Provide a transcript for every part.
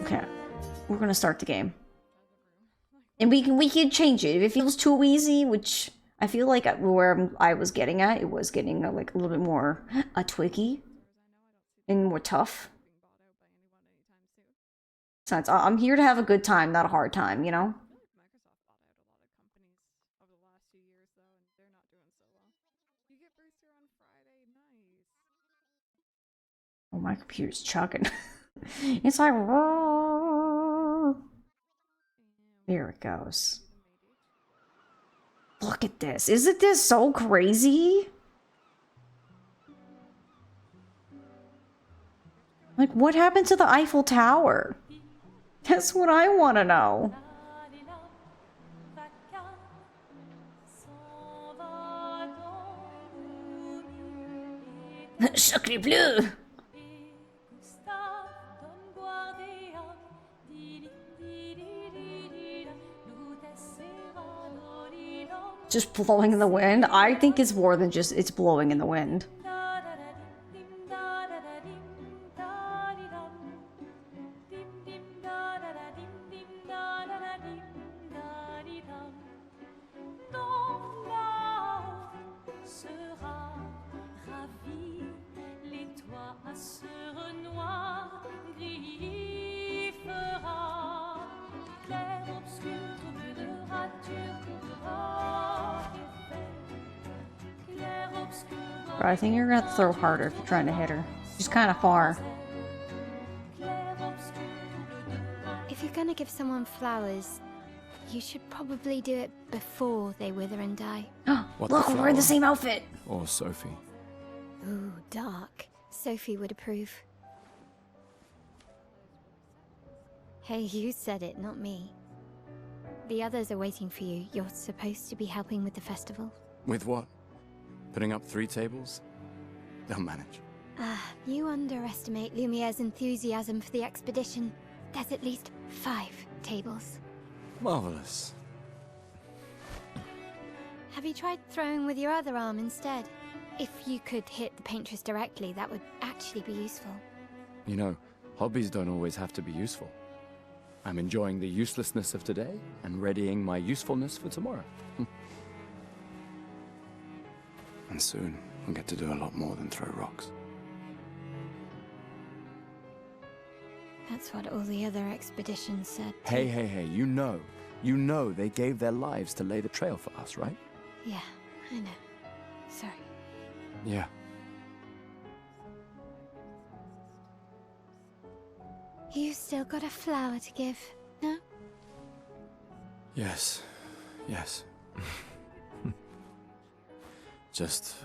Okay. We're gonna start the game. And we can change it. If it feels too easy, which I feel like where I was getting at, it was getting like a little bit more twiggy and more tough. So I'm here to have a good time, not a hard time, you know? Oh, my computer's chugging. It's like... There it goes. Look at this. Isn't this so crazy? Like, what happened to the Eiffel Tower? That's what I want to know. Sacré bleu! Just blowing in the wind? I think it's more than just it's blowing in the wind. But I think you're gonna have to throw harder if you're trying to hit her. She's kind of far. If you're gonna give someone flowers, you should probably do it before they wither and die. Look, we're in the same outfit! Or Sophie. Ooh, dark. Sophie would approve. Hey, you said it, not me. The others are waiting for you. You're supposed to be helping with the festival. With what? Putting up 3 tables? They'll manage. You underestimate Lumiere's enthusiasm for the expedition. There's at least 5 tables. Marvelous. Have you tried throwing with your other arm instead? If you could hit the Paintress directly, that would actually be useful. You know, hobbies don't always have to be useful. I'm enjoying the uselessness of today and readying my usefulness for tomorrow. And soon, I'll get to do a lot more than throw rocks. That's what all the other expeditions said. Hey, you know they gave their lives to lay the trail for us, right? Yeah, I know. Sorry. Yeah. You still got a flower to give, no? Yes. Just...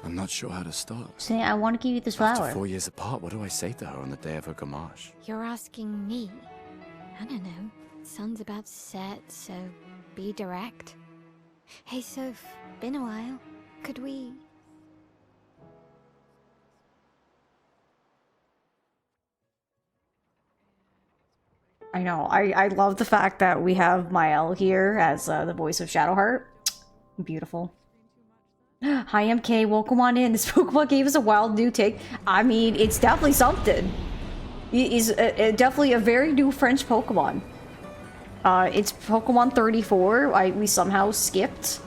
I'm not sure how to start. Say, I want to give you this flower. After 4 years apart, what do I say to her on the day of her gommage? You're asking me? I don't know. Sun's about to set, so be direct. Hey, Soph, been a while. Could we... I know. I love the fact that we have Mael here as the voice of Shadowheart. Beautiful. Hi, MK. Welcome on in. This Pokemon gave us a wild new take. I mean, it's definitely something. It's definitely a very new French Pokemon. It's Pokemon 34. We somehow skipped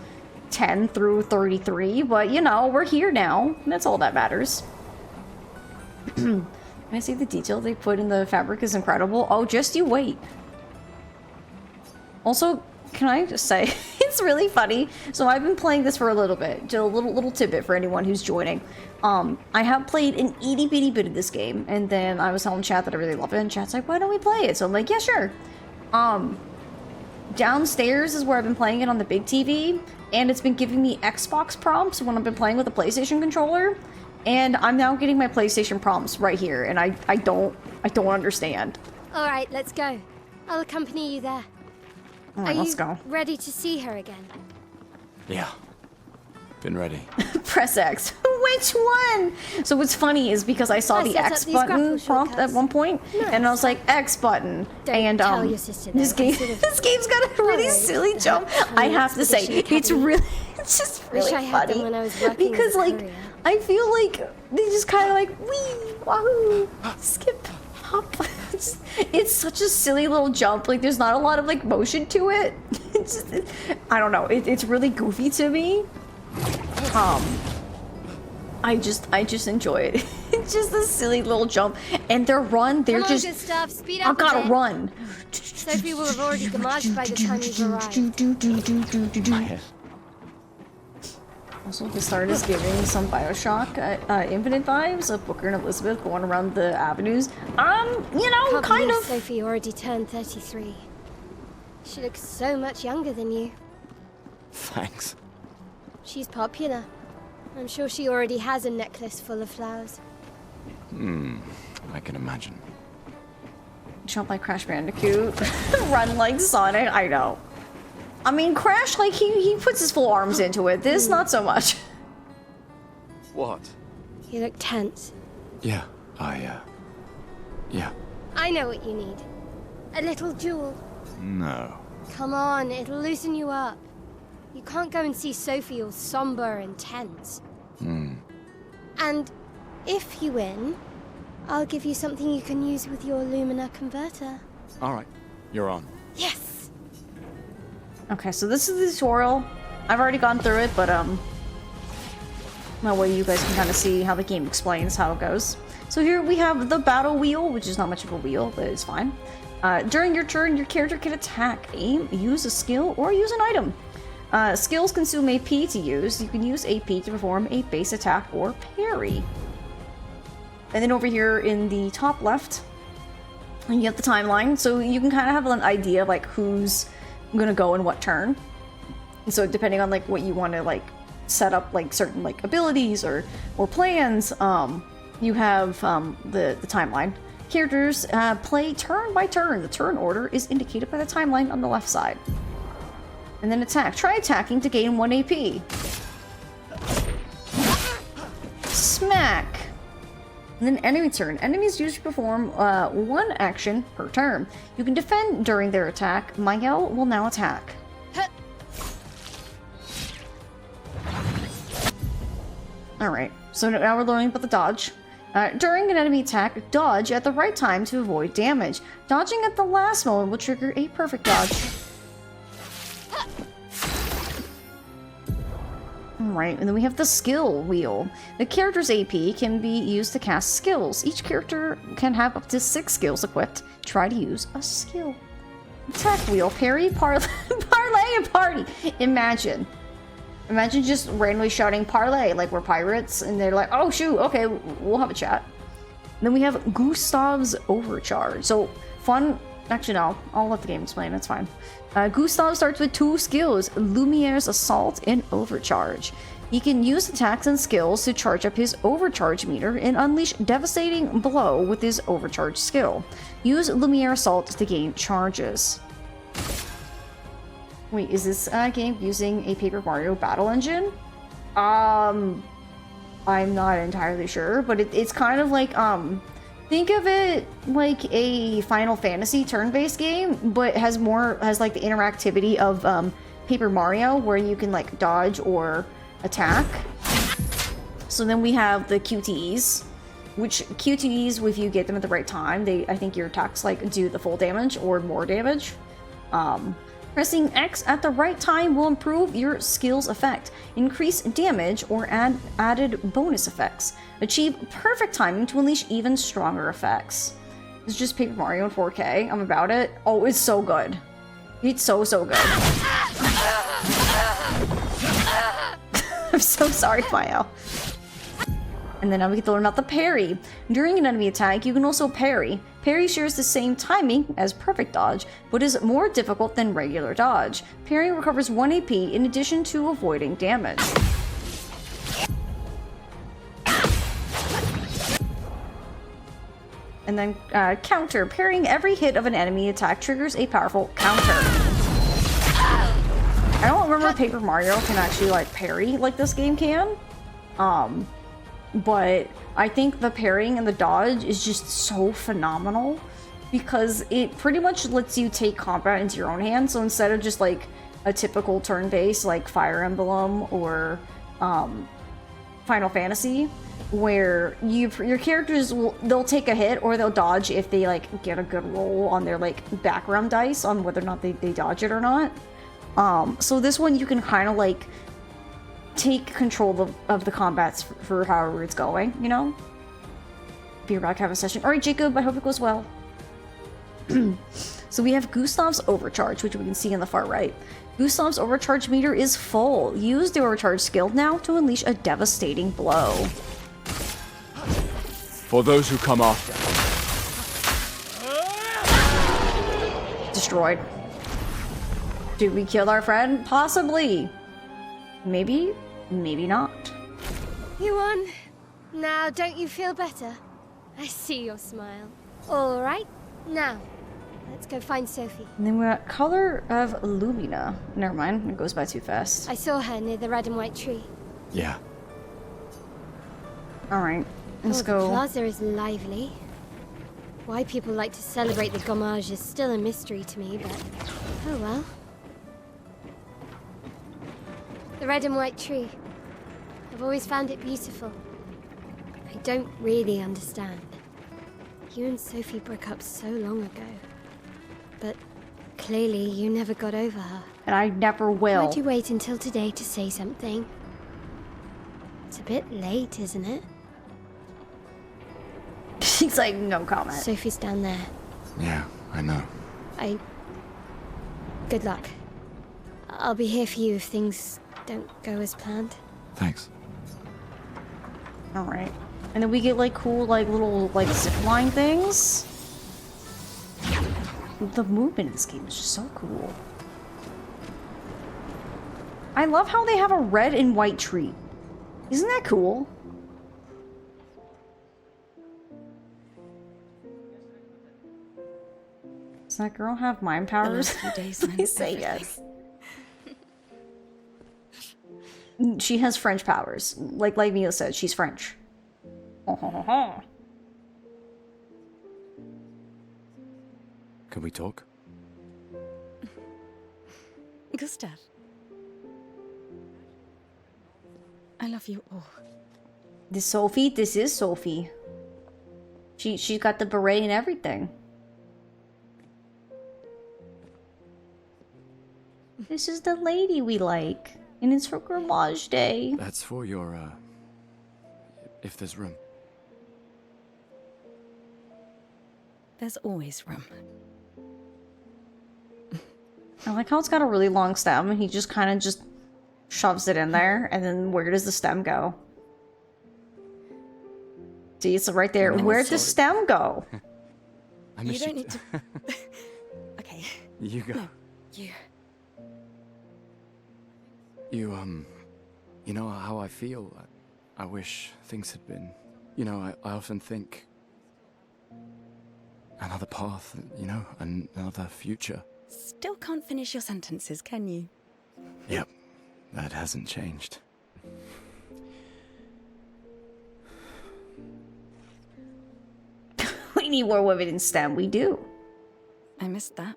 10 through 33, but you know, we're here now. That's all that matters. Can I see the detail they put in the fabric is incredible? Oh, just you wait. Also, can I just say, it's really funny. So I've been playing this for a little bit. Just a little tidbit for anyone who's joining. I have played an itty bitty bit of this game, and then I was telling chat that I really love it, and chat's like, why don't we play it? So I'm like, yeah, sure. Downstairs is where I've been playing it on the big TV, and it's been giving me Xbox prompts when I've been playing with the PlayStation controller. And I'm now getting my PlayStation prompts right here, and I don't understand. All right, let's go. I'll accompany you there. All right, let's go. Ready to see her again? Yeah. Been ready. Press X. Which one? So what's funny is because I saw the X button prompt at one point, and I was like, X button. Don't tell your sister this game's got a really silly jump. I have to say, it's just really funny when I was working because like I feel like they just kind of like wee wahoo skip. up. It's such a silly little jump. Like, there's not a lot of, like, motion to it. I don't know. It's really goofy to me. I just enjoy it. It's just a silly little jump. And their run, they're Come on, just... good stuff. Speed I up a gotta bit. run. Sophie will have already gommaged by the time you've arrived. Also, this art is giving some Bioshock Infinite vibes of Booker and Elizabeth going around the avenues. You know, Can't kind believe of. Sophie already turned 33. She looks so much younger than you. Thanks. She's popular. I'm sure she already has a necklace full of flowers. I can imagine. Jump like Crash Bandicoot. Run like Sonic. I know. I mean, Crash, like, he puts his full arms into it. This, not so much. What? You look tense. Yeah, yeah. I know what you need. A little jewel. No. Come on, it'll loosen you up. You can't go and see Sophie all somber and tense. And if you win, I'll give you something you can use with your Lumina converter. All right, you're on. Yes! Okay, so this is the tutorial. I've already gone through it, but, that way you guys can kind of see how the game explains how it goes. So here we have the battle wheel, which is not much of a wheel, but it's fine. During your turn, your character can attack, aim, use a skill, or use an item. Skills consume AP to use. You can use AP to perform a base attack or parry. And then over here in the top left, you have the timeline, so you can kind of have an idea of like who's gonna go in what turn. And so depending on like what you want to like set up like certain like abilities or plans, you have the timeline. Characters play turn by turn. The turn order is indicated by the timeline on the left side. And then attack. Try attacking to gain 1 AP. Smack. And then enemy turn. Enemies usually perform 1 action per turn. You can defend during their attack. Miguel will now attack. Alright, so now we're learning about the dodge. During an enemy attack, dodge at the right time to avoid damage. Dodging at the last moment will trigger a perfect dodge. Alright, and then we have the skill wheel. The character's AP can be used to cast skills. Each character can have up to 6 skills equipped. Try to use a skill. Attack wheel, parry, parlay, and party. Imagine just randomly shouting parlay like we're pirates, and they're like, oh shoot, okay, we'll have a chat. And then we have Gustav's Overcharge. So, fun. Actually, no, I'll let the game explain, it's fine. Gustav starts with 2 skills, Lumiere's Assault and Overcharge. He can use attacks and skills to charge up his overcharge meter and unleash devastating blow with his overcharge skill. Use Lumiere Assault to gain charges. Wait, is this game using a Paper Mario battle engine? I'm not entirely sure, but it's kind of like, think of it like a Final Fantasy turn-based game, but has like the interactivity of Paper Mario, where you can like dodge or attack. So then we have the QTEs, which QTEs, if you get them at the right time, I think your attacks like do the full damage or more damage. Pressing X at the right time will improve your skill's effect, increase damage, or add added bonus effects. Achieve perfect timing to unleash even stronger effects. It's just Paper Mario in 4K. I'm about it. Oh, it's so good. It's so good. I'm so sorry, Mayo. And then now we get to learn about the parry. During an enemy attack, you can also parry. Parry shares the same timing as perfect dodge, but is more difficult than regular dodge. Parry recovers 1 AP in addition to avoiding damage. And then counter. Parrying every hit of an enemy attack triggers a powerful counter. I don't remember if Paper Mario can actually like parry like this game can. But I think the parrying and the dodge is just so phenomenal because it pretty much lets you take combat into your own hands. So instead of just like a typical turn-based like Fire Emblem or Final Fantasy, where your characters they'll take a hit or they'll dodge if they like get a good roll on their like background dice on whether or not they dodge it or not. So this one you can kind of like take control of the combats for however it's going, you know? Be about to have a session. Alright, Jacob, I hope it goes well. So we have Gustav's overcharge, which we can see on the far right. Gustav's overcharge meter is full. Use the overcharge skill now to unleash a devastating blow. For those who come after. Destroyed. Did we kill our friend? Possibly. Maybe, maybe not. You won. Now, don't you feel better? I see your smile. All right, now, let's go find Sophie. And then we got Color of Lumina. Never mind, it goes by too fast. I saw her near the red and white tree. Yeah. Alright, let's go. The plaza is lively. Why people like to celebrate the gommage is still a mystery to me, but oh well. The red and white tree. I've always found it beautiful. I don't really understand. You and Sophie broke up so long ago. But clearly you never got over her. And I never will. Why'd you wait until today to say something? It's a bit late, isn't it? She's like, no comment. Sophie's down there. Yeah, I know. Good luck. I'll be here for you if things don't go as planned. Thanks. Alright. And then we get like cool like little like zipline things. The movement in this game is just so cool. I love how they have a red and white tree. Isn't that cool? Does that girl have mind powers? Please say yes. She has French powers. Like Mia said, she's French. Can we talk? Gustav. I love you all. This Sophie? This is Sophie. She's got the beret and everything. This is the lady we like. And it's for Gommage Day. That's for your, if there's room. There's always room. I like how it's got a really long stem and he just kind of just shoves it in there. And then where does the stem go? See, it's right there. No, Where'd the sorry. stem go? I You miss don't need to... Okay. You go. No, you... You know how I feel? I wish things had been... You know, I often think... Another path, you know, another future. Still can't finish your sentences, can you? Yep, that hasn't changed. We need more women in STEM. We do. I missed that.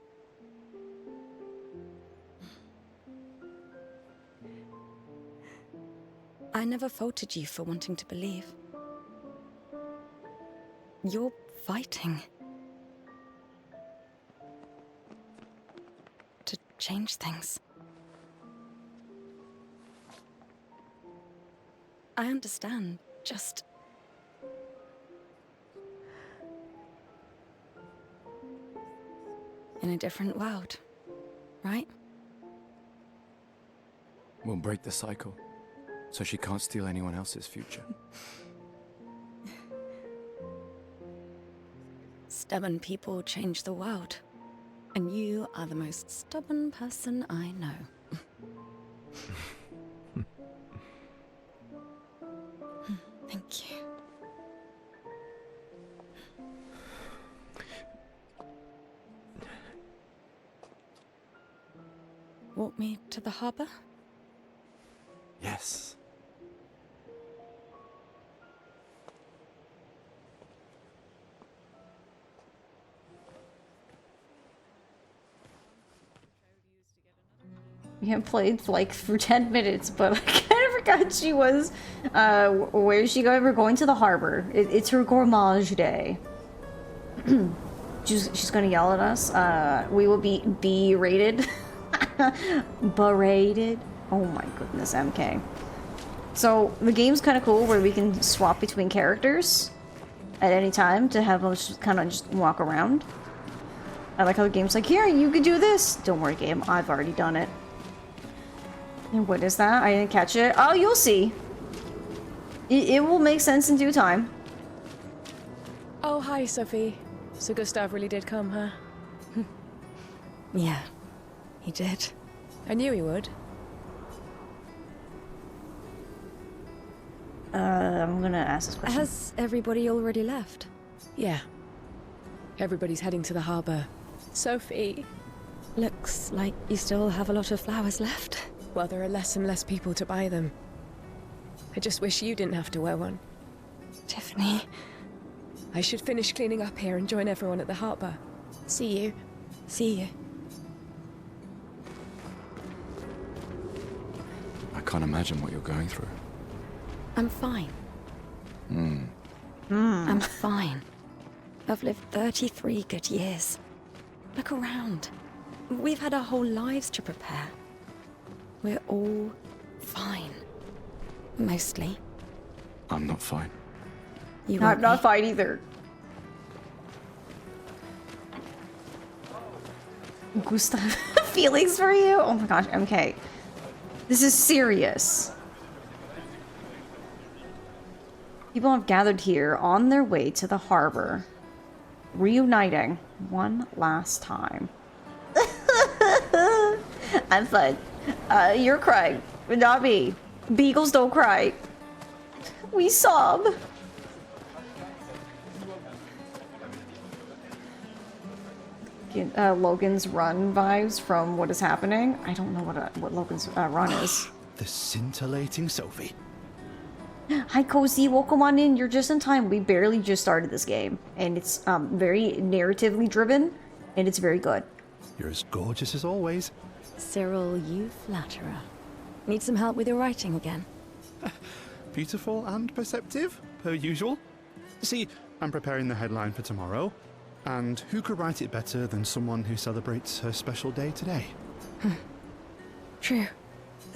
I never faulted you for wanting to believe. You're fighting. To change things. I understand, just... in a different world, right? We'll break the cycle, so she can't steal anyone else's future. Stubborn people change the world. And you are the most stubborn person I know. Thank you. Walk me to the harbor? Yes. We haven't played like for 10 minutes, but I kind of forgot she was. Where is she going? We're going to the harbor. It's her gommage day. she's gonna yell at us. We will be berated. Berated. Oh my goodness, MK. So the game's kind of cool where we can swap between characters at any time to have them just kind of just walk around. I like how the game's like, here, you could do this. Don't worry, game. I've already done it. And what is that? I didn't catch it. Oh, you'll see. It will make sense in due time. Oh, hi, Sophie. So Gustav really did come, huh? Yeah, he did. I knew he would. I'm gonna ask this question. Has everybody already left? Yeah. Everybody's heading to the harbor. Sophie. Looks like you still have a lot of flowers left. Well, there are less and less people to buy them. I just wish you didn't have to wear one. Tiffany. I should finish cleaning up here and join everyone at the harbor. See you. See you. I can't imagine what you're going through. I'm fine. I'm fine. I've lived 33 good years. Look around. We've had our whole lives to prepare. We're all fine. Mostly. I'm not fine. You I'm won't not be. fine either. Gustav, feelings for you? Oh my gosh, MK. This is serious. People have gathered here on their way to the harbor, reuniting one last time. I'm fine. You're crying, but not me. Beagles don't cry. We sob. Logan's Run vibes from what is happening. I don't know what Logan's Run is. The scintillating Sophie. Hi, Cozy. Welcome on in. You're just in time. We barely just started this game, and it's very narratively driven, and it's very good. You're as gorgeous as always. Cyril, you flatterer. Need some help with your writing again? Beautiful and perceptive, per usual. See, I'm preparing the headline for tomorrow, and who could write it better than someone who celebrates her special day today? True.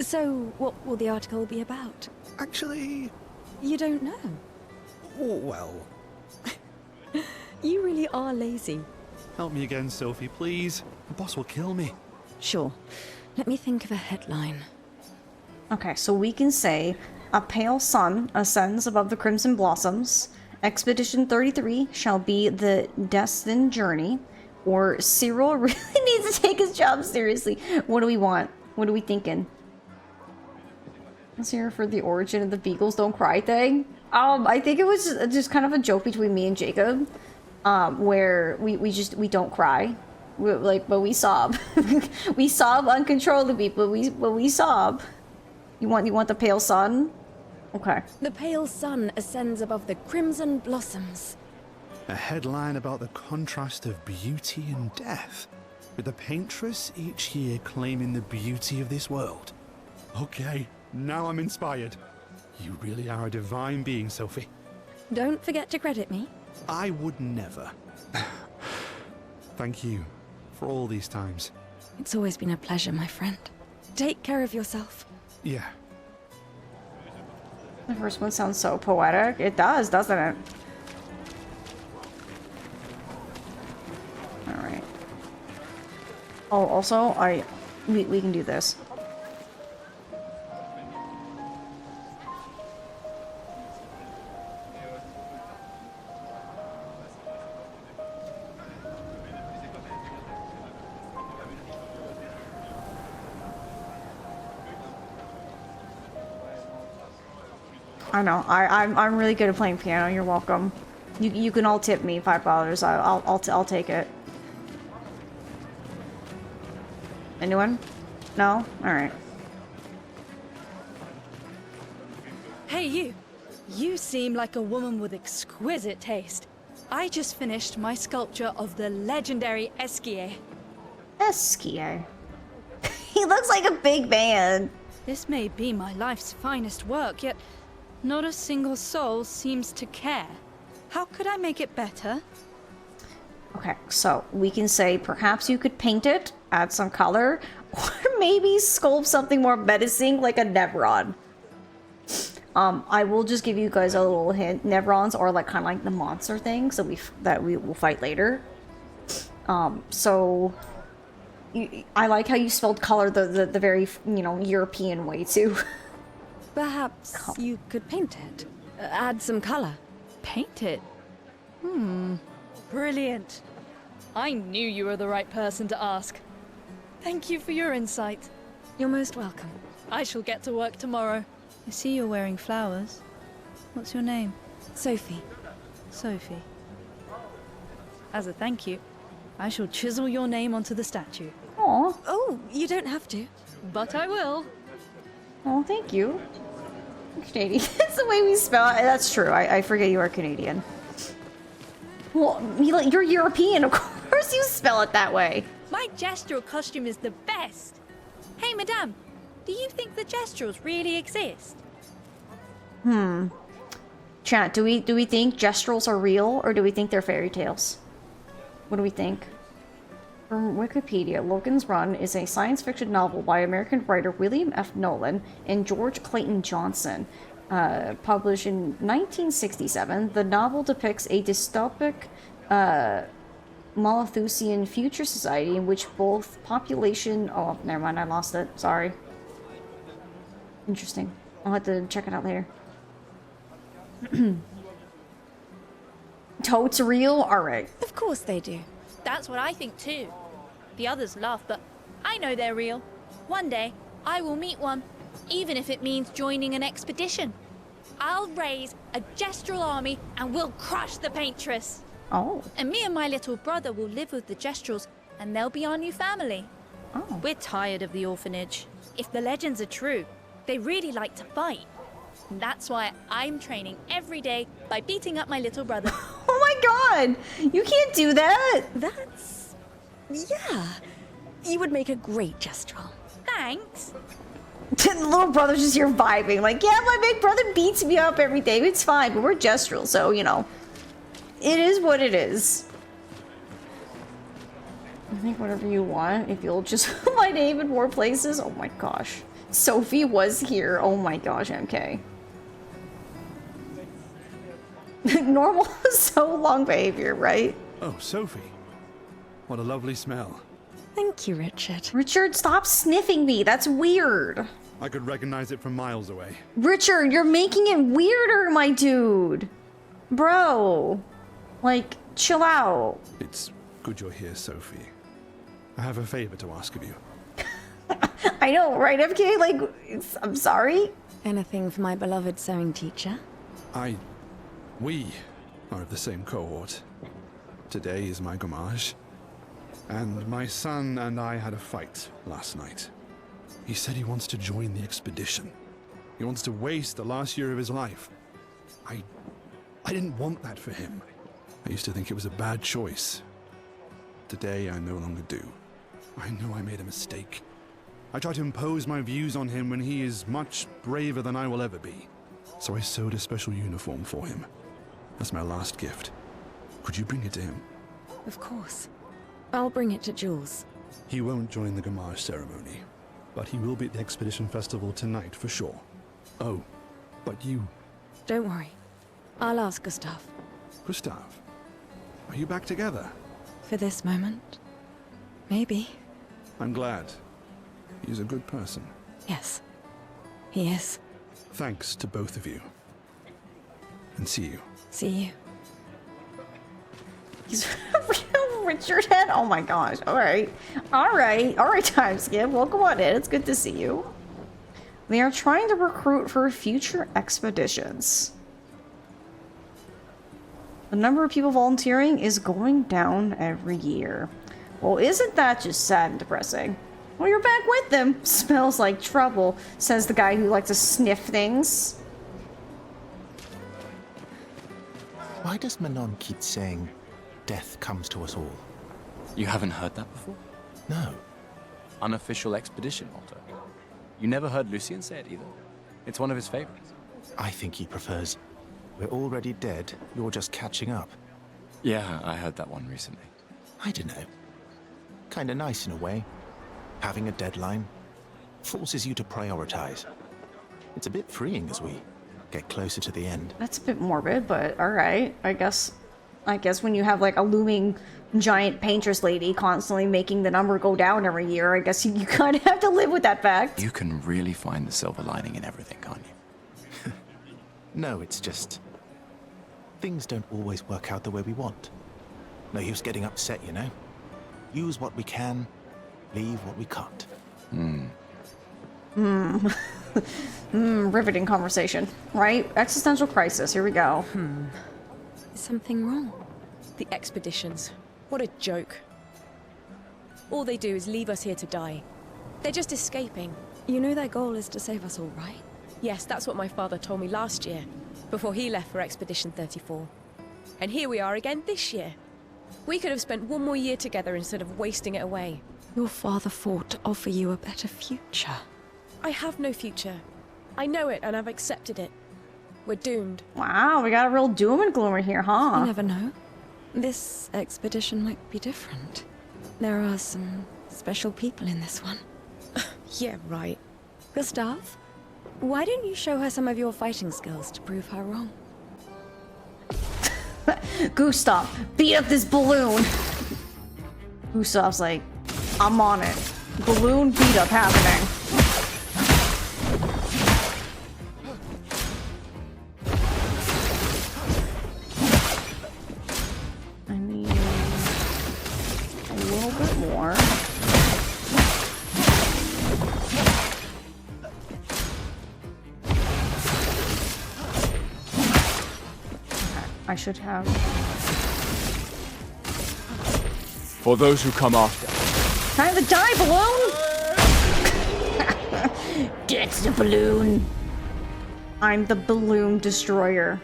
So, what will the article be about? Actually, You don't know. well, You really are lazy. help me again, Sophie, please. The boss will kill me. Sure. Let me think of a headline. Okay, so we can say, a pale sun ascends above the crimson blossoms. Expedition 33 shall be the destined journey. Or Cyril really needs to take his job seriously. What do we want? What are we thinking? Let's hear for the origin of the Beagles Don't Cry thing. I think it was just kind of a joke between me and Jacob. Where we don't cry. But we sob. We sob uncontrollably, but we sob. You want the pale sun? Okay. The pale sun ascends above the crimson blossoms. A headline about the contrast of beauty and death, with the Paintress each year claiming the beauty of this world. Okay, now I'm inspired. You really are a divine being, Sophie. Don't forget to credit me. I would never. Thank you for all these times. It's always been a pleasure, my friend. Take care of yourself. Yeah. The first one sounds so poetic. It does, doesn't it? Alright. Oh, also, we can do this. I know. I'm really good at playing piano. You're welcome. You can all tip me $5. I'll take it. Anyone? No? All right. Hey, you. You seem like a woman with exquisite taste. I just finished my sculpture of the legendary Esquier. Esquier. He looks like a big man. This may be my life's finest work, yet not a single soul seems to care. How could I make it better? Okay, so we can say perhaps you could paint it, add some color, or maybe sculpt something more menacing like a Nevron. I will just give you guys a little hint. Nevrons are like kind of like the monster things that we will fight later. So I like how you spelled color the very, you know, European way too. Perhaps you could paint it. Add some color. Paint it? Brilliant. I knew you were the right person to ask. Thank you for your insight. You're most welcome. I shall get to work tomorrow. I see you're wearing flowers. What's your name? Sophie. Sophie. As a thank you, I shall chisel your name onto the statue. Aw. Oh, you don't have to. But I will. Oh, thank you. Canadian. That's the way we spell it. That's true. I forget you are Canadian. Well, you're European. Of course you spell it that way. My gestural costume is the best. Hey, madame, do you think the gesturals really exist? Chat, do we think gesturals are real, or do we think they're fairy tales? What do we think? From Wikipedia, Logan's Run is a science fiction novel by American writer William F. Nolan and George Clayton Johnson. Published in 1967, the novel depicts a dystopic Malthusian future society in which both population... Oh, never mind, I lost it. Sorry. Interesting. I'll have to check it out later. Totes real? Alright. Of course they do. That's what I think too. The others laugh, but I know they're real. One day, I will meet one, even if it means joining an expedition. I'll raise a gestural army and we'll crush the Paintress. Oh. And me and my little brother will live with the gesturals, and they'll be our new family. Oh. We're tired of the orphanage. If the legends are true, they really like to fight. And that's why I'm training every day by beating up my little brother. Oh my god! You can't do that! That's... yeah. You would make a great gestural. Thanks. The little brother's just here vibing. Like, yeah, my big brother beats me up every day. It's fine, but we're gestural, so, you know. It is what it is. I think whatever you want, if you'll just put my name in more places. Oh my gosh. Sophie was here. Oh my gosh, MK. Normal, so long behavior, right? Oh, Sophie. What a lovely smell. Thank you, Richard. Richard, stop sniffing me. That's weird. I could recognize it from miles away. Richard, you're making it weirder, my dude. Bro. Like, chill out. It's good you're here, Sophie. I have a favor to ask of you. I know, right, FK? Like, I'm sorry. Anything for my beloved sewing teacher? We are of the same cohort. Today is my gommage. And my son and I had a fight last night. He said he wants to join the expedition. He wants to waste the last year of his life. I didn't want that for him. I used to think it was a bad choice. Today, I no longer do. I know I made a mistake. I tried to impose my views on him when he is much braver than I will ever be. So I sewed a special uniform for him. That's my last gift. Could you bring it to him? Of course. I'll bring it to Jules. He won't join the gommage ceremony, but he will be at the Expedition Festival tonight for sure. Oh, but you... Don't worry. I'll ask Gustav. Gustav, are you back together? For this moment? Maybe. I'm glad. He's a good person. Yes. He is. Thanks to both of you. And see you. See you. He's a real Richard head? Oh my gosh. Alright. Alright. Alright, time skip. Welcome on in. It's good to see you. They are trying to recruit for future expeditions. The number of people volunteering is going down every year. Well, isn't that just sad and depressing? Well, you're back with them. Smells like trouble, says the guy who likes to sniff things. Why does Manon keep saying, death comes to us all? You haven't heard that before? No. Unofficial expedition motto. You never heard Lucien say it either? It's one of his favorites. I think he prefers, we're already dead, you're just catching up. Yeah, I heard that one recently. I don't know. Kinda nice in a way. Having a deadline forces you to prioritize. It's a bit freeing as we get closer to the end. That's a bit morbid, but alright. I guess when you have like a looming giant paintress lady constantly making the number go down every year, I guess you kind of have to live with that fact. You can really find the silver lining in everything, can't you? No, it's just... things don't always work out the way we want. No use getting upset, you know? Use what we can, leave what we can't. Riveting conversation, right? Existential crisis, here we go. Is something wrong? The expeditions. What a joke. All they do is leave us here to die. They're just escaping. You know their goal is to save us all, right? Yes, that's what my father told me last year, before he left for Expedition 34. And here we are again this year. We could have spent one more year together instead of wasting it away. Your father fought to offer you a better future. I have no future. I know it, and I've accepted it. We're doomed. Wow, we got a real doom and gloomer here, huh? You never know. This expedition might be different. There are some special people in this one. Yeah, right. Gustav, why don't you show her some of your fighting skills to prove her wrong? Gustav, beat up this balloon. Gustav's like, I'm on it. Balloon beat up happening. I need a little bit more. I should have. For those who come after. Time to die, balloon! That's the balloon. I'm the balloon destroyer.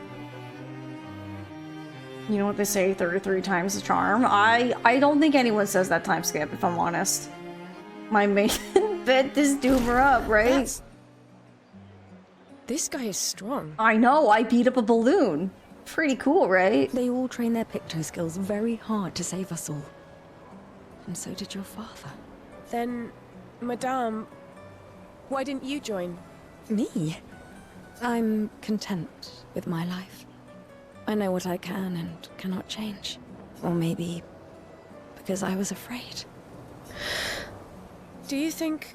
You know what they say, 33 times the charm? I don't think anyone says that time skip, if I'm honest. My main bet this doomer up, right? This guy is strong. I know, I beat up a balloon. Pretty cool, right? They all train their picto skills very hard to save us all. And so did your father. Then, Madame, why didn't you join? Me? I'm content with my life. I know what I can and cannot change. Or maybe because I was afraid. Do you think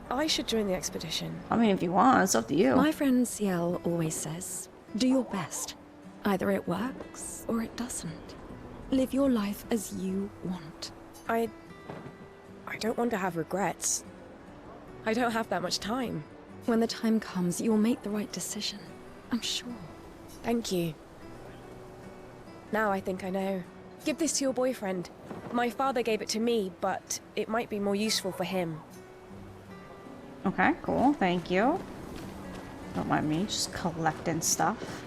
I should join the expedition? I mean, if you want, it's up to you. My friend Ciel always says, do your best. Either it works or it doesn't. Live your life as you want. I don't want to have regrets. I don't have that much time. When the time comes, you'll make the right decision. I'm sure. Thank you. Now I think I know. Give this to your boyfriend. My father gave it to me, but it might be more useful for him. Okay, cool. Thank you. Don't mind me just collecting stuff.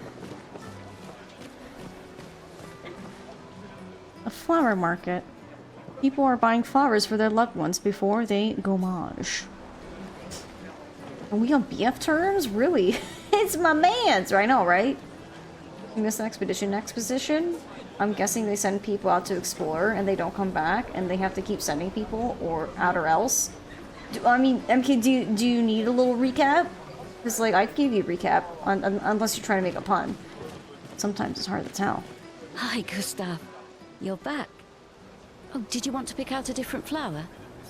A flower market. People are buying flowers for their loved ones before they gommage. Are we on BF terms? Really? It's my man's! I know, right? You missed an expedition. Exposition? I'm guessing they send people out to explore and they don't come back and they have to keep sending people or out or else. I mean, MK, do you need a little recap? Because, like, I can give you a recap, unless you're trying to make a pun. Sometimes it's hard to tell. Hi, Gustav. You're back. Oh, did you want to pick out a different flower?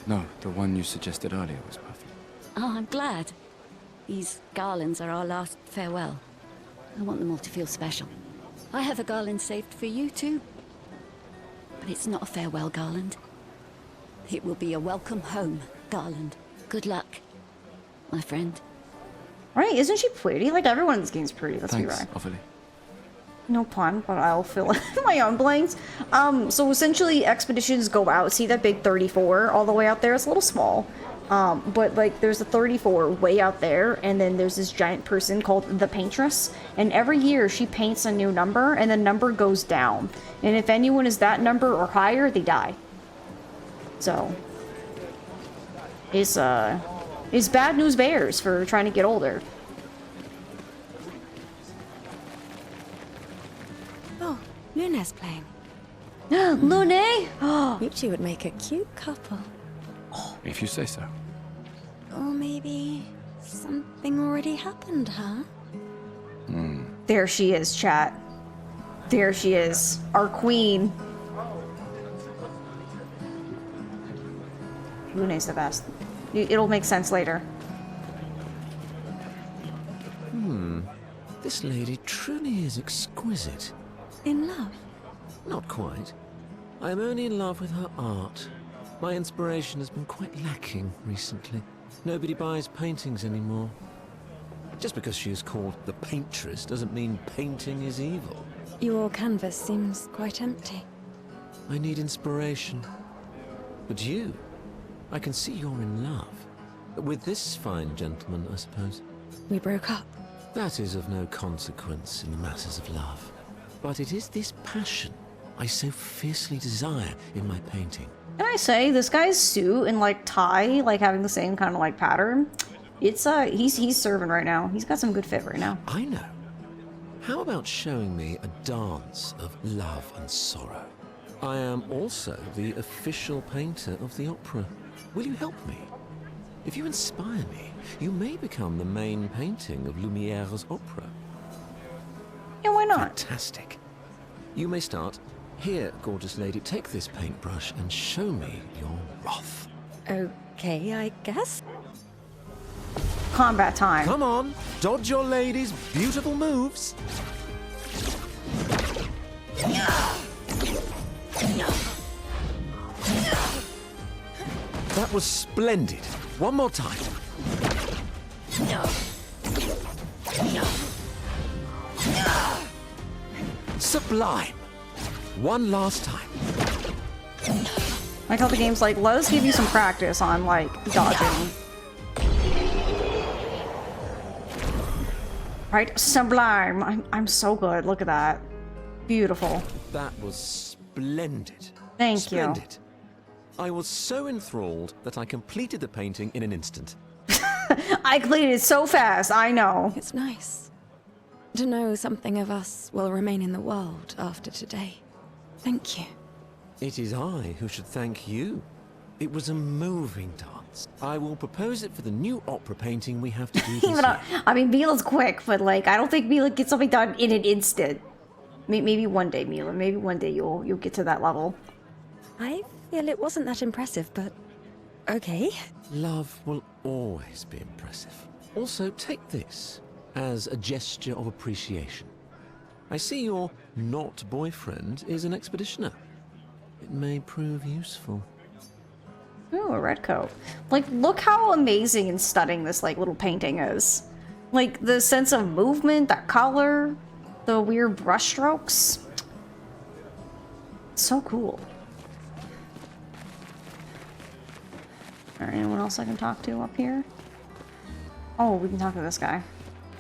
No, the one you suggested earlier was perfect. Oh, I'm glad. These garlands are our last farewell. I want them all to feel special. I have a garland saved for you too. But it's not a farewell garland. It will be a welcome home garland. Good luck, my friend. Right, isn't she pretty? Like, everyone in this game's pretty, let's be Thanks, right. Ophelia. No pun, but I'll fill in my own blanks. So essentially, expeditions go out. See that big 34 all the way out there? It's a little small. But, like, there's a 34 way out there, and then there's this giant person called the Paintress, and every year she paints a new number, and the number goes down. And if anyone is that number or higher, they die. So, it's is bad news bears for trying to get older. Oh, Luna's playing. Lune? You two would make a cute couple. If you say so. Or maybe something already happened, huh? There she is, chat. There she is. Our queen. Lune's the best. It'll make sense later. This lady truly is exquisite. In love? Not quite. I am only in love with her art. My inspiration has been quite lacking recently. Nobody buys paintings anymore. Just because she is called the Paintress doesn't mean painting is evil. Your canvas seems quite empty. I need inspiration. But you, I can see you're in love. With this fine gentleman, I suppose. We broke up. That is of no consequence in matters of love. But it is this passion I so fiercely desire in my painting. Can I say, this guy's suit and like tie, like having the same kind of like pattern, it's he's serving right now. He's got some good fit right now. I know. How about showing me a dance of love and sorrow? I am also the official painter of the opera. Will you help me? If you inspire me, you may become the main painting of Lumiere's opera. Yeah, why not? Fantastic. You may start. Here, gorgeous lady, take this paintbrush and show me your wrath. Okay, I guess. Combat time. Come on, dodge your lady's beautiful moves. That was splendid. One more time. Sublime. One last time. Like how the game's like, let us give you some practice on like dodging. Right, sublime. I'm so good. Look at that. Beautiful. That was splendid. Thank you. Splendid. I was so enthralled that I completed the painting in an instant. I completed it so fast, I know. It's nice to know something of us will remain in the world after today. Thank you. It is I who should thank you. It was a moving dance. I will propose it for the new opera painting we have to do this year. I mean, Mila's quick, but like, I don't think Mila gets something done in an instant. Maybe one day, Mila. Maybe one day you'll get to that level. I feel it wasn't that impressive, but okay. Love will always be impressive. Also, take this as a gesture of appreciation. I see your not boyfriend is an expeditioner. It may prove useful. Ooh, a red coat. Like, look how amazing and stunning this like little painting is. Like the sense of movement, that color, the weird brushstrokes. So cool. Alright, anyone else I can talk to up here? Oh, we can talk to this guy.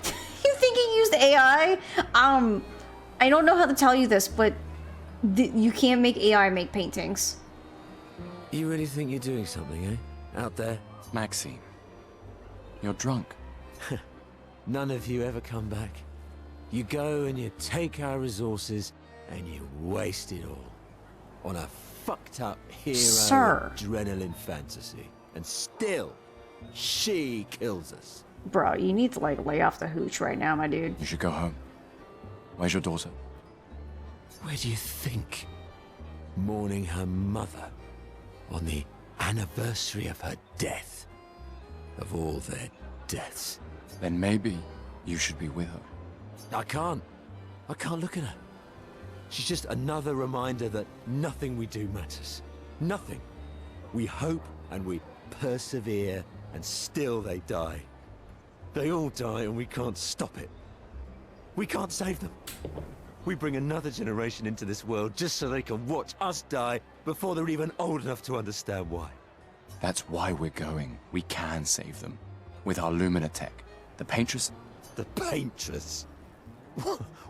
You think he used AI? I don't know how to tell you this, but you can't make AI make paintings. You really think you're doing something, eh? Out there? Maxine, you're drunk. None of you ever come back. You go and you take our resources and you waste it all on a fucked up hero Sir. adrenaline fantasy. And still, she kills us. Bro, you need to like lay off the hooch right now, my dude. You should go home. Where's your daughter? Where do you think? Mourning her mother on the anniversary of her death. Of all their deaths. Then maybe you should be with her. I can't look at her. She's just another reminder that nothing we do matters. Nothing. We hope and we persevere, and still they die. They all die and we can't stop it. We can't save them. We bring another generation into this world just so they can watch us die before they're even old enough to understand why. That's why we're going. We can save them. With our Lumina tech. The Paintress... The Paintress?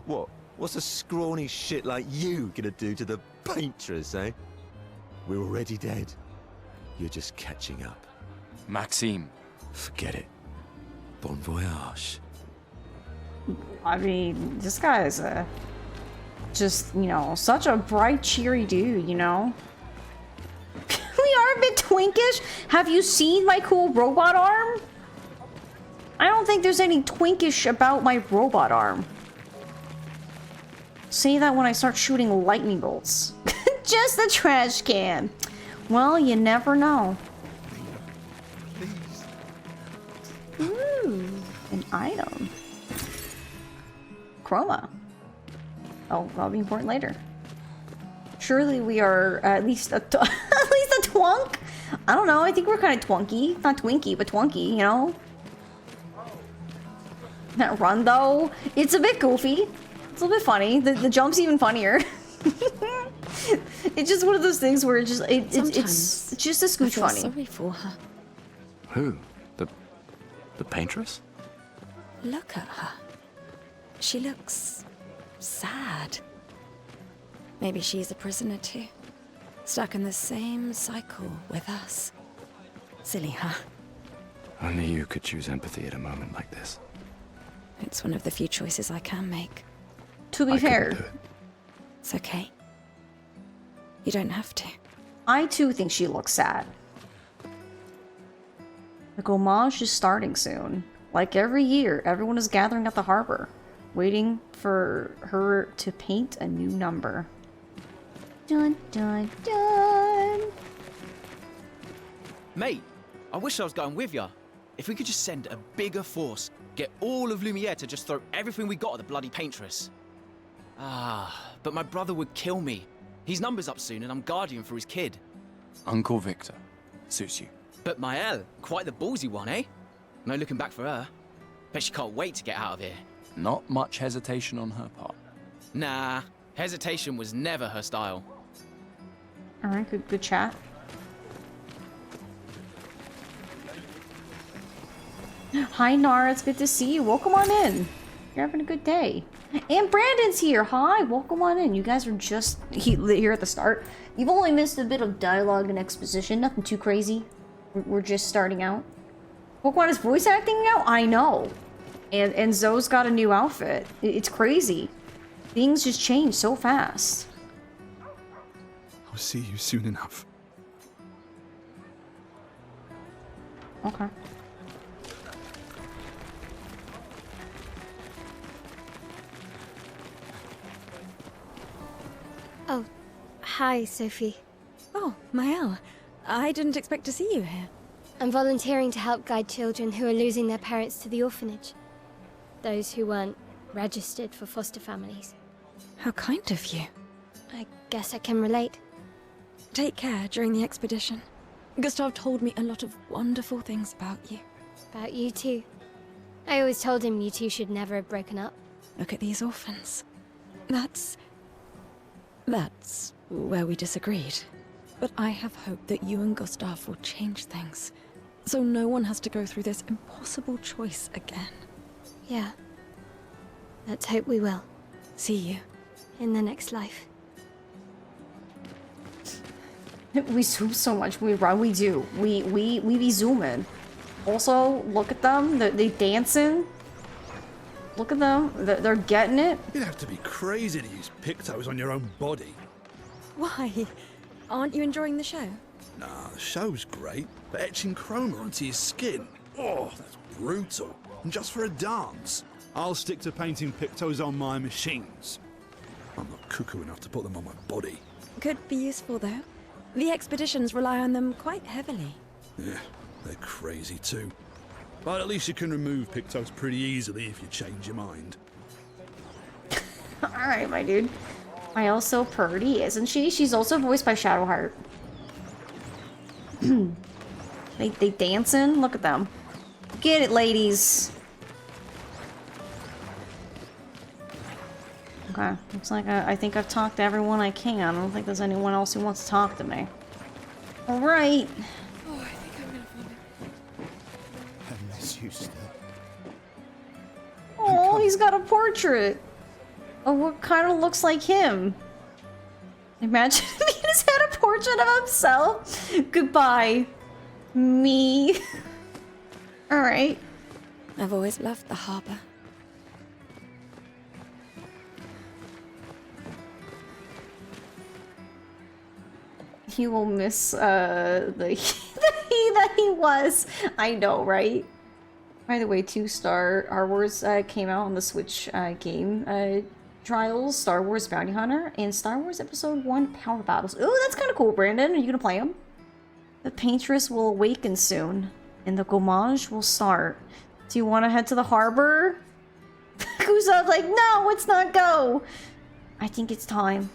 What? What's a scrawny shit like you gonna do to the Paintress, eh? We're already dead. You're just catching up. Maxime, Forget it. Bon voyage. I mean, this guy is just, you know, such a bright, cheery dude, you know? We are a bit twinkish. Have you seen my cool robot arm? I don't think there's any twinkish about my robot arm. Say that when I start shooting lightning bolts. Just a trash can. Well, you never know. Ooh, an item. Chroma. Oh, that'll be important later. Surely we are at least at least a twunk. I don't know. I think we're kind of twunky, not twinky, but twunky. You know. That run though, it's a bit goofy. It's a little bit funny. The jump's even funnier. It's just one of those things where it's just it's just a scooch funny. Sorry for her. Who? The Paintress? Look at her. She looks sad. Maybe she's a prisoner too. Stuck in the same cycle with us. Silly, huh? Only you could choose empathy at a moment like this. It's one of the few choices I can make. To be fair, it's okay. You don't have to. I too think she looks sad. The gommage is starting soon. Like every year, everyone is gathering at the harbor, waiting for her to paint a new number. Dun dun dun! Mate, I wish I was going with ya. If we could just send a bigger force, get all of Lumiere to just throw everything we got at the bloody Paintress. Ah, but my brother would kill me. His number's up soon and I'm guardian for his kid. Uncle Victor. Suits you. But Maëlle, quite the ballsy one, eh? No looking back for her. Bet she can't wait to get out of here. Not much hesitation on her part. Nah, hesitation was never her style. Alright, good chat. Hi Nara, it's good to see you. Welcome on in. You're having a good day. And Brandon's here. Hi, welcome on in. You guys are just here at the start. You've only missed a bit of dialogue and exposition. Nothing too crazy. We're just starting out. Pokemon is voice acting now? I know. And Zoe's got a new outfit. It's crazy. Things just change so fast. I'll see you soon enough. Okay. Oh, hi, Sophie. Oh, Maëlle. I didn't expect to see you here. I'm volunteering to help guide children who are losing their parents to the orphanage. Those who weren't registered for foster families. How kind of you. I guess I can relate. Take care during the expedition. Gustav told me a lot of wonderful things about you. About you too. I always told him you two should never have broken up. Look at these orphans. That's where we disagreed. But I have hope that you and Gustav will change things, so no one has to go through this impossible choice again. Yeah. Let's hope we will. See you. In the next life. We zoom so much when we run. We do. We be zooming. Also, look at them. They dancing. Look at them. They're getting it. You'd have to be crazy to use pictos on your own body. Why? Aren't you enjoying the show? Nah, the show's great, but etching chroma onto your skin, oh, that's brutal. And just for a dance, I'll stick to painting pictos on my machines. I'm not cuckoo enough to put them on my body. Could be useful, though. The expeditions rely on them quite heavily. Yeah, they're crazy too. But at least you can remove pictos pretty easily if you change your mind. Alright, my dude. Maëlle's so pretty, isn't she? She's also voiced by Shadowheart. They dancing? Look at them. Get it, ladies. Okay, looks like I think I've talked to everyone I can. I don't think there's anyone else who wants to talk to me. Alright. Oh, I think I'm gonna vomit. I miss you still. Oh, he's got a portrait. Oh, what kind of looks like him? Imagine if he just had a portrait of himself. Goodbye, me. Alright. I've always loved the harbor. He will miss the he that he was. I know, right? By the way, 2 Star Wars came out on the Switch game trials. Star Wars Bounty Hunter and Star Wars Episode 1 Power Battles. Ooh, that's kind of cool, Brandon. Are you gonna play them? The Paintress will awaken soon, and the gommage will start. Do you want to head to the harbor? Gustave like, no, let's not go. I think it's time.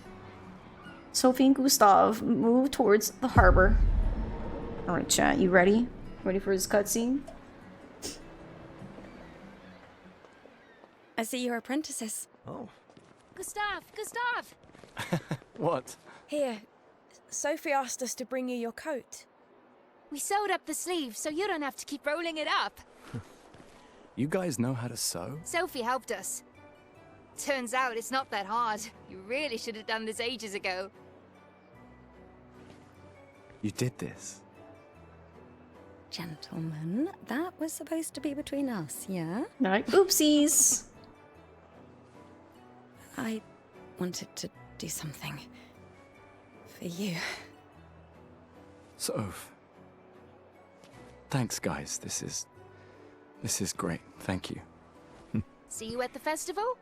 Sophie and Gustav move towards the harbor. Alright, chat, you ready? Ready for this cutscene? I see you're apprentices. Oh. Gustav! What? Here, Sophie asked us to bring you your coat. We sewed up the sleeves so you don't have to keep rolling it up. You guys know how to sew? Sophie helped us. Turns out it's not that hard. You really should have done this ages ago. You did this? Gentlemen, that was supposed to be between us, yeah? Like, oopsies. I wanted to do something for you. Soph. Thanks, guys. This is great. Thank you. See you at the festival?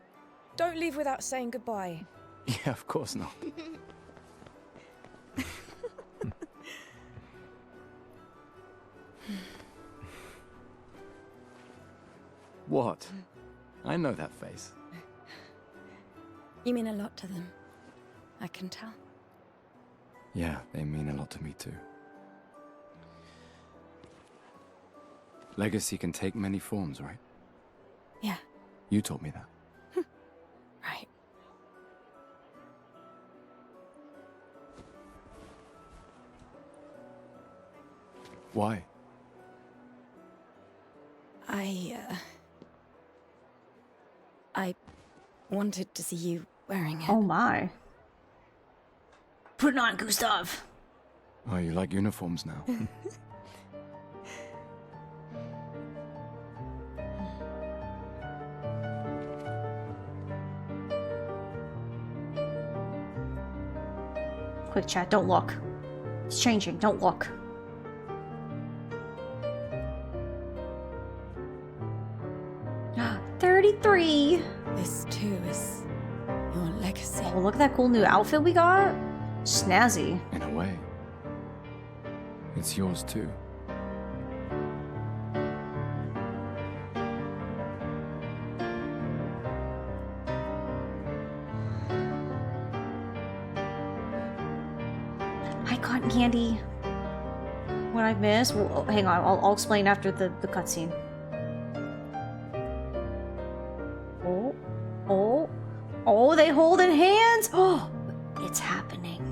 Don't leave without saying goodbye. Yeah, of course not. What? I know that face. You mean a lot to them. I can tell. Yeah, they mean a lot to me too. Legacy can take many forms, right? Yeah. You told me that. Right. Why? I wanted to see you wearing it. Oh my. Put it on, Gustav. Oh, you like uniforms now? Quick chat, don't look. It's changing, don't look. $33. This too is your legacy. Oh, look at that cool new outfit we got. Snazzy. In a way. It's yours too. Hi, Cotton Candy. What I missed? Well, hang on, I'll explain after the cutscene. Oh, they holding hands? Oh, it's happening.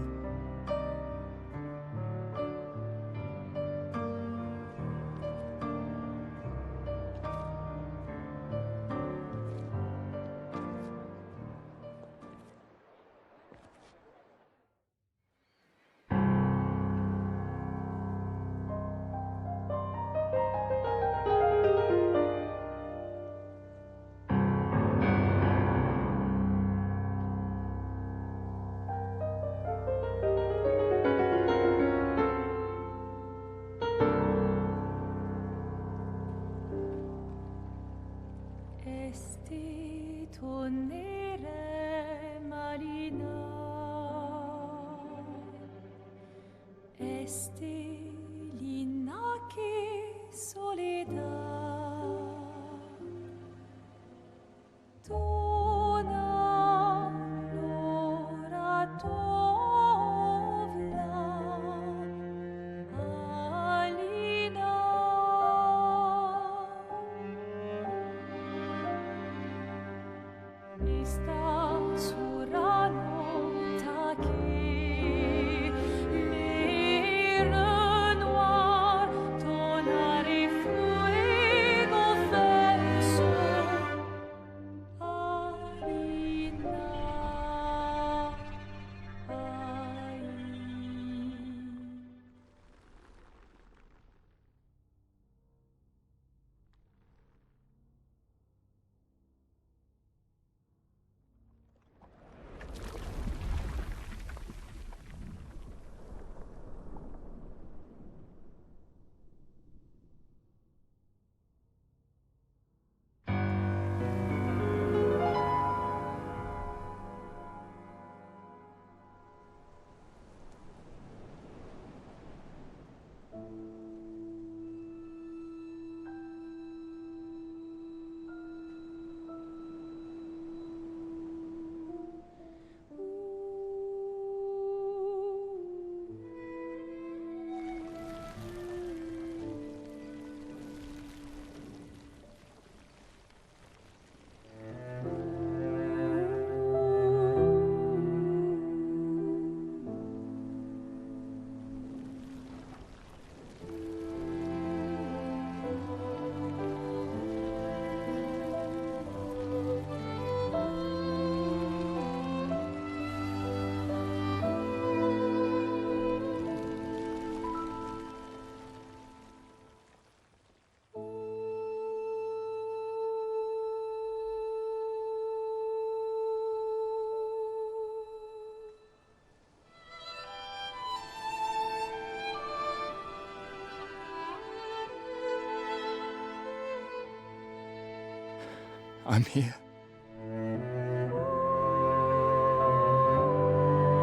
I'm here.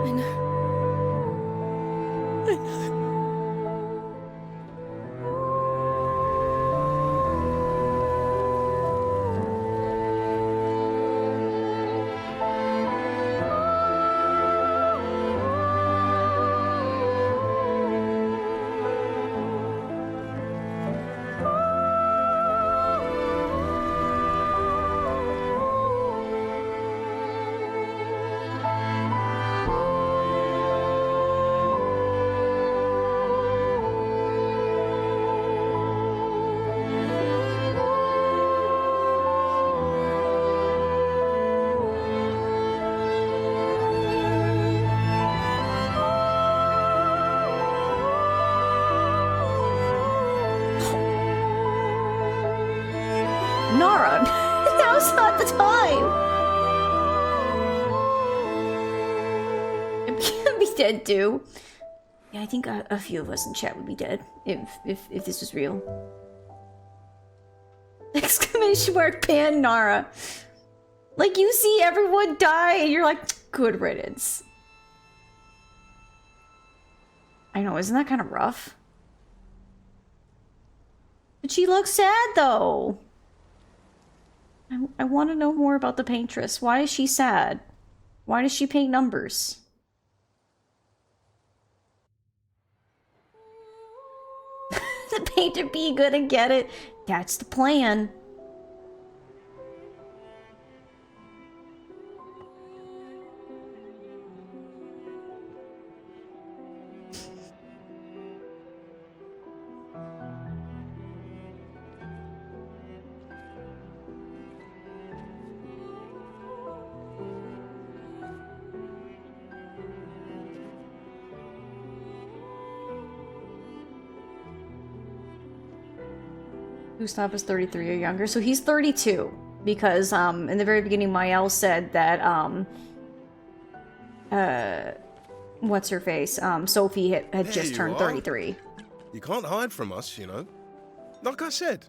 I know. I know. Nara, now's not the time. I'm gonna be dead too. Yeah, I think a few of us in chat would be dead if this was real. Exclamation mark pan Nara. Like you see everyone die and you're like, good riddance. I know, isn't that kind of rough? But she looks sad though. I want to know more about the Paintress. Why is she sad? Why does she paint numbers? The painter be good and get it. That's the plan. Gustav is 33 or younger, so he's 32. Because in the very beginning, Mael said that what's her face? Sophie had just turned 33. You can't hide from us, you know. Like I said,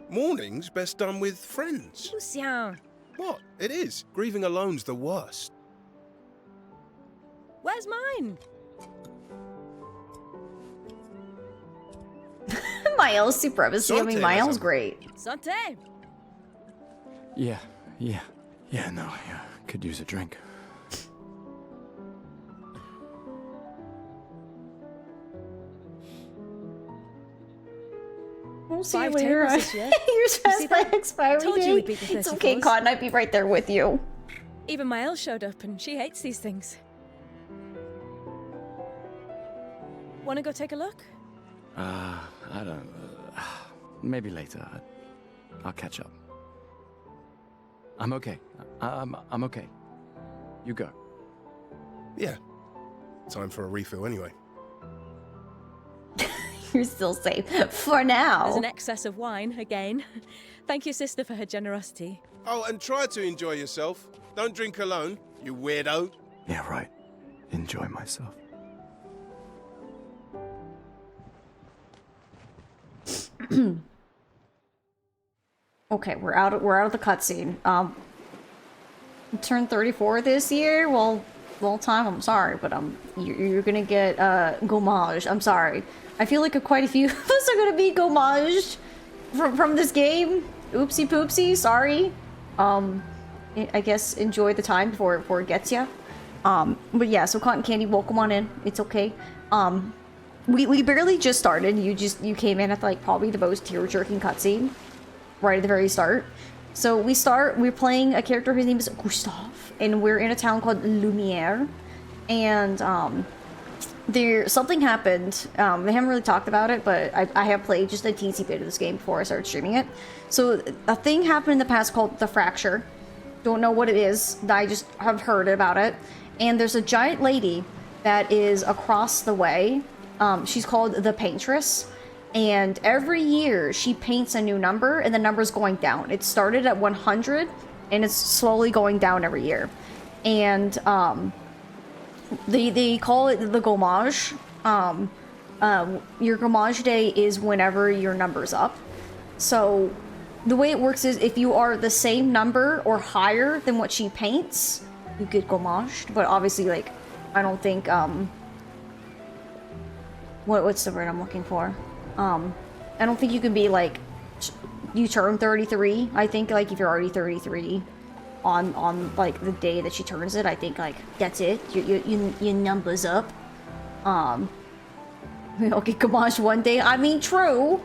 mourning's best done with friends. Lucien, What? It is. Grieving alone's the worst. where's mine? Mael's supremacy. I mean, Santé, Mael's madame. great. Santé. Yeah. No, yeah. Could use a drink. We'll see you 5 later. tables this year. Yours past my expiry Told you date. we'd beat the It's okay, 34s. Cotton. I'd be right there with you. Even Mael showed up, and she hates these things. Want to go take a look? I don't... maybe later. I'll catch up. I'm okay. I'm okay. You go. Yeah. Time for a refill anyway. You're still safe. For now. There's an excess of wine, again. Thank you, sister, for her generosity. Oh, and try to enjoy yourself. Don't drink alone, you weirdo. Yeah, right. Enjoy myself. Okay, we're out of the cutscene. Turned 34 this year. Well, time. I'm sorry, but you're gonna get gommage. I'm sorry. I feel like quite a few of us are gonna be gommaged from this game. Oopsie poopsie. Sorry. I guess enjoy the time before it gets you. But yeah. So Cotton Candy, welcome on in. It's okay. We barely just started. You came in at like probably the most tear-jerking cutscene right at the very start. So we're playing a character whose name is Gustav, and we're in a town called Lumiere, and something happened. They haven't really talked about it, but I have played just a teensy bit of this game before I started streaming it. So a thing happened in the past called the Fracture. Don't know what it is. I just have heard about it. And there's a giant lady that is across the way. She's called the Paintress. And every year she paints a new number, and the number's going down. It started at 100, and it's slowly going down every year. And they call it the gommage. Your gommage day is whenever your number's up. So the way it works is if you are the same number or higher than what she paints, you get gommaged. But obviously, like, I don't think, what's the word I'm looking for? I don't think you can be, like, you turn 33. I think, like, if you're already 33 on like, the day that she turns it, I think, like, that's it. Your numbers up. We don't get gommaged one day. I mean, true.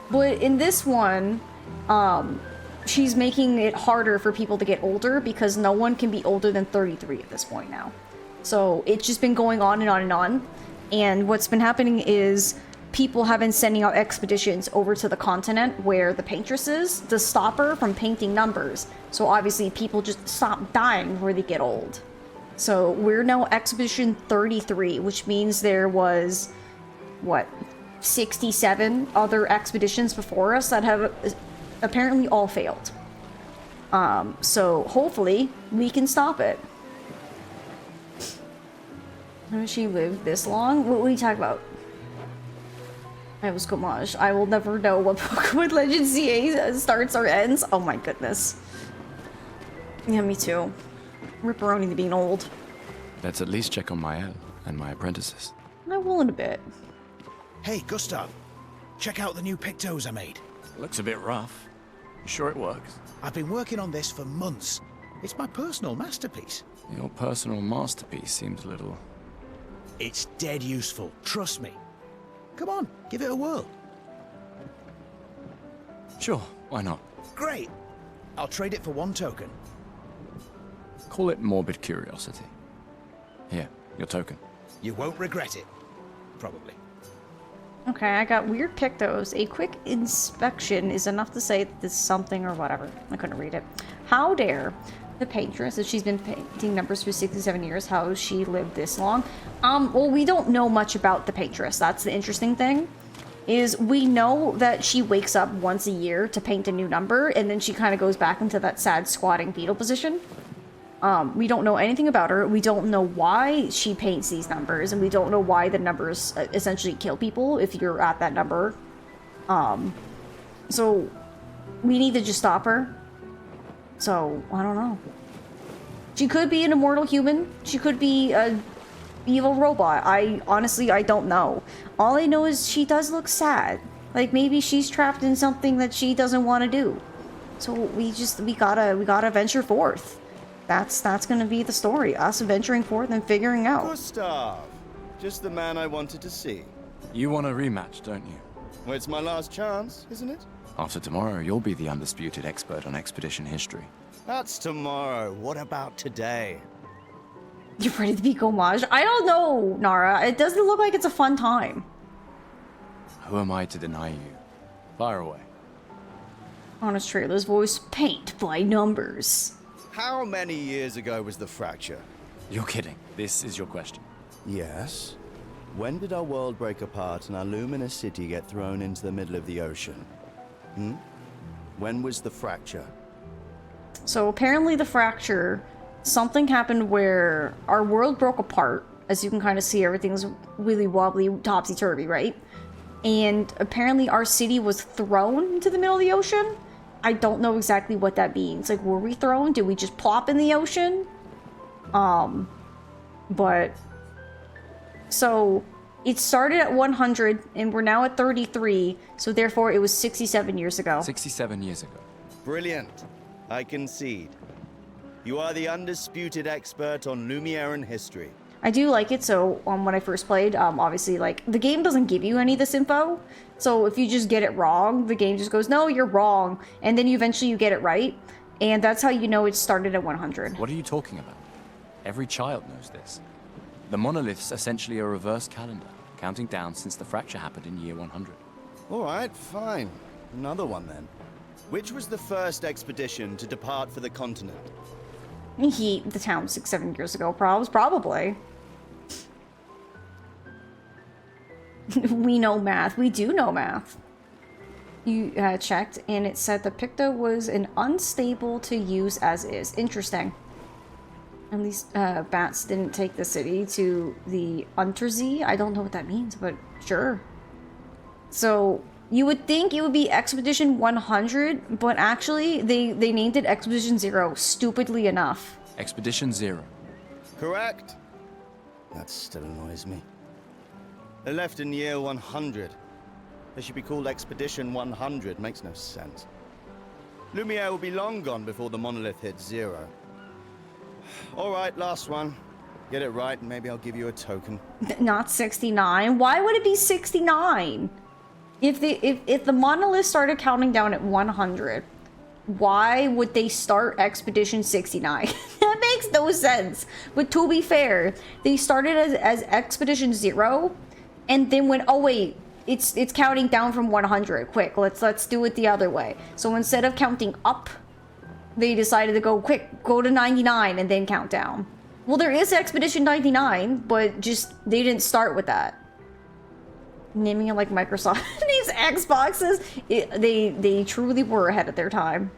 But in this one, she's making it harder for people to get older because no one can be older than 33 at this point now. So it's just been going on and on and on. And what's been happening is people have been sending out expeditions over to the continent where the Paintress is to stop her from painting numbers. So obviously people just stop dying before they get old. So we're now Expedition 33, which means there was, what, 67 other expeditions before us that have apparently all failed. So hopefully we can stop it. How did she live this long? What are you talking about? I was gommage. I will never know what Pokemon Legends CA starts or ends. Oh my goodness. Yeah, me too. Ripperoni to being old. Let's at least check on Mael and my apprentices. I will in a bit. Hey, Gustav. Check out the new pictos I made. Looks a bit rough. You sure it works? I've been working on this for months. It's my personal masterpiece. Your personal masterpiece seems a little... It's dead useful, trust me. Come on, give it a whirl. Sure, why not? Great. I'll trade it for 1 token. Call it morbid curiosity. Here, your token. You won't regret it. Probably. Okay, I got weird pictos. A quick inspection is enough to say that this is something or whatever. I couldn't read it. How dare the Paintress, if she's been painting numbers for 67 years, how has she lived this long? Well, we don't know much about the Paintress. That's the interesting thing. Is we know that she wakes up once a year to paint a new number, and then she kind of goes back into that sad squatting fetal position. We don't know anything about her. We don't know why she paints these numbers, and we don't know why the numbers essentially kill people if you're at that number. So we need to just stop her. So, I don't know. She could be an immortal human. She could be a evil robot. Honestly, I don't know. All I know is she does look sad. Like, maybe she's trapped in something that she doesn't want to do. So we gotta venture forth. That's gonna be the story. Us venturing forth and figuring out. Gustav! Just the man I wanted to see. You want a rematch, don't you? Well, it's my last chance, isn't it? After tomorrow, you'll be the undisputed expert on expedition history. That's tomorrow. What about today? You're ready to be gommage? I don't know, Nara. It doesn't look like it's a fun time. Who am I to deny you? Fire away. Honest Trailer's voice, paint by numbers. How many years ago was the fracture? You're kidding. This is your question. Yes. When did our world break apart and our luminous city get thrown into the middle of the ocean? When was the fracture? So apparently the fracture, something happened where our world broke apart. As you can kind of see, everything's really wobbly, topsy-turvy, right? And apparently our city was thrown into the middle of the ocean. I don't know exactly what that means. Like, were we thrown? Did we just plop in the ocean? But... So... It started at 100, and we're now at 33, so therefore it was 67 years ago. 67 years ago. Brilliant. I concede. You are the undisputed expert on Lumieran history. I do like it, so when I first played, obviously, like, the game doesn't give you any of this info, so if you just get it wrong, the game just goes, no, you're wrong, and then eventually you get it right, and that's how you know it started at 100. What are you talking about? Every child knows this. The monolith's essentially a reverse calendar, counting down since the fracture happened in year 100. All right, fine. Another one then. Which was the first expedition to depart for the continent? The town 6-7 years ago, probably. We know math. We do know math. You checked, and it said the Picto was an unstable to use as is. Interesting. At least bats didn't take the city to the Untersee. I don't know what that means, but sure. So You would think it would be Expedition 100, but actually they named it Expedition 0, stupidly enough. Expedition 0. Correct. That still annoys me. They left in year 100. They should be called Expedition 100. Makes no sense. Lumiere will be long gone before the monolith hits 0. All right, last one. Get it right, and maybe I'll give you a token. Not 69. Why would it be 69? If the monolith started counting down at 100, why would they start Expedition 69? That makes no sense. But to be fair, they started as Expedition 0, and then went, oh wait, it's counting down from 100. Quick, let's do it the other way. So instead of counting up, they decided to go to 99 and then count down. Well, there is Expedition 99, but just they didn't start with that. Naming it like Microsoft names Xboxes, they truly were ahead of their time.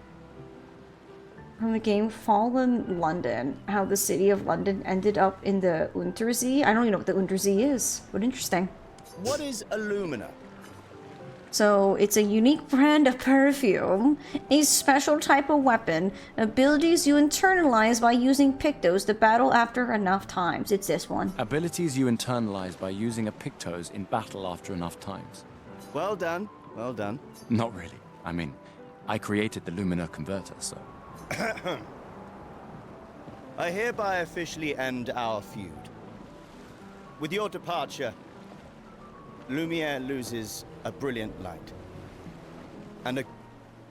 From the game Fallen London, how the city of London ended up in the Untersee. I don't even know what the Untersee is, but interesting. What is Illumina? So it's a unique brand of perfume, a special type of weapon, abilities you internalize by using Pictos to battle after enough times. It's this one. Abilities you internalize by using a Pictos in battle after enough times. Well done, well done. Not really. I mean, I created the Lumina converter, so... I hereby officially end our feud. With your departure, Lumiere loses a brilliant light. And a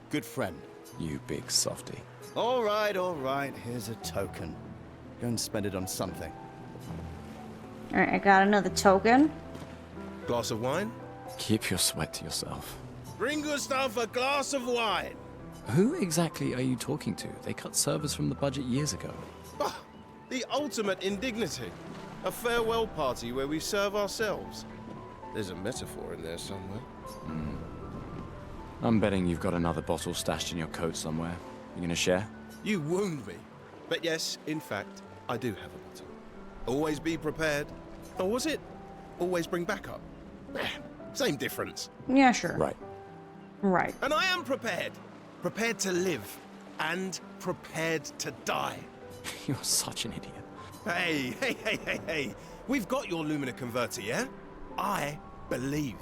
good friend. You big softy. All right, here's a token. Go and spend it on something. Alright, I got another token. Glass of wine? Keep your sweat to yourself. Bring Gustav a glass of wine. Who exactly are you talking to? They cut servers from the budget years ago. Ah, the ultimate indignity. A farewell party where we serve ourselves. There's a metaphor in there somewhere. I'm betting you've got another bottle stashed in your coat somewhere. You gonna share? You wound me. But yes, in fact, I do have a bottle. Always be prepared. Or was it always bring backup? Same difference. Yeah, sure. Right. And I am prepared. Prepared to live. And prepared to die. You're such an idiot. Hey. We've got your Lumina converter, yeah? I believe.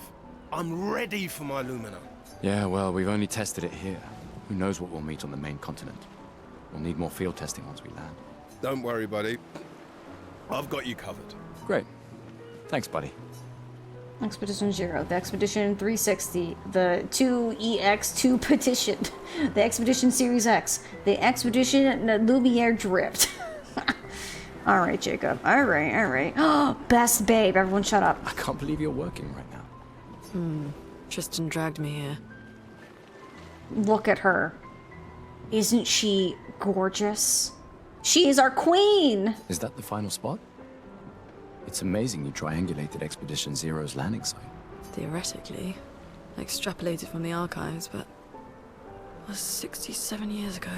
I'm ready for my Lumina. Yeah, well, we've only tested it here. Who knows what we'll meet on the main continent? We'll need more field testing once we land. Don't worry, buddy. I've got you covered. Great. Thanks, buddy. Expedition 0, the Expedition 360, the 2EX2 petition, the Expedition Series X, the Expedition Lumiere Drift. Alright, Jacob. Alright. Oh, best babe. Everyone shut up. I can't believe you're working right now. Tristan dragged me here. Look at her. Isn't she gorgeous? She is our queen! Is that the final spot? It's amazing you triangulated Expedition Zero's landing site. Theoretically. Extrapolated from the archives, but... That was 67 years ago.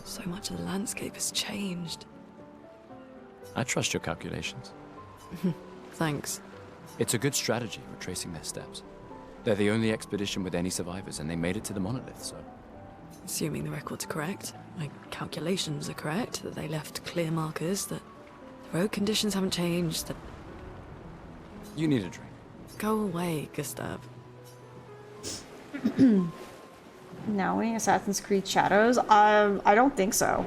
So much of the landscape has changed. I trust your calculations. Thanks. It's a good strategy, retracing their steps. They're the only expedition with any survivors, and they made it to the monolith, so... Assuming the record's correct, my calculations are correct, that they left clear markers, that the road conditions haven't changed, that... You need a drink. Go away, Gustav. Now we Assassin's Creed Shadows? I don't think so.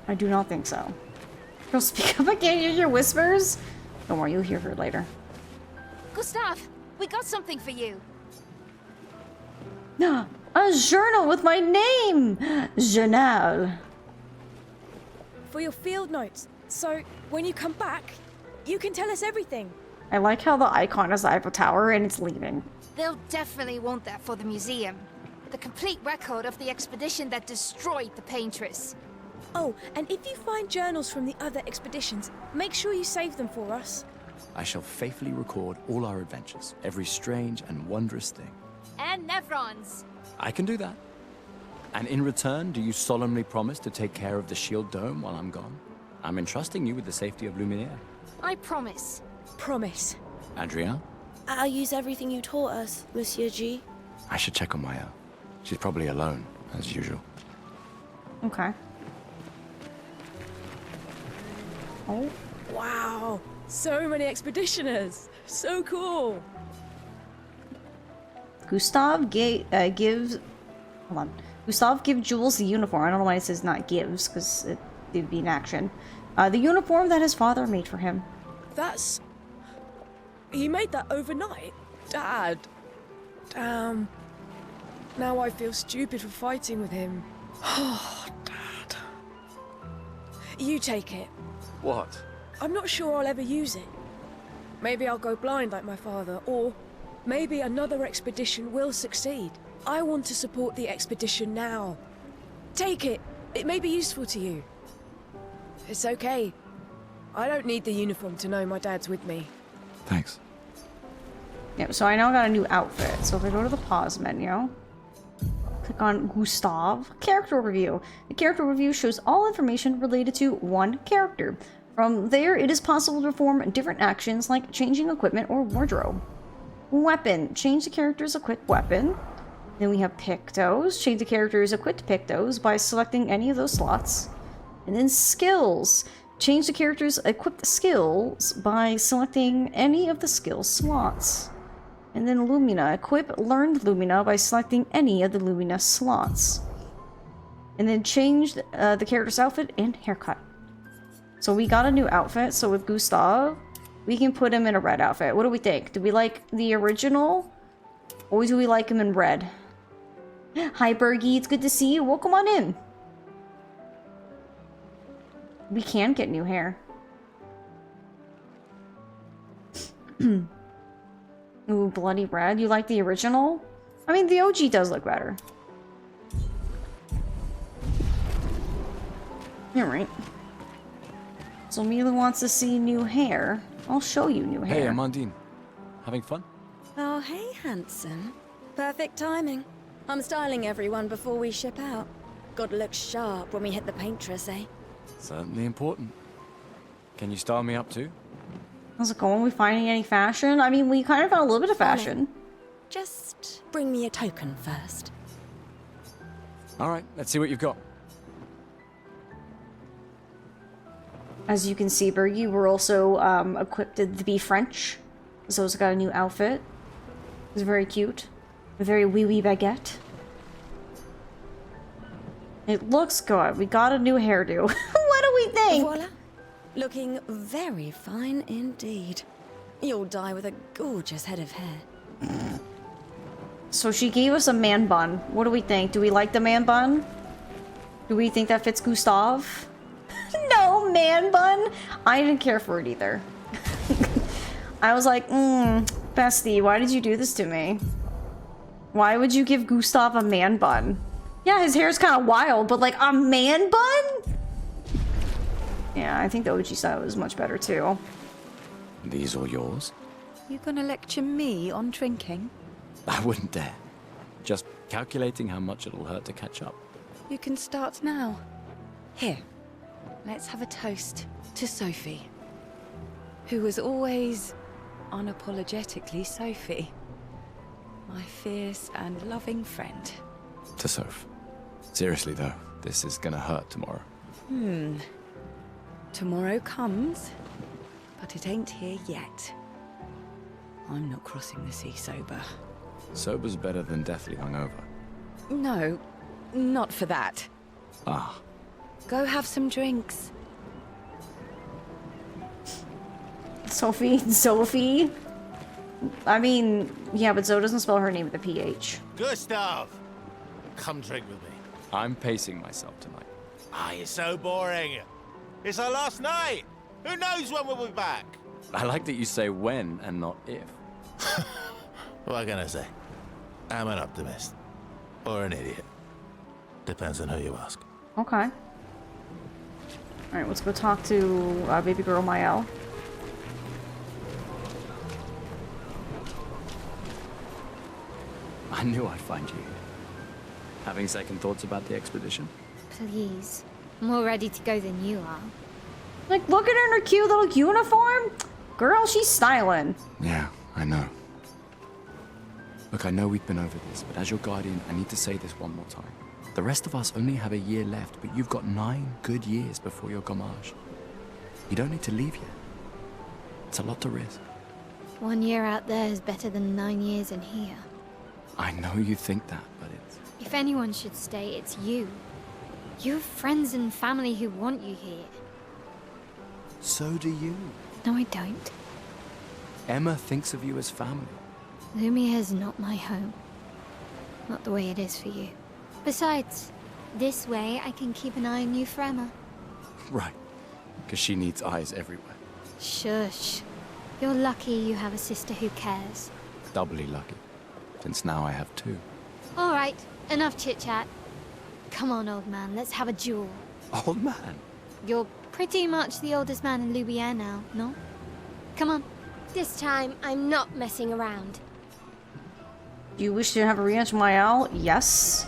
I do not think so. Girl, speak up, I can't hear your whispers. Don't worry, you'll hear her later. Gustav, we got something for you. A journal with my name! Journal. For your field notes. So, when you come back, you can tell us everything. I like how the icon is the Eiffel Tower and it's leaning. They'll definitely want that for the museum. The complete record of the expedition that destroyed the Paintress. Oh, and if you find journals from the other expeditions, make sure you save them for us. I shall faithfully record all our adventures, every strange and wondrous thing. And Nevrons. I can do that. And in return, do you solemnly promise to take care of the shield dome while I'm gone? I'm entrusting you with the safety of Lumiere. I promise. Promise. Adrien? I'll use everything you taught us, Monsieur G. I should check on Maya. She's probably alone, as usual. Okay. Oh. Wow, so many expeditioners. So cool. Gustav gives... Hold on. Gustav gives Jules the uniform. I don't know why it says not gives, because it would be an action. The uniform that his father made for him. That's... He made that overnight? Dad. Damn. Now I feel stupid for fighting with him. Oh, Dad. You take it. What? I'm not sure I'll ever use it. Maybe I'll go blind like my father, or maybe another expedition will succeed. I want to support the expedition now. Take it. It may be useful to you. It's okay. I don't need the uniform to know my dad's with me. Thanks. Yep, so I now got a new outfit. So if I go to the pause menu, click on Gustav, character review. The character review shows all information related to one character. From there, it is possible to perform different actions like changing equipment or wardrobe. Weapon. Change the character's equipped weapon. Then we have Pictos. Change the character's equipped Pictos by selecting any of those slots. And then skills. Change the character's equipped skills by selecting any of the skill slots. And then Lumina. Equip learned Lumina by selecting any of the Lumina slots. And then change the character's outfit and haircut. So we got a new outfit, so with Gustav, we can put him in a red outfit. What do we think? Do we like the original? Or do we like him in red? Hi Bergie, it's good to see you. Welcome on in. We can get new hair. Ooh, bloody red. You like the original? I mean, the OG does look better. Alright. So Mila wants to see new hair. I'll show you new hair. Hey, Amandine. Having fun? Oh, hey, handsome. Perfect timing. I'm styling everyone before we ship out. Gotta look sharp when we hit the Paintress, eh? Certainly important. Can you style me up too? How's it going? We finding any fashion? I mean, we kind of found a little bit of fashion. Just bring me a token first. Alright, let's see what you've got. As you can see, Bergie, we're also equipped to be French. Zo's got a new outfit. It's very cute. A very wee baguette. It looks good. We got a new hairdo. What do we think? Voila. Looking very fine indeed. You'll die with a gorgeous head of hair. So she gave us a man bun. What do we think? Do we like the man bun? Do we think that fits Gustav? No, man bun! I didn't care for it either. I was like, bestie, why did you do this to me? Why would you give Gustav a man bun? Yeah, his hair's kind of wild, but like a man bun? Yeah, I think the OG style is much better too. These all yours? You gonna lecture me on drinking? I wouldn't dare. Just calculating how much it'll hurt to catch up. You can start now. Here, let's have a toast to Sophie, who was always unapologetically Sophie. My fierce and loving friend. To Soph. Seriously though, this is gonna hurt tomorrow. Tomorrow comes, but it ain't here yet. I'm not crossing the sea sober. Sober's better than deathly hungover. No, not for that. Ah. Go have some drinks. Sophie? I mean, yeah, but Zoe doesn't spell her name with a PH. Gustav! Come drink with me. I'm pacing myself tonight. Ah, you're so boring. It's our last night. Who knows when we'll be back? I like that you say when and not if. What can I say? I'm an optimist. Or an idiot. Depends on who you ask. Okay. Alright, let's go talk to baby girl Mael. I knew I'd find you here. Having second thoughts about the expedition? Please. More ready to go than you are. Like, look at her in her cute little uniform. Girl, she's styling. Yeah, I know. Look, I know we've been over this, but as your guardian, I need to say this one more time. The rest of us only have a year left, but you've got 9 good years before your gommage. You don't need to leave yet. It's a lot to risk. 1 year out there is better than 9 years in here. I know you think that, but it's... If anyone should stay, it's you. You have friends and family who want you here. So do you. No, I don't. Emma thinks of you as family. Lumiere's not my home. Not the way it is for you. Besides, this way I can keep an eye on you for Emma. Right. Because she needs eyes everywhere. Shush. You're lucky you have a sister who cares. Doubly lucky. Since now I have 2. All right, enough chit-chat. Come on, old man, let's have a duel. Old man? You're pretty much the oldest man in Lumiere now, no? Come on. This time, I'm not messing around. Do you wish to have a rematch with Mael? Yes.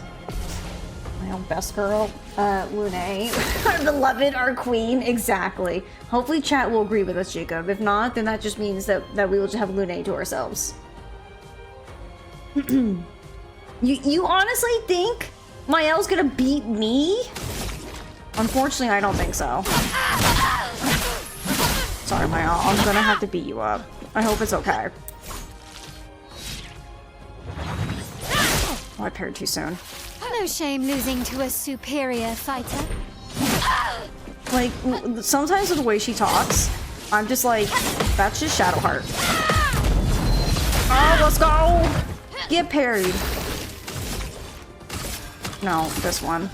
My own best girl, Lune. Our beloved, our queen, exactly. Hopefully chat will agree with us, Jacob. If not, then that just means that we will just have Lune to ourselves. You honestly think Mael's gonna beat me? Unfortunately, I don't think so. Sorry, Mael. I'm gonna have to beat you up. I hope it's okay. Oh, I paired too soon. No shame losing to a superior fighter. Like, sometimes with the way she talks, I'm just like, that's just Shadowheart. Oh, let's go! Get parried. No, this one.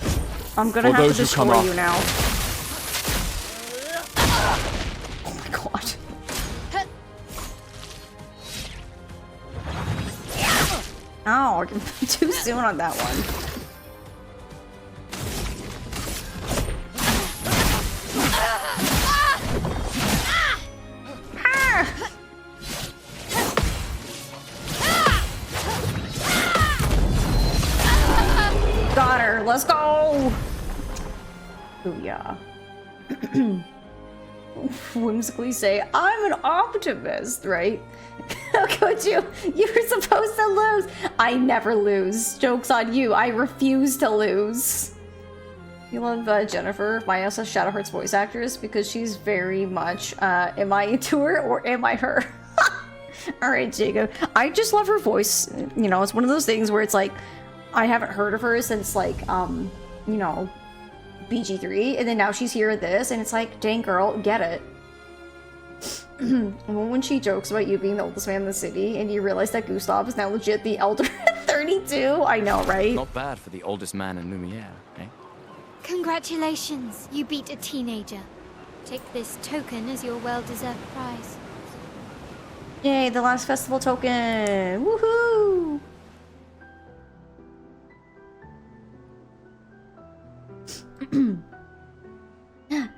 I'm gonna have to destroy you now. Oh my god. Ow, too soon on that one. Got her. Let's go. Oh yeah. Whimsically say, I'm an optimist, right? How could you? You were supposed to lose. I never lose. Joke's on you. I refuse to lose. You love Jennifer, my SS Shadowheart's voice actress, because she's very much, am I into her or am I her? Alright, Jacob. I just love her voice. You know, it's one of those things where it's like, I haven't heard of her since like, you know, BG3, and then now she's here at this, and it's like, dang girl, get it. When she jokes about you being the oldest man in the city, and you realize that Gustav is now legit the elder at 32, I know, right? Not bad for the oldest man in Lumiere, eh? Congratulations, you beat a teenager. Take this token as your well-deserved prize. Yay, the last festival token! Woohoo!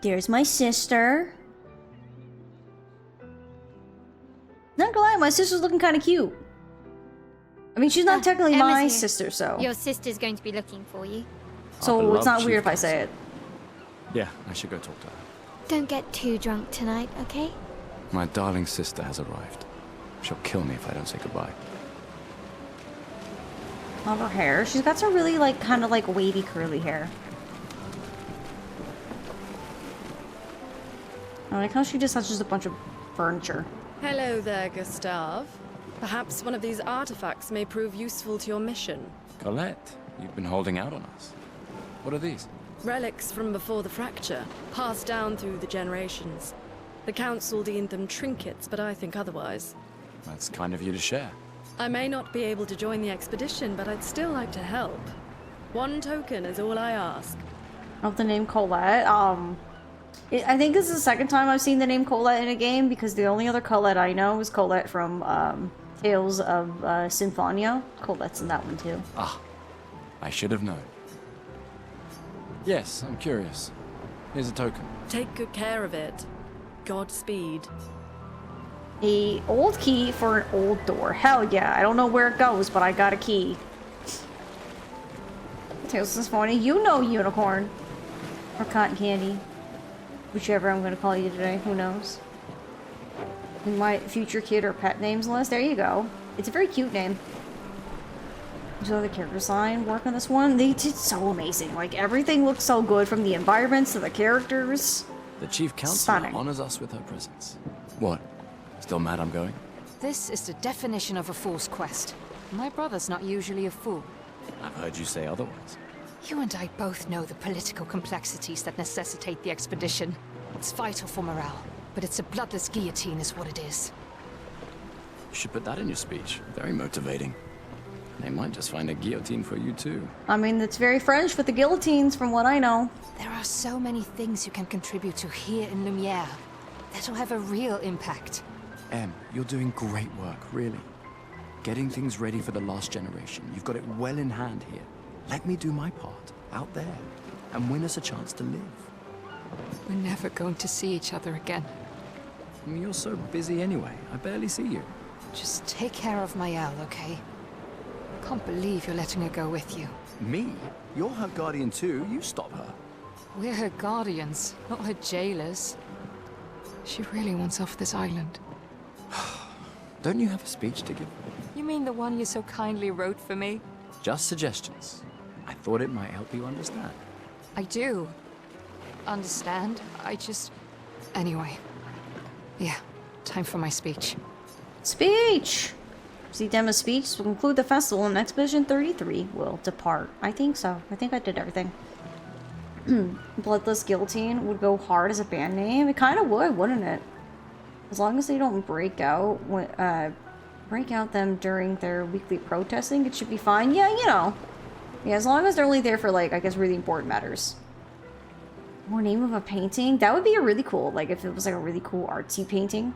There's my sister. Not gonna lie, my sister's looking kind of cute. I mean, she's not technically Emma's my here. sister, so. Your sister's going to be looking for you. So it's not weird if I say it. Yeah, I should go talk to her. Don't get too drunk tonight, okay? My darling sister has arrived. She'll kill me if I don't say goodbye. Love her hair. She's got some really, like, kind of like wavy curly hair. I like how she just has just a bunch of furniture. Hello there, Gustav. Perhaps one of these artifacts may prove useful to your mission. Colette, you've been holding out on us. What are these? Relics from before the fracture, passed down through the generations. The council deemed them trinkets, but I think otherwise. That's kind of you to share. I may not be able to join the expedition, but I'd still like to help. 1 token is all I ask. Of the name Colette, I think this is the second time I've seen the name Colette in a game, because the only other Colette I know is Colette from Tales of Symphonia. Colette's in that one too. Ah, I should have known. Yes, I'm curious. Here's a token. Take good care of it. Godspeed. A old key for an old door. Hell yeah, I don't know where it goes, but I got a key. Tales of Symphonia, you know unicorn. Or cotton candy. Whichever I'm gonna call you today, who knows? In my future kid or pet names list, there you go. It's a very cute name. So the character design work on this one, they did so amazing. Like, everything looks so good, from the environments to the characters. The chief counselor Stunning. honors us with her presence. What? Still mad I'm going? This is the definition of a fool's quest. My brother's not usually a fool. I've heard you say otherwise. You and I both know the political complexities that necessitate the expedition. It's vital for morale, but it's a bloodless guillotine is what it is. You should put that in your speech. Very motivating. They might just find a guillotine for you too. I mean, it's very French with the guillotines, from what I know. There are so many things you can contribute to here in Lumiere that'll have a real impact. Em, you're doing great work, really. Getting things ready for the last generation. You've got it well in hand here. Let me do my part, out there, and win us a chance to live. We're never going to see each other again. I mean, you're so busy anyway. I barely see you. Just take care of Mayel, okay? Can't believe you're letting her go with you. Me? You're her guardian too. You stop her. We're her guardians, not her jailers. She really wants off this island. Don't you have a speech to give? You mean the one you so kindly wrote for me? Just suggestions. I thought it might help you understand. I do. Understand? Anyway. Yeah, time for my speech. Speech! See Dema's speech will conclude the festival, and Expedition 33 will depart. I think so. I think I did everything. Bloodless Guillotine would go hard as a band name. It kind of would, wouldn't it? As long as they don't break out them during their weekly protesting, it should be fine. Yeah, you know. Yeah, as long as they're only there for, like, I guess really important matters. More name of a painting? That would be a really cool, like, if it was like a really cool artsy painting.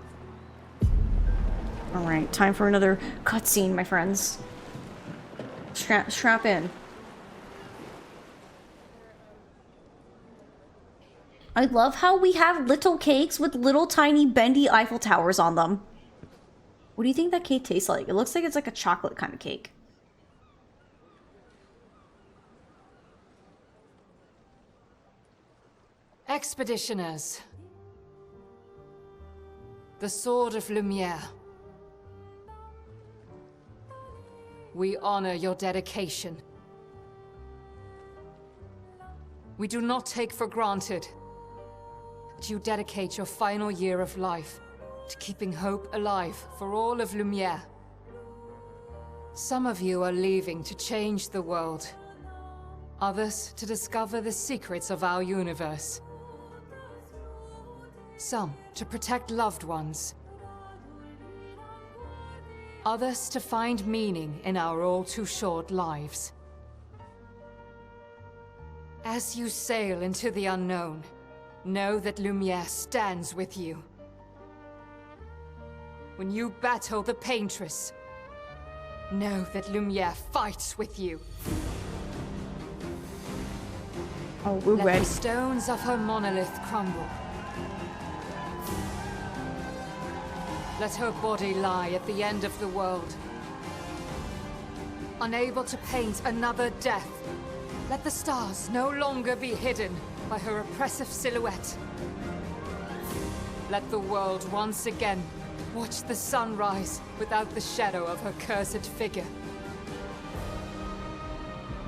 Alright, time for another cutscene, my friends. Strap in. I love how we have little cakes with little tiny bendy Eiffel Towers on them. What do you think that cake tastes like? It looks like it's like a chocolate kind of cake. Expeditioners. The Sword of Lumiere. We honor your dedication. We do not take for granted that you dedicate your final year of life to keeping hope alive for all of Lumiere. Some of you are leaving to change the world. Others to discover the secrets of our universe. Some to protect loved ones. Others to find meaning in our all-too-short lives. As you sail into the unknown, know that Lumiere stands with you. When you battle the Paintress, know that Lumiere fights with you. Oh, we're Let ready. the stones of her monolith crumble. Let her body lie at the end of the world. Unable to paint another death, let the stars no longer be hidden by her oppressive silhouette. Let the world once again watch the sun rise without the shadow of her cursed figure.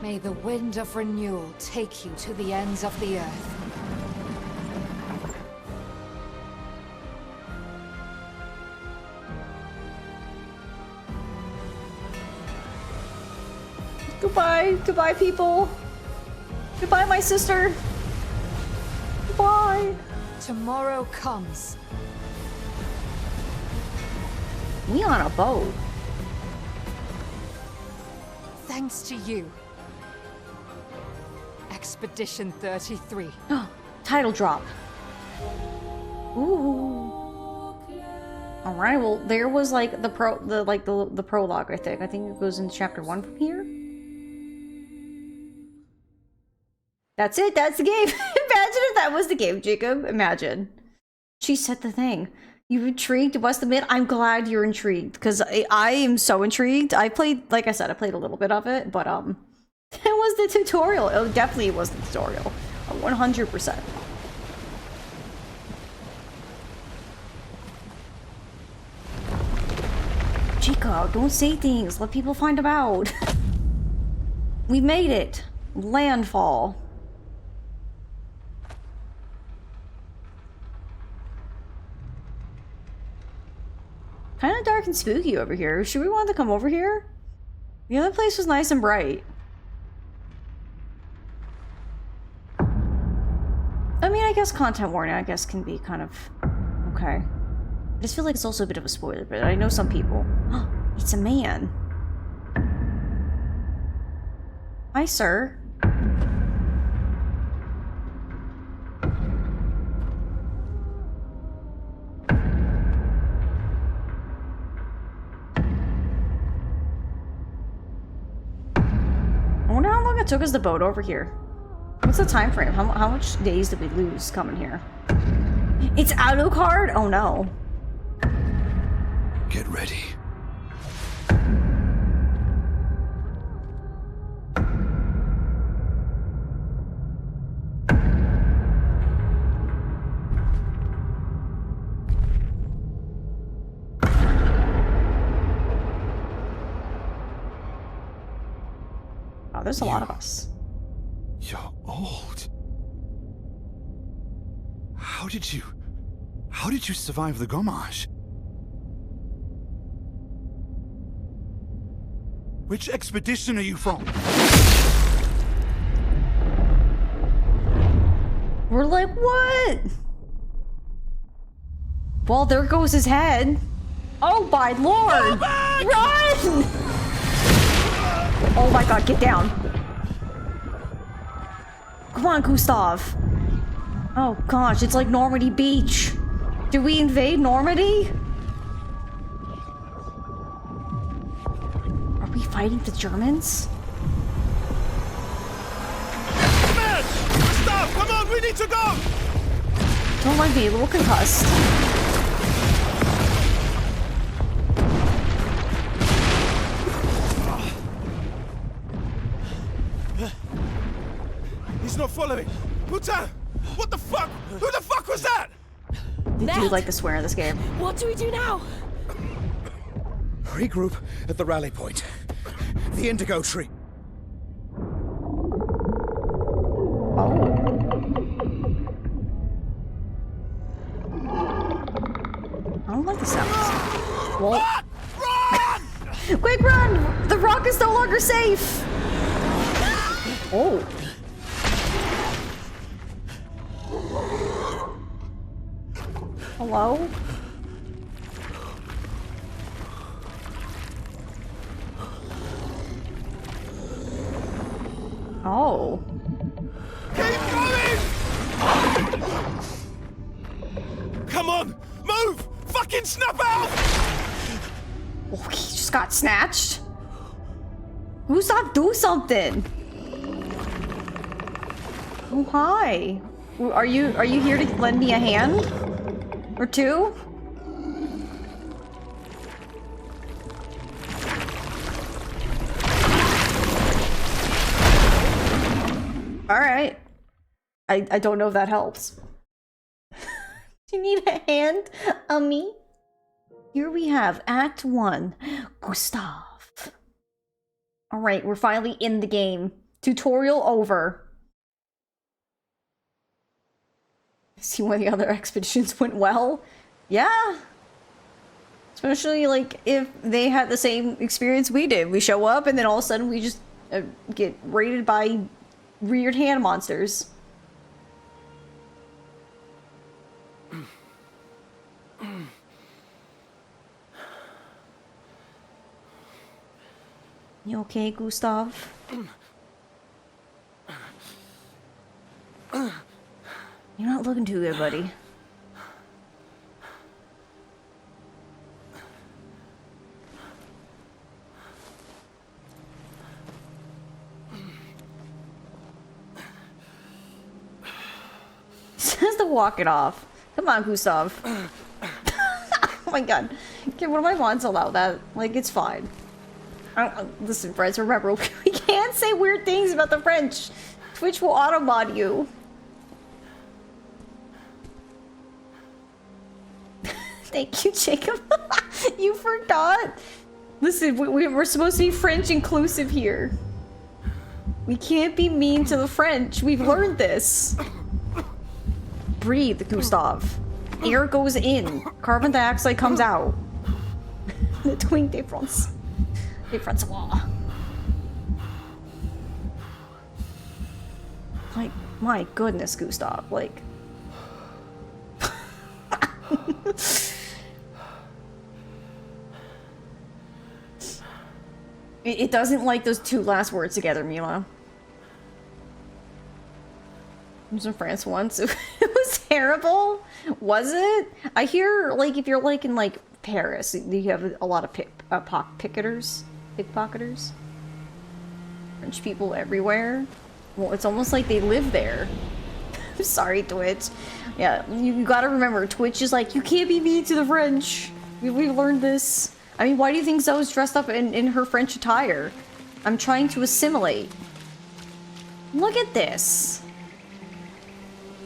May the wind of renewal take you to the ends of the earth. Goodbye. Goodbye, people. Goodbye, my sister. Goodbye. Tomorrow comes. We on a boat. Thanks to you. Expedition 33. Title drop. Ooh. All right. Well, there was like the prologue. I think it goes into chapter 1 from here. That's it. That's the game. Imagine if that was the game, Jacob. Imagine. She said the thing. You intrigued? Must admit, I'm glad you're intrigued because I am so intrigued. I played, like I said, I played a little bit of it, but it was the tutorial. It definitely was the tutorial. 100%. Chico, don't say things. Let people find them out. We made it! Landfall. Kind of dark and spooky over here. Should we want to come over here? The other place was nice and bright. I mean, I guess content warning, I guess, can be kind of... okay. I just feel like it's also a bit of a spoiler, but I know some people... It's a man. Hi, sir. I wonder how long it took us to boat over here. What's the time frame? How much days did we lose coming here? It's Alucard? Oh no. Get ready. Oh, there's a lot of us. You're old. How did you survive the gommage? Which expedition are you from? We're like, what? Well, there goes his head. Oh my lord! Run! Oh my god, get down. Come on, Gustav. Oh gosh, it's like Normandy Beach. Did we invade Normandy? Are we fighting the Germans? Man! Stop! Come on, we need to go! Don't mind me, a little concussed. He's not following. Putain! What the fuck? Who the fuck was that? They do like to swear in this game. What do we do now? Regroup at the rally point. The indigo tree. Oh. I don't like the sounds. Well. Run! Quick, run! The rock is no longer safe! Oh. Hello? Oh. Keep going! Come on! Move! Fucking snap out! Oh, he just got snatched? Gustav, do something! Oh, hi. Are you here to lend me a hand? Or two? Alright. I don't know if that helps. Do you need a hand, me? Here we have Act 1. Gustav. Alright, we're finally in the game. Tutorial over. See why the other expeditions went well? Yeah. Especially, like, if they had the same experience we did. We show up and then all of a sudden we just get raided by weird hand monsters. You okay, Gustav? You're not looking too good, buddy. Says to walk it off. Come on, Gustav. Oh my god. Okay, what if my mods allow that? Like, it's fine. Listen, friends, remember, we can't say weird things about the French. Twitch will auto-mod you. Thank you, Jacob. You forgot? Listen, we're supposed to be French inclusive here. We can't be mean to the French. We've learned this. Breathe, Gustav. Air goes in. Carbon dioxide comes out. The twin des Francois. Des Francois. Like, my goodness, Gustav. Like... It doesn't like those two last words together, Mila. I was in France once. It was terrible. Was it? I hear, like, if you're, like, in, like, Paris, you have a lot of pickpocketers. French people everywhere. Well, it's almost like they live there. I'm sorry, Twitch. Yeah, you gotta remember, Twitch is like, you can't be mean to the French. We've learned this. I mean, why do you think Zoe's dressed up in her French attire? I'm trying to assimilate. Look at this.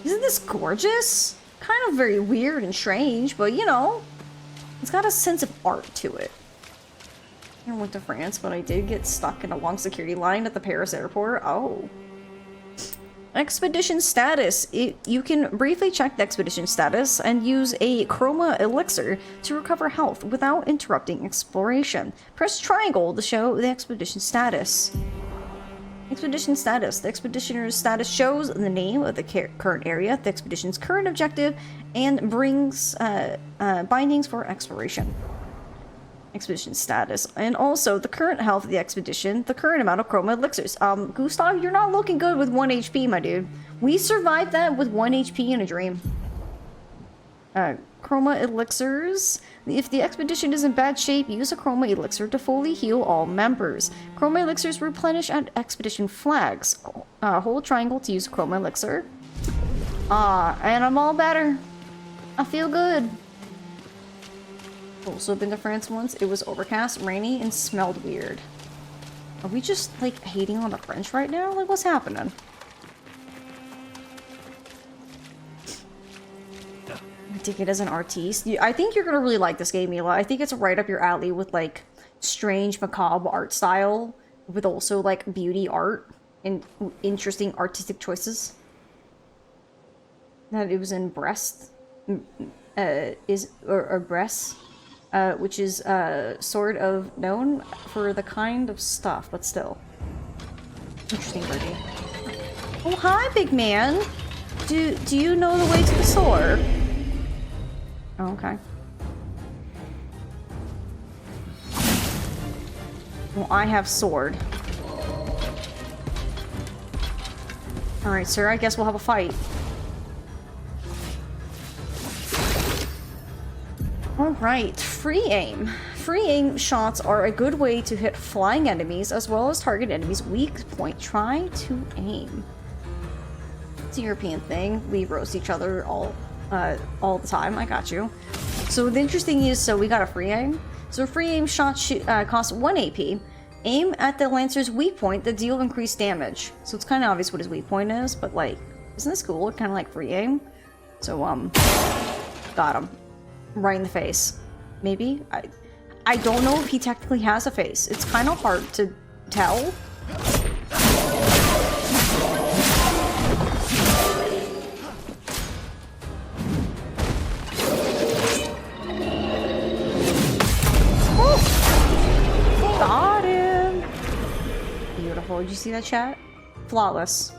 Isn't this gorgeous? Kind of very weird and strange, but you know, it's got a sense of art to it. I went to France, but I did get stuck in a long security line at the Paris airport. Oh. Expedition status. You can briefly check the expedition status and use a chroma elixir to recover health without interrupting exploration. Press triangle to show the expedition status. Expedition status. The expeditioner's status shows the name of the current area, the expedition's current objective, and brings bindings for exploration. Expedition status, and also the current health of the expedition, the current amount of chroma elixirs. Gustav, you're not looking good with 1 HP, my dude. We survived that with 1 HP in a dream. Chroma elixirs. If the expedition is in bad shape, use a chroma elixir to fully heal all members. Chroma elixirs replenish at expedition flags. Hold triangle to use a chroma elixir. And I'm all better. I feel good. Also been to France once. It was overcast, rainy, and smelled weird. Are we just, like, hating on the French right now? Like, what's happening? I take it as an artiste. I think you're gonna really like this game, Mila. I think it's right up your alley with, like, strange, macabre art style, with also, like, beauty art and interesting artistic choices. That it was in Brest. Brest. Which is sort of known for the kind of stuff, but still. Interesting birdie. Oh, hi, big man! Do you know the way to the store? Oh, okay. Well, I have sword. Alright, sir, I guess we'll have a fight. Alright, free aim. Free aim shots are a good way to hit flying enemies as well as target enemies' weak point. Try to aim. It's a European thing. We roast each other all the time. I got you. So the interesting is, so we got a free aim. So a free aim shot costs 1 AP. Aim at the Lancer's weak point that deal increased damage. So it's kind of obvious what his weak point is, but like, isn't this cool? Kind of like free aim. So got him. Right in the face. Maybe? I don't know if he technically has a face. It's kind of hard to tell. Oh! Got him! Beautiful. Did you see that, chat? Flawless.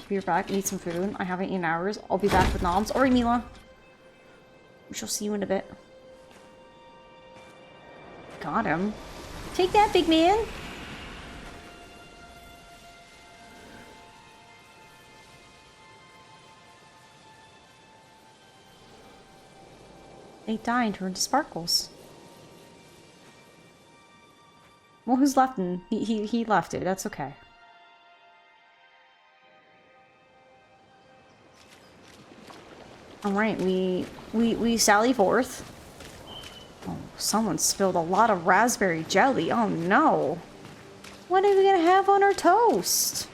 You're back. Eat some food. I haven't eaten hours. I'll be back with noms. Alright, Mila. We shall see you in a bit. Got him. Take that, big man. They die and turn to sparkles. Well, who's left? He left it. That's okay. Alright, we sally forth. Oh, someone spilled a lot of raspberry jelly. Oh no. What are we gonna have on our toast?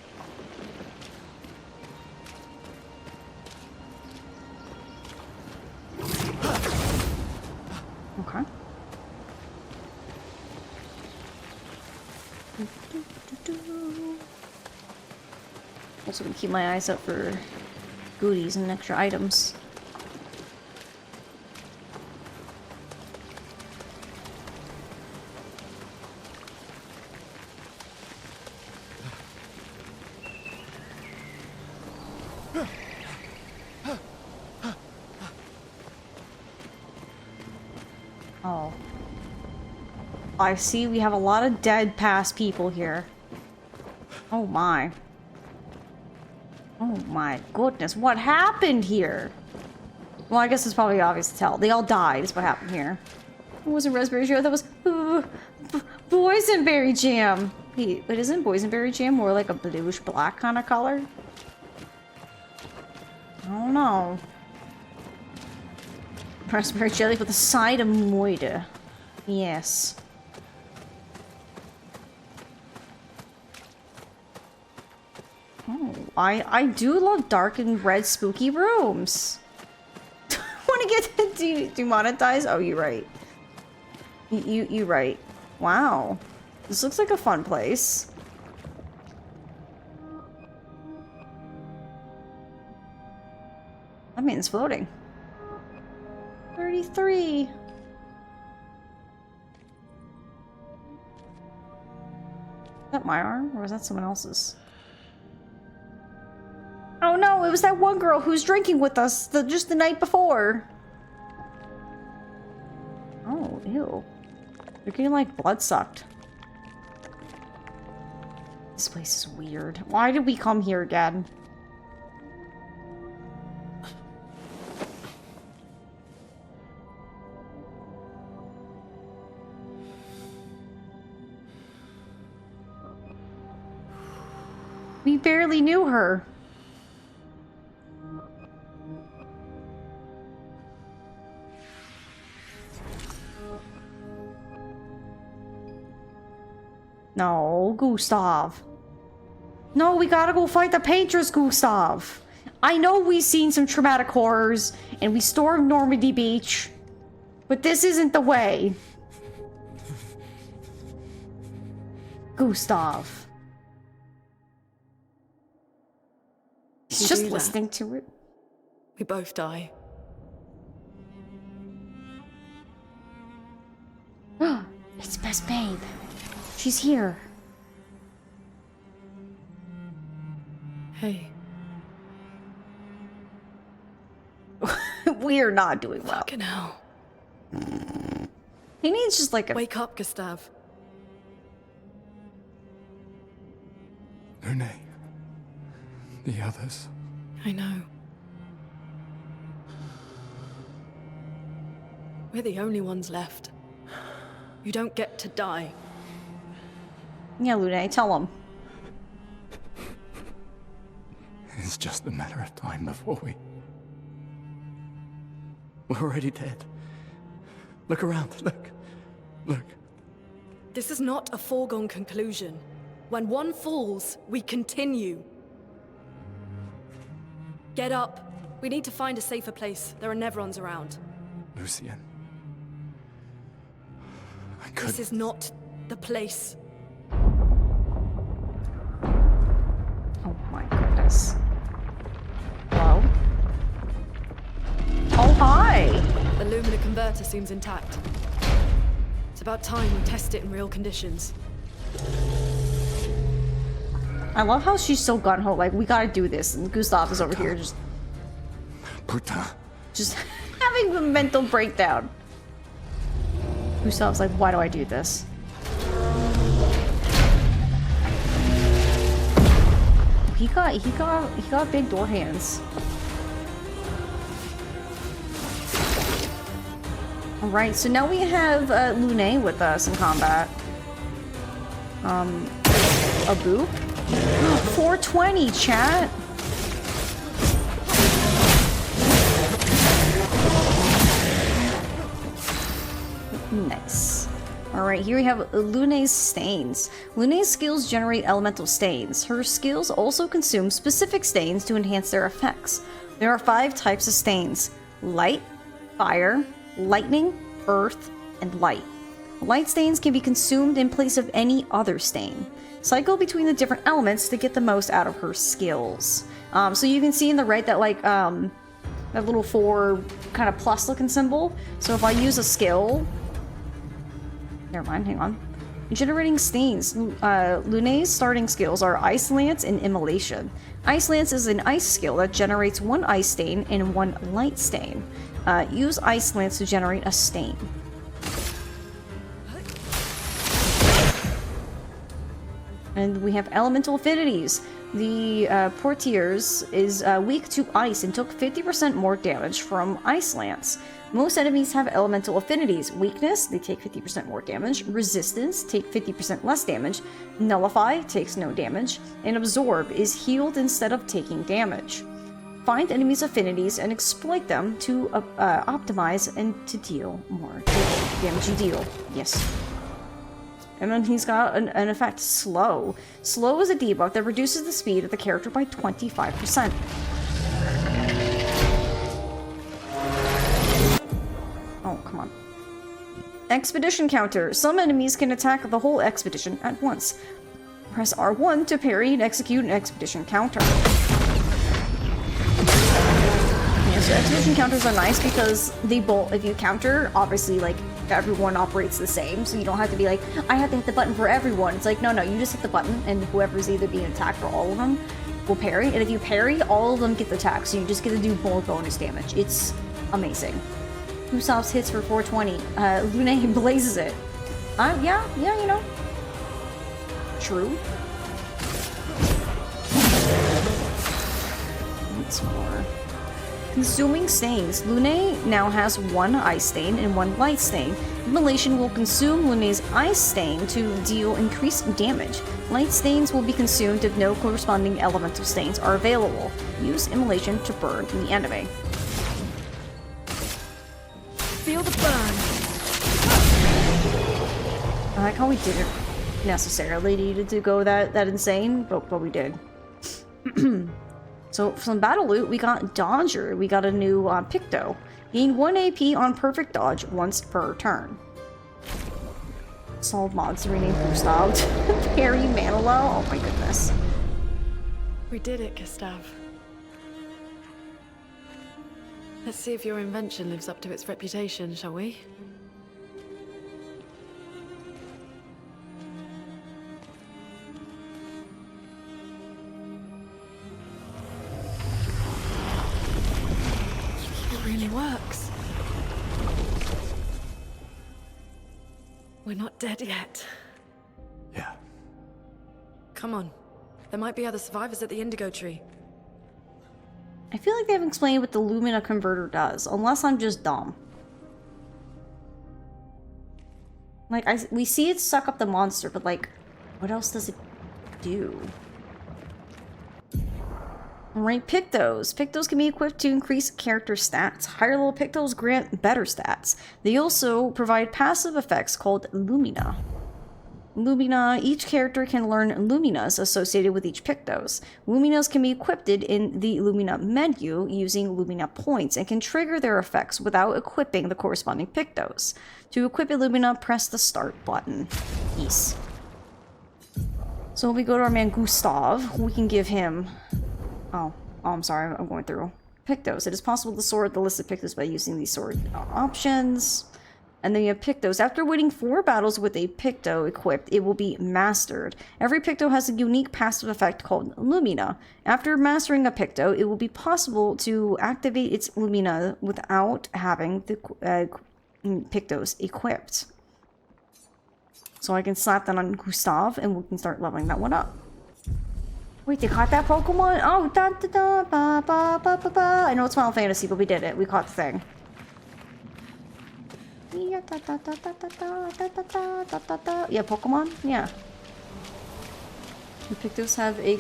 Okay. Also gonna keep my eyes up for goodies and extra items. Oh. I see we have a lot of dead past people here. Oh my. Oh my goodness, what happened here? Well, I guess it's probably obvious to tell. They all died is what happened here. It wasn't raspberry jam, that was boysenberry jam. Hey, but isn't boysenberry jam more like a bluish black kind of color? I don't know. Raspberry jelly with a side of moida. Yes. Oh, I do love dark and red spooky rooms. Want to get demonetized? Oh, you're right. You right. Wow. This looks like a fun place. That means floating. 33. Is that my arm? Or was that someone else's? Oh no, it was that one girl who's drinking with us just the night before. Oh, ew. They're getting like blood sucked. This place is weird. Why did we come here again? We barely knew her. No, Gustav. No, we gotta go fight the Paintress, Gustav. I know we've seen some traumatic horrors, and we stormed Normandy Beach, but this isn't the way. Gustav. He's just listening to it. We both die. It's Best Babe. She's here. Hey. We are not doing well. Fucking hell. He needs just like a... Wake up, Gustav. Lune. The others. I know. We're the only ones left. You don't get to die. Yeah, Lune, tell him. It's just a matter of time before we're already dead. Look around, look. Look. This is not a foregone conclusion. When one falls, we continue. Get up. We need to find a safer place. There are Nevrons around. Lucien. This is not the place. Oh my goodness. Hello? Oh, hi! The Lumina converter seems intact. It's about time we test it in real conditions. I love how she's so gung-ho, like, we gotta do this, and Gustav is over here just... Just having a mental breakdown. Gustav's like, why do I do this? He got big door hands. Alright, so now we have Lune with us in combat. Abu? 420, chat! Nice. Alright, here we have Lune's stains. Lune's skills generate elemental stains. Her skills also consume specific stains to enhance their effects. There are 5 types of stains: light, fire, lightning, earth, and light. Light stains can be consumed in place of any other stain. Cycle between the different elements to get the most out of her skills. So you can see in the right that like that little 4 kind of plus looking symbol. So if I use a skill, never mind, hang on. Generating stains. Lune's starting skills are Ice Lance and Immolation. Ice Lance is an ice skill that generates 1 ice stain and 1 light stain. Use Ice Lance to generate a stain. And we have elemental affinities. The Portieres is weak to ice and took 50% more damage from Ice Lance. Most enemies have elemental affinities. Weakness, they take 50% more damage. Resistance, take 50% less damage. Nullify, takes no damage. And Absorb is healed instead of taking damage. Find enemies' affinities and exploit them to optimize and to deal more damage you deal. Yes. And then he's got an effect, Slow. Slow is a debuff that reduces the speed of the character by 25%. Oh, come on. Expedition counter. Some enemies can attack the whole expedition at once. Press R1 to parry and execute an expedition counter. Yeah, so expedition counters are nice because they both, if you counter, obviously, like, everyone operates the same, so you don't have to be like, I have to hit the button for everyone. It's like, no, you just hit the button, and whoever's either being attacked or all of them will parry. And if you parry, all of them get the attack, so you just get to do more bonus damage. It's amazing. Usopp's hits for 420. Lune blazes it. Yeah, you know. True. What's more? Consuming stains. Lune now has 1 ice stain and 1 light stain. Immolation will consume Lune's ice stain to deal increased damage. Light stains will be consumed if no corresponding elemental stains are available. Use Immolation to burn the enemy. Feel the burn. I like how we didn't necessarily need to go that insane, but we did. So, from battle loot, we got Dodger. We got a new Picto. Gain 1 AP on perfect dodge once per turn. Solve mods to rename Gustav to Perry Manilow. Oh my goodness. We did it, Gustav. Let's see if your invention lives up to its reputation, shall we? It really works. We're not dead yet. Yeah. Come on. There might be other survivors at the Indigo Tree. I feel like they haven't explained what the Lumina Converter does, unless I'm just dumb. Like, we see it suck up the monster, but like, what else does it do? Alright, Pictos. Pictos can be equipped to increase character stats. Higher level Pictos grant better stats. They also provide passive effects called Lumina. Lumina, each character can learn Luminas associated with each Pictos. Luminas can be equipped in the Lumina menu using Lumina points and can trigger their effects without equipping the corresponding Pictos. To equip a Lumina, press the start button. Yes. So we go to our man Gustav. We can give him... Oh, I'm sorry, I'm going through. Pictos. It is possible to sort the list of Pictos by using these sort options. And then you have Pictos. After winning 4 battles with a Picto equipped, it will be mastered. Every Picto has a unique passive effect called Lumina. After mastering a Picto, it will be possible to activate its Lumina without having the Pictos equipped. So I can slap that on Gustav, and we can start leveling that one up. Wait, they caught that Pokemon? Oh, da da da ba ba ba ba ba. I know it's Final Fantasy, but we did it. We caught the thing. Yeah, Pokemon? Yeah. The Pictos have a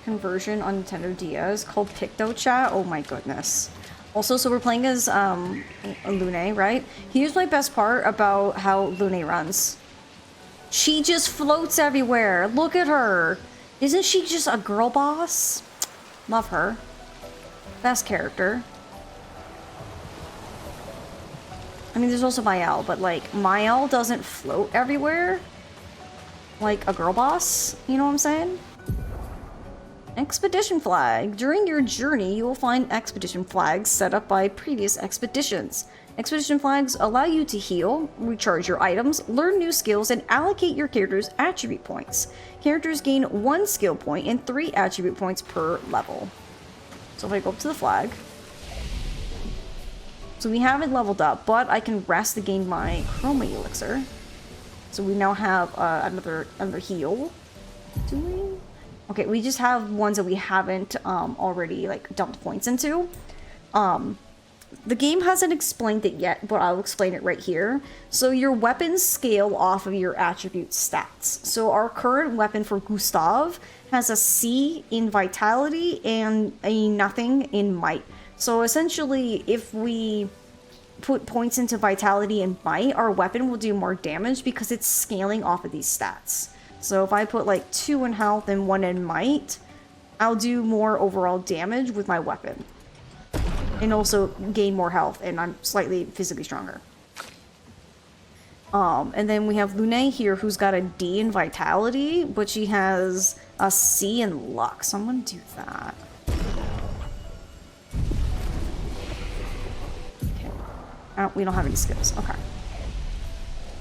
conversion on Nintendo DS called Picto Chat. Oh my goodness. Also, so we're playing as Lune, right? Here's my best part about how Lune runs. She just floats everywhere. Look at her. Isn't she just a girl boss? Love her. Best character. I mean, there's also Mael, but like, Mael doesn't float everywhere like a girl boss, you know what I'm saying? Expedition flag. During your journey, you will find expedition flags set up by previous expeditions. Expedition flags allow you to heal, recharge your items, learn new skills, and allocate your character's attribute points. Characters gain 1 skill point and 3 attribute points per level. So if I go up to the flag. So we haven't leveled up, but I can rest to gain my chroma elixir. So we now have another heal. Do we? Okay, we just have ones that we haven't already like dumped points into. The game hasn't explained it yet, but I'll explain it right here. So your weapons scale off of your attribute stats. So our current weapon for Gustav has a C in vitality and a nothing in might. So essentially, if we put points into vitality and might, our weapon will do more damage because it's scaling off of these stats. So if I put like 2 in health and 1 in might, I'll do more overall damage with my weapon. And also gain more health, and I'm slightly physically stronger. And then we have Lune here, who's got a D in vitality, but she has a C in luck, so I'm gonna do that. Okay. We don't have any skills. Okay.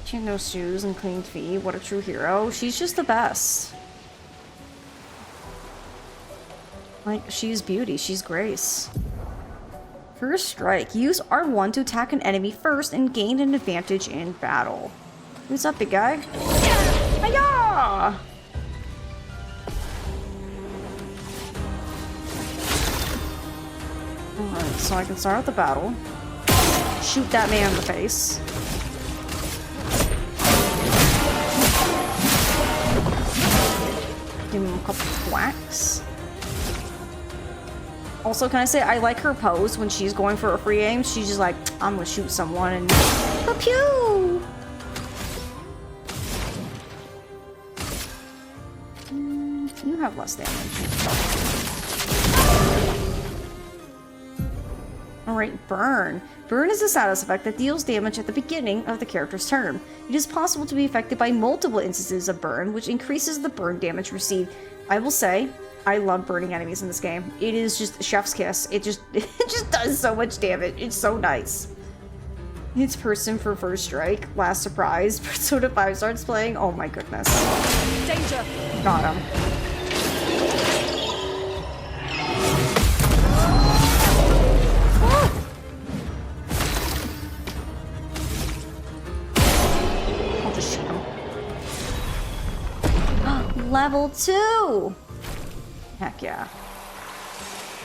She had no shoes and clean feet. What a true hero. She's just the best. Like, she's beauty. She's grace. First strike. Use R1 to attack an enemy first and gain an advantage in battle. Who's up, big guy? Hiya! Alright, so I can start out the battle. Shoot that man in the face. Give him a couple whacks. Also, can I say, I like her pose when she's going for a free aim. She's just like, I'm gonna shoot someone and... Pew! You have less damage. Alright, Burn. Burn is a status effect that deals damage at the beginning of the character's turn. It is possible to be affected by multiple instances of burn, which increases the burn damage received. I will say, I love burning enemies in this game. It is just chef's kiss. It just does so much damage. It's so nice. Hits person for first strike. Last surprise. Persona 5 starts playing. Oh my goodness. Danger! Got him. I'll just shoot him. Level 2! Heck yeah.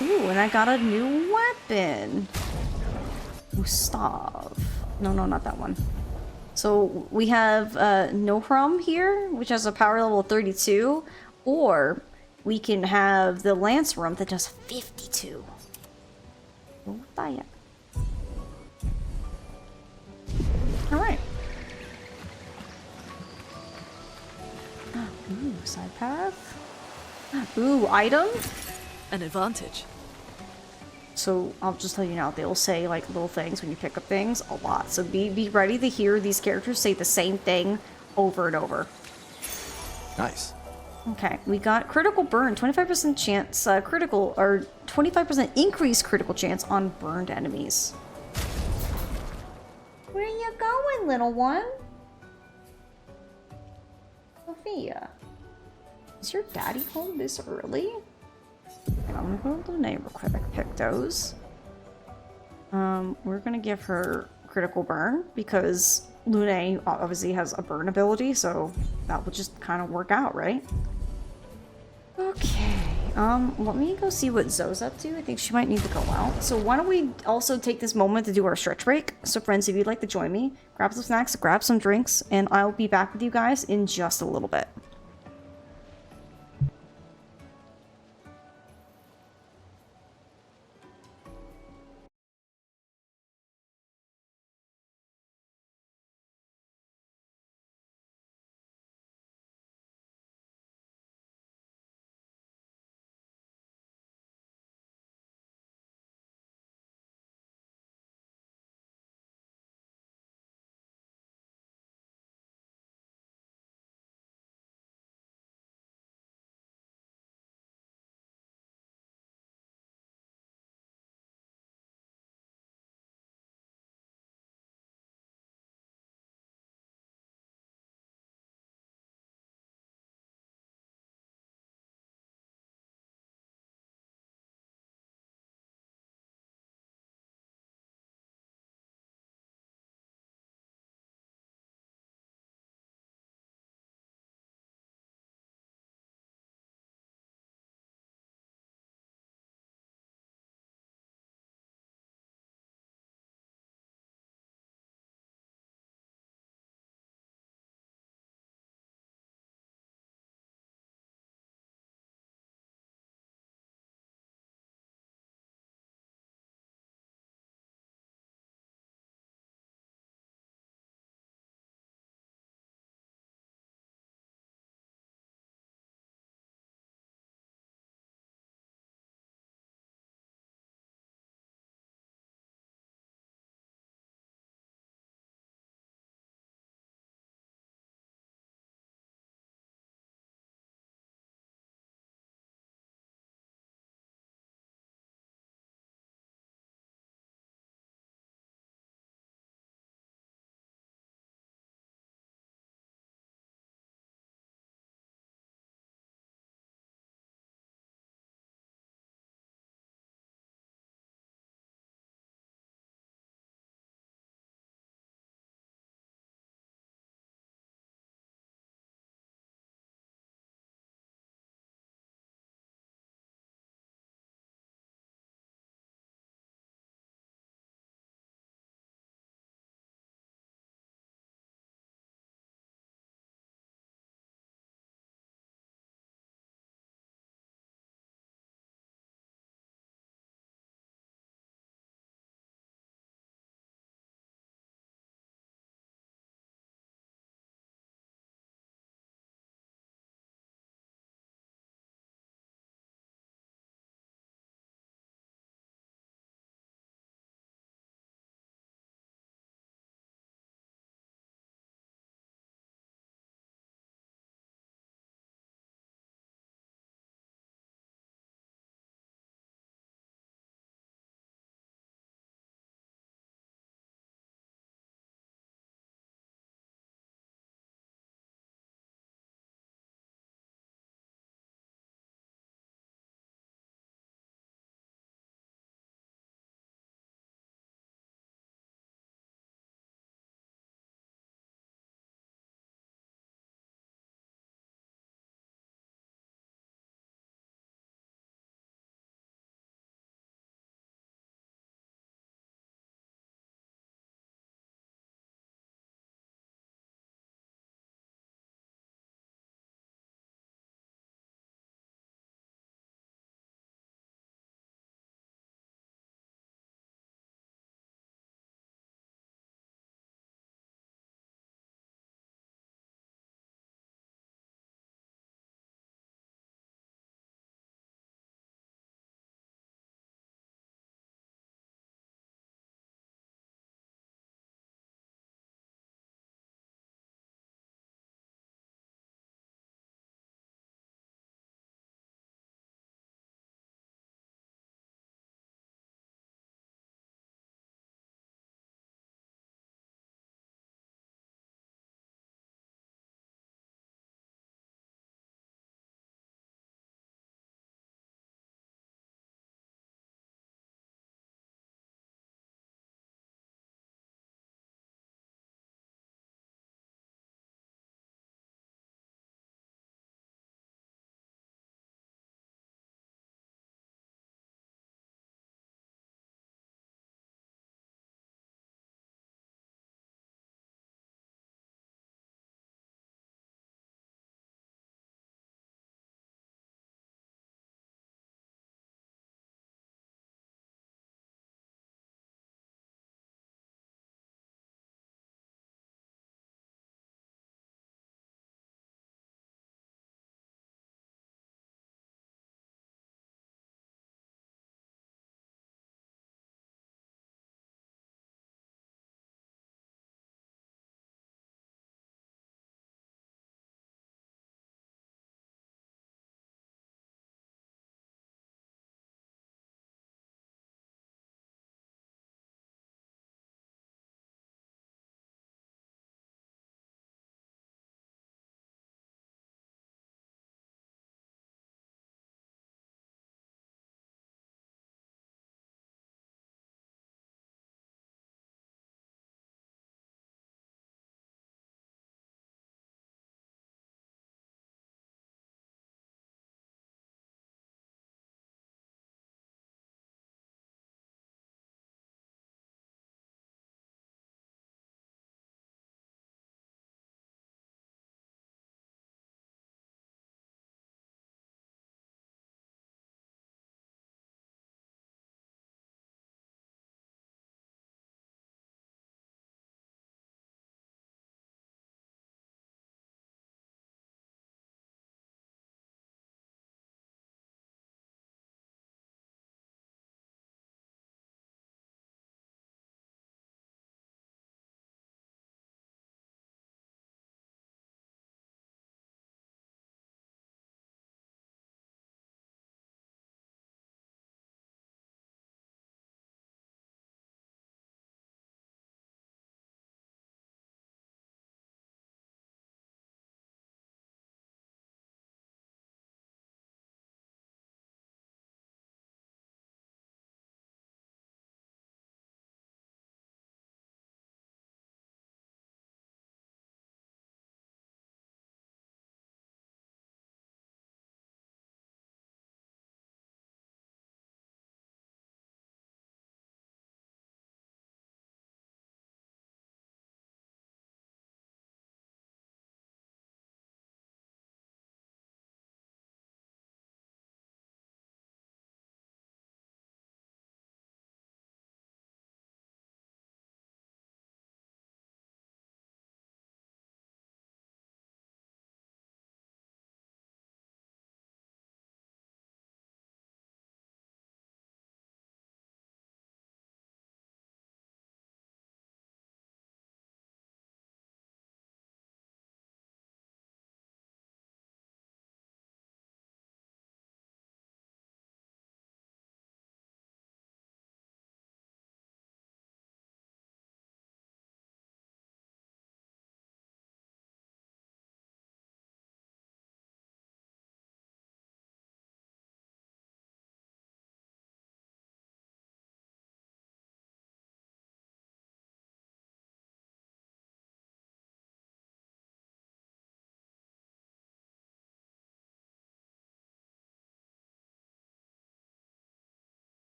Ooh, and I got a new weapon. Gustav. No, not that one. So we have Nohrum here, which has a power level of 32, or we can have the Lance Rum that does 52. Oh, yeah. Alright. Ooh, side path. Ooh, item? An advantage. So I'll just tell you now, they'll say like little things when you pick up things a lot. So be ready to hear these characters say the same thing over and over. Nice. Okay, we got critical burn, 25% chance, critical, or 25% increased critical chance on burned enemies. Where you going, little one? Sophia. Is your daddy home this early? I'm gonna go to the name real quick. Pick those. We're gonna give her critical burn because Lune obviously has a burn ability, so that will just kind of work out, right? Okay. Let me go see what Zoe's up to. I think she might need to go out. So why don't we also take this moment to do our stretch break? So friends, if you'd like to join me, grab some snacks, grab some drinks, and I'll be back with you guys in just a little bit.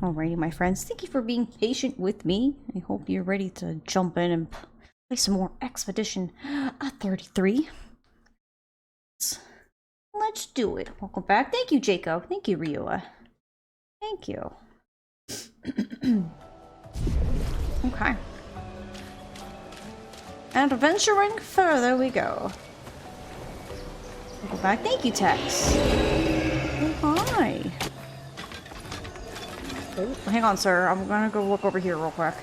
Alrighty, my friends. Thank you for being patient with me. I hope you're ready to jump in and play some more Expedition 33. Let's do it. Welcome back. Thank you, Jacob. Thank you, Ryua. Thank you. Okay. And adventuring further we go. Welcome back. Thank you, Tex. Oh, hi. Oh, hang on, sir. I'm gonna go look over here real quick.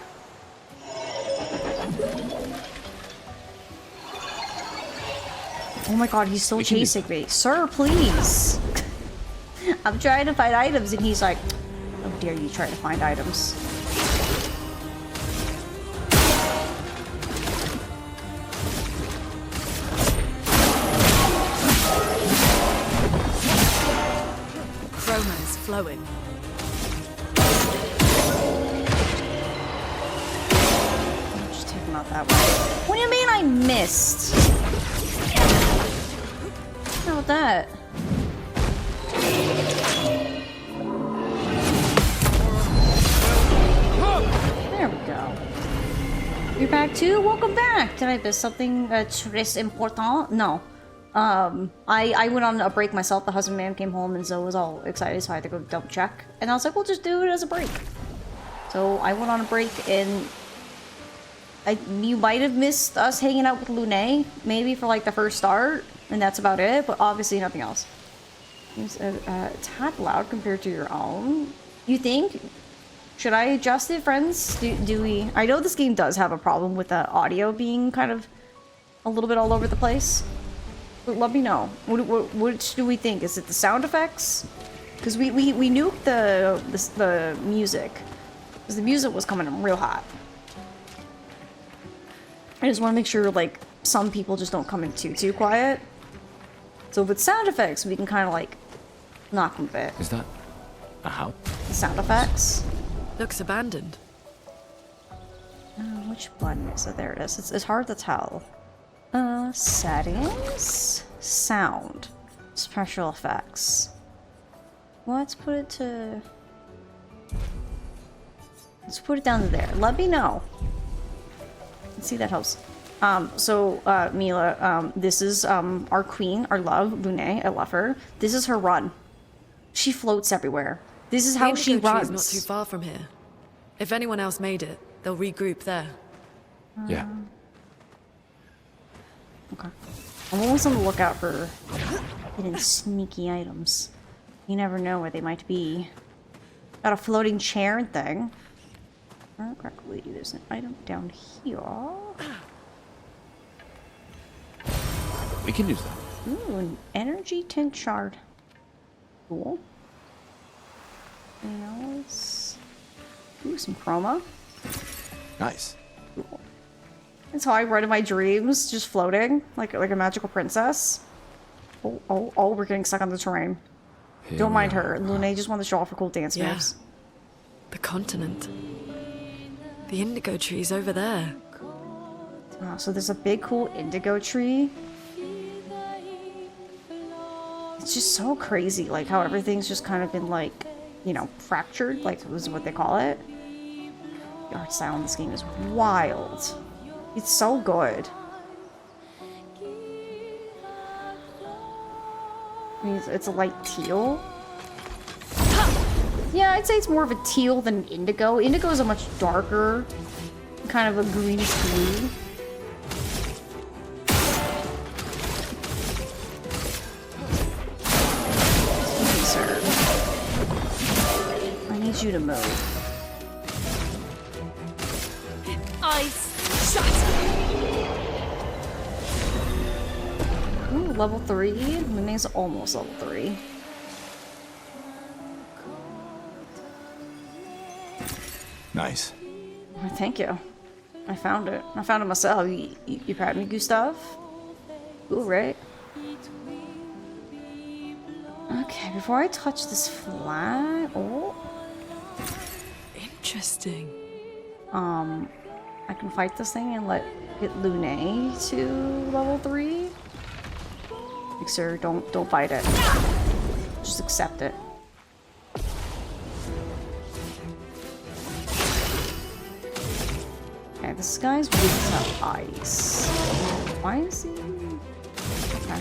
Oh my god, he's still chasing me. Sir, please! I'm trying to find items and he's like, how dare you try to find items. Chroma is flowing. Just take him out that way. What do you mean I missed? How about that? There we go. You're back too? Welcome back! Did I miss something très important? No. I went on a break myself. The husbandman came home and Zoe was all excited, so I had to go double check. And I was like, we'll just do it as a break. So I went on a break and you might have missed us hanging out with Lune, maybe for like the first start, and that's about it, but obviously nothing else. It's a tad loud compared to your own. You think? Should I adjust it, friends? Do we? I know this game does have a problem with the audio being kind of a little bit all over the place. But let me know. What do we think? Is it the sound effects? Because we nuked the music. Because the music was coming in real hot. I just want to make sure, like, some people just don't come in too quiet. So with sound effects, we can kind of, like, knock them a bit. Is that a house? The sound effects. Looks abandoned. Which button is it? There it is. It's hard to tell. Settings, sound, special effects. Let's put it to... Let's put it down to there. Let me know. Let's see, that helps. Mila, this is, our queen, our love, Lune. I love her. This is her run. She floats everywhere. This is how she runs. The not too far from here. If anyone else made it, they'll regroup there. Yeah. Okay. I'm always on the lookout for hidden sneaky items. You never know where they might be. Got a floating chair and thing. Correctly, there's an item down here. We can use that. Ooh, an energy tint shard. Cool. Anything else? Ooh, some chroma. Nice. Cool. That's how I run in my dreams, just floating, like a magical princess. Oh, we're getting stuck on the terrain. Don't mind her. Lune just wanted to show off her cool dance moves. The continent. The indigo tree's over there. So there's a big cool indigo tree. It's just so crazy, like how everything's just kind of been like, you know, fractured, like is what they call it. The art style in this game is wild. It's so good. I mean, it's a light teal. Yeah, I'd say it's more of a teal than indigo. Indigo is a much darker, kind of a greenish blue. Excuse me, sir. I need you to move. Eyes shut! Ooh, level 3. Lune's almost level 3. Nice. Oh, thank you. I found it. I found it myself. You proud of me, Gustav? Cool, right? Okay, before I touch this flag... Oh. Interesting. I can fight this thing and get Lune to level 3. Like, sir, don't fight it. Just accept it. This guy's weak to ice. Why is he? Okay.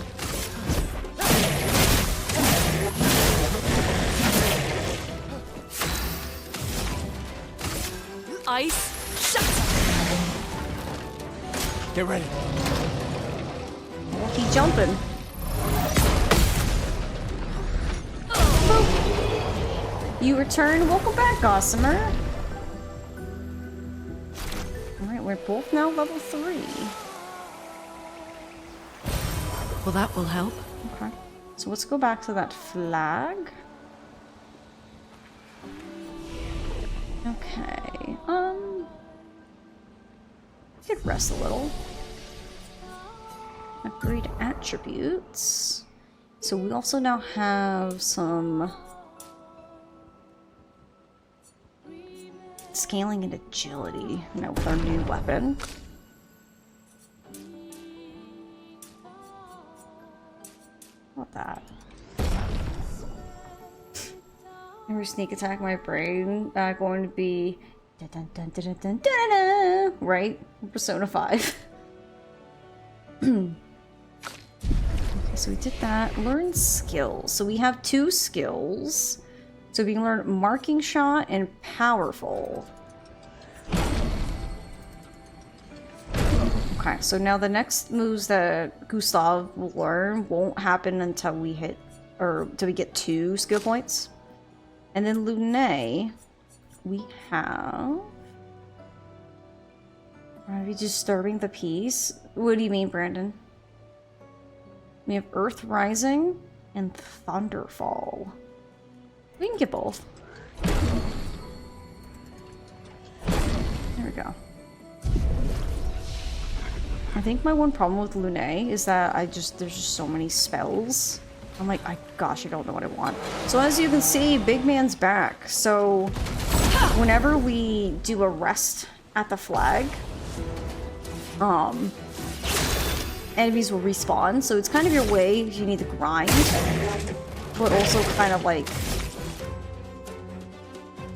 Ice, shut! Get ready. Keep jumping. You return. Welcome back, Gossamer. Alright, we're both now level 3. Well, that will help. Okay. So let's go back to that flag. Okay. We could rest a little. Upgrade attributes. So we also now have some scaling and agility now with our new weapon. What that? Every sneak attack my brain going to be dun, dun, dun, dun, dun, dun, dun, right? Persona 5. Okay, so we did that. Learn skills. So we have 2 skills. So we can learn marking shot and powerful. Okay, so now the next moves that Gustav will learn won't happen until we hit, or until we get 2 skill points. And then Lune, we have... Are we disturbing the peace? What do you mean, Brandon? We have Earth Rising and Thunderfall. We can get both. There we go. I think my one problem with Lune is that there's just so many spells. I'm like, gosh, I don't know what I want. So as you can see, Big Man's back. So whenever we do a rest at the flag, enemies will respawn. So it's kind of your way if you need to grind, but also kind of like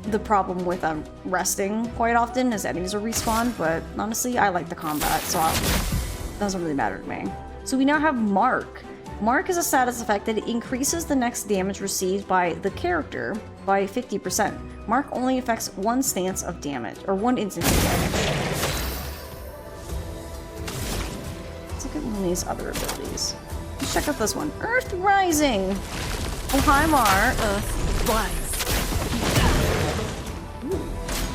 the problem with resting quite often is enemies will respawn. But honestly, I like the combat, so it doesn't really matter to me. So we now have Mark. Mark is a status effect that increases the next damage received by the character by 50%. Mark only affects 1 stance of damage, or 1 instance of damage. Let's look at one of these other abilities. Let's check out this one. Earth Rising! Oh, hi, Mark. Earth Rise. Ooh,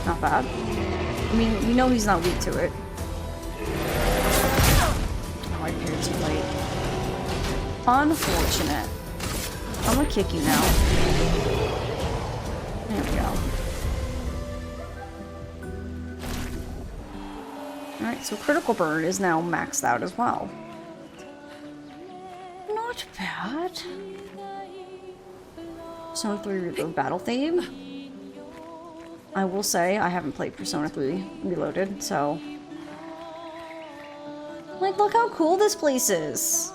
not bad. I mean, you know he's not weak to it. Oh, I paired too late. Unfortunate. I'm gonna kick you now. There we go. Alright, so Critical Burn is now maxed out as well. Not bad. Persona 3 Reload battle theme. I will say, I haven't played Persona 3 Reloaded, so... Like, look how cool this place is!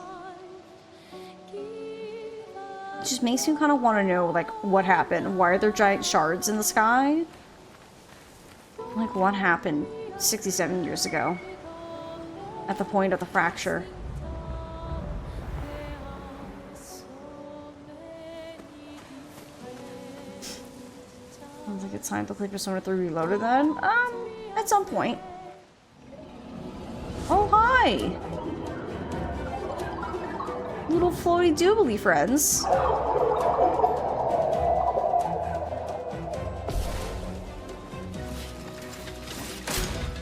It just makes me kind of want to know, like, what happened. Why are there giant shards in the sky? Like, what happened 67 years ago? At the point of the fracture. Sounds like it's time to play Persona 3 Reloaded then. At some point. Oh, hi! Little floaty doobly friends.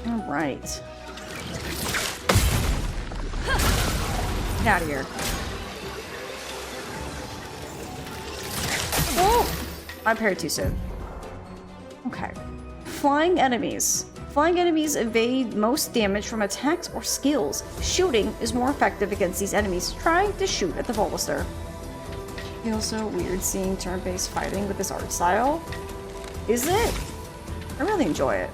Alright. Get out of here. Oh! I parried too soon. Okay. Flying enemies. Flying enemies evade most damage from attacks or skills. Shooting is more effective against these enemies trying to shoot at the Volister. Feels so weird seeing turn-based fighting with this art style. Is it? I really enjoy it.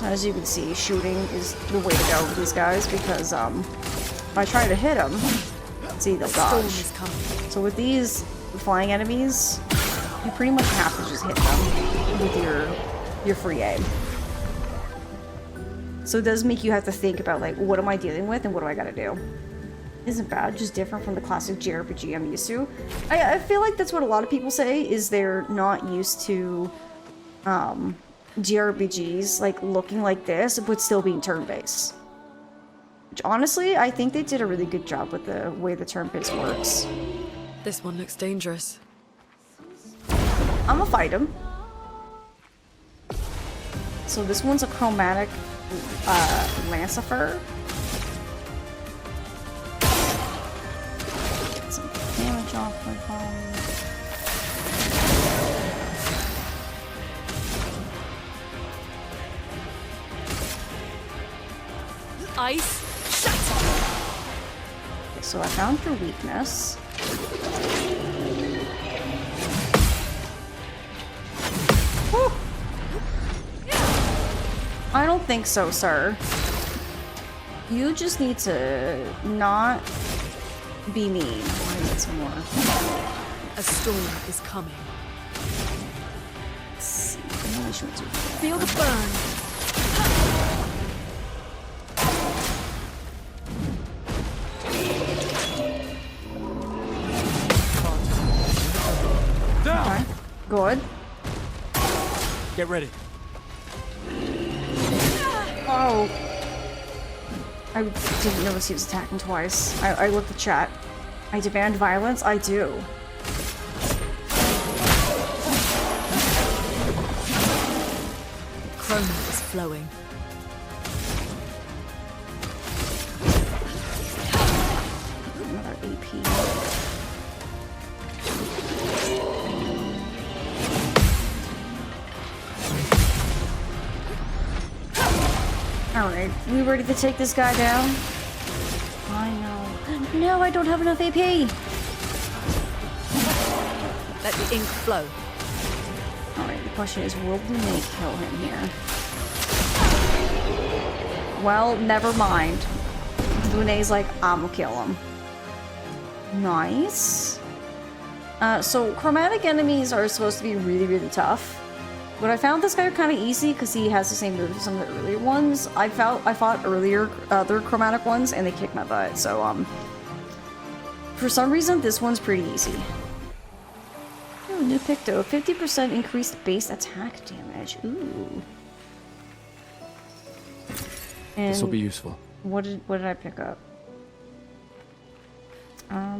As you can see, shooting is the way to go with these guys because if I try to hit them, see, they'll dodge. So with these flying enemies, You pretty much have to just hit them with your free aim. So it does make you have to think about, like, what am I dealing with and what do I gotta do? Isn't bad, just different from the classic JRPG I'm used to. I feel like that's what a lot of people say, is they're not used to JRPGs like looking like this, but still being turn-based. Which honestly, I think they did a really good job with the way the turn-based works. This one looks dangerous. I'ma fight him. So this one's a chromatic Lancifer. Get some damage off my phone. Ice, shut up! Okay, so I found your weakness. Whew. I don't think so, sir. You just need to not be mean. I need some more. A storm is coming. Let's see. Maybe she wants to- Feel the burn. Okay. Good. Get ready. Oh. I didn't notice he was attacking twice. I looked at chat. I demand violence? I do. Chroma is flowing. Another AP. Alright, we ready to take this guy down? I know. No, I don't have enough AP! Let the ink flow. Alright, the question is, will Lume kill him here? Well, never mind. Lune's like, I'm gonna kill him. Nice. So chromatic enemies are supposed to be really, really tough. But I found this guy kind of easy because he has the same moves as some of the earlier ones. I fought earlier other chromatic ones and they kicked my butt. So for some reason this one's pretty easy. Ooh, new Picto, 50% increased base attack damage. Ooh. And This will be useful. what did I pick up? A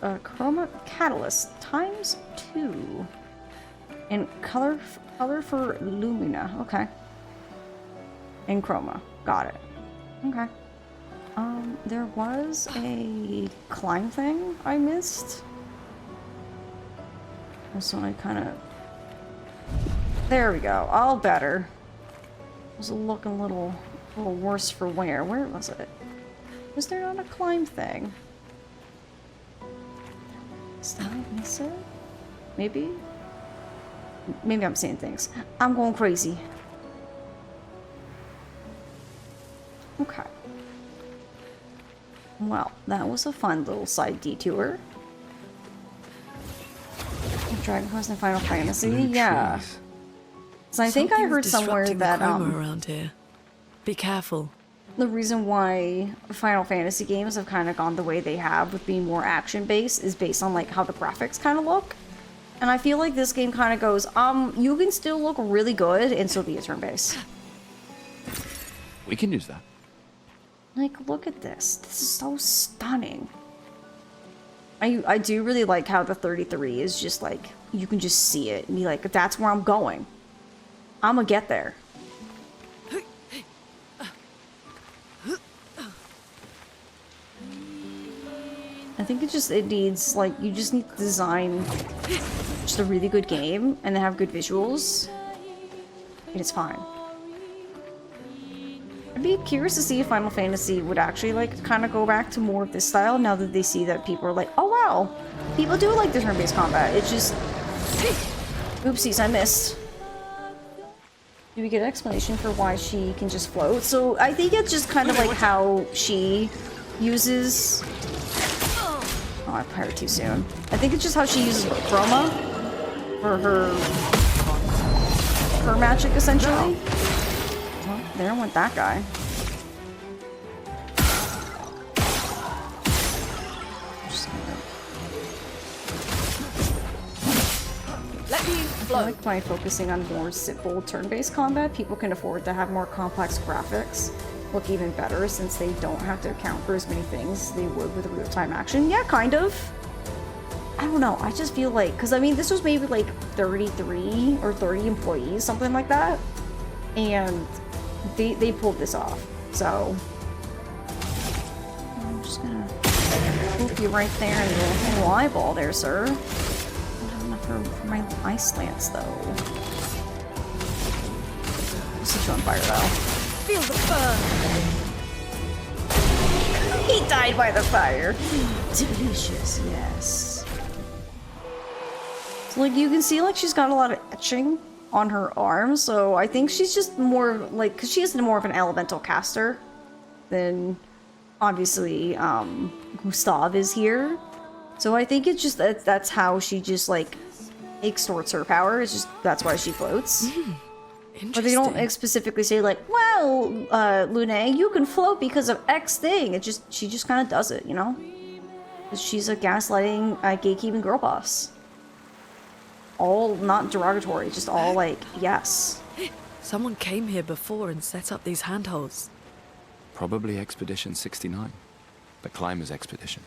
chroma catalyst ×2. And color for Lumina. Okay. And chroma. Got it. Okay. There was a climb thing I missed. So I kind of... There we go. All better. It was looking a little worse for wear. Where was it? Was there not a climb thing? Did I miss it? Maybe? Maybe I'm saying things. I'm going crazy. Okay. Well, that was a fun little side detour. Dragon Quest and Final Fantasy, yeah. So I think I heard somewhere that around here. Be careful. The reason why Final Fantasy games have kind of gone the way they have with being more action-based is based on like how the graphics kind of look. And I feel like this game kind of goes, you can still look really good and still be a turn-based. We can use that. Like, look at this. This is so stunning. I do really like how the 33 is just like, you can just see it and be like, that's where I'm going. I'm gonna get there. I think it needs, like, you just need to design just a really good game and then have good visuals. And it's fine. I'd be curious to see if Final Fantasy would actually, like, kind of go back to more of this style now that they see that people are like, oh wow, people do like the turn-based combat. It's just... Oopsies, I missed. Do we get an explanation for why she can just float? So I think it's just kind of like how she uses... Oh, I fired too soon. I think it's just how she uses chroma. for her magic, essentially. Well, there went that guy. Let me I like by focusing on more simple turn-based combat, people can afford to have more complex graphics look even better since they don't have to account for as many things as they would with real-time action. Yeah, kind of. I don't know, I just feel like, because I mean, this was maybe like 33 or 30 employees, something like that, and they pulled this off, so I'm just gonna poke you right there in the little eyeball there, sir. Don't have enough for my eye slants, though. I'll set you on fire, though. Feel the burn! He died by the fire. Delicious, yes. So, like, you can see, like, she's got a lot of etching on her arm, so I think she's just more, like, because she is more of an elemental caster than, obviously, Gustav is here. So I think it's just that's how she just, like, extorts her power. It's just, that's why she floats. But they don't specifically say, like, well, Lune, you can float because of X thing. It's just, she just kind of does it, you know? 'Cause she's a gaslighting, gatekeeping girl boss. All not derogatory, just all like, yes. Someone came here before and set up these handholds. Probably Expedition 69. The Climbers Expedition.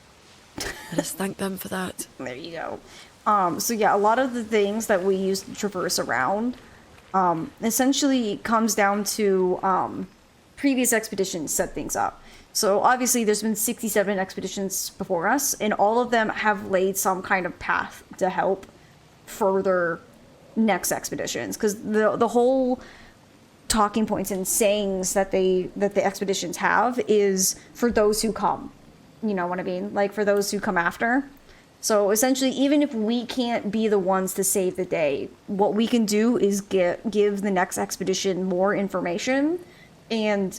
Let us thank them for that. There you go. So yeah, a lot of the things that we use to traverse around essentially comes down to previous expeditions set things up. So obviously there's been 67 expeditions before us, and all of them have laid some kind of path to help further next expeditions, because the whole talking points and sayings that the expeditions have is for those who come, you know what I mean, like for those who come after. So essentially, even if we can't be the ones to save the day, what we can do is give the next expedition more information and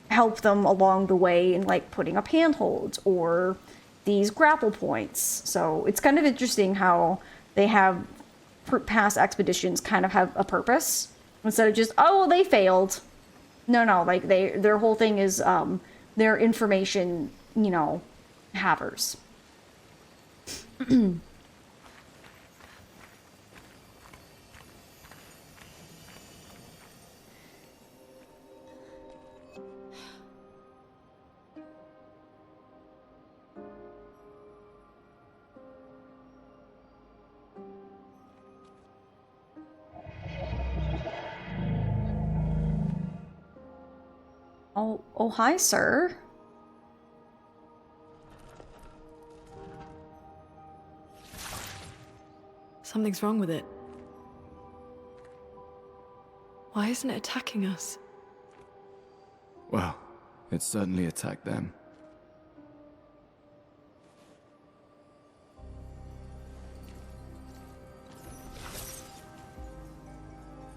help them along the way in like putting up handholds or these grapple points. So it's kind of interesting how they have past expeditions kind of have a purpose instead of just, oh, well, they failed. No, like their whole thing is their information, you know, havers. Oh, hi, sir. Something's wrong with it. Why isn't it attacking us? Well, it certainly attacked them.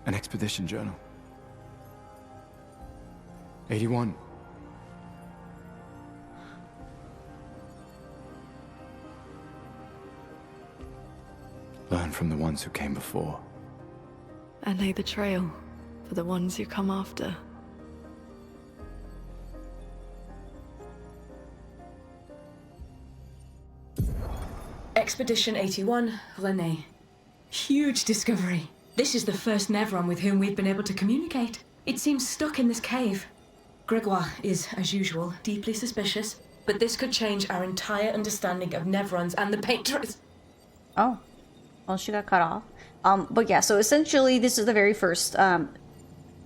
An expedition journal. 81. Learn from the ones who came before. And lay the trail for the ones who come after. Expedition 81, René. Huge discovery. This is the first Nevron with whom we've been able to communicate. It seems stuck in this cave. Gregoire is, as usual, deeply suspicious, but this could change our entire understanding of Nevrons and the Paintress. Oh. Well, she got cut off. But yeah, so essentially this is the very first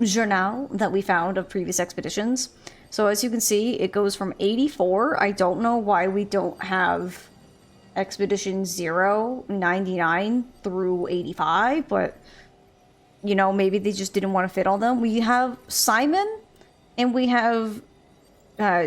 journal that we found of previous expeditions. So as you can see, it goes from 84. I don't know why we don't have Expedition 0, 99 through 85, but, you know, maybe they just didn't want to fit all them. We have Simon, and we have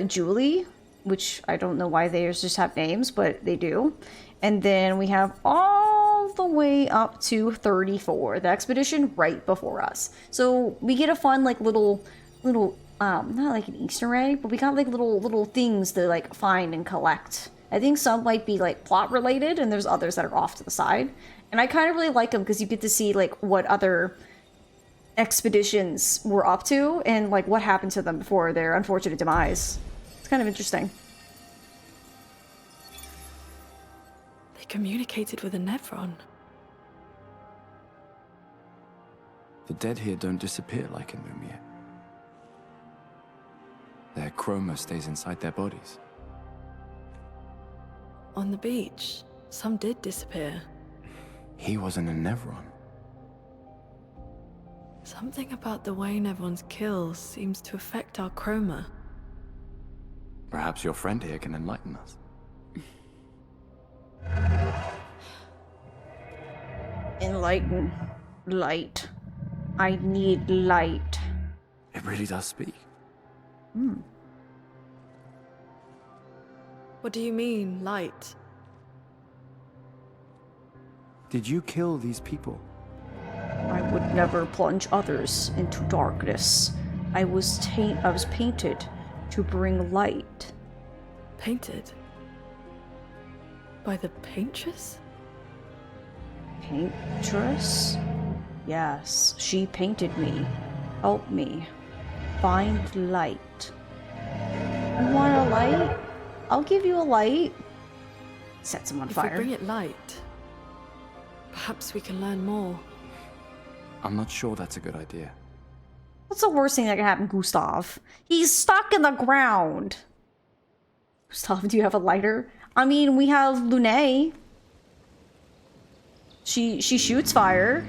Julie, which I don't know why they just have names, but they do. And then we have all the way up to 34, the expedition right before us. So we get a fun, like, little, not like an Easter egg, but we got, like, little things to, like, find and collect I think some might be like plot related, and there's others that are off to the side. And I kind of really like them because you get to see like what other expeditions were up to and like what happened to them before their unfortunate demise. It's kind of interesting. They communicated with a Nevron. The dead here don't disappear like in Lumiere. Their chroma stays inside their bodies. On the beach, some did disappear. He wasn't a Nevron. Something about the way Nevron's kills seems to affect our chroma. Perhaps your friend here can enlighten us. Enlighten. Light. I need light. It really does speak. What do you mean, light? Did you kill these people? I would never plunge others into darkness. I was painted to bring light. Painted? By the Paintress? Paintress? Yes, she painted me. Help me. Find light. You want a light? I'll give you a light. Sets him on fire. If we bring it light, perhaps we can learn more. I'm not sure that's a good idea. What's the worst thing that can happen, Gustav? He's stuck in the ground. Gustav, do you have a lighter? I mean, we have Lune. She shoots fire.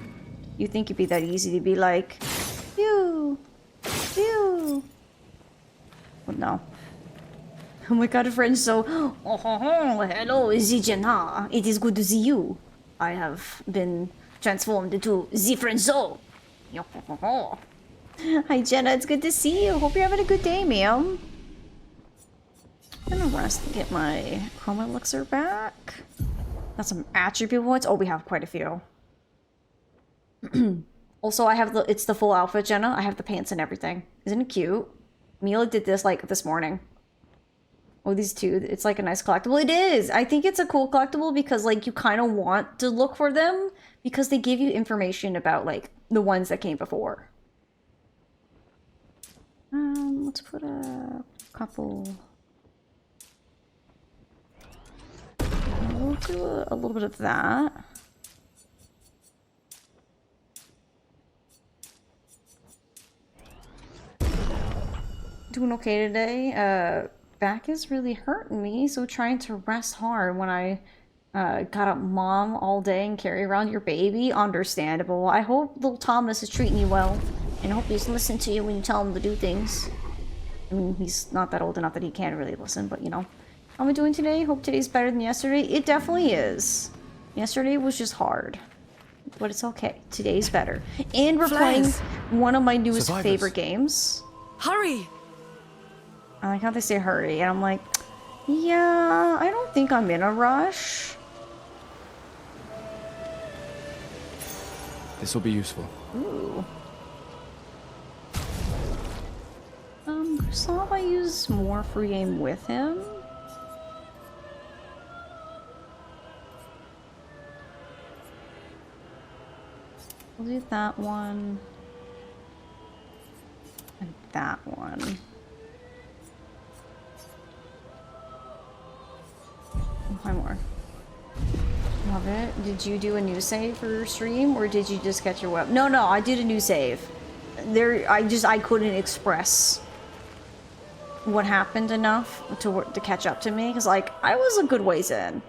You think it'd be that easy to be like, phew, phew. Well, no. Oh my god, friend, so... Oh, hello, Zijana. It is good to see you. I have been transformed into the Friendzo. Hi, Jenna. It's good to see you. Hope you're having a good day, ma'am. I'm gonna rest and get my chroma elixir back. Got some attribute points. Oh, we have quite a few. Also, I have it's the full outfit, Jenna. I have the pants and everything. Isn't it cute? Mila did this like this morning. Oh, these two. It's like a nice collectible. It is. I think it's a cool collectible because like you kind of want to look for them because they give you information about like the ones that came before. Let's put a couple. We'll do a little bit of that. Doing okay today. Back is really hurting me, so trying to rest hard when I got up mom all day and carry around your baby. Understandable. I hope little Thomas is treating you well, and I hope he's listening to you when you tell him to do things. I mean, he's not that old enough that he can't really listen, but you know. How am I doing today? Hope today's better than yesterday. It definitely is. Yesterday was just hard, but it's okay. Today's better. And we're playing one of my newest favorite games. Hurry! I like how they say hurry, and I'm like, yeah, I don't think I'm in a rush. This will be useful. Ooh. Gustav, I use more free aim with him. We'll do that one. And that one. One more. Love it. Did you do a new save for your stream, or did you just catch your web? No, I did a new save. I couldn't express what happened enough to catch up to me, because like I was a good ways in.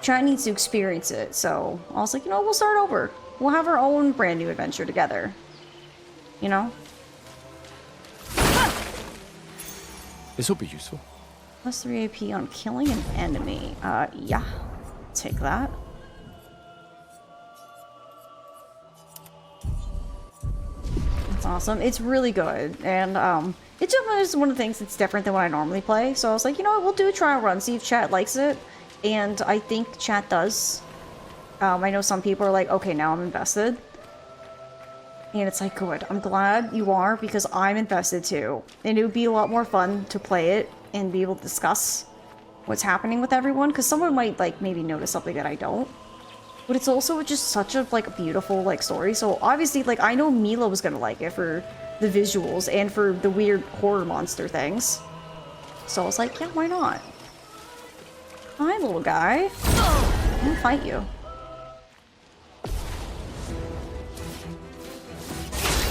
Chat needs to experience it, so I was like, you know, we'll start over. We'll have our own brand new adventure together. You know? This will be useful. Plus 3 AP on killing an enemy. Yeah. Take that. That's awesome. It's really good. And, it's just one of the things that's different than what I normally play. So I was like, you know what, we'll do a trial run, see if chat likes it. And I think chat does. I know some people are like, okay, now I'm invested. And it's like, good. I'm glad you are, because I'm invested too. And it would be a lot more fun to play it and be able to discuss what's happening with everyone, because someone might, like, maybe notice something that I don't. But it's also just such a, like, beautiful, like, story. So obviously, like, I know Mila was gonna like it for the visuals and for the weird horror monster things. So I was like, yeah, why not? Hi, little guy. I'm gonna fight you.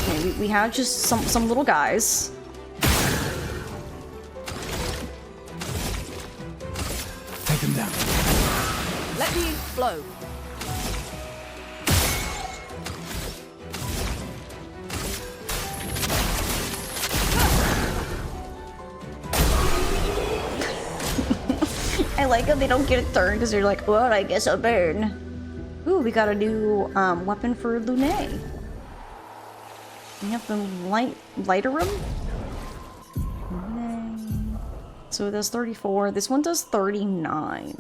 Okay, we have just some little guys. Take them down. Let me flow. I like how they don't get a turn because they're like, well, I guess I'll burn. Ooh, we got a new weapon for Lune. We have the lighter room. Lune. So it does 34. This one does 39.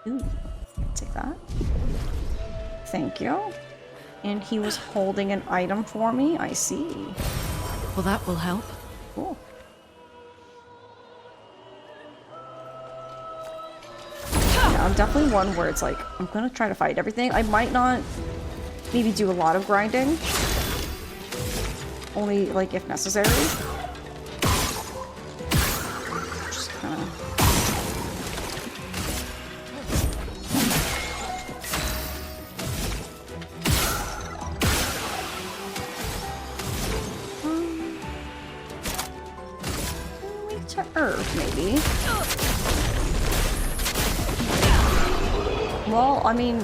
Ooh, take that. Thank you. And he was holding an item for me. I see. Well, that will help. Cool. Yeah, I'm definitely one where it's like, I'm gonna try to fight everything. I might not maybe do a lot of grinding. Only, like, if necessary. Just kinda... to Earth, maybe. Well, I mean,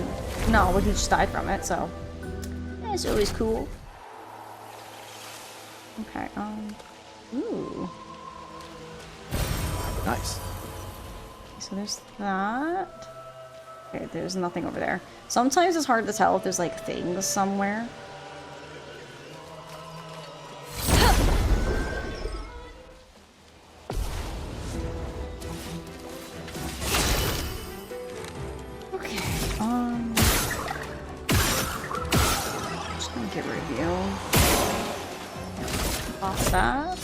no, but he just died from it, so it's always cool. Okay, ooh. Nice. So there's that. Okay, there's nothing over there. Sometimes it's hard to tell if there's, like, things somewhere. That.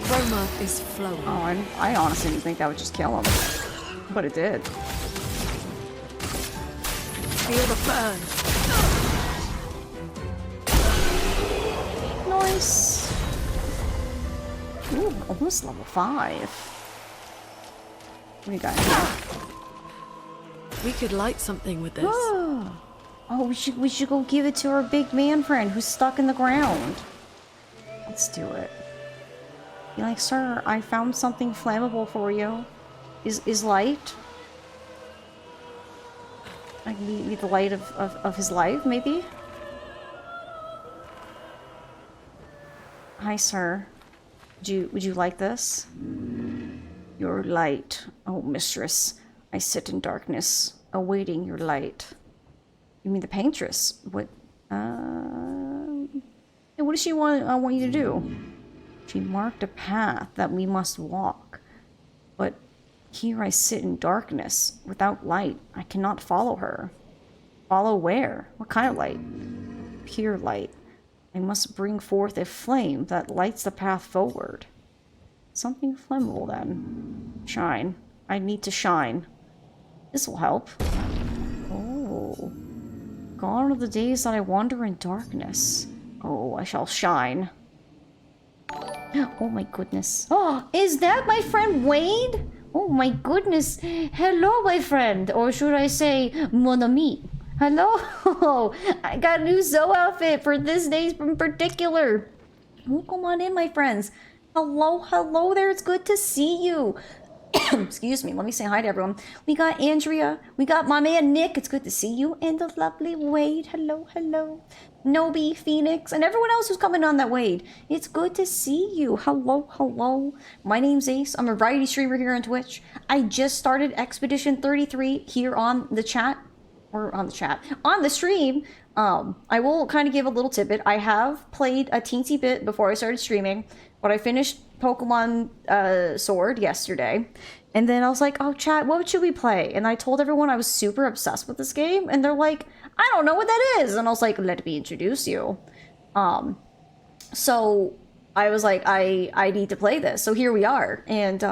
Roma is flowing. Oh, I honestly didn't think that would just kill him. But it did. Feel the burn. Nice. Ooh, almost level 5. What do you got here? We could light something with this. Oh, we should go give it to our big man friend who's stuck in the ground. Let's do it. Be like, sir, I found something flammable for you. Is light? Like, be the light of his life, maybe? Hi, sir. Would you like this? Your light, oh mistress. I sit in darkness, awaiting your light. You mean the Paintress? What? What does she want you to do? She marked a path that we must walk. But here I sit in darkness, without light. I cannot follow her. Follow where? What kind of light? Pure light. I must bring forth a flame that lights the path forward. Something flammable, then. Shine. I need to shine. This will help. Oh. Gone are the days that I wander in darkness. Oh, I shall shine. Oh my goodness. Oh, is that my friend Wade? Oh my goodness. Hello, my friend. Or should I say, mon ami. Hello. I got a new Zoe outfit for this day in particular. Oh, come on in, my friends. Hello there. It's good to see you. Excuse me, let me say hi to everyone. We got Andrea, we got my man Nick, it's good to see you, and the lovely Wade, hello. Nobi, Phoenix, and everyone else who's coming on that Wade. It's good to see you. Hello. My name's Ace, I'm a variety streamer here on Twitch. I just started Expedition 33 here on the chat, on the stream. I will kind of give a little tidbit. I have played a teensy bit before I started streaming, but I finished Pokemon Sword yesterday, and then I was like, oh chat, what should we play? And I told everyone I was super obsessed with this game, and they're like, I don't know what that is. And I was like, let me introduce you. So I was like, I need to play this. So here we are, and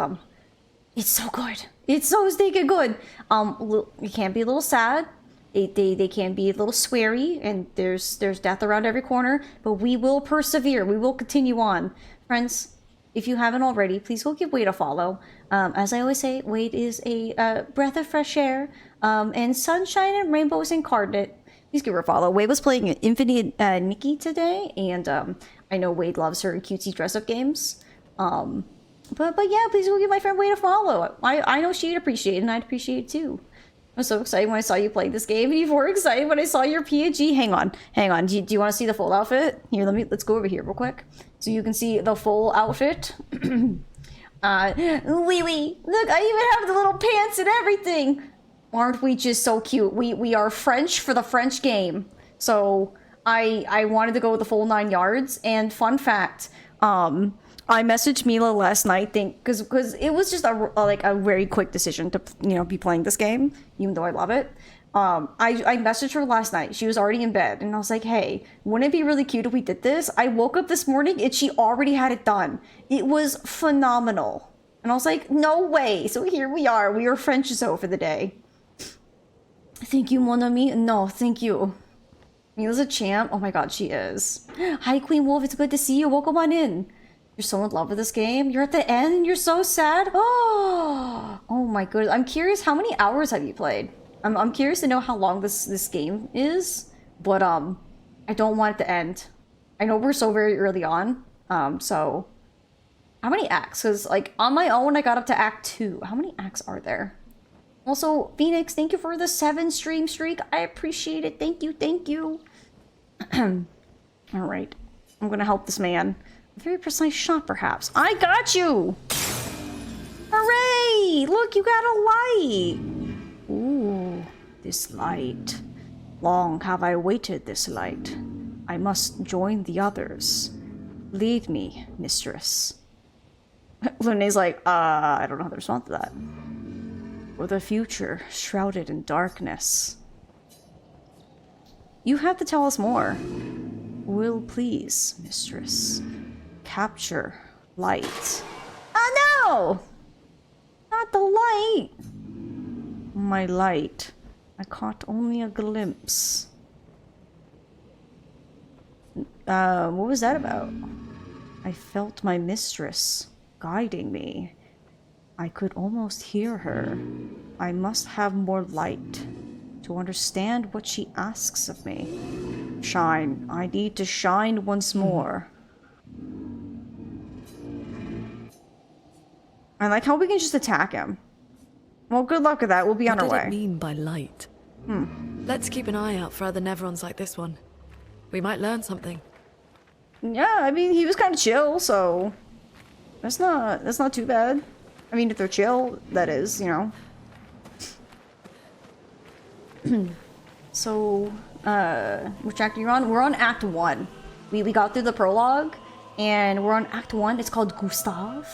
it's so good. It's so stinking good. You can't be a little sad. They can be a little sweary, and there's death around every corner. But we will persevere. We will continue on, friends. If you haven't already, please go give Wade a follow. As I always say, Wade is a breath of fresh air, and sunshine and rainbows incarnate. Please give her a follow. Wade was playing Infinite Nikki today, and I know Wade loves her cutesy dress-up games. But yeah, please go give my friend Wade a follow. I know she'd appreciate it, and I'd appreciate it too. I was so excited when I saw you play this game, and you were excited when I saw your PNG. Hang on. Do you want to see the full outfit? Here, let's go over here real quick, so you can see the full outfit. Wee, look, I even have the little pants and everything. Aren't we just so cute? We are French for the French game, so I wanted to go with the full 9 yards. And fun fact, I messaged Mila last night, because it was just a very quick decision to be playing this game, even though I love it. I messaged her last night. She was already in bed, and I was like, "Hey, wouldn't it be really cute if we did this?" I woke up this morning and she already had it done. It was phenomenal, and I was like, "No way!" So here we are. We are French so for the day. Thank you, mon ami. No, thank you. Mila's a champ. Oh my god, she is. Hi, Queen Wolf. It's good to see you. Welcome on in. You're so in love with this game. You're at the end. You're so sad. Oh my goodness. I'm curious, how many hours have you played? I'm curious to know how long this game is, but I don't want it to end. I know we're so very early on. So how many acts? Because like on my own, I got up to Act 2. How many acts are there? Also, Phoenix, thank you for the 7 stream streak. I appreciate it. Thank you. Thank you. All right. I'm gonna help this man. A very precise shot, perhaps. I got you! Hooray! Look, you got a light! Ooh, this light. Long have I waited this light. I must join the others. Lead me, mistress. Luna's like, I don't know how to respond to that. For the future, shrouded in darkness. You have to tell us more. Will please, mistress. Capture light. Oh no! Not the light! My light. I caught only a glimpse. What was that about? I felt my mistress guiding me. I could almost hear her. I must have more light to understand what she asks of me. Shine. I need to shine once more. I like how we can just attack him. Well, good luck with that. We'll be on our way. What did it mean by light? Let's keep an eye out for other Neverons like this one. We might learn something. Yeah, I mean, he was kind of chill, so that's not too bad. I mean, if they're chill, that is, you know. So, which act are you on? We're on Act 1. We got through the prologue, and we're on Act 1. It's called Gustav.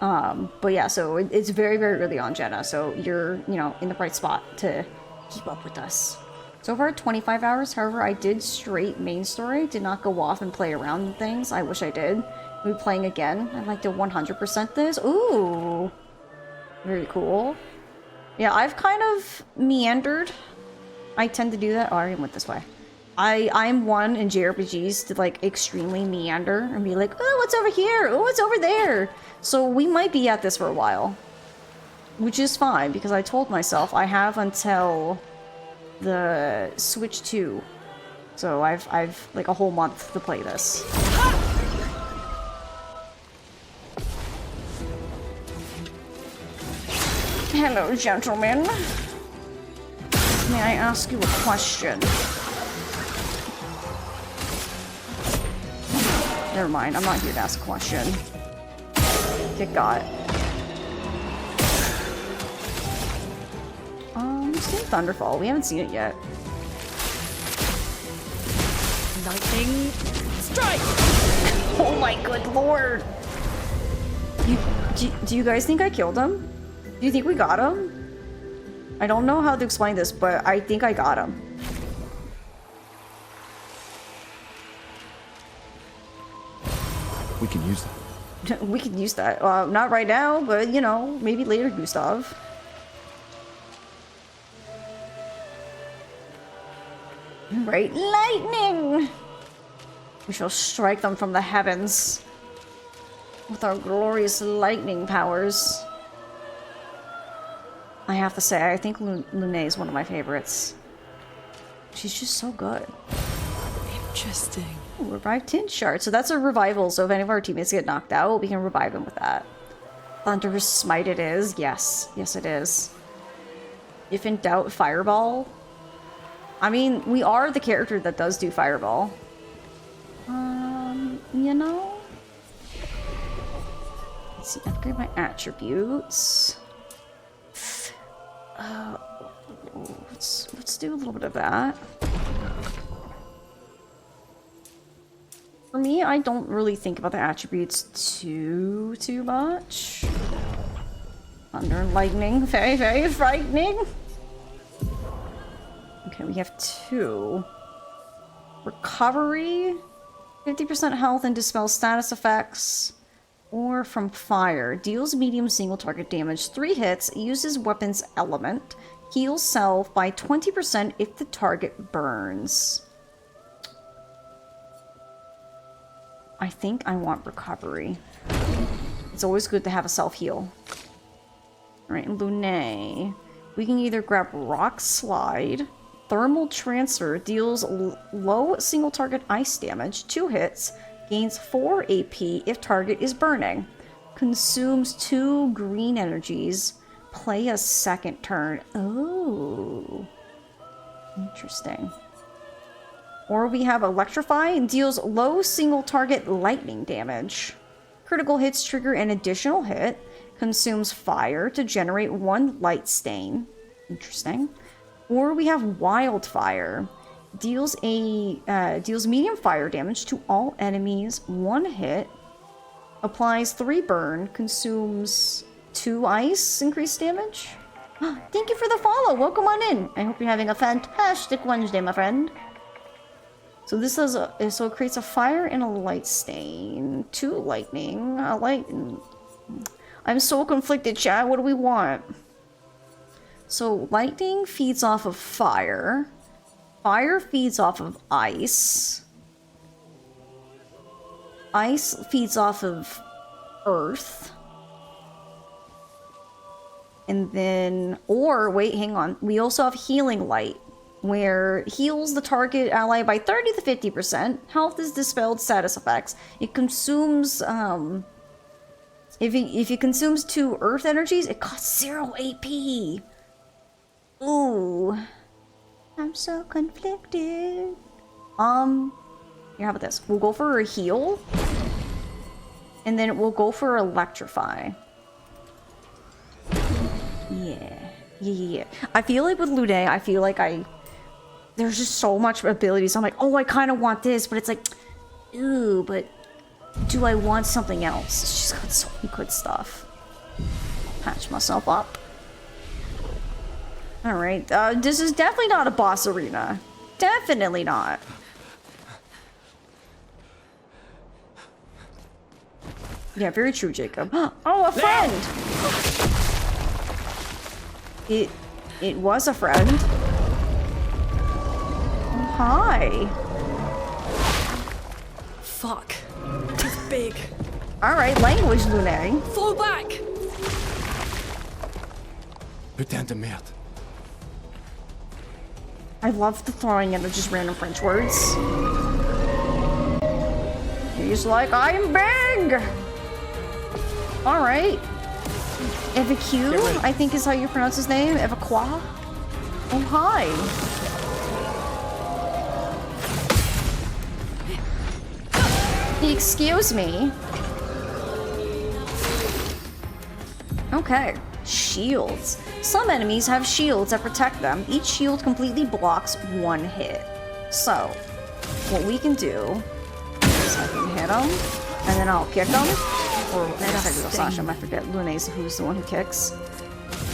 But yeah, so it's very, very early on, Jenna, so you're, you know, in the right spot to keep up with us. So far, 25 hours. However, I did straight main story, did not go off and play around with things. I wish I did. We'll be playing again. I'd like to 100% this. Ooh, very cool. Yeah, I've kind of meandered. I tend to do that. Oh, I already went this way. I'm one in JRPGs to like extremely meander and be like, oh, what's over here? Oh, what's over there? So we might be at this for a while, which is fine because I told myself I have until the Switch 2. So I've like a whole month to play this. Hello, gentlemen. May I ask you a question? Never mind, I'm not here to ask a question. Get got. We've seen Thunderfall. We haven't seen it yet. Lightning strike! Oh my good lord! Do you guys think I killed him? Do you think we got him? I don't know how to explain this, but I think I got him. We can use that. We can use that. Not right now, but you know, maybe later, Gustav. Great lightning! We shall strike them from the heavens with our glorious lightning powers. I have to say, I think Lune is one of my favorites. She's just so good. Interesting. Ooh, revive Tin Shard. So that's a revival, so if any of our teammates get knocked out, we can revive them with that. Thunderous Smite it is. Yes. Yes, it is. If in doubt, Fireball. I mean, we are the character that does do Fireball. You know? Let's see, upgrade my attributes. Let's do a little bit of that. For me, I don't really think about the attributes too much. Thunder and lightning, very, very frightening. Okay, we have 2. Recovery, 50% health and dispel status effects. Or from fire, deals medium single target damage, 3 hits, uses weapons element, heals self by 20% if the target burns. I think I want recovery. It's always good to have a self-heal. Alright, Lune. We can either grab Rock Slide, Thermal Transfer, deals low single target ice damage, 2 hits, gains 4 AP if target is burning, consumes 2 green energies, play a second turn. Oh, interesting. Or we have Electrify and deals low single target lightning damage. Critical hits trigger an additional hit, consumes fire to generate 1 light stain. Interesting. Or we have Wildfire. Deals medium fire damage to all enemies, 1 hit, applies 3 burn, consumes 2 ice, increased damage. Thank you for the follow. Welcome on in. I hope you're having a fantastic Wednesday, my friend. So this does so it creates a fire and a light stain, 2 lightning, a light. I'm so conflicted, chat. What do we want? So lightning feeds off of fire. Fire feeds off of ice. Ice feeds off of earth. And then, or wait, hang on. We also have healing light, where heals the target ally by 30 to 50%. Health is dispelled status effects. It consumes, if it consumes 2 earth energies, it costs 0 AP. Ooh. I'm so conflicted. Here, how about this? We'll go for a heal. And then we'll go for Electrify. Yeah. I feel like with Lune, I feel like there's just so much abilities. I'm like, oh, I kind of want this, but it's like, ooh, but do I want something else? She's got so many good stuff. Patch myself up. Alright, this is definitely not a boss arena. Definitely not. Yeah, very true, Jacob. Oh, a friend! It was a friend. Oh, hi. Fuck. It's big. Alright, language, Lune. Fall back! Putain de merde. I love the throwing in of just random French words. He's like, I'm big! Alright. Evacu, I think is how you pronounce his name. Evacqua? Oh, hi. Excuse me. Okay. Shields. Some enemies have shields that protect them. Each shield completely blocks 1 hit. So, what we can do is I can hit him, and then I'll kick him. Or I guess I can go slash him. I forget. Lune's who's the one who kicks.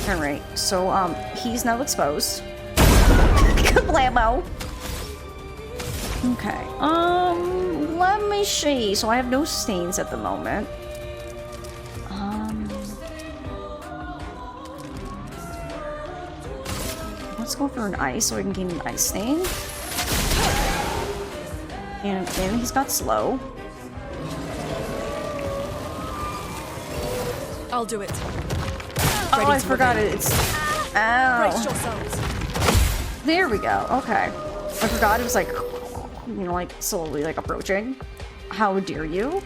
Alright, so he's now exposed. Kablamo! Okay. Let me see. So I have no stains at the moment. Let's go for an ice so I can gain an ice stain. And then he's got slow. I'll do it. Oh, I forgot it. It's... Ow. Brace yourselves. There we go. Okay. I forgot it was like, you know, like slowly like approaching. How dare you?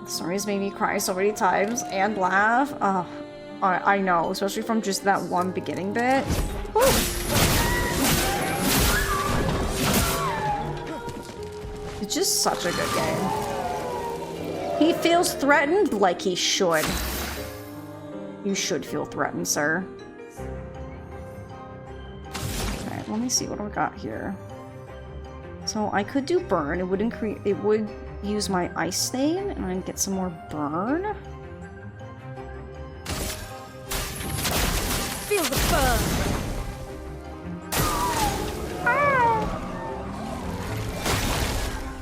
The story has made me cry so many times and laugh. I know, especially from just that one beginning bit. Woo. It's just such a good game. He feels threatened like he should. You should feel threatened, sir. Okay, let me see what I got here. So I could do burn. It would increase. It would use my ice stain, and I'd get some more burn. Feel the burn.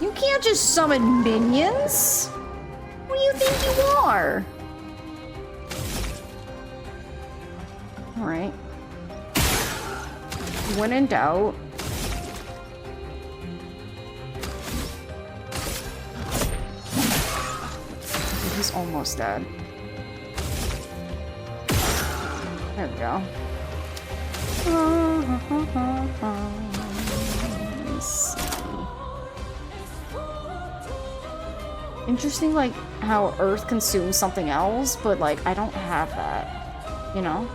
You can't just summon minions. What do you think you are? All right. When in doubt. He's almost dead. There we go. Let's see. Interesting, like, how Earth consumes something else, but, like, I don't have that. You know?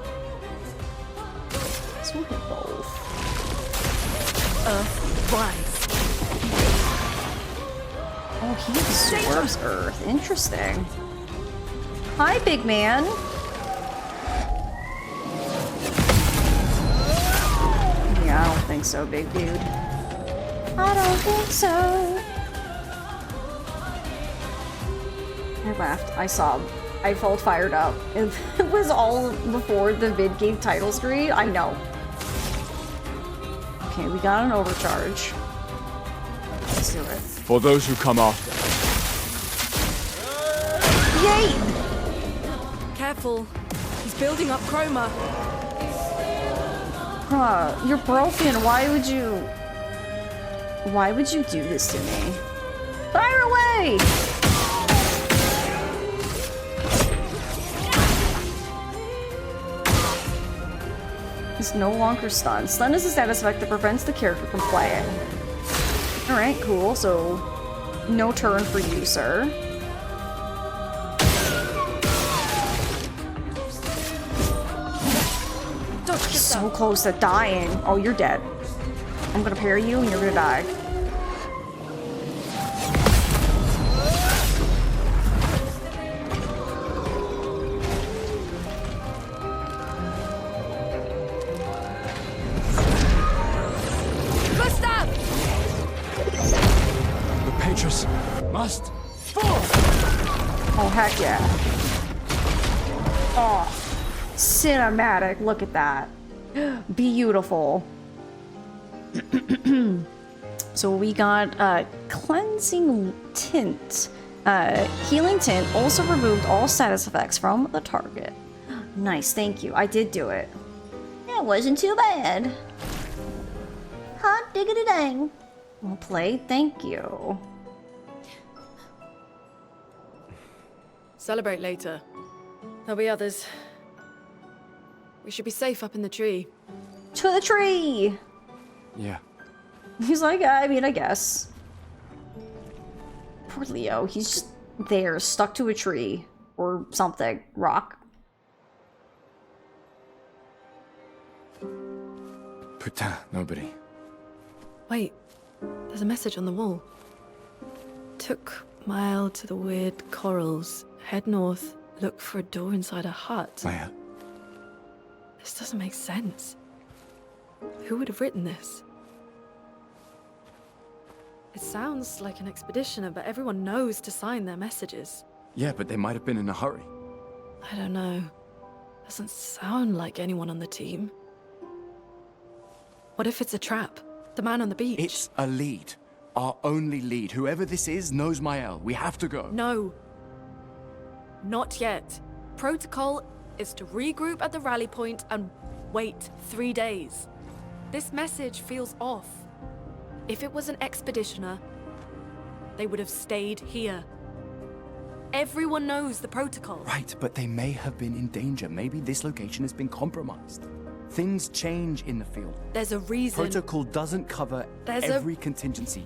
So we'll hit both. Earth, rise. Oh, he absorbs Earth. Interesting. Hi, big man. Yeah, I don't think so, big dude. I don't think so. I laughed. I sobbed. I felt fired up. It was all before the mid-game title screen. I know. Okay, we got an overcharge. Let's do it. For those who come after. Yay! Careful. He's building up chroma. You're broken. Why would you do this to me? Fire away! He's no longer stunned. Stun is a status effect that prevents the character from playing. Alright, cool. So, no turn for you, sir. So close to dying. Oh, you're dead. I'm gonna parry you and you're gonna die. The Paintress must fall! Oh, heck yeah. Oh, cinematic. Look at that. Beautiful. So we got cleansing tint. Healing tint also removed all status effects from the target. Nice, thank you. I did do it. That wasn't too bad. Hot diggity dang. Well played, thank you. Celebrate later. There'll be others. We should be safe up in the tree. To the tree! Yeah. He's like, I mean, I guess. Poor Leo, he's just there, stuck to a tree. Or something. Rock. Putain, nobody. Wait, there's a message on the wall. Took mile to the weird corals. Head north, look for a door inside a hut. Maya. This doesn't make sense. Who would have written this? It sounds like an expeditioner, but everyone knows to sign their messages. Yeah, but they might have been in a hurry. I don't know. Doesn't sound like anyone on the team. What if it's a trap? The man on the beach? It's a lead. Our only lead. Whoever this is knows Mael. We have to go. No. Not yet. Protocol is to regroup at the rally point and wait 3 days. This message feels off. If it was an expeditioner, they would have stayed here. Everyone knows the protocol. Right, but they may have been in danger. Maybe this location has been compromised. Things change in the field. There's a reason. Protocol doesn't cover every contingency.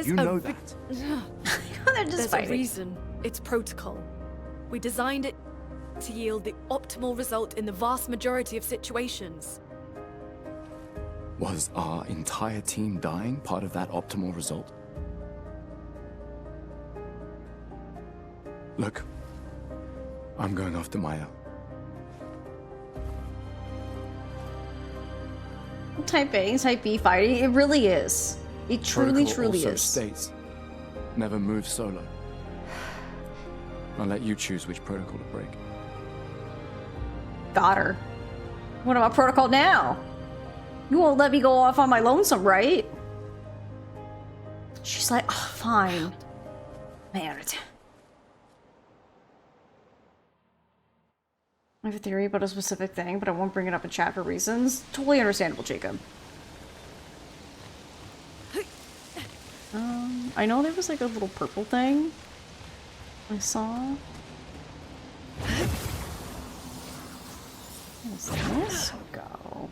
You know that. There's a reason it's protocol. We designed it to yield the optimal result in the vast majority of situations. Was our entire team dying part of that optimal result? Look, I'm going after Maya. Type A, Type B fighting. It really is. It truly, Protocol truly also is. states, never move solo. I'll let you choose which protocol to break. Got her. What about protocol now? You won't let me go off on my lonesome, right? She's like, oh, fine. Man. I have a theory about a specific thing, but I won't bring it up in chat for reasons. Totally understandable, Jacob. I know there was like a little purple thing I saw. Where does this go?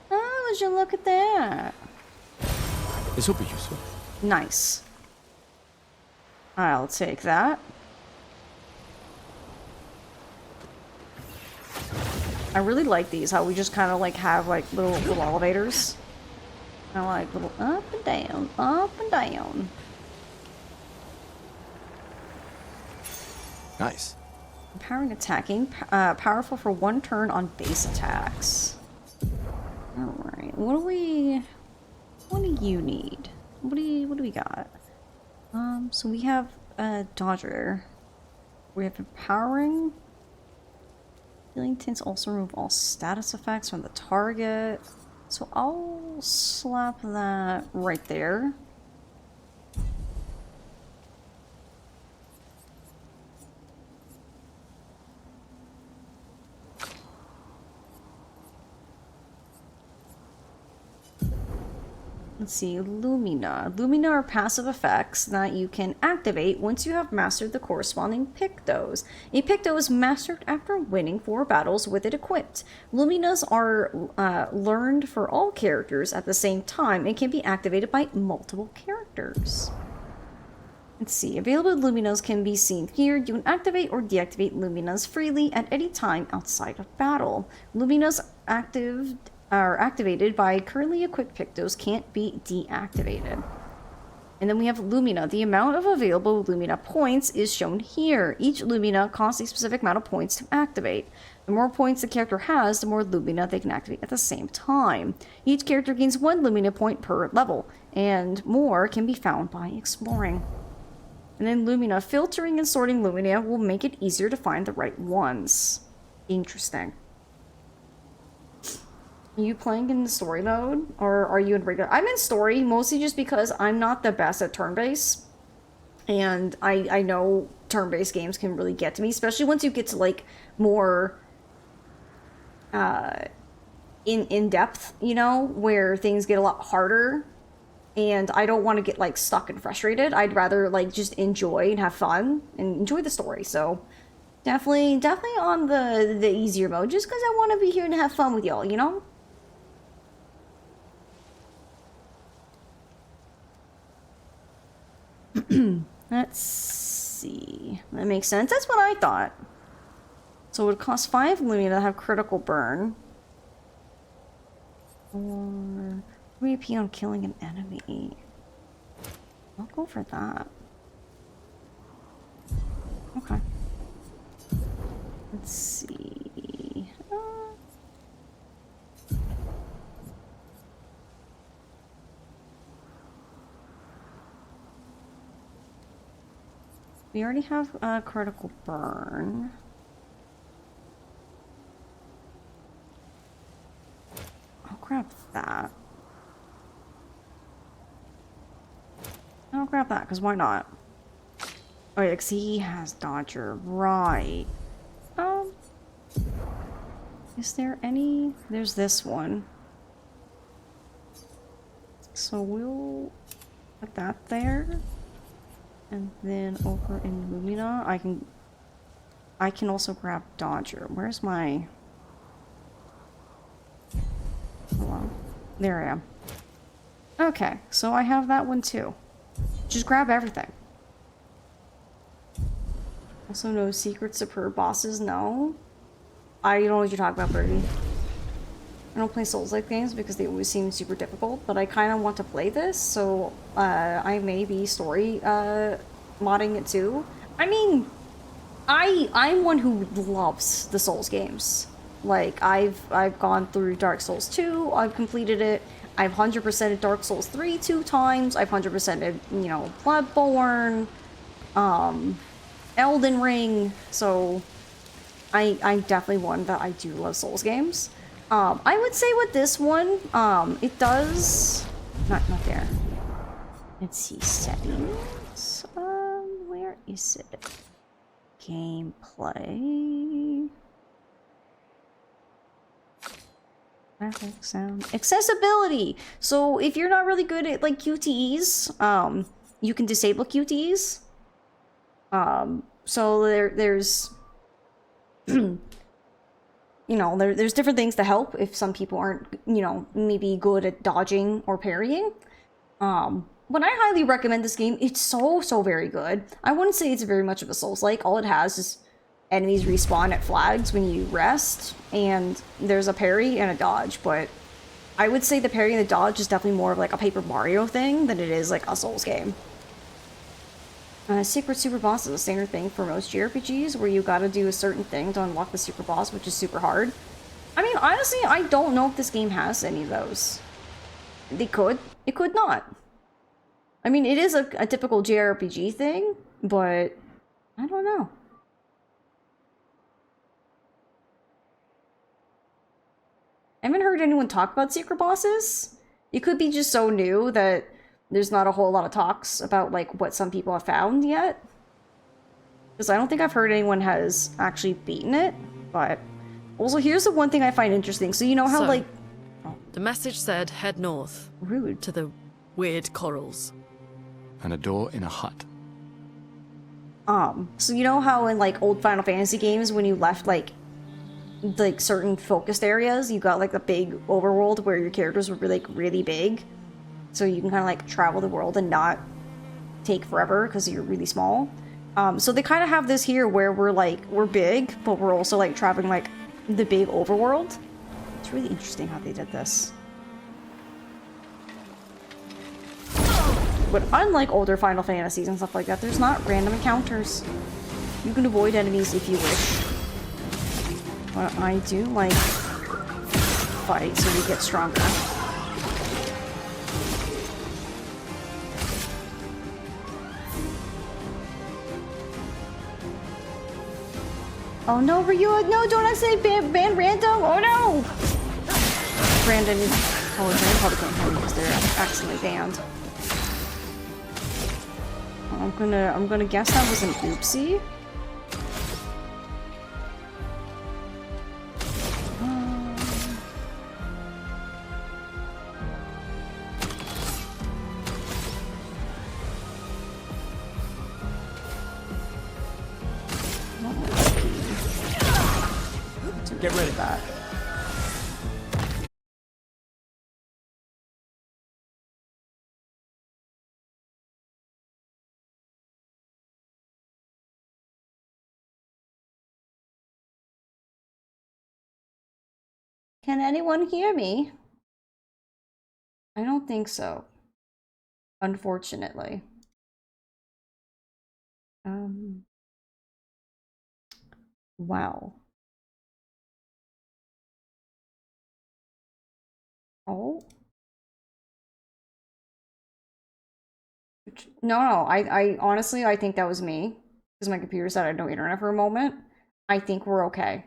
Oh, would you look at that? This will be useful. Nice. I'll take that. I really like these, how we just kind of like have like little elevators. I like little up and down, up and down. Nice. Empowering attacking, powerful for 1 turn on base attacks. Alright, what do you need? What do we got? So we have a Dodger. We have empowering. Healing tints also remove all status effects from the target. So I'll slap that right there. Let's see, Lumina. Lumina are passive effects that you can activate once you have mastered the corresponding Pictos. A Picto is mastered after winning 4 battles with it equipped. Luminas are learned for all characters at the same time and can be activated by multiple characters. Let's see, available Luminas can be seen here. You can activate or deactivate Luminas freely at any time outside of battle. Luminas are activated by currently equipped Pictos can't be deactivated. And then we have Lumina. The amount of available Lumina points is shown here. Each Lumina costs a specific amount of points to activate. The more points the character has, the more Lumina they can activate at the same time. Each character gains 1 Lumina point per level, and more can be found by exploring. And then Lumina. Filtering and sorting Lumina will make it easier to find the right ones. Interesting. Are you playing in the story mode, or are you in regular? I'm in story, mostly just because I'm not the best at turn-based. And I know turn-based games can really get to me, especially once you get to, like, more in-depth, you know, where things get a lot harder. And I don't want to get, like, stuck and frustrated. I'd rather, like, just enjoy and have fun and enjoy the story, so definitely on the easier mode, just because I want to be here and have fun with y'all, you know? Let's see. That makes sense. That's what I thought. So it would cost 5 Lumina to have critical burn. Or 3 AP on killing an enemy. I'll go for that. Okay. Let's see. We already have a critical burn. I'll grab that. I'll grab that, because why not? Oh, yeah, 'cause he has Dodger, right? Is there any? There's this one. So we'll put that there, and then over in Lumina, I can also grab Dodger. Where's my? Hold on. There I am. Okay, so I have that one too. Just grab everything. Also, no secret superb bosses. No. I don't know what you're talking about, Birdie. I don't play Souls-like games because they always seem super difficult, but I kind of want to play this, so I may be story modding it too. I mean, I'm one who loves the Souls games. Like, I've gone through Dark Souls 2, I've completed it, I've 100%ed Dark Souls 3 2 times, I've 100%ed, you know, Bloodborne, Elden Ring, so I'm definitely one that I do love Souls games. I would say with this one, it does... Not there. Let's see, settings. Where is it? Gameplay. Graphic sound. Accessibility! So if you're not really good at, like, QTEs, you can disable QTEs. So there's... you know, there's different things to help if some people aren't, you know, maybe good at dodging or parrying. But I highly recommend this game. It's so very good. I wouldn't say it's very much of a Souls-like. All it has is enemies respawn at flags when you rest, and there's a parry and a dodge, but I would say the parry and the dodge is definitely more of like a Paper Mario thing than it is like a Souls game. Secret super boss is a standard thing for most JRPGs, where you gotta do a certain thing to unlock the super boss, which is super hard. I mean, honestly, I don't know if this game has any of those. It could not. I mean, it is a typical JRPG thing, but I don't know. I haven't heard anyone talk about secret bosses. It could be just so new that there's not a whole lot of talks about, like, what some people have found yet. Because I don't think I've heard anyone has actually beaten it, but... Also, here's the one thing I find interesting. So you know how, like... The message said head north. Rude. To the weird corals. And a door in a hut. So you know how in, like, old Final Fantasy games, when you left, like certain focused areas, you got, like, a big overworld where your characters were, like, really big? So you can kind of like travel the world and not take forever because you're really small. So they kind of have this here where we're big, but we're also like traveling like the big overworld. It's really interesting how they did this. But unlike older Final Fantasies and stuff like that, there's not random encounters. You can avoid enemies if you wish. But I do like fight so we get stronger. Oh no, Ryua, no, don't accidentally ban random! Oh no! Brandon probably can't hear me because they're accidentally banned. I'm gonna guess that was an oopsie. Get rid of that. Can anyone hear me? I don't think so. Unfortunately. Wow. Oh. No, I honestly, I think that was me. Because my computer said I had no internet for a moment. I think we're okay.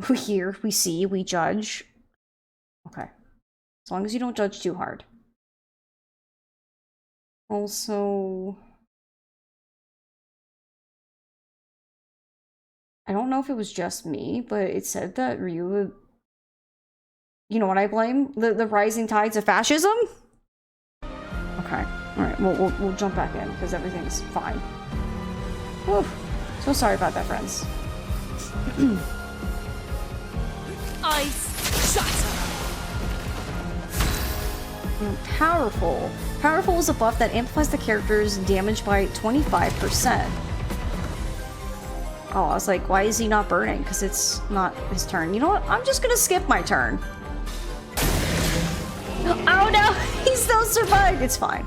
We hear, we see, we judge. Okay. As long as you don't judge too hard. Also... I don't know if it was just me, but it said that Ryu... You know what I blame? The rising tides of fascism? Okay. Alright, we'll jump back in, because everything's fine. Whew. So sorry about that, friends. Ice shatter. Powerful. Powerful is a buff that amplifies the character's damage by 25%. Oh, I was like, why is he not burning? Because it's not his turn. You know what? I'm just gonna skip my turn. Oh no! He still survived! It's fine.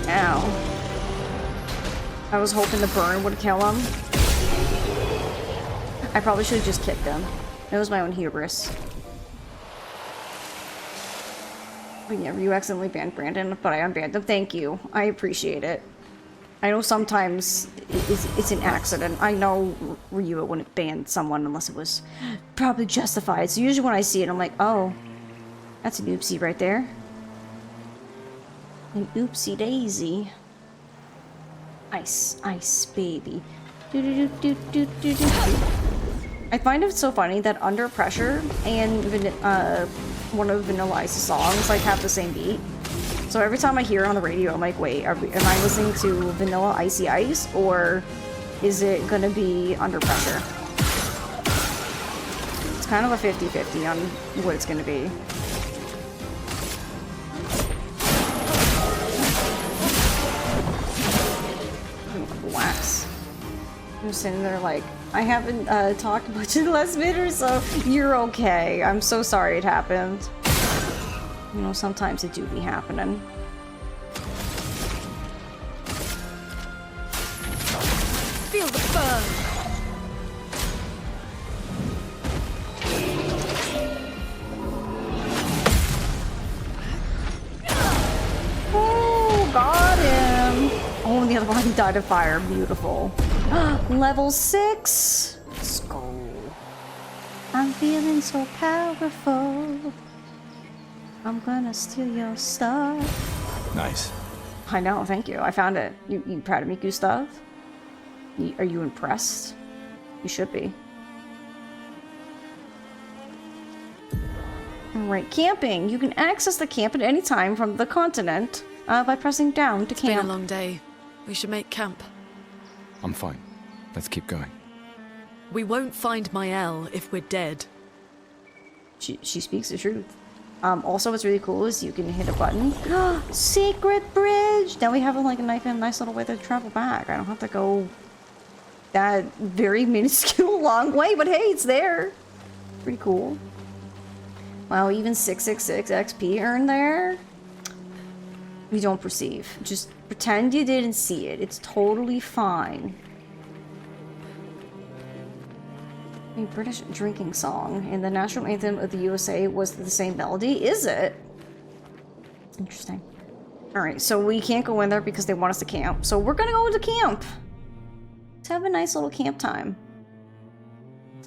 Ow. I was hoping the burn would kill him. I probably should have just kicked him. It was my own hubris. But yeah, you accidentally banned Brandon, but I unbanned him. Thank you. I appreciate it. I know sometimes it's an accident. I know Ryu wouldn't ban someone unless it was probably justified. So usually when I see it, I'm like, oh, that's an oopsie right there. An oopsie daisy. Ice, ice, baby. I find it so funny that Under Pressure and one of Vanilla Ice's songs like have the same beat. So every time I hear it on the radio, I'm like, wait, am I listening to Vanilla Icy Ice or is it gonna be Under Pressure? It's kind of a 50-50 on what it's gonna be. Wax. I'm sitting there like, I haven't talked much in the last minute or so. You're okay. I'm so sorry it happened. You know, sometimes it do be happening. Feel the burn. Oh, got him. Oh, and the other one died of fire. Beautiful. Level 6. Let's go. I'm feeling so powerful. I'm gonna steal your stuff. Nice. I know, thank you. I found it. You proud of me, Gustav? Are you impressed? You should be. Alright, camping. You can access the camp at any time from the continent by pressing down to camp. It's been a long day. We should make camp. I'm fine. Let's keep going. We won't find Mael if we're dead. She speaks the truth. Also, what's really cool is you can hit a button. Secret bridge! Now we have like a nice little way to travel back. I don't have to go that very minuscule long way, but hey, it's there. Pretty cool. Wow, even 666 XP earned there. You don't perceive. Just pretend you didn't see it. It's totally fine. A British drinking song, and the national anthem of the USA was the same melody. Is it? Interesting. Alright, so we can't go in there because they want us to camp. So we're gonna go to camp. Let's have a nice little camp time.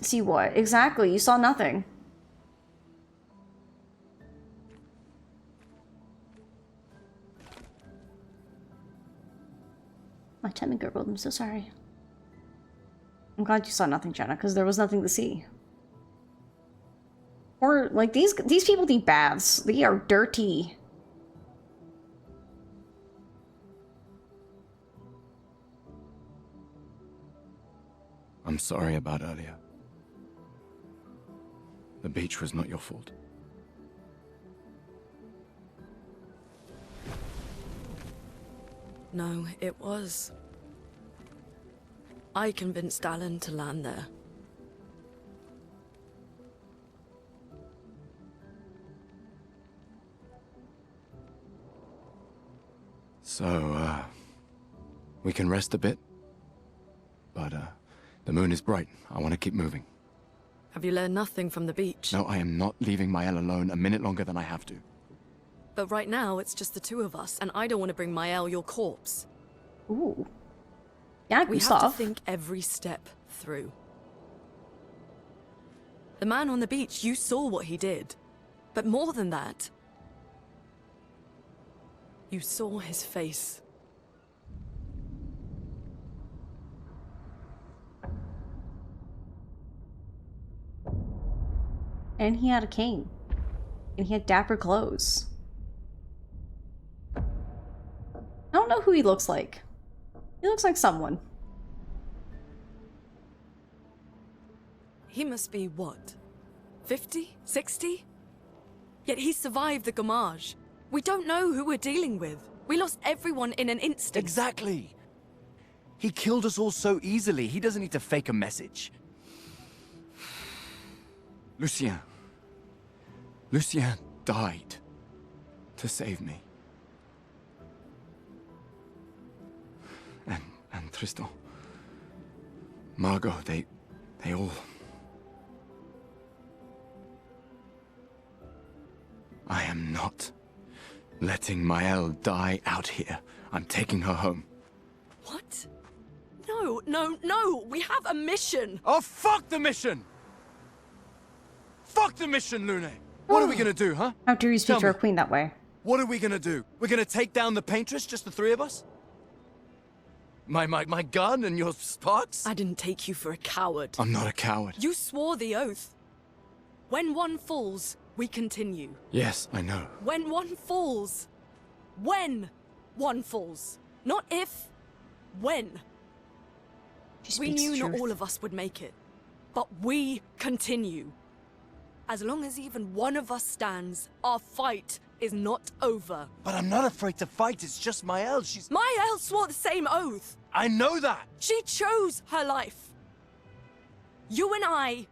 See what? Exactly, you saw nothing. My timing gurgled, I'm so sorry. I'm glad you saw nothing, Jenna, because there was nothing to see. Or, like, these people need baths. They are dirty. I'm sorry about earlier. The beach was not your fault. No, it was. I convinced Alan to land there. So, we can rest a bit? But, the moon is bright. I want to keep moving. Have you learned nothing from the beach? No, I am not leaving Mael alone a minute longer than I have to. But right now, it's just the two of us, and I don't want to bring Mael your corpse. Ooh. Yeah, we have to think every step through. The man on the beach, you saw what he did. But more than that, you saw his face. And he had a cane. And he had dapper clothes. I don't know who he looks like. He looks like someone. He must be what? 50? 60? Yet he survived the gommage. We don't know who we're dealing with. We lost everyone in an instant. Exactly. He killed us all so easily. He doesn't need to fake a message. Lucien. Lucien died to save me. And Tristan. Margot, they all... I am not letting Maëlle die out here. I'm taking her home. What? No, no, no! We have a mission! Oh, fuck the mission! Fuck the mission, Lune! What are we gonna do, huh? How dare you speak Tell to our me. queen that way? What are we gonna do? We're gonna take down the Paintress, just the three of us? My gun and your sparks? I didn't take you for a coward. I'm not a coward. You swore the oath. When one falls, we continue. Yes, I know. When one falls. When one falls. Not if. When. We knew not all of us would make it. But we continue. As long as even one of us stands, our fight is not over. But I'm not afraid to fight, it's just Maëlle, she's... Maëlle swore the same oath. I know that! She chose her life. You and I...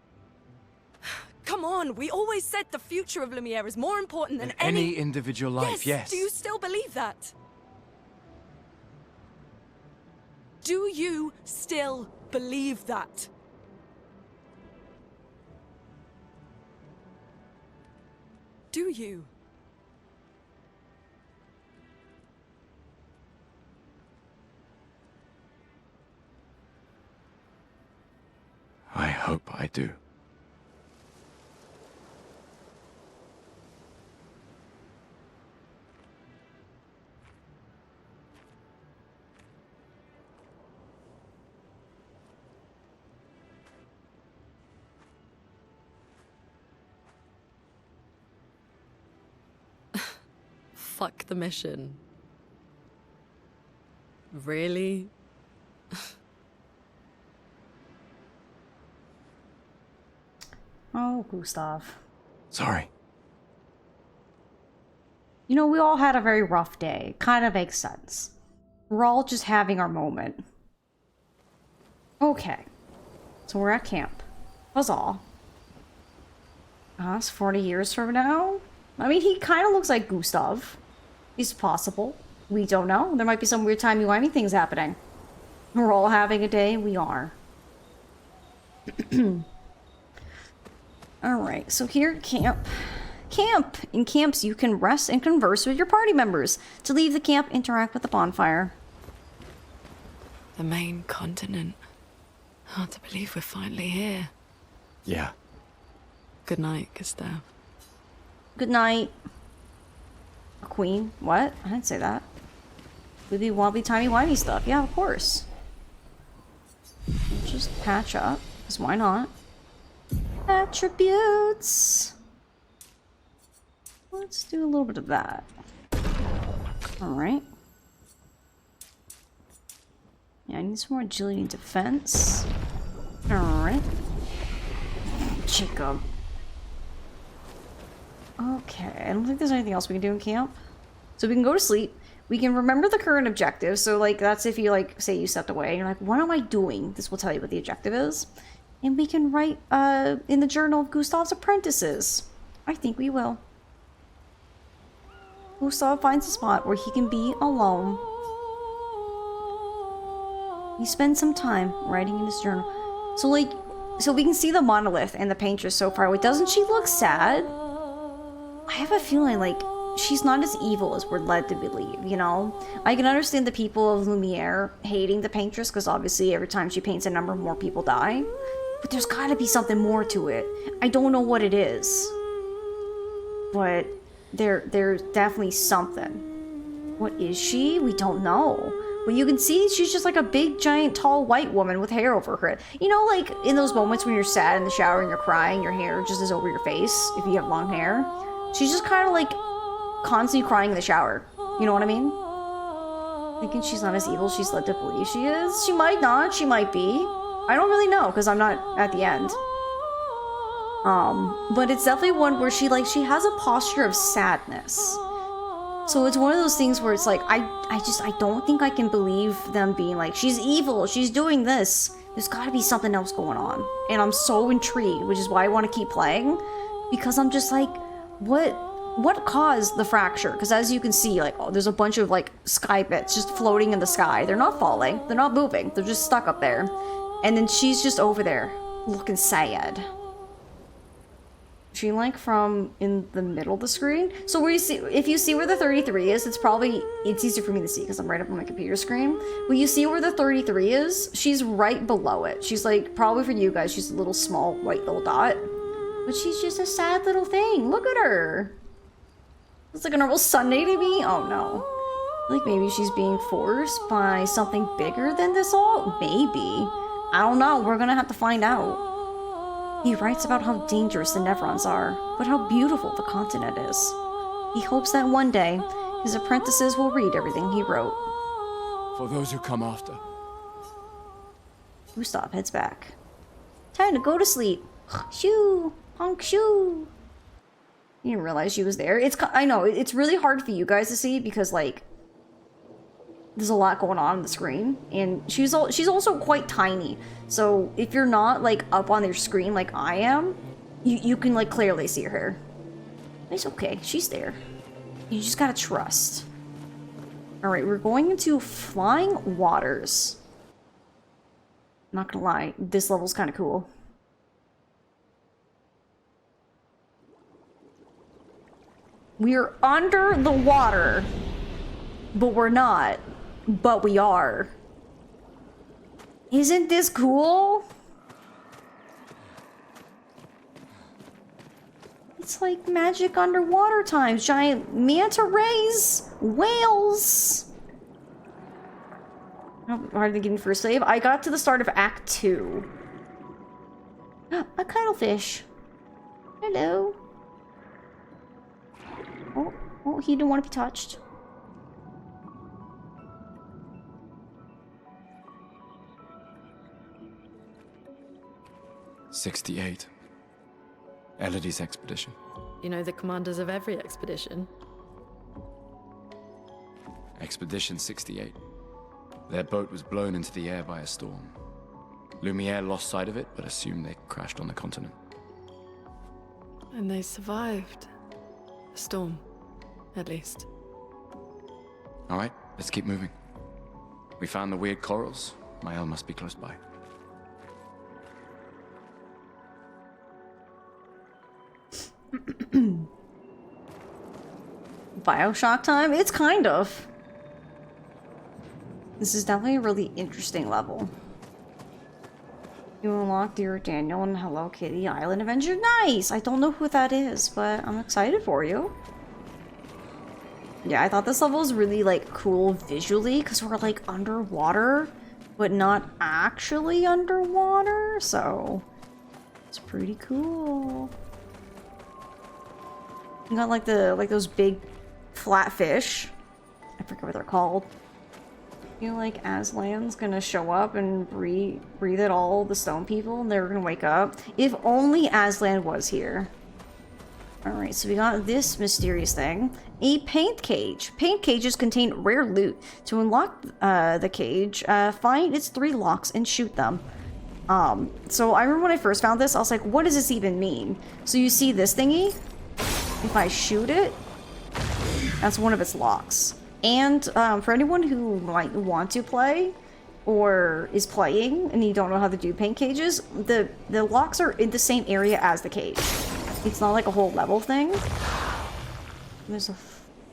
Come on, we always said the future of Lumiere is more important than any individual life, yes. Do you still believe that? Do you still believe that? Do you? I hope I do. Fuck the mission. Really? Oh, Gustav. Sorry. You know, we all had a very rough day. Kind of makes sense. We're all just having our moment. Okay. So we're at camp. Huzzah. It's 40 years from now? I mean, he kind of looks like Gustav. It's possible. We don't know. There might be some weird timey-wimey things happening. We're all having a day. We are. Alright, so here at camp. Camp! In camps, you can rest and converse with your party members. To leave the camp, interact with the bonfire. The main continent. Hard to believe we're finally here. Yeah. Good night, Gustav. Good night. Queen? What? I didn't say that. Wibbly wobbly timey wimey stuff. Yeah, of course. We'll just patch up, because why not? Attributes. Let's do a little bit of that. Alright. Yeah, I need some more agility and defense. Alright. Jacob. Okay, I don't think there's anything else we can do in camp. So we can go to sleep. We can remember the current objective. So, like, that's if you, like, say you stepped away and you're like, what am I doing? This will tell you what the objective is. And we can write, in the journal of Gustav's apprentices. I think we will. Gustav finds a spot where he can be alone. He spends some time writing in his journal. So, like, so we can see the monolith and the Paintress so far away. Doesn't she look sad? I have a feeling like she's not as evil as we're led to believe, you know? I can understand the people of Lumiere hating the Paintress because obviously every time she paints a number, more people die. But there's gotta be something more to it. I don't know what it is. But there's definitely something. What is she? We don't know. But you can see she's just like a big, giant, tall, white woman with hair over her head. You know, like in those moments when you're sad in the shower and you're crying, your hair just is over your face if you have long hair. She's just kind of like constantly crying in the shower. You know what I mean? Thinking she's not as evil she's led to believe she is. She might not. She might be. I don't really know because I'm not at the end. But it's definitely one where she has a posture of sadness. So it's one of those things where it's like, I don't think I can believe them being like, she's evil, she's doing this. There's gotta be something else going on. And I'm so intrigued, which is why I want to keep playing. Because I'm just like, what caused the fracture? Because as you can see, like, oh, there's a bunch of like sky bits just floating in the sky. They're not falling, they're not moving, they're just stuck up there. And then she's just over there, looking sad. She like from in the middle of the screen. So where you see, if you see where the 33 is, it's easier for me to see because I'm right up on my computer screen. But you see where the 33 is, she's right below it. She's like, probably for you guys, she's a little small white little dot. But she's just a sad little thing. Look at her. It's like a normal Sunday to me. Oh no. Like maybe she's being forced by something bigger than this all? Maybe. I don't know. We're gonna have to find out. He writes about how dangerous the Nevrons are, but how beautiful the continent is. He hopes that one day, his apprentices will read everything he wrote. For those who come after. Gustav heads back. Time to go to sleep. Shoo! Honk shoo! You didn't realize she was there. I know, it's really hard for you guys to see because, like, there's a lot going on the screen, and she's also quite tiny. So if you're not like up on your screen like I am, you can like clearly see her. It's okay, she's there. You just gotta trust. All right, we're going into Flying Waters. Not gonna lie, this level's kind of cool. We're under the water, but we're not. But we are. Isn't this cool? It's like magic underwater times. Giant manta rays, whales. Oh, are they getting first save? I got to the start of Act 2. A cuttlefish. Hello. Oh, he didn't want to be touched. '68. Elodie's expedition. You know the commanders of every expedition. Expedition 68. Their boat was blown into the air by a storm. Lumiere lost sight of it, but assumed they crashed on the continent. And they survived. The storm, at least. All right, let's keep moving. We found the weird corals. Mael must be close by. Bioshock time? It's kind of. This is definitely a really interesting level. You unlock Dear Daniel and Hello Kitty Island Avenger. Nice! I don't know who that is, but I'm excited for you. Yeah, I thought this level was really, like, cool visually, because we're, like, underwater, but not actually underwater, so it's pretty cool. You got, like, those big flat fish. I forget what they're called. You know, like, Aslan's gonna show up and breathe at all the stone people, and they're gonna wake up. If only Aslan was here. Alright, so we got this mysterious thing. A paint cage. Paint cages contain rare loot. To unlock the cage, find its 3 locks and shoot them. So I remember when I first found this, I was like, what does this even mean? So you see this thingy? If I shoot it, that's one of its locks. And for anyone who might want to play, or is playing, and you don't know how to do paint cages, the locks are in the same area as the cage. It's not like a whole level thing. There's a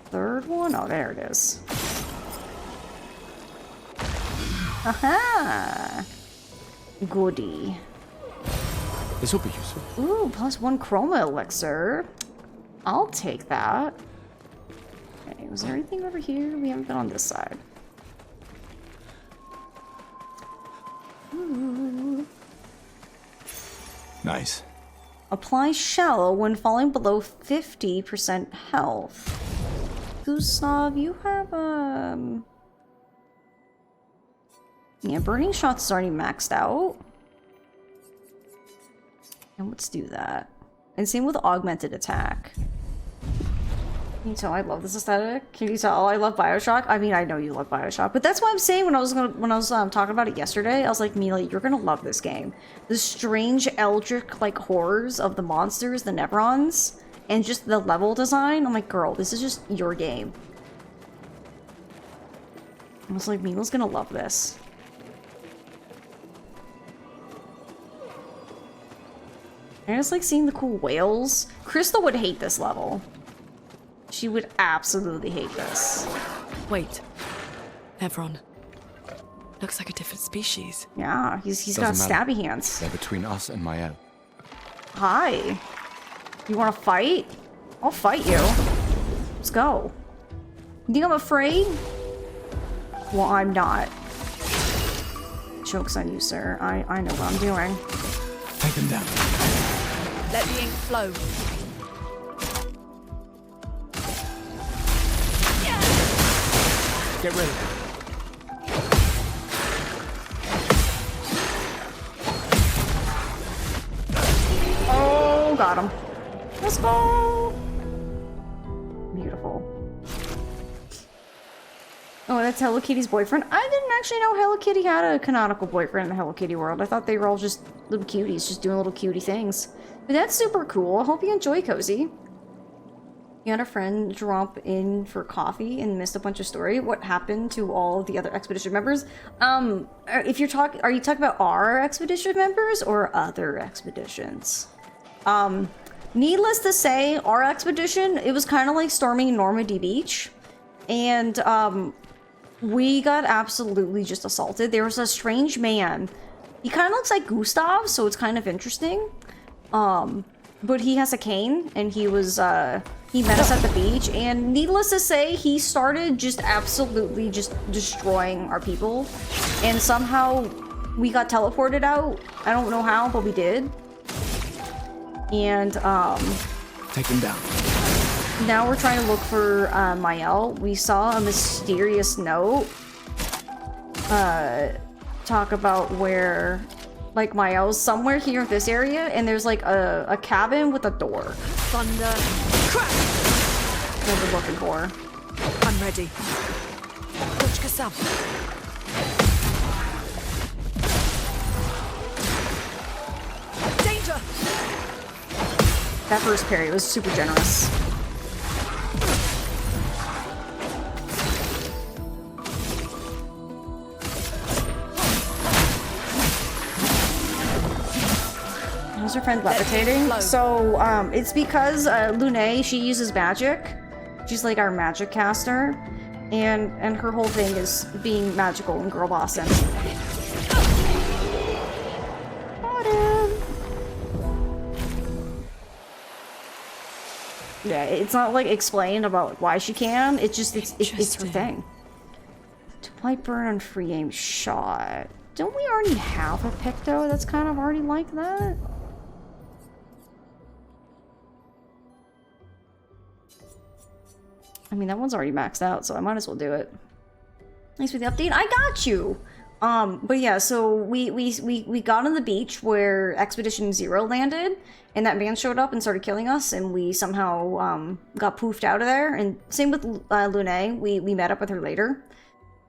3rd one? Oh, there it is. Aha! Goody. This will be useful. Ooh, +1 chroma elixir. I'll take that. Okay, was there anything over here? We haven't been on this side. Ooh. Nice. Apply shallow when falling below 50% health. Gustav, you have, yeah, burning shots is already maxed out. And let's do that. And same with augmented attack. Can you tell I love this aesthetic? Can you tell I love Bioshock? I mean, I know you love Bioshock, but that's what I'm saying when I was talking about it yesterday. I was like, Mila, you're gonna love this game. The strange eldritch like horrors of the monsters, the Nevrons, and just the level design. I'm like, girl, this is just your game. I was like, Mila's gonna love this. I just like seeing the cool whales. Crystal would hate this level. She would absolutely hate this. Wait. Nevron. Looks like a different species. Yeah, he's got stabby hands. They're between us and Mael. Hi. You wanna fight? I'll fight you. Let's go. You think I'm afraid? Well, I'm not. Joke's on you, sir. I know what I'm doing. Take him down. Let the ink flow. Get ready. Oh, got him. Let's go. Beautiful. Oh, that's Hello Kitty's boyfriend? I didn't actually know Hello Kitty had a canonical boyfriend in the Hello Kitty world. I thought they were all just little cuties, just doing little cutie things. But that's super cool. I hope you enjoy, Cozy. You had a friend drop in for coffee and missed a bunch of story. What happened to all the other expedition members? If you're talking, are you talking about our expedition members or other expeditions? Needless to say, our expedition, it was kind of like storming Normandy Beach. And, we got absolutely just assaulted. There was a strange man. He kind of looks like Gustav, so it's kind of interesting. But he has a cane, and he was, he met us at the beach, and needless to say, he started just absolutely just destroying our people. And somehow, we got teleported out. I don't know how, but we did. And, take him down. now we're trying to look for, Mael. We saw a mysterious note, talk about where, like, Mael's somewhere here in this area, and there's like a cabin with a door. Thunder. Crack! What we're looking for. I'm ready. Coach Kassam. Danger! That first parry was super generous. How's your friend levitating? So, it's because Lune, she uses magic. She's like our magic caster. And her whole thing is being magical and girl bossing. Got him. Yeah, it's not like explained about why she can. It's just, it's her thing. To light burn on free aim shot. Don't we already have a Picto that's kind of already like that? I mean, that one's already maxed out, so I might as well do it. Thanks for the update. I got you! But yeah, so we got on the beach where Expedition 0 landed, and that man showed up and started killing us, and we somehow, got poofed out of there. And same with Lune, we met up with her later.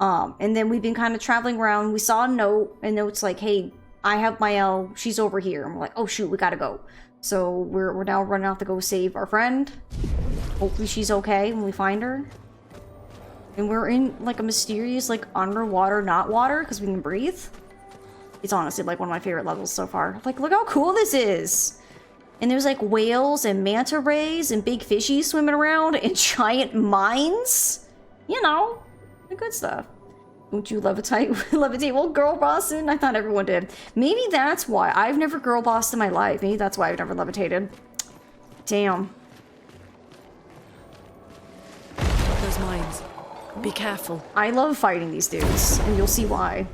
And then we've been kind of traveling around. We saw a note, and note's like, hey, I have Mael, she's over here. And we're like, oh shoot, we gotta go. So we're now running off to go save our friend. Hopefully she's okay when we find her. And we're in like a mysterious like underwater not water because we can breathe. It's honestly like one of my favorite levels so far. Like, look how cool this is. And there's like whales and manta rays and big fishies swimming around and giant mines. You know, the good stuff. Don't you levitate? Levitate? Well, girl bossing. I thought everyone did. Maybe that's why. I've never girl bossed in my life. Maybe that's why I've never levitated. Damn. Those lines. Be careful. I love fighting these dudes, and you'll see why.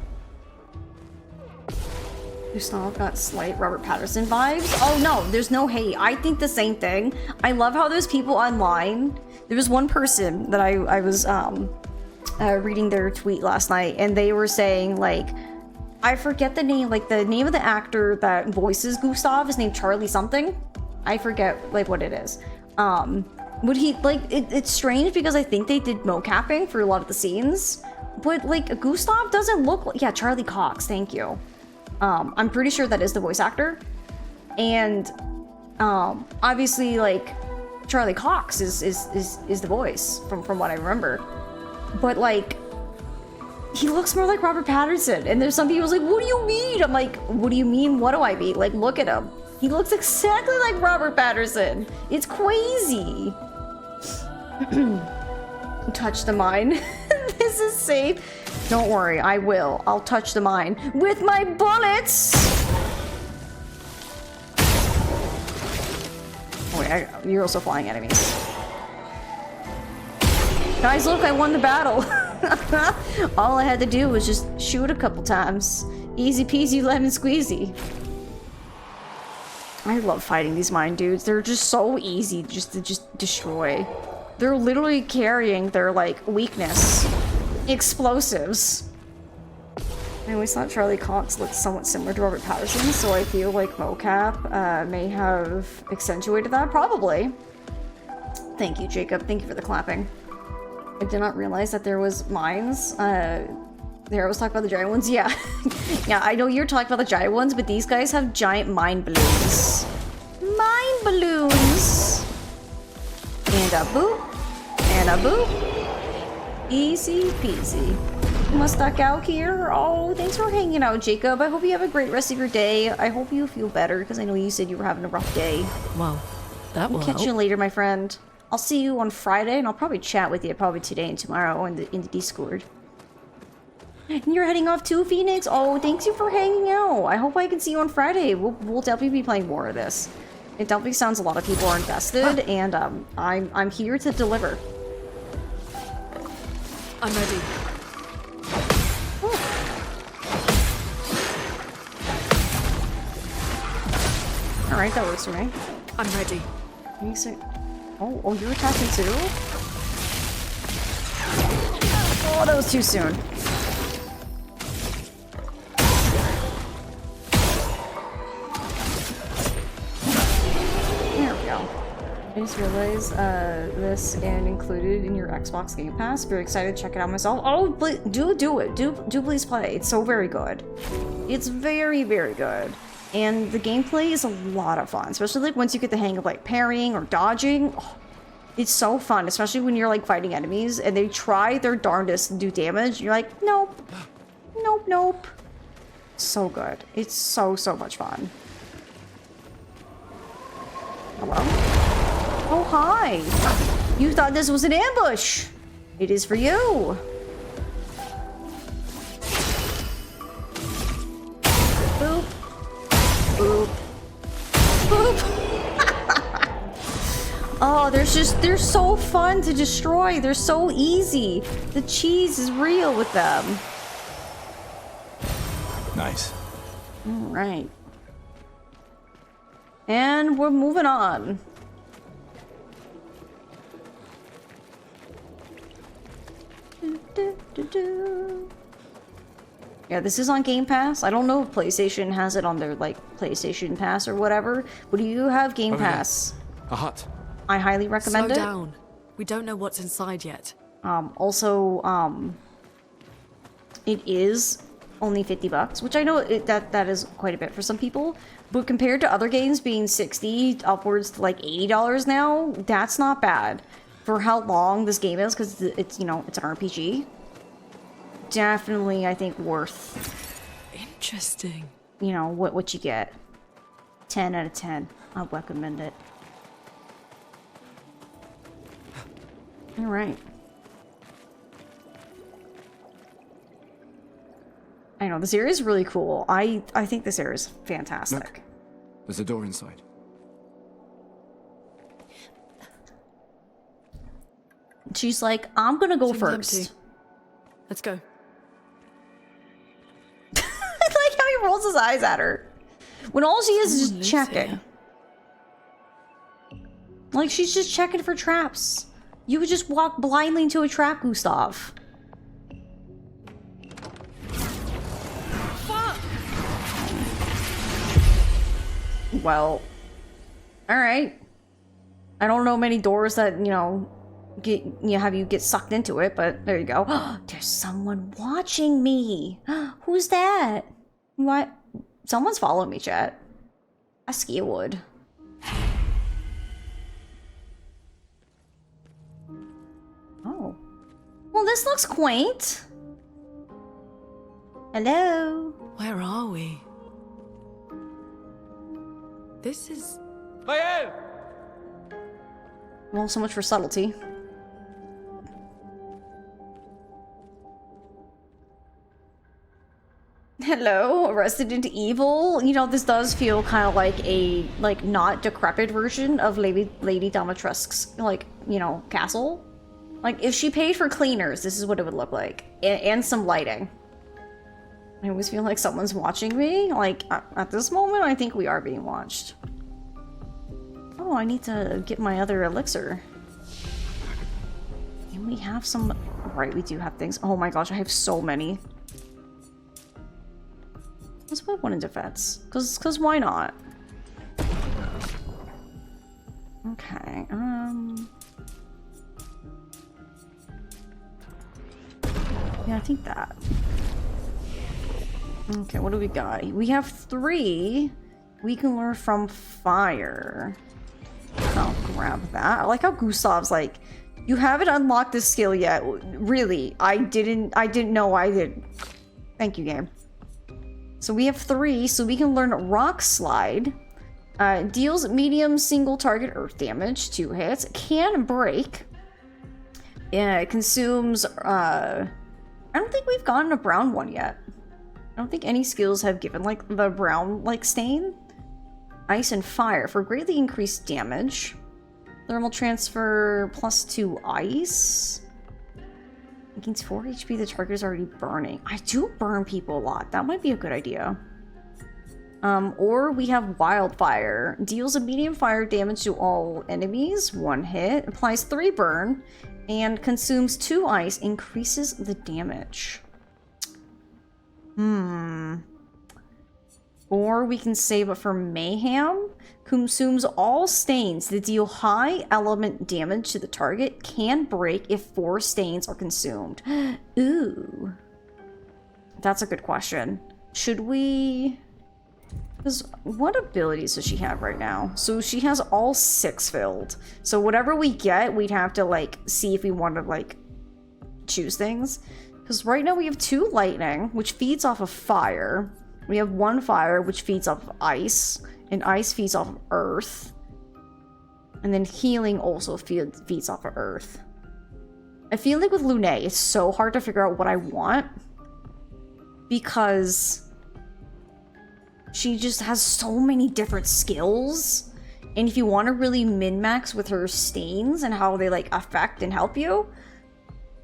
Gustav got slight Robert Patterson vibes. Oh no, there's no hate. I think the same thing. I love how those people online. There was one person that I was reading their tweet last night, and they were saying like, I forget the name, like the name of the actor that voices Gustav is named Charlie something. I forget like what it is. Would he like it's strange because I think they did mocapping for a lot of the scenes, but like Gustav doesn't look like, yeah, Charlie Cox, thank you. I'm pretty sure that is the voice actor. And obviously like Charlie Cox is the voice from what I remember. But like he looks more like Robert Patterson, and there's some people like, what do you mean? I'm like, what do you mean? What do I mean? Like, look at him. He looks exactly like Robert Patterson. It's crazy. Touch the mine. This is safe. Don't worry, I will. I'll touch the mine with my bullets. Oh wait, you're also flying enemies. Guys, look, I won the battle. All I had to do was just shoot a couple times. Easy peasy lemon squeezy. I love fighting these mine dudes. They're just so easy just to destroy. They're literally carrying their like weakness. Explosives. I always thought Charlie Cox looked somewhat similar to Robert Patterson, so I feel like mocap may have accentuated that. Probably. Thank you, Jacob. Thank you for the clapping. I did not realize that there was mines. There, I was talking about the giant ones. Yeah. Yeah, I know you're talking about the giant ones, but these guys have giant mine balloons. Mine balloons! And a boop. And a boop. Easy peasy. Must duck out here. Oh, thanks for hanging out, Jacob. I hope you have a great rest of your day. I hope you feel better, because I know you said you were having a rough day. Well, that will catch you later, my friend. I'll see you on Friday, and I'll probably chat with you probably today and tomorrow in the Discord. And you're heading off too, Phoenix? Oh, thanks you for hanging out. I hope I can see you on Friday. We'll definitely be playing more of this. It definitely sounds a lot of people are invested, and I'm here to deliver. I'm ready. All right, that works for me. I'm ready. Oh, you're attacking too? Oh, that was too soon. There we go. I just realized this and included in your Xbox Game Pass. Very excited to check it out myself. Oh, do it. Do please play. It's so very good. It's very, very good. And the gameplay is a lot of fun, especially like once you get the hang of like parrying or dodging. Oh, it's so fun, especially when you're like fighting enemies and they try their darndest to do damage. And you're like, nope, nope, nope. So good. It's so much fun. Hello? Oh, hi. You thought this was an ambush. It is for you. Boop. Boop. Boop. Oh, they're so fun to destroy. They're so easy. The cheese is real with them. Nice. All right. And we're moving on. Yeah, this is on Game Pass. I don't know if PlayStation has it on their like PlayStation Pass or whatever, but do you have Game Pass? A hut. I highly recommend it. Slow down. We don't know what's inside yet. Also, it is only $50, which I know that is quite a bit for some people, but compared to other games being $60 upwards to like $80 now, that's not bad for how long this game is, because it's, you know, it's an RPG. Definitely, I think, worth. Interesting. You know what you get. 10 out of 10. I'll recommend it. All right. I know this area is really cool. I think this area is fantastic. Look, there's a door inside. She's like, I'm gonna go Seems first. empty. Let's go. I like how he rolls his eyes at her. When all she is Someone just lives checking. here. Like, she's just checking for traps. You would just walk blindly into a trap, Gustav. Well, alright. I don't know many doors that, you know, have you get sucked into it, but there you go. There's someone watching me. Who's that? What? Someone's following me, chat. I ski would. Oh. Well, this looks quaint. Hello? Where are we? This is... Well, so much for subtlety. Hello, Resident Evil. You know, this does feel kind of like a, not decrepit version of Lady Dimitrescu's, you know, castle. Like, if she paid for cleaners, this is what it would look like. And some lighting. I always feel like someone's watching me. Like, at this moment, I think we are being watched. Oh, I need to get my other elixir. And we have some... Right, we do have things. Oh my gosh, I have so many. Let's put one in defense. Cause why not? Okay, yeah, I think that. Okay, what do we got? We have 3. We can learn from fire. I'll grab that. I like how Gustav's like, you haven't unlocked this skill yet. Really, I didn't know I did. Thank you, game. So we have 3, so we can learn Rock Slide. Deals medium single target earth damage, 2 hits. Can break. It consumes, I don't think we've gotten a brown one yet. I don't think any skills have given, like, the brown, like, stain. Ice and fire for greatly increased damage. Thermal transfer +2 ice. Against 4 HP, the target is already burning. I do burn people a lot. That might be a good idea. Or we have wildfire. Deals a medium fire damage to all enemies. 1 hit. Applies 3 burn. And consumes 2 ice. Increases the damage. Or we can save it for mayhem. Consumes all stains that deal high element damage to the target. Can break if 4 stains are consumed. Ooh. That's a good question. Should we... Because what abilities does she have right now? So she has all 6 filled. So whatever we get, we'd have to, like, see if we want to, like, choose things. Because right now we have 2 lightning, which feeds off of fire. We have 1 fire, which feeds off of ice. And ice feeds off of earth. And then healing also feeds off of earth. I feel like with Lune, it's so hard to figure out what I want. Because she just has so many different skills. And if you want to really min-max with her stains and how they, like, affect and help you,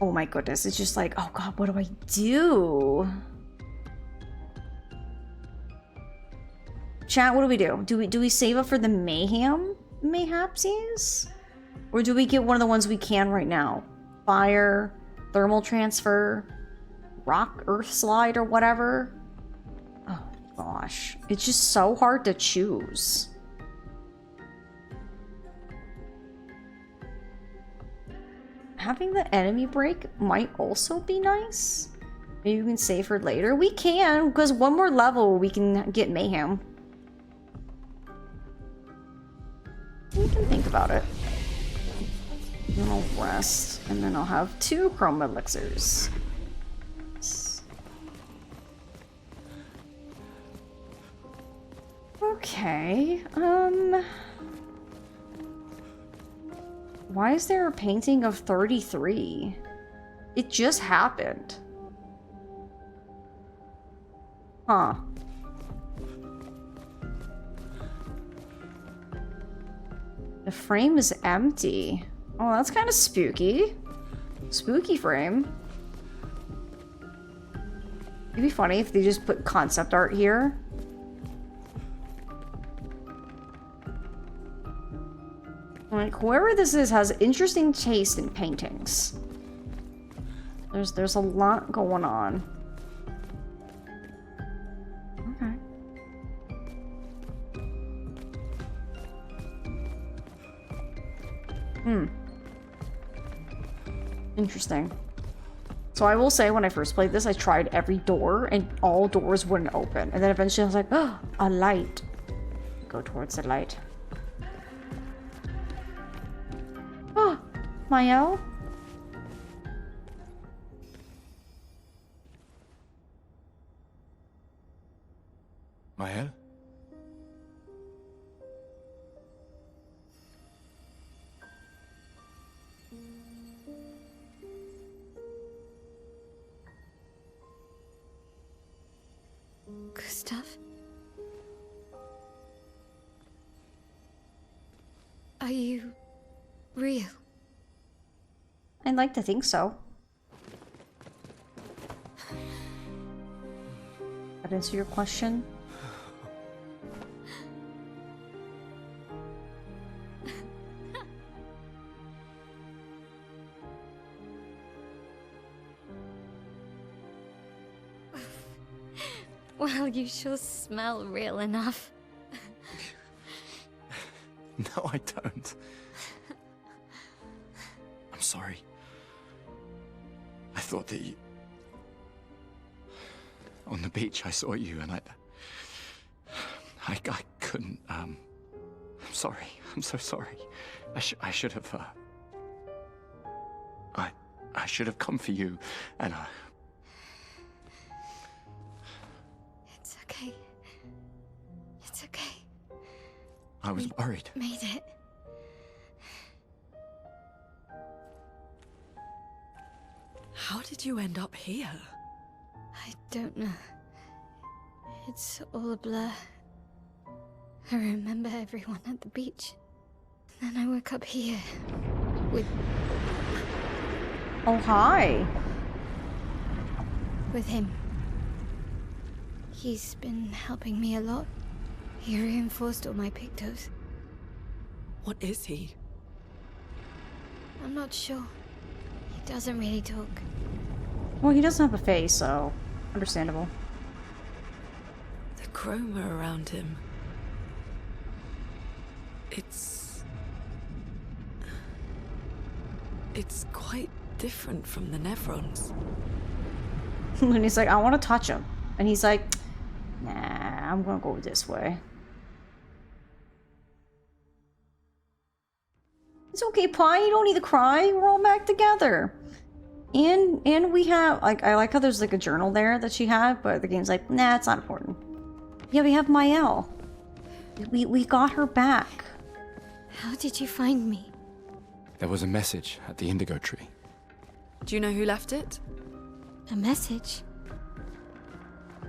oh my goodness, it's just like, oh god, what do I do? Chat, what do we do? Do we save up for the mayhem? Mayhapsies? Or do we get one of the ones we can right now? Fire, thermal transfer, rock, earth slide, or whatever? Oh gosh. It's just so hard to choose. Having the enemy break might also be nice. Maybe we can save her later. We can, because one more level we can get mayhem. We can think about it. Then I'll rest, and then I'll have 2 chrome elixirs. Okay, why is there a painting of 33? It just happened. Huh. The frame is empty. Oh, that's kind of spooky. spooky frame. It'd be funny if they just put concept art here. Like, whoever this is has interesting taste in paintings. There's a lot going on. Okay. Interesting. So I will say, when I first played this, I tried every door, and all doors wouldn't open. And then eventually I was like, oh, a light. Go towards the light. Oh, Mael? Mael? Gustav? Are you real? I'd like to think so. That answer your question? Well, you sure smell real enough. No, I don't. I'm sorry. I thought that you... On the beach, I saw you and I couldn't, I'm sorry. I'm so sorry. I should have, I should have come for you, and It's okay. It's okay. I was worried. Made it. How did you end up here? I don't know. It's all a blur. I remember everyone at the beach. Then I woke up here. With... Oh, hi. With him. He's been helping me a lot. He reinforced all my pictos. What is he? I'm not sure. He doesn't really talk. Well, he doesn't have a face, so understandable. The chroma around him. It's quite different from the Nevrons. And he's like, I want to touch him. And he's like, nah, I'm gonna go this way. It's okay, Pie, you don't need to cry. We're all back together. And we have, like, I like how there's like a journal there that she had, but the game's like, nah, it's not important. Yeah, we have Mael. We got her back. How did you find me? There was a message at the indigo tree. Do you know who left it? A message?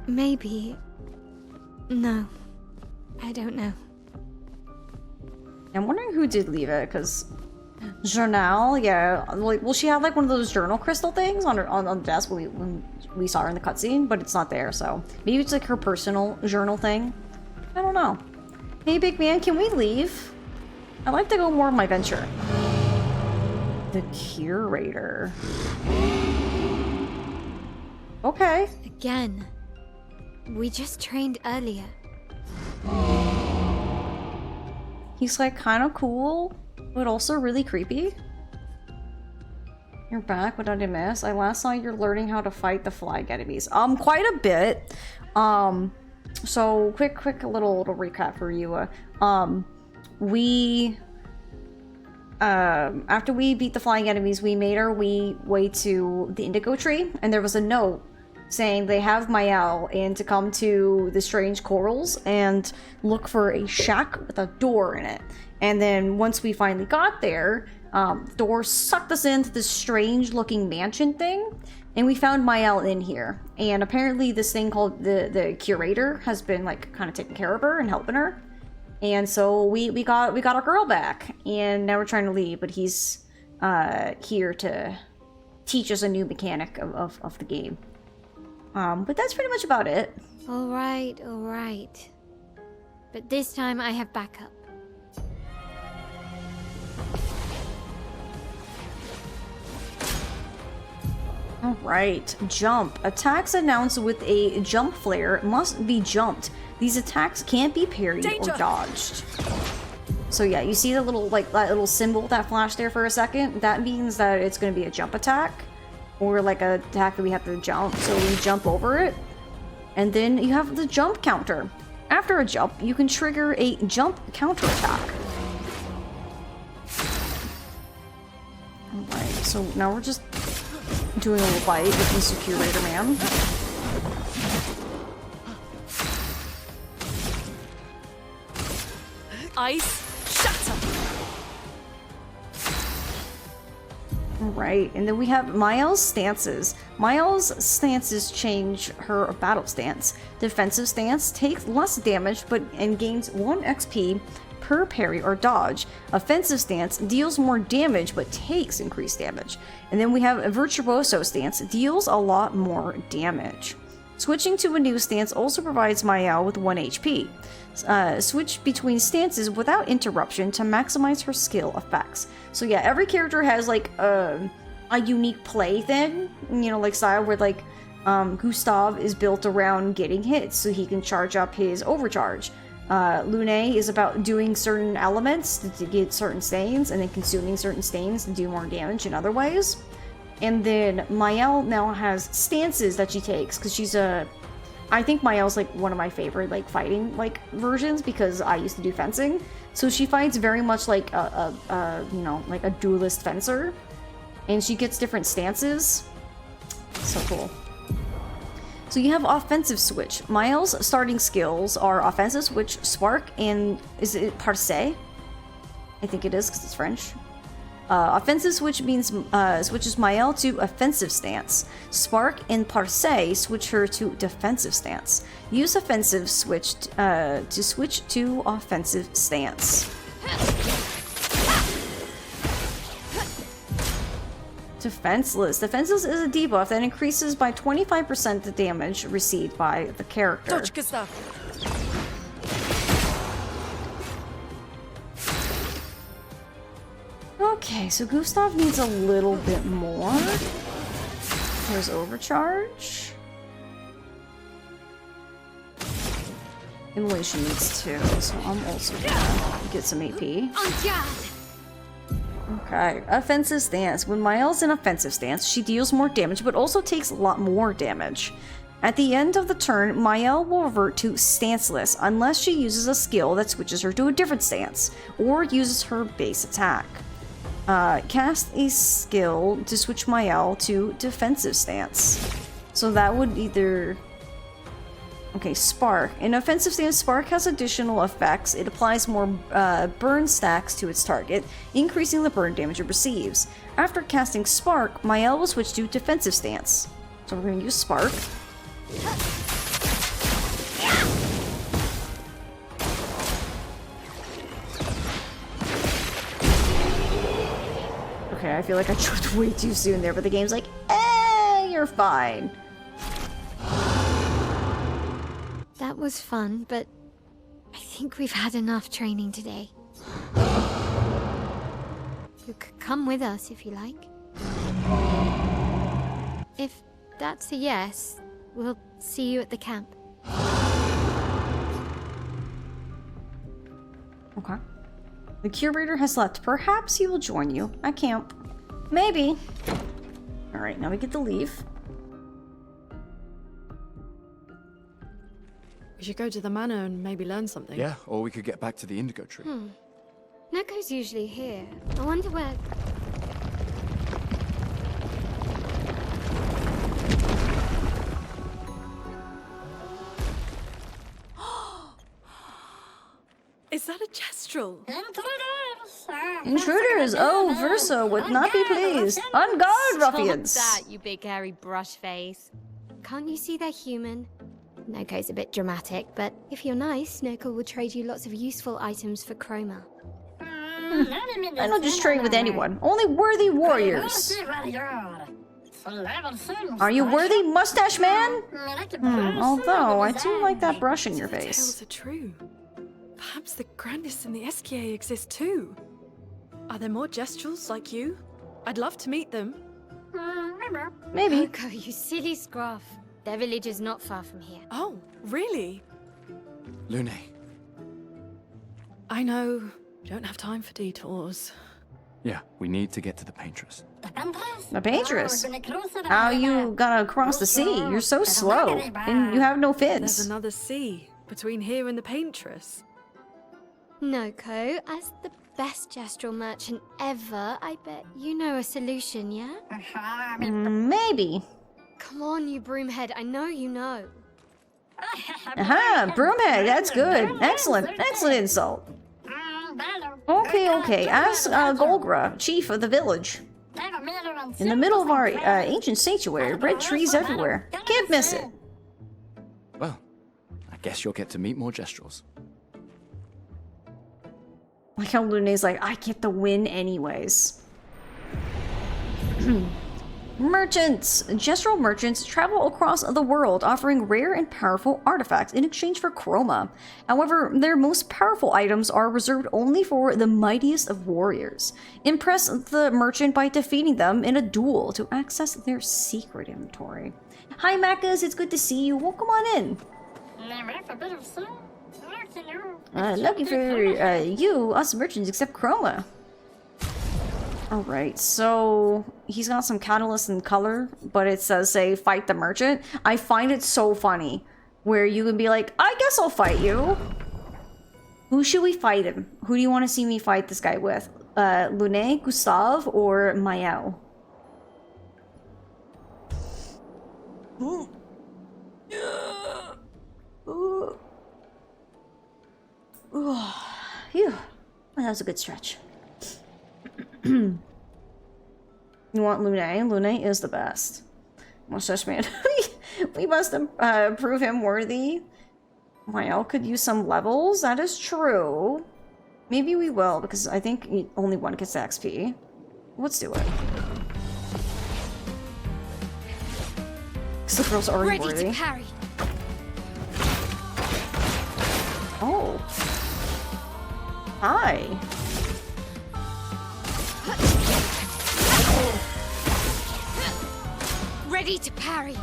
Maybe. No. I don't know. I'm wondering who did leave it, because Journal, yeah, like, well, she had like one of those journal crystal things on her on the desk when we saw her in the cutscene, but it's not there. So maybe it's like her personal journal thing. I don't know. Hey, big man, can we leave? I'd like to go more on my venture. The curator. Okay. Again. We just trained earlier. He's like kind of cool, but also really creepy. You're back, what did I miss? I last saw you're learning how to fight the flag enemies. Quite a bit. So quick little recap for you. After we beat the flying enemies, we made our way to the indigo tree, and there was a note saying they have Mael and to come to the strange corals and look for a shack with a door in it. And then once we finally got there, the door sucked us into this strange looking mansion thing, and we found Mael in here. And apparently this thing called the curator has been like kind of taking care of her and helping her. And so we got our girl back, and now we're trying to leave, but he's here to teach us a new mechanic of the game. But that's pretty much about it. All right. But this time I have backup. Alright, jump. Attacks announced with a jump flare must be jumped. These attacks can't be parried or dodged. So yeah, you see the little, like, that little symbol that flashed there for a second? That means that it's going to be a jump attack. Or like an attack that we have to jump. So we jump over it. And then you have the jump counter. After a jump, you can trigger a jump counter attack. Alright, so now we're just doing a little fight with Mr. Curator Man. Ice shatter. Alright, and then we have Mael's stances. Mael's stances change her battle stance. Defensive stance takes less damage and gains 1 XP per parry or dodge. Offensive stance deals more damage but takes increased damage. And then we have a Virtuoso stance, deals a lot more damage. Switching to a new stance also provides Mael with 1 HP. Switch between stances without interruption to maximize her skill effects. So yeah, every character has like a unique play thing, you know, like style where like Gustav is built around getting hits so he can charge up his overcharge. Lune is about doing certain elements to get certain stains and then consuming certain stains to do more damage in other ways. And then Mael now has stances that she takes because she's I think Mael's like one of my favorite like fighting like versions because I used to do fencing. So she fights very much like you know, like a duelist fencer. And she gets different stances. So cool. So you have offensive switch. Mael's starting skills are offensive switch, spark, and is it parse? I think it is because it's French. Offensive switch means switches Mael to offensive stance. Spark and parse switch her to defensive stance. Use offensive switch to switch to offensive stance. Defenseless. Defenseless is a debuff that increases by 25% the damage received by the character. Okay, so Gustav needs a little bit more. There's overcharge. Immolation needs 2, so I'm also gonna get some AP. Okay, offensive stance. When Mael's in offensive stance, she deals more damage, but also takes a lot more damage. At the end of the turn, Mael will revert to stanceless unless she uses a skill that switches her to a different stance, or uses her base attack. Cast a skill to switch Mael to defensive stance. So that would either... Okay, Spark. In offensive stance, Spark has additional effects. It applies more burn stacks to its target, increasing the burn damage it receives. After casting Spark, Mael will switch to defensive stance. So we're going to use Spark. Okay, I feel like I jumped way too soon there, but the game's like, you're fine. That was fun, but I think we've had enough training today. You could come with us if you like. If that's a yes, we'll see you at the camp. Okay. The curator has left. Perhaps he will join you at camp. Maybe. Alright, now we get to leave. We should go to the manor and maybe learn something. Yeah, or we could get back to the Indigo Tree. Neko's usually here. I wonder where... Is that a Jestrel? Intruders! Oh, Versa would not be pleased. On guard, ruffians! Stop that, you big hairy brush face. Can't you see they're human? Neko's a bit dramatic, but if you're nice, Neko will trade you lots of useful items for chroma. I don't just trade with anyone. Only worthy warriors. Are you worthy, mustache man? Although, I do like that brush in your The face. tales are true. Perhaps the grandest in the SKA exist too. Are there more Gestrels like you? I'd love to meet them. Maybe. Coco, you silly scruff. Their village is not far from here. Oh, really? Lune, I know. We don't have time for detours. yeah, we need to get to the Paintress. The Paintress? How you gotta cross the sea? You're so slow, and you have no There's fins. another sea between here and the Paintress. No, Co, as the best gestural merchant ever, I bet you know a solution, yeah? Maybe. Come on, you broomhead, I know you know. Aha, broomhead, that's good. Excellent, excellent insult. Okay, ask Golgra, chief of the village. In the middle of our ancient sanctuary, red trees everywhere. Can't miss it. Well, I guess you'll get to meet more Gestrels. Like how Lune's like, I get the win anyways. Merchants! Gestral merchants travel across the world offering rare and powerful artifacts in exchange for chroma. However, their most powerful items are reserved only for the mightiest of warriors. Impress the merchant by defeating them in a duel to access their secret inventory. Hi Macas, it's good to see you. Welcome on in. Lucky for you, us merchants accept chroma. Alright, so he's got some catalyst and color, but it says, say, fight the merchant. I find it so funny, where you can be like, I guess I'll fight you. Who should we fight him? Who do you want to see me fight this guy with? Lune, Gustave, or Mael? Phew. That was a good stretch. You want Lune? Lune is the best. Mustache man. We must prove him worthy. Mael could use some levels. That is true. Maybe we will, because I think only one gets XP. Let's do it. Because the girl's already worthy. Ready to parry. Oh. Hi. Ready to parry.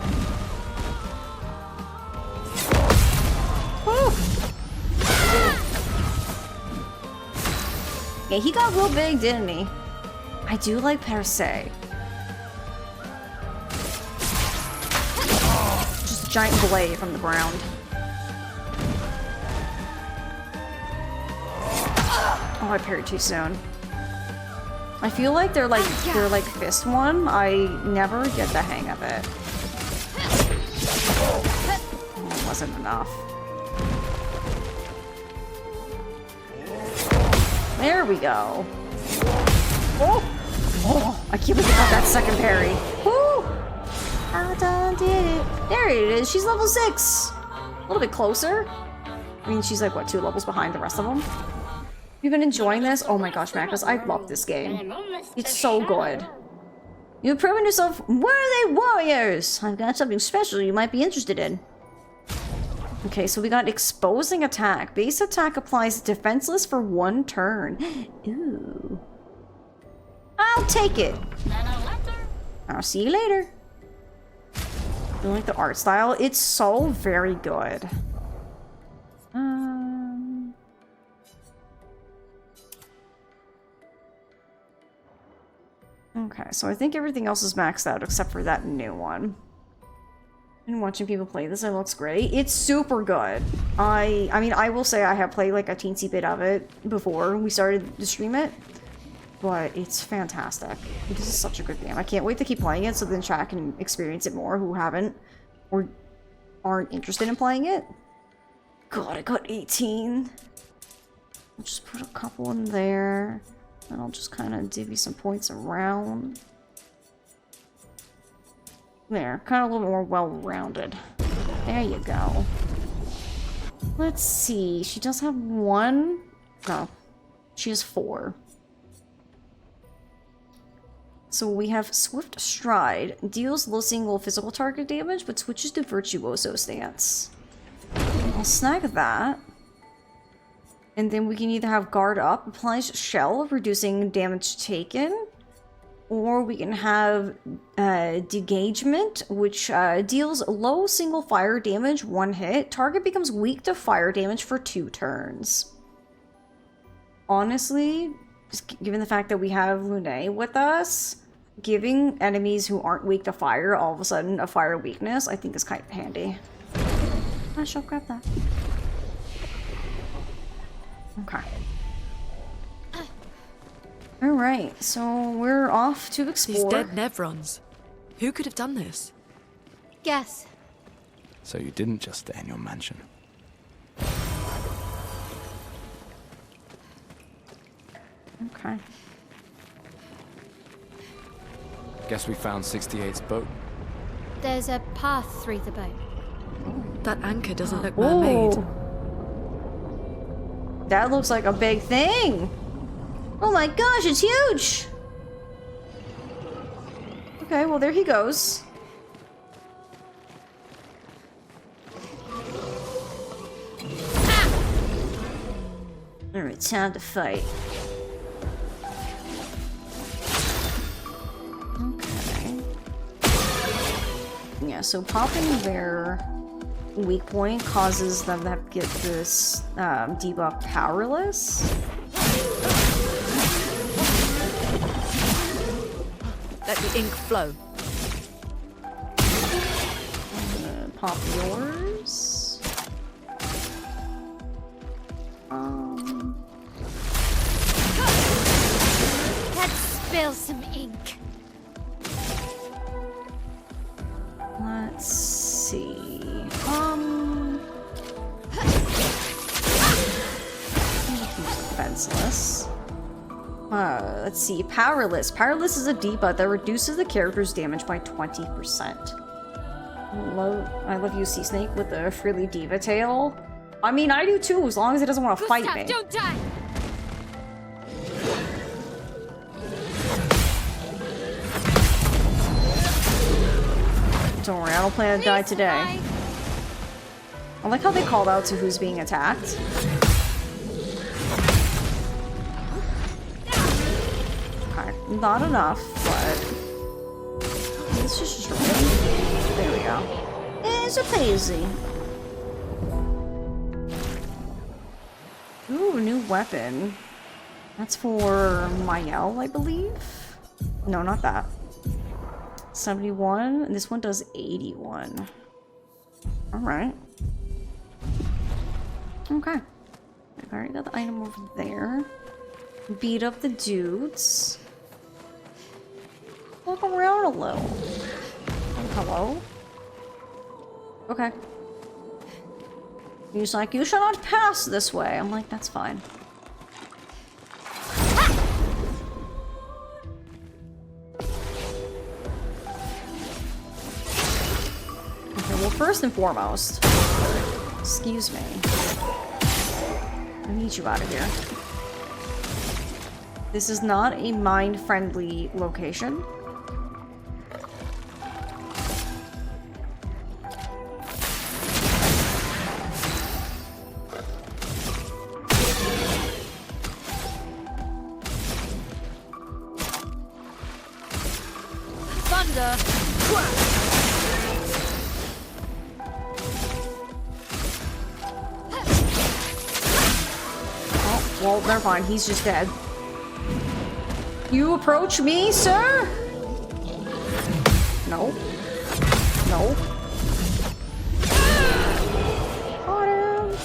Yeah, he got real big, didn't he? I do like Paintress. Just a giant blade from the ground. Oh, I parried too soon. I feel like they're like fist one. I never get the hang of it. Oh, it wasn't enough. There we go. Oh! Oh! I can't believe I got that second parry. Woo! I done did it. There it is. She's level 6. A little bit closer. I mean, she's like, what, 2 levels behind the rest of them? You've been enjoying this? Oh my gosh, Macros, I love this game. It's so good. You've proven yourself worthy warriors! I've got something special you might be interested in. Okay, so we got exposing attack. Base attack applies defenseless for 1 turn. Ooh. I'll take it. I'll see you later. You like the art style? It's so very good. Okay, so I think everything else is maxed out except for that new one. Been watching people play this, it looks great. It's super good. I mean, I will say I have played like a teensy bit of it before we started to stream it, but it's fantastic. This is such a good game. I can't wait to keep playing it so then chat can experience it more who haven't or aren't interested in playing it. God, I got 18. I'll just put a couple in there. And I'll just kind of divvy some points around. There, kind of a little more well-rounded. There you go. Let's see, she does have 1. No, she has 4. So we have Swift Stride. Deals low single physical target damage, but switches to Virtuoso stance. I'll snag that. And then we can either have Guard Up, applies Shell, reducing damage taken. Or we can have Degagement, which deals low single fire damage, 1 hit. Target becomes weak to fire damage for 2 turns. Honestly, just given the fact that we have Lune with us, giving enemies who aren't weak to fire all of a sudden a fire weakness, I think is kind of handy. I shall grab that. Okay. Alright, so we're off to explore. These dead Nevrons. Who could have done this? Guess. So you didn't just stay in your mansion. Okay. Guess we found 68's boat. There's a path through the boat. That anchor doesn't look man-made. Ooh. That looks like a big thing! Oh my gosh, it's huge! Okay, well there he goes. Alright, time to fight. Okay. Yeah, so popping their weak point causes them to get this debuff powerless. Let the ink flow. Pop yours. Let's spill some ink. Let's see. Defenseless. Let's see. Powerless. Powerless is a debuff that reduces the character's damage by 20%. I love you, Sea Snake, with the frilly diva tail. I mean, I do too, as long as it doesn't want to fight me. Don't die. Don't worry, I don't plan to die today. I like how they called out to who's being attacked. Okay, not enough, but let's just try. There we go. It's a paisy. Ooh, new weapon. That's for Mael, I believe. No, not that. 71, and this one does 81. Alright. Okay. I've already got the item over there. Beat up the dudes. Walk around a little. Hello? Okay. He's like, you shall not pass this way. I'm like, that's fine. Okay, well, first and foremost, excuse me. I need you out of here. This is not a mine-friendly location. Thunder! Oh, well, never mind. He's just dead. You approach me, sir? No. No. Got him.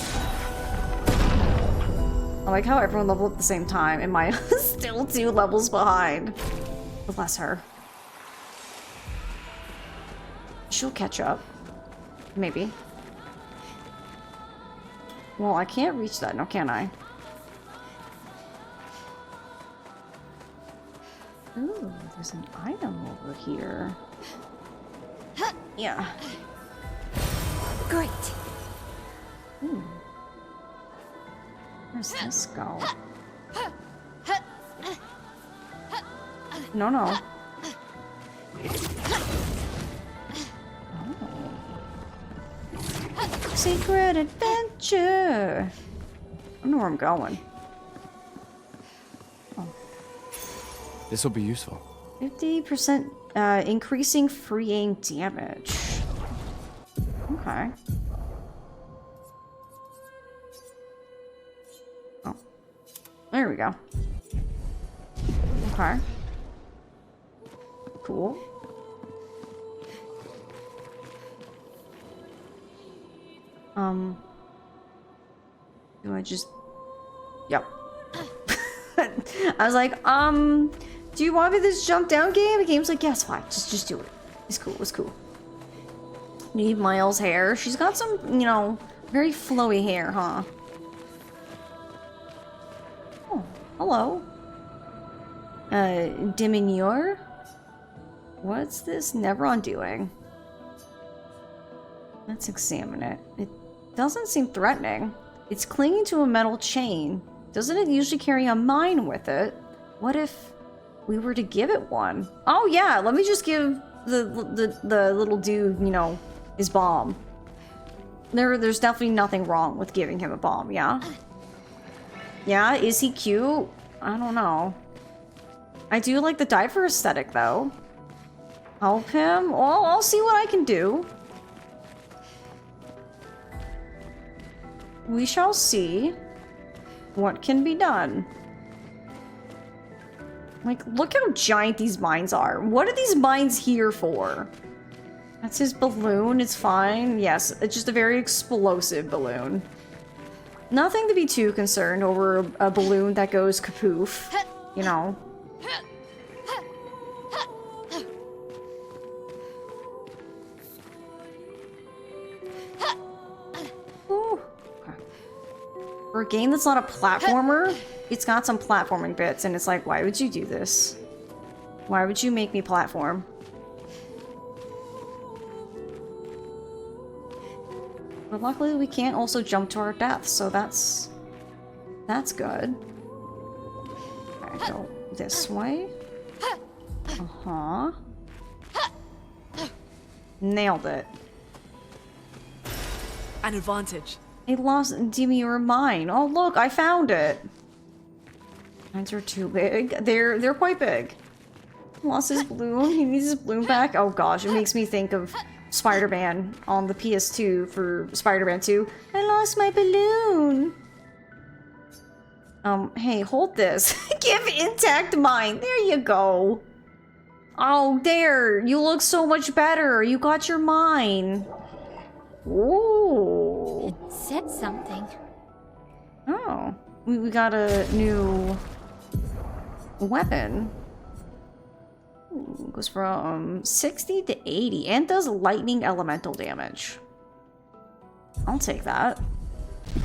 I like how everyone leveled at the same time, and Maya is still 2 levels behind. Bless her. She'll catch up. Maybe. Well, I can't reach that now, can I? Ooh, there's an item over here. Yeah. Great. Ooh. Where's this go? No, no. Secret adventure. I don't know where I'm going. This will be useful. 50% increasing free aim damage. Okay. Oh. There we go. Okay. Cool. Do I just... Yep. I was like, do you want me to just jump down game? The game's like, yes, fine. Just do it. It's cool. It's cool. Need Miles' hair. She's got some, you know, very flowy hair, huh? Oh, hello. Diminuer? What's this Nevron doing? Let's examine it. It doesn't seem threatening. It's clinging to a metal chain. Doesn't it usually carry a mine with it? What if we were to give it one? Oh yeah, let me just give the little dude, you know, his bomb. There's definitely nothing wrong with giving him a bomb, yeah? Yeah, is he cute? I don't know. I do like the diver aesthetic though. Help him? Well, I'll see what I can do. We shall see what can be done. Like, look how giant these mines are. What are these mines here for? That's his balloon. It's fine. Yes, it's just a very explosive balloon. Nothing to be too concerned over a balloon that goes kapoof, you know. Ooh. For a game that's not a platformer, it's got some platforming bits, and it's like, why would you do this? Why would you make me platform? But luckily we can't also jump to our death, so that's good. Okay, go this way. Uh-huh. Nailed it. An advantage. It lost Demure mine. Oh look, I found it. Mines are too big. They're quite big. Lost his balloon. He needs his balloon back. Oh gosh, it makes me think of Spider-Man on the PS2 for Spider-Man 2. I lost my balloon. Hey, hold this. Give intact mine. There you go. Oh, there. You look so much better. You got your mine. Ooh. It said something. Oh. We got a new weapon. Ooh, goes from 60 to 80 and does lightning elemental damage. I'll take that.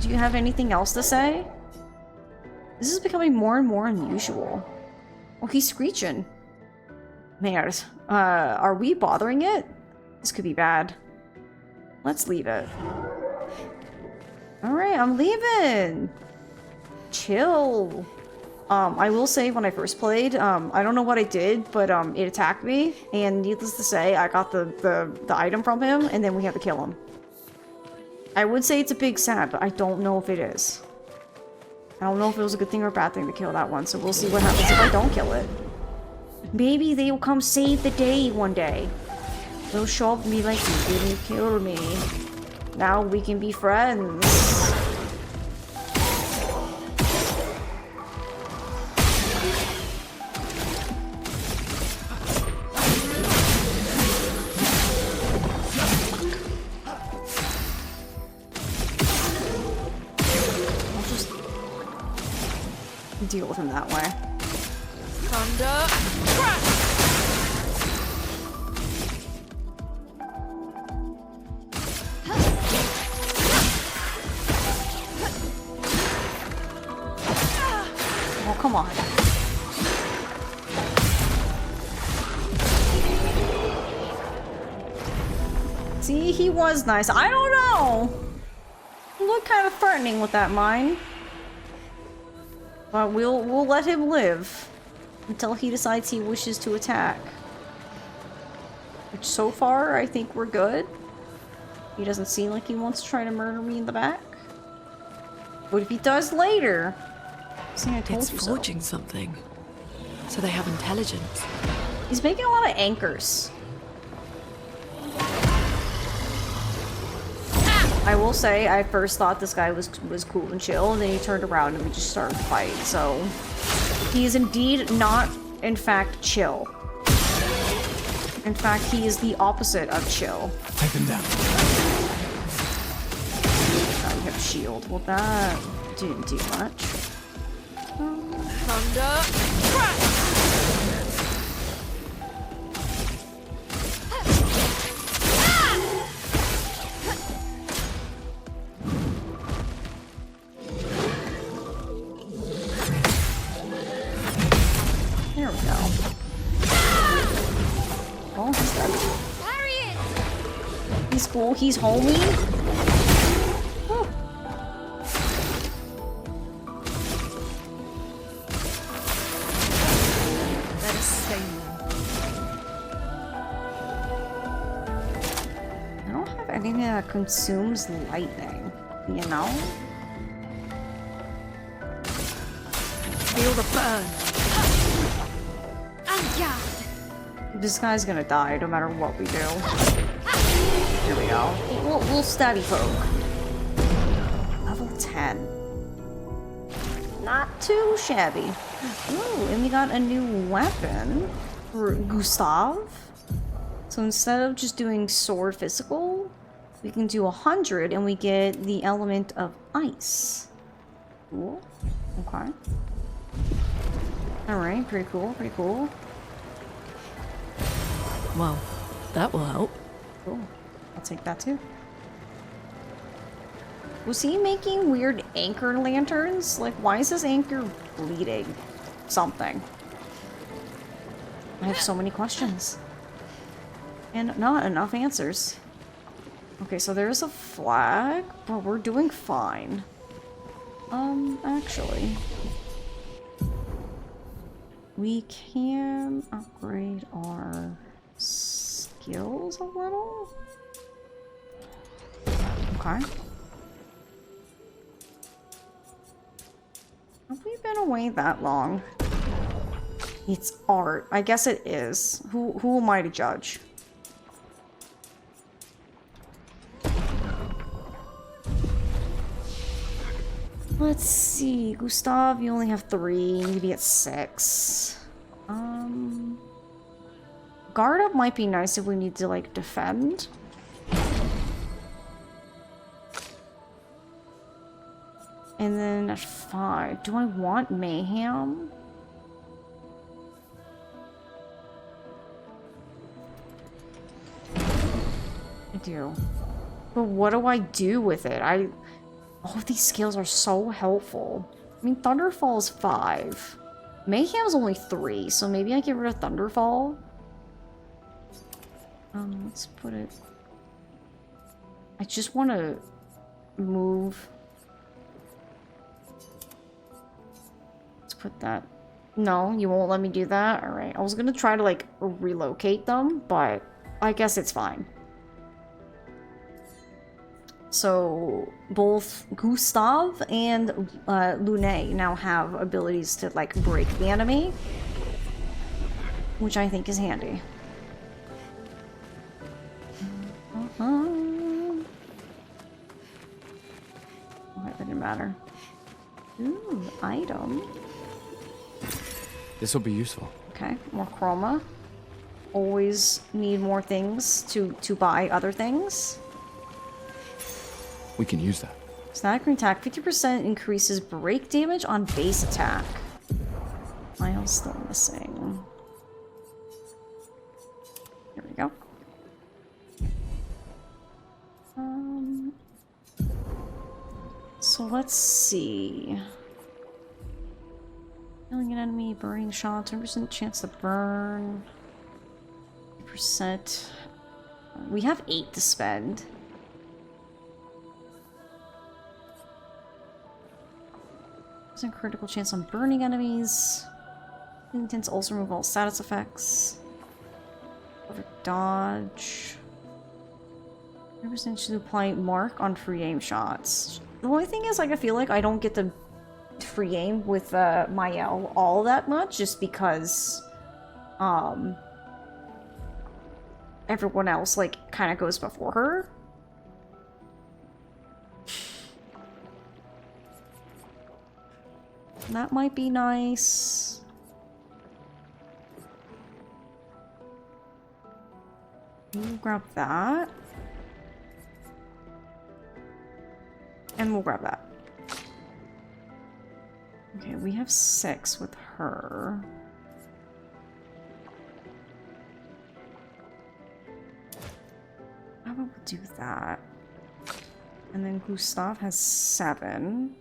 Do you have anything else to say? This is becoming more and more unusual. Oh, he's screeching. Man, are we bothering it? This could be bad. Let's leave it. Alright, I'm leaving. Chill. I will say when I first played, I don't know what I did, but it attacked me, and needless to say, I got the item from him, and then we had to kill him. I would say it's a big sad, but I don't know if it is. I don't know if it was a good thing or a bad thing to kill that one, so we'll see what happens if I don't kill it. Maybe they will come save the day one day. They'll show up and be like, you didn't kill me. Now we can be friends. Deal with him that way. Thunder crash. Oh, come on. See, he was nice. I don't know. He looked kind of threatening with that mine. But we'll let him live until he decides he wishes to attack. Which so far, I think we're good. He doesn't seem like he wants to try to murder me in the back. But if he does later... I told It's you forging something. So they have intelligence. He's making a lot of anchors. I will say, I first thought this guy was cool and chill, and then he turned around and we just started to fight, so... He is indeed not, in fact, chill. In fact, he is the opposite of chill. Take them down. I have shield. Well, that didn't do much. Thunder. Crash! There we go. Oh, he's dead. He's cool. He's homey. Whew. Let us stay I don't have anything that consumes lightning, you know? Feel the burn. This guy's gonna die no matter what we do. Here we go. We'll stabby poke. Level 10. Not too shabby. Ooh, and we got a new weapon for Gustav. So instead of just doing sword physical, we can do 100 and we get the element of ice. Cool. Okay. Alright, pretty cool, pretty cool. Well, that will help. Cool. I'll take that too. Was he making weird anchor lanterns? Like, why is this anchor bleeding? Something. I have so many questions. And not enough answers. Okay, so there's a flag, but we're doing fine. Actually. We can upgrade our skills a little? Okay. Have we been away that long? It's art. I guess it is. Who am I to judge? Let's see. Gustav, you only have 3. You need to be at 6. Guard up might be nice if we need to, like, defend. And then at 5, do I want mayhem? I do. But what do I do with it? All of these skills are so helpful. I mean, Thunderfall is 5. Mayhem's only 3, so maybe I get rid of Thunderfall. Let's put it... I just want to move... Let's put that... No, you won't let me do that? Alright, I was gonna try to, like, relocate them, but I guess it's fine. So, both Gustav and Lune now have abilities to, like, break the enemy. Which I think is handy. Okay, that didn't matter. Ooh, item. This will be useful. Okay, more chroma. Always need more things to buy other things. We can use that. Static attack 50% increases break damage on base attack. Miles still missing. There we go. So let's see. Killing an enemy, burning shot, 10% chance to burn. 50%. We have 8 to spend. Critical chance on burning enemies. Intense also remove all status effects. Perfect dodge. to apply mark on free aim shots. The only thing is, like, I feel like I don't get to free aim with Mael all that much, just because everyone else, like, kind of goes before her. That might be nice. We'll grab that. And we'll grab that. Okay, we have 6 with her. How about we do that? And then Gustav has 7.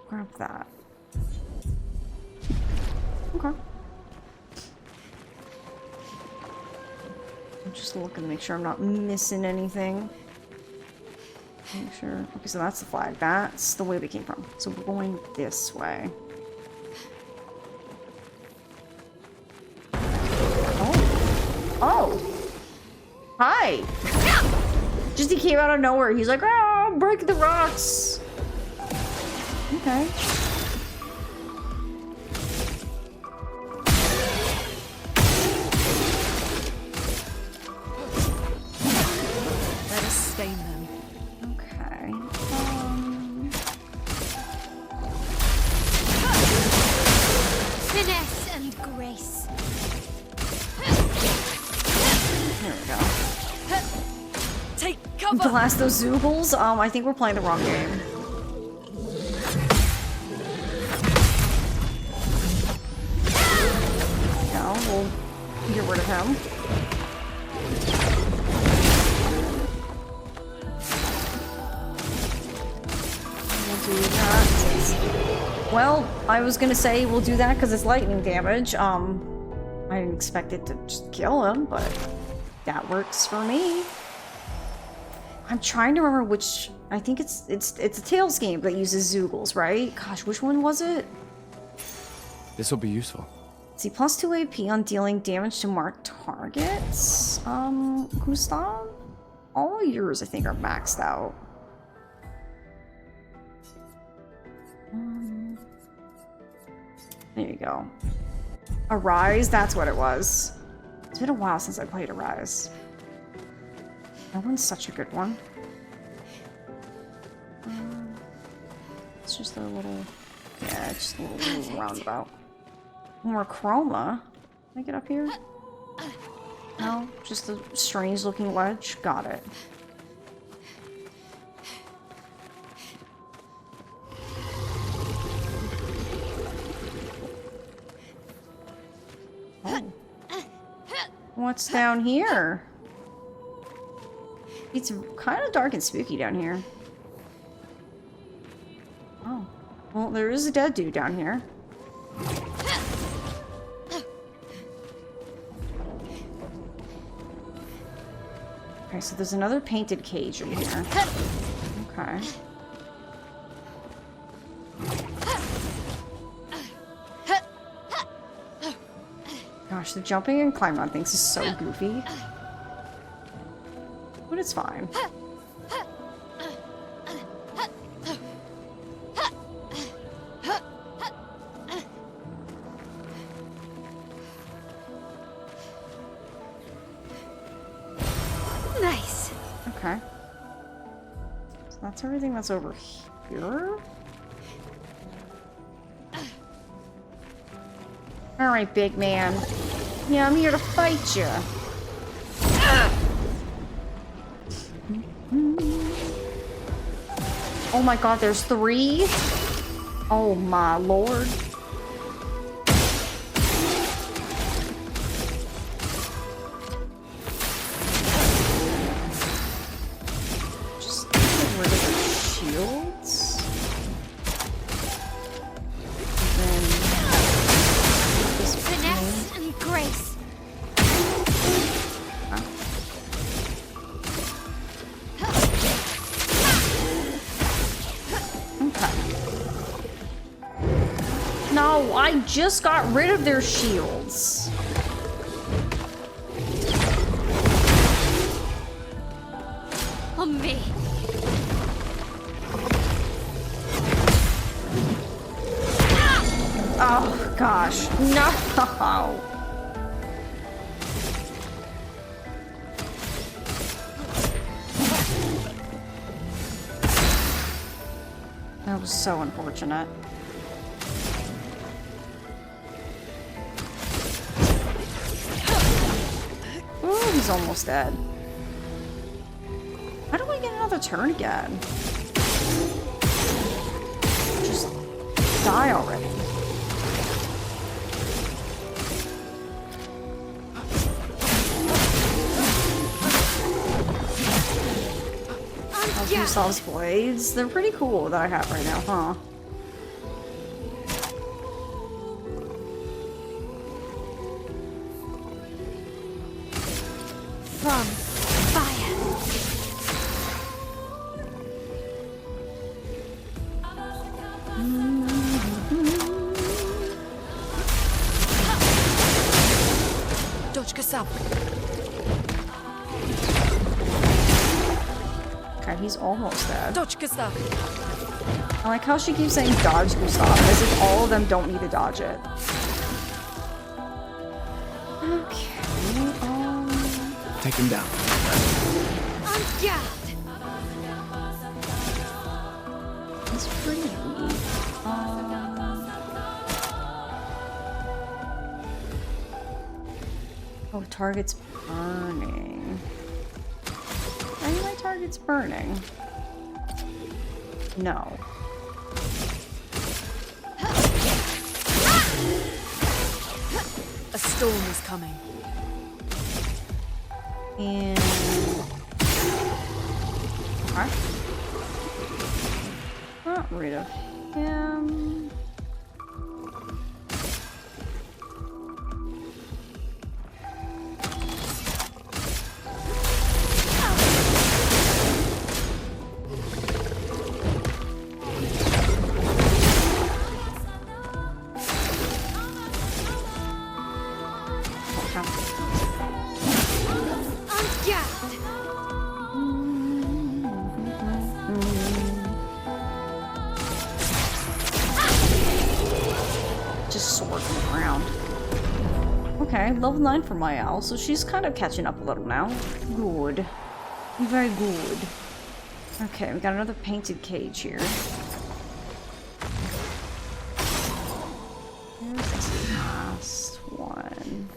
Grab that. Okay. I'm just looking to make sure I'm not missing anything. Make sure. Okay, so that's the flag. That's the way we came from. So we're going this way. Oh. Oh. Hi. Just he came out of nowhere. He's like, oh, break the rocks. Okay. Let us stain them. Okay. Finesse and grace. There we go. Take cover. Blast those Zoogles. I think we're playing the wrong game. No, we'll get rid of him. We'll do that. Well, I was gonna say we'll do that because it's lightning damage. I didn't expect it to just kill him, but that works for me. I'm trying to remember which. I think it's a Tales game that uses Zoogles, right? Gosh, which one was it? This will be useful. Let's see, plus 2 AP on dealing damage to marked targets. Gustav? All yours, I think, are maxed out. There you go. Arise, that's what it was. It's been a while since I played Arise. That one's such a good one. It's just a little... Yeah, it's just a little roundabout. More chroma. Can I get up here? No, just a strange looking ledge. Got it. Oh. What's down here? It's kind of dark and spooky down here. Oh. Well, there is a dead dude down here. Okay, so there's another painted cage in here. Okay. Gosh, the jumping and climbing on things is so goofy. But it's fine. Nice. Okay. So that's everything that's over here. Alright, big man. Yeah, I'm here to fight you. Oh my god, there's 3? Oh my lord. Just get rid of the shields. And then this Finesse and grace. I just got rid of their shields. On me. Oh gosh, no. That was so unfortunate. Ooh, he's almost dead. How do I get another turn again? Just die already. Gustav's blades. They're pretty cool that I have right now, huh? From fire. Дочка Сап. Okay, he's almost dead. Дочка Сап. I like how she keeps saying dodge Gustav, as if all of them don't need to dodge it. Okay, Take him down. Yeah. He's pretty weak. Oh, target's burning. Are my target's burning? No. A storm is coming. And... okay. Got rid of him. Okay, level 9 for my owl, so she's kind of catching up a little now. Good. Very good. Okay, we got another painted cage here. Here's this last one.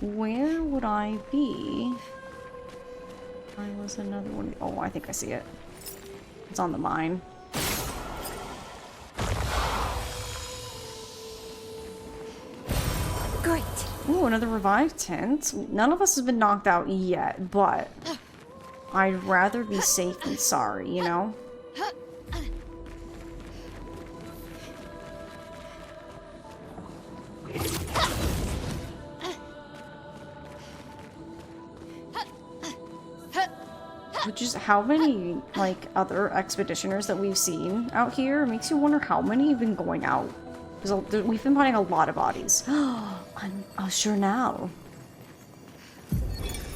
Where would I be? I was another one. Oh, I think I see it. It's on the mine. Great. Ooh, another revived tent. None of us has been knocked out yet, but I'd rather be safe than sorry, you know? Which is how many, like, other expeditioners that we've seen out here makes you wonder how many have been going out. Because we've been finding a lot of bodies. I'm sure now.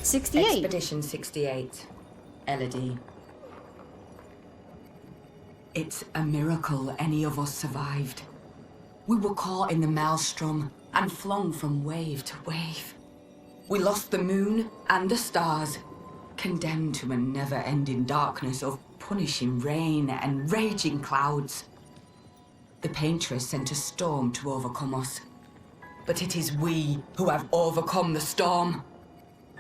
68. Expedition 68. Elodie. It's a miracle any of us survived. We were caught in the maelstrom and flung from wave to wave. We lost the moon and the stars, condemned to a never-ending darkness of punishing rain and raging clouds. The Paintress sent a storm to overcome us. But it is we who have overcome the storm.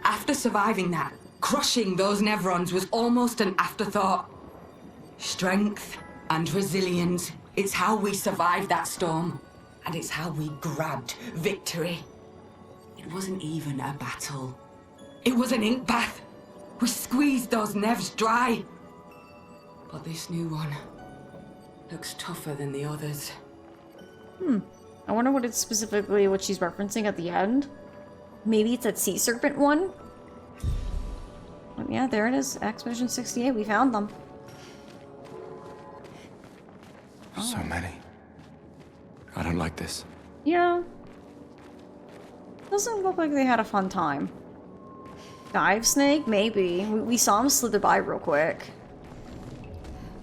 After surviving that, crushing those Nevrons was almost an afterthought. Strength and resilience, it's how we survived that storm. And it's how we grabbed victory. It wasn't even a battle. It was an ink bath. We squeezed those Nevs dry. But this new one looks tougher than the others. I wonder what it's specifically what she's referencing at the end. Maybe it's that sea serpent one? But yeah, there it is. Expedition 68. We found them. So many. I don't like this. Yeah. Doesn't look like they had a fun time. Dive snake? Maybe. We saw him slither by real quick.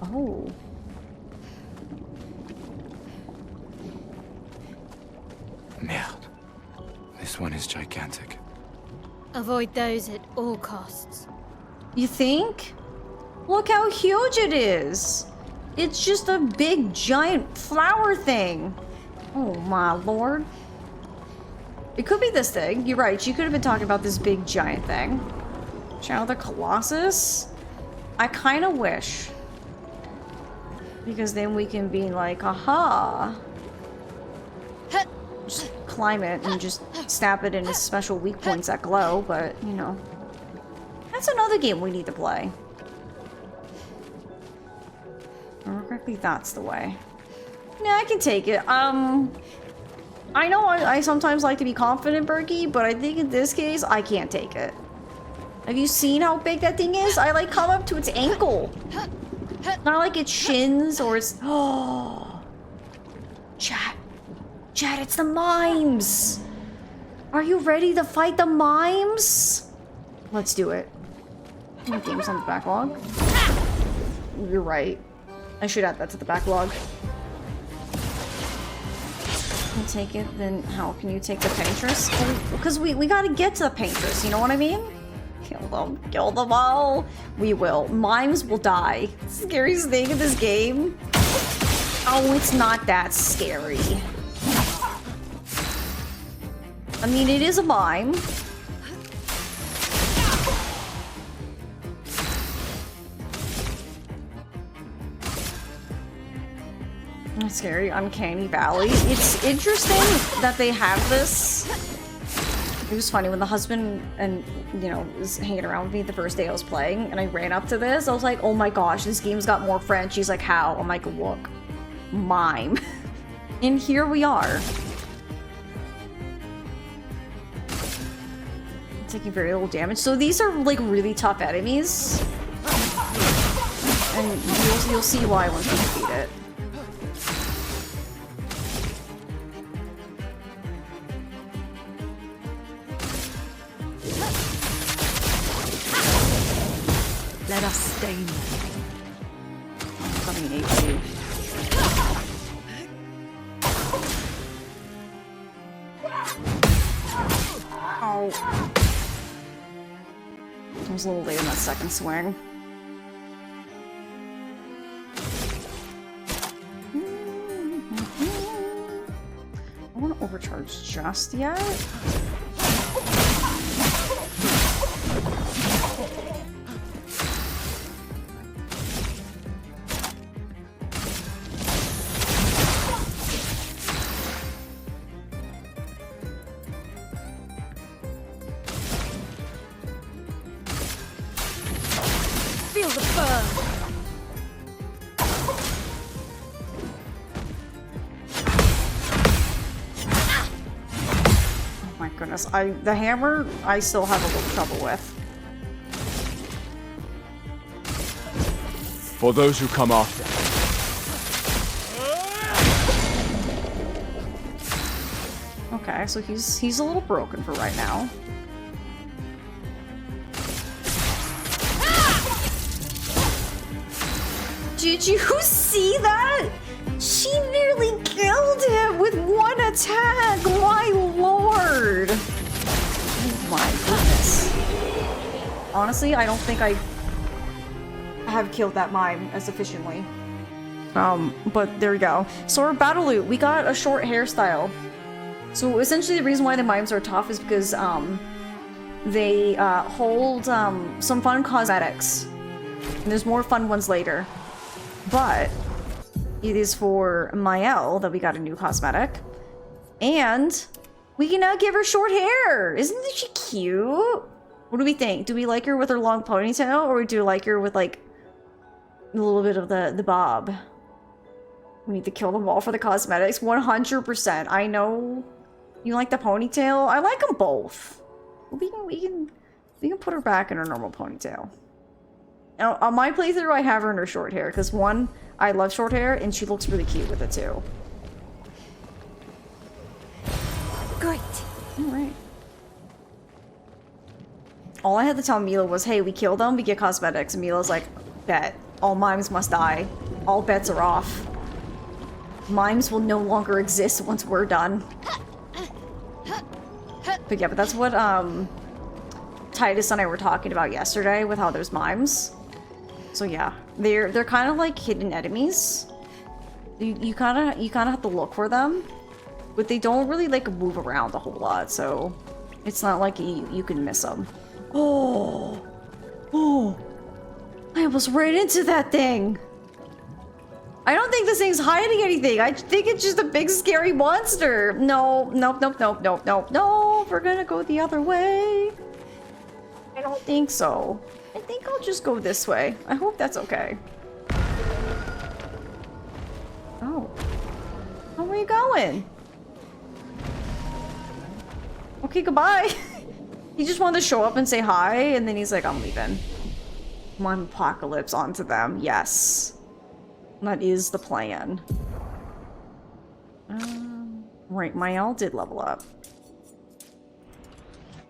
Oh. Merde. This one is gigantic. Avoid those at all costs. You think? Look how huge it is! It's just a big giant flower thing. Oh my lord. It could be this thing. You're right. She could have been talking about this big giant thing. Shadow of the Colossus? I kind of wish. Because then we can be like, aha. Just climb it and just stab it into special weak points that glow, but, you know. That's another game we need to play. If I remember correctly, that's the way. Yeah, I can take it. I know I sometimes like to be confident, Berkey, but I think in this case, I can't take it. Have you seen how big that thing is? I like come up to its ankle. Not like its shins or its... Oh. Chat. Chat, it's the mimes. Are you ready to fight the mimes? Let's do it. How many games on the backlog? You're right. I should add that to the backlog. Can take it, then how can you take the Paintress? Because we gotta get to the Paintress, you know what I mean? Kill them all. We will. Mimes will die. Scariest thing in this game. Oh, it's not that scary. I mean, it is a mime. Scary Uncanny Valley. It's interesting that they have this. It was funny when the husband and, you know, was hanging around with me the first day I was playing, and I ran up to this. I was like, oh my gosh, this game's got more French. He's like, how? I'm like, look. Mime. And here we are. Taking very little damage. So these are, like, really tough enemies. And you'll see why once we defeat it. Let us stain them. Coming in HP. Oh. I was a little late in that second swing. I don't want to overcharge just yet. Feel the burn. Oh my goodness, the hammer I still have a little trouble with. For those who come after. Okay, so he's a little broken for right now. Did you see that? She nearly killed him with one attack! My lord! Oh my goodness. Honestly, I don't think I have killed that mime as efficiently. But there we go. So our battle loot, we got a short hairstyle. So essentially the reason why the mimes are tough is because, they, hold, some fun cosmetics. And there's more fun ones later. But it is for Mael that we got a new cosmetic. And we can now give her short hair! Isn't she cute? What do we think? Do we like her with her long ponytail, or do we like her with, like, a little bit of the bob? We need to kill them all for the cosmetics. 100%. I know you like the ponytail. I like them both. We can put her back in her normal ponytail. Now, on my playthrough, I have her in her short hair, because one, I love short hair, and she looks really cute with it too. Great. Alright. All I had to tell Mila was, hey, we kill them, we get cosmetics. And Mila's like, bet. All mimes must die. All bets are off. Mimes will no longer exist once we're done. But yeah, but that's what Titus and I were talking about yesterday with how there's mimes. So yeah, they're kind of like hidden enemies. You kind of have to look for them, but they don't really like move around a whole lot. So it's not like you can miss them. Oh, I almost ran into that thing. I don't think this thing's hiding anything. I think it's just a big scary monster. No, nope. We're gonna go the other way. I don't think so. I think I'll just go this way. I hope that's okay. Oh. Where are you going? Okay, goodbye. He just wanted to show up and say hi, and then he's like, I'm leaving. One apocalypse onto them. Yes. That is the plan. Right, Mael did level up.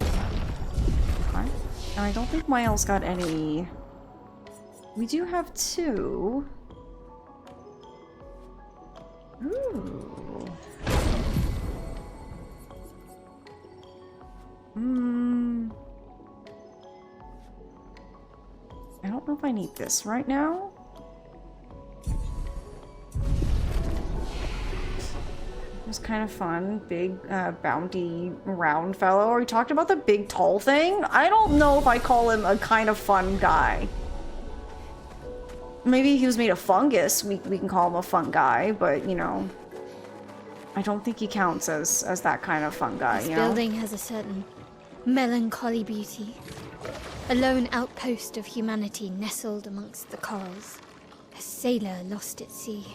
Okay. And I don't think Mael's got any... We do have 2. Ooh. I don't know if I need this right now. It was kind of fun. Big, bounty round fellow. We talked about the big tall thing. I don't know if I call him a kind of fun guy. Maybe he was made of fungus. We can call him a fun guy, but, you know, I don't think he counts as that kind of fun guy, This you know? building has a certain melancholy beauty. A lone outpost of humanity nestled amongst the corals. A sailor lost at sea.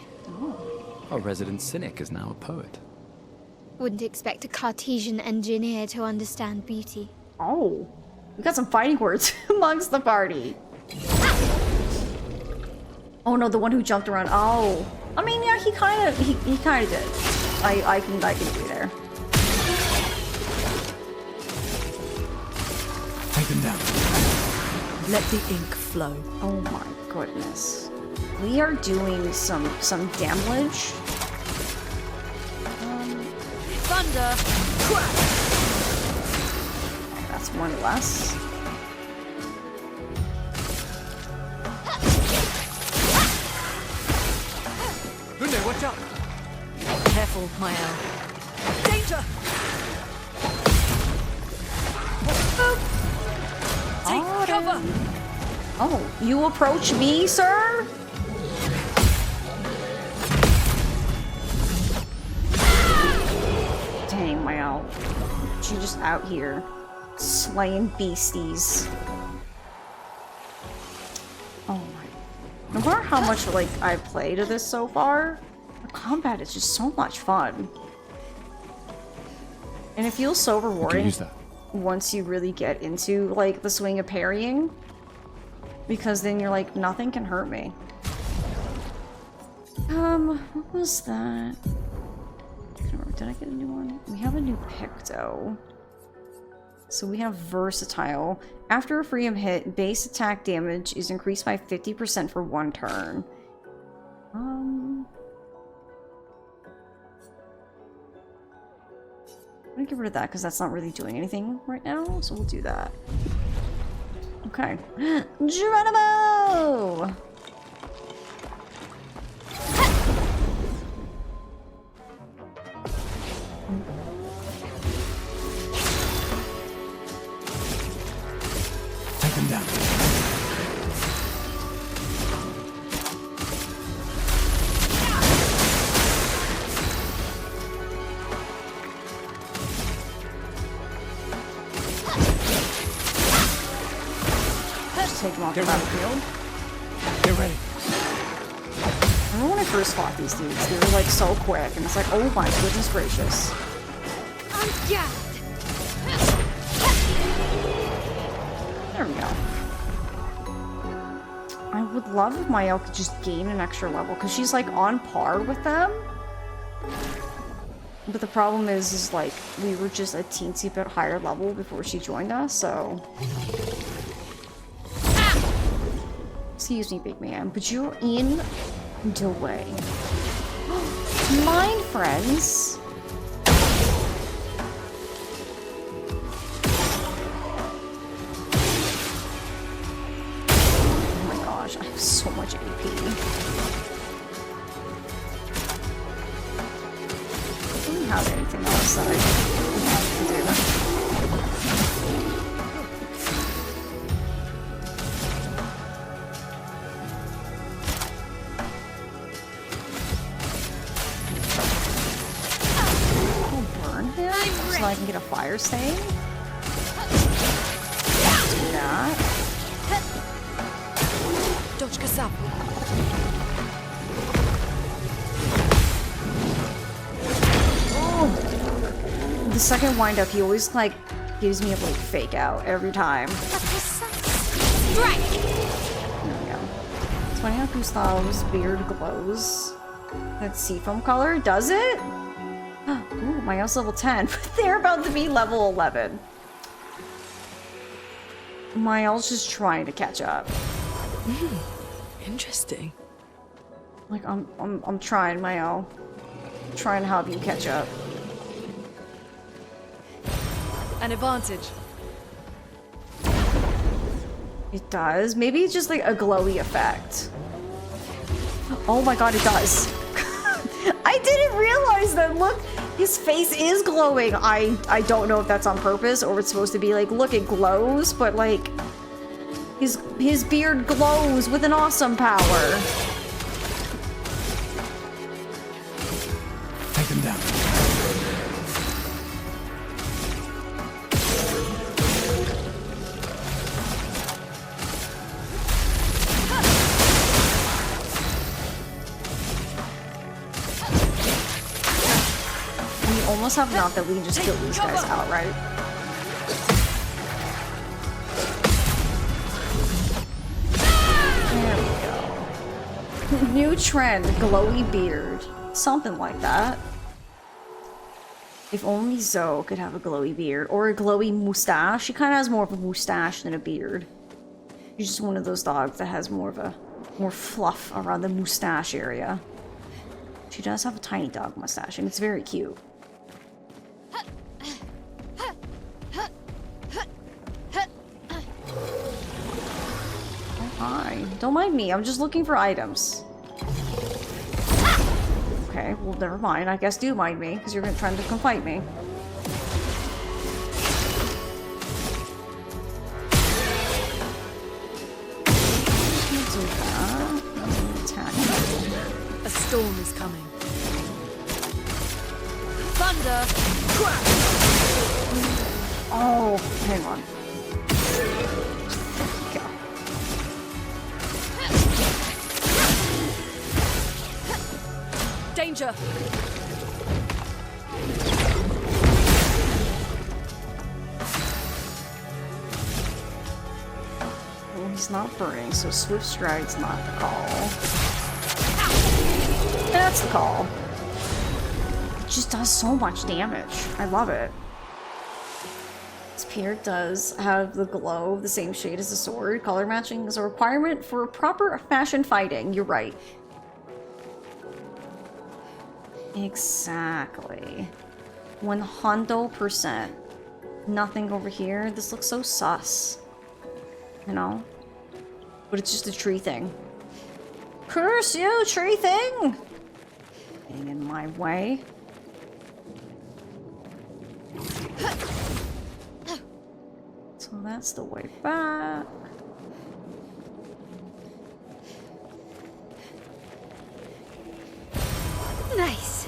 Our resident cynic is now a poet. Wouldn't expect a Cartesian engineer to understand beauty. Oh, we got some fighting words amongst the party. Oh no, the one who jumped around. Oh, I mean, yeah, he kind of did. I can agree there. Take them down. Let the ink flow. Oh my goodness. We are doing some damage. Thunder! Crack! That's one less. Lunde, watch out! Careful, Mael. Danger! Take cover! Oh, you approach me, sir? Dang, Mael. She just out here slaying beasties. Oh my. No matter how much, like, I've played of this so far, the combat is just so much fun. And it feels so rewarding use that. once you really get into, like, the swing of parrying. Because then you're like, nothing can hurt me. What was that? I can't remember. Did I get a new one? We have a new Picto. So we have Versatile. After a freedom hit, base attack damage is increased by 50% for 1 turn. I'm gonna get rid of that because that's not really doing anything right now. So we'll do that. Okay. Geronimo! Take them down. Take them off the battlefield. Get ready. I remember when I first fought these dudes, they were like so quick, and it's like, oh my goodness gracious. There we go. I would love if Mael could just gain an extra level, because she's like on par with them. But the problem is like, we were just a teensy bit higher level before she joined us, so... Excuse me, big man, but you're in the way. Mine, friends! Oh my gosh, I have so much AP. I don't have anything else that I have to do. So I can get a fire stain. Do that. Dodge Kasab. Oh! The second wind up, he always like gives me a like fake out every time. There we go. It's funny how Gustav's beard glows. That seafoam color, does it? Ooh, my house level 10, but they're about to be level 11. Miles just trying to catch up. Interesting. Like I'm trying, Mael. I'm trying to help you catch up. An advantage. It does. Maybe it's just like a glowy effect. Oh my god, it does. I didn't realize that. Look, his face is glowing. I don't know if that's on purpose or it's supposed to be like, look, it glows, but like his beard glows with an awesome power. Take them down. Almost have enough that we can just kill these guys outright. There we go. New trend, glowy beard. Something like that. If only Zoe could have a glowy beard or a glowy mustache. She kind of has more of a mustache than a beard. She's just one of those dogs that has more fluff around the mustache area. She does have a tiny dog mustache and it's very cute. Hi. Don't mind me, I'm just looking for items. Okay, well never mind. I guess do mind me, because you're trying to come fight me. Do that. Attack. A storm is coming. Thunder! Crack! Oh, hang on. Danger! Well, he's not burning, so Swift Stride's not the call. That's the call. It just does so much damage. I love it. This beard does have the glow of the same shade as the sword. Color matching is a requirement for proper fashion fighting. You're right. Exactly. 100%. Nothing over here. This looks so sus. You know? But it's just a tree thing. Curse you, tree thing! Getting in my way. So that's the way back. Nice.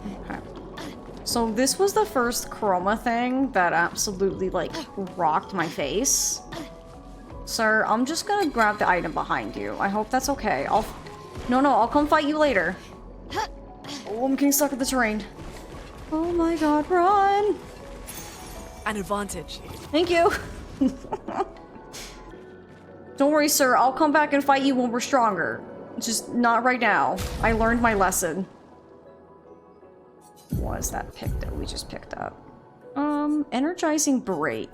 Okay. So this was the first chroma thing that absolutely like rocked my face. Sir, I'm just gonna grab the item behind you. I hope that's okay. No, I'll come fight you later. Oh, I'm getting stuck in the terrain. Oh my god, run! an advantage. Thank you. Don't worry, sir. I'll come back and fight you when we're stronger. Just not right now. I learned my lesson. What is that pick that we just picked up? Energizing break.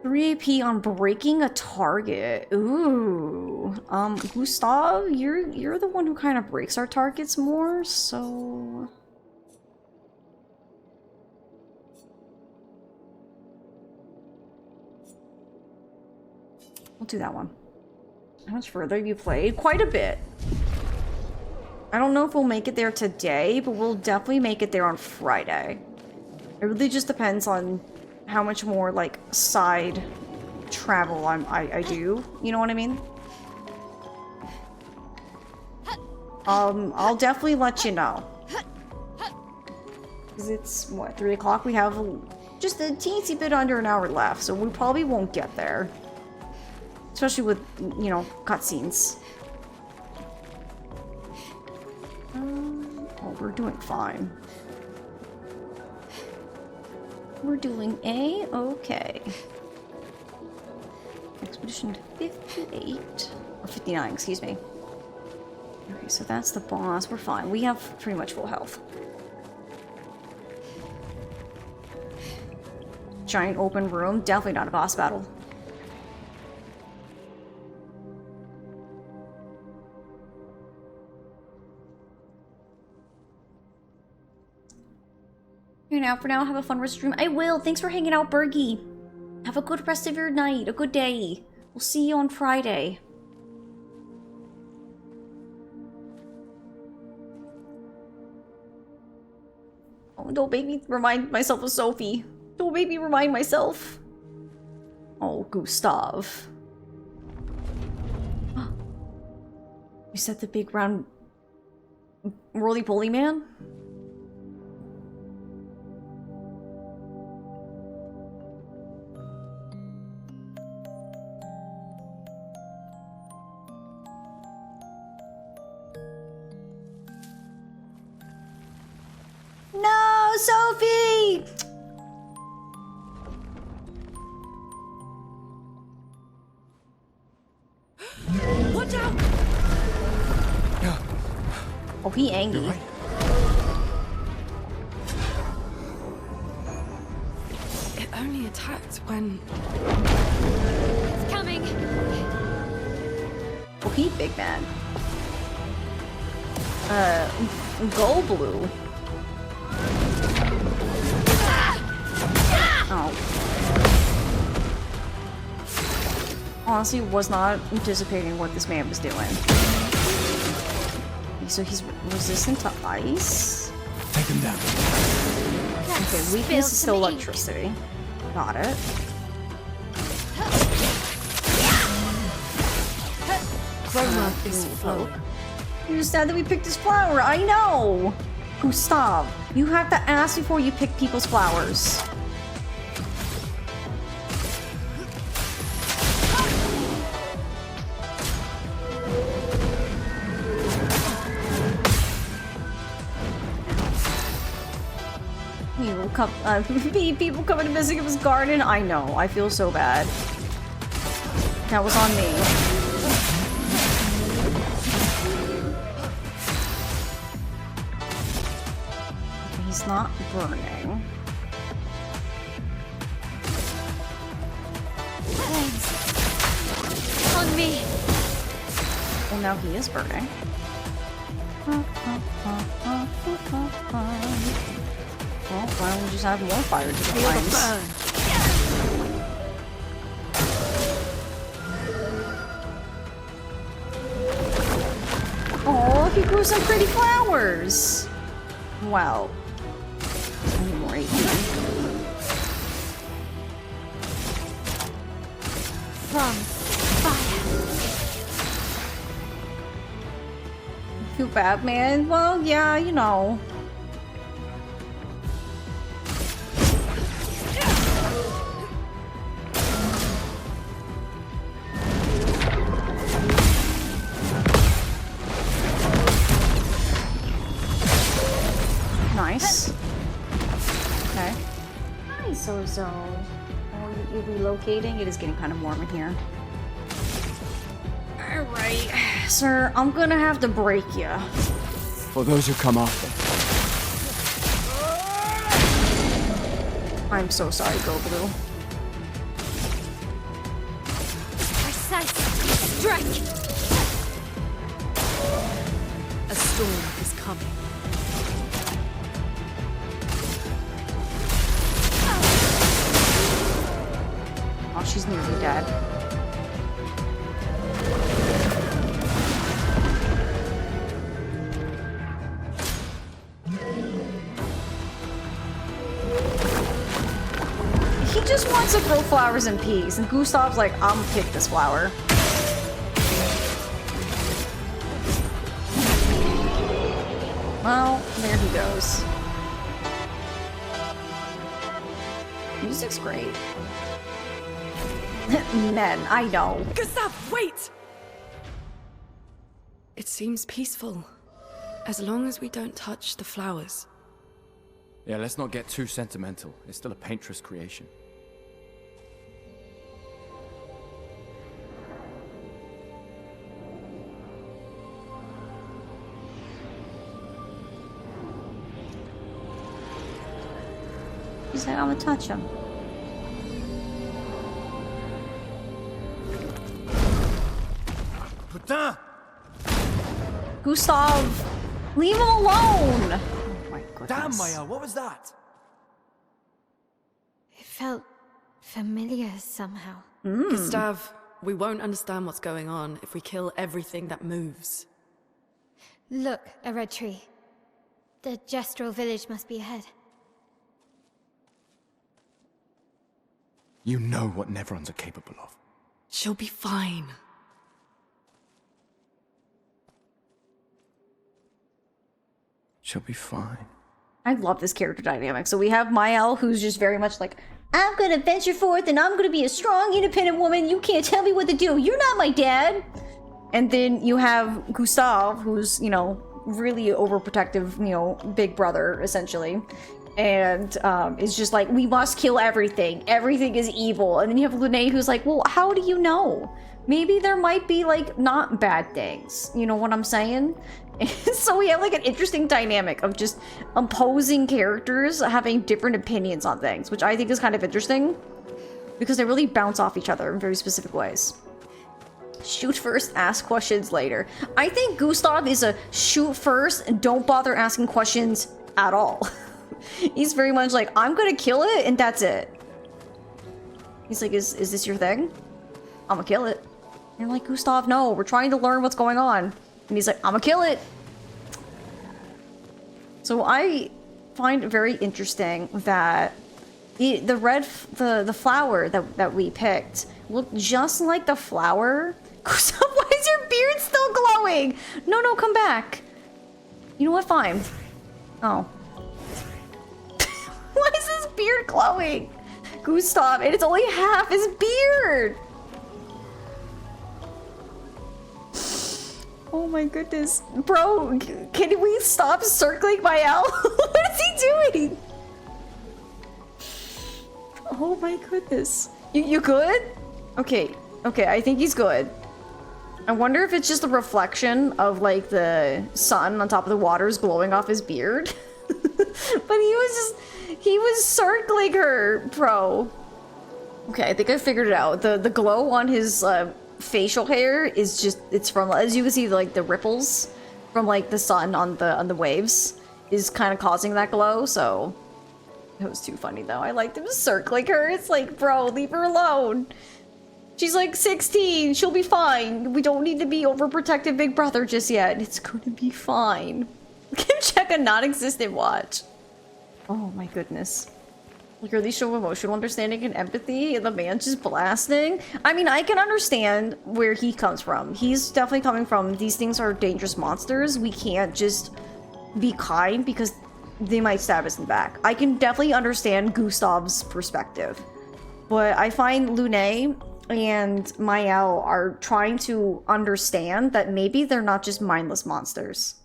3 AP on breaking a target. Ooh. Gustav, you're the one who kind of breaks our targets more, so... We'll do that one. How much further have you played? Quite a bit. I don't know if we'll make it there today, but we'll definitely make it there on Friday. It really just depends on how much more, like, side travel I do. You know what I mean? I'll definitely let you know. Because it's, what, 3 o'clock? We have just a teensy bit under an hour left, so we probably won't get there. Especially with, you know, cutscenes. Oh, we're doing fine. We're doing A-okay. Expedition 58. Or 59, excuse me. Okay, so that's the boss. We're fine. We have pretty much full health. Giant open room. Definitely not a boss battle. Here now, for now, have a fun rest of your stream. I will. Thanks for hanging out, Bergie. Have a good rest of your night. A good day. We'll see you on Friday. Oh, don't make me remind myself of Sophie. Don't make me remind myself. Oh, Gustav. You said the big round roly-poly man? No, Sophie! Watch out! Oh, he angry. Right. It only attacked when... It's coming! Oh, he big man. Gold blue. Oh. Honestly, was not anticipating what this man was doing. So he's resistant to ice? Take him down. Okay, weakness is still electricity. Got it. Chroma is flowing. You said that we picked his flower. I know! Gustav, you have to ask before you pick people's flowers. People coming to visit his garden. I know. I feel so bad. That was on me. He's not burning. Flames. On me. Well, now he is burning. Well, why don't we just have more fire to the flames? Oh, he grew some pretty flowers! Wow. I need more 18. From fire. Too bad, man. Well, yeah, you know. Nice. Okay. zone. Oh, you're relocating? It is getting kind of warm in here. Alright. Sir, I'm gonna have to break you. For those who come after. I'm so sorry, Go Blue. Precise strike! A storm is coming. Oh, she's nearly dead. He just wants to grow flowers in peace, and Gustav's like, I'm gonna pick this flower. Well, there he goes. Music's great. Men, I know. Gustav, wait! It seems peaceful. As long as we don't touch the flowers. Yeah, let's not get too sentimental. It's still a Paintress creation. He's like, I'm gonna touch him. Putain! Gustav, leave him alone! Oh my goodness. Damn, Maya, what was that? It felt familiar somehow. Gustav, we won't understand what's going on if we kill everything that moves. Look, a red tree. The Gestural village must be ahead. You know what Neverons are capable of. She'll be fine. She'll be fine. I love this character dynamic. So we have Mael, who's just very much like, I'm gonna venture forth and I'm gonna be a strong, independent woman. You can't tell me what to do. You're not my dad. And then you have Gustav, who's, you know, really overprotective, you know, big brother, essentially. And is just like, we must kill everything. Everything is evil. And then you have Lune, who's like, well, how do you know? Maybe there might be, like, not bad things. You know what I'm saying? So we have, like, an interesting dynamic of just opposing characters having different opinions on things, which I think is kind of interesting because they really bounce off each other in very specific ways. Shoot first, ask questions later. I think Gustav is a shoot first and don't bother asking questions at all. He's very much like, I'm gonna kill it and that's it. He's like, is this your thing? I'm gonna kill it. And you're like, Gustav, no, we're trying to learn what's going on. And he's like, I'm gonna kill it. So I find it very interesting that the flower that we picked looked just like the flower. Gustav, why is your beard still glowing? No, come back. You know what? Fine. Oh. Why is his beard glowing? Gustav, and it's only half his beard. Oh my goodness. Bro, can we stop circling Mael? What is he doing? Oh my goodness. You good? Okay, I think he's good. I wonder if it's just a reflection of like the sun on top of the waters glowing off his beard. But he was circling her, bro. Okay, I think I figured it out. The glow on his facial hair is just, it's from, as you can see, like the ripples from like the sun on the waves is kind of causing that glow. So it was too funny though. I liked him circling her. It's like, bro, leave her alone. She's like 16. She'll be fine. We don't need to be overprotective big brother just yet. It's gonna be fine. Check a non-existent watch. Oh my goodness. Like, really show emotional understanding and empathy, and the man's just blasting. I mean, I can understand where he comes from. He's definitely coming from, these things are dangerous monsters. We can't just be kind because they might stab us in the back. I can definitely understand Gustav's perspective. But I find Lune and Mael are trying to understand that maybe they're not just mindless monsters.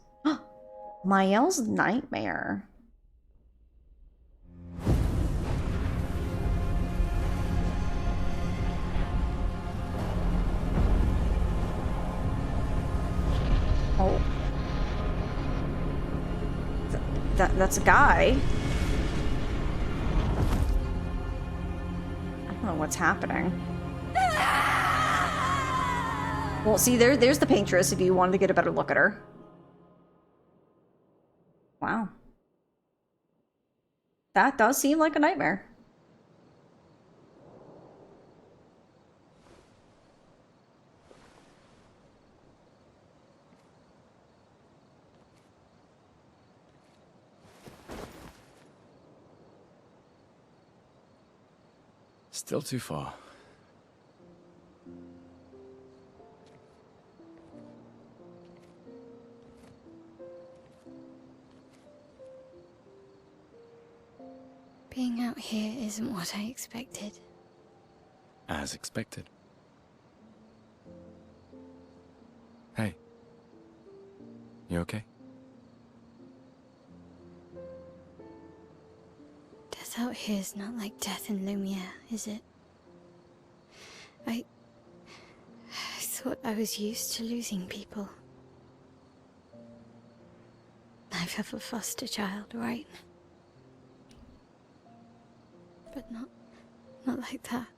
Mael's nightmare. Oh. That's a guy. I don't know what's happening. Well, see, there's the Paintress if you wanted to get a better look at her. Wow. That does seem like a nightmare. Still too far. Being out here isn't what I expected. As expected. Hey. You okay? Death out here's not like death in Lumiere, is it? I thought I was used to losing people. I've had a foster child, right? But not like that.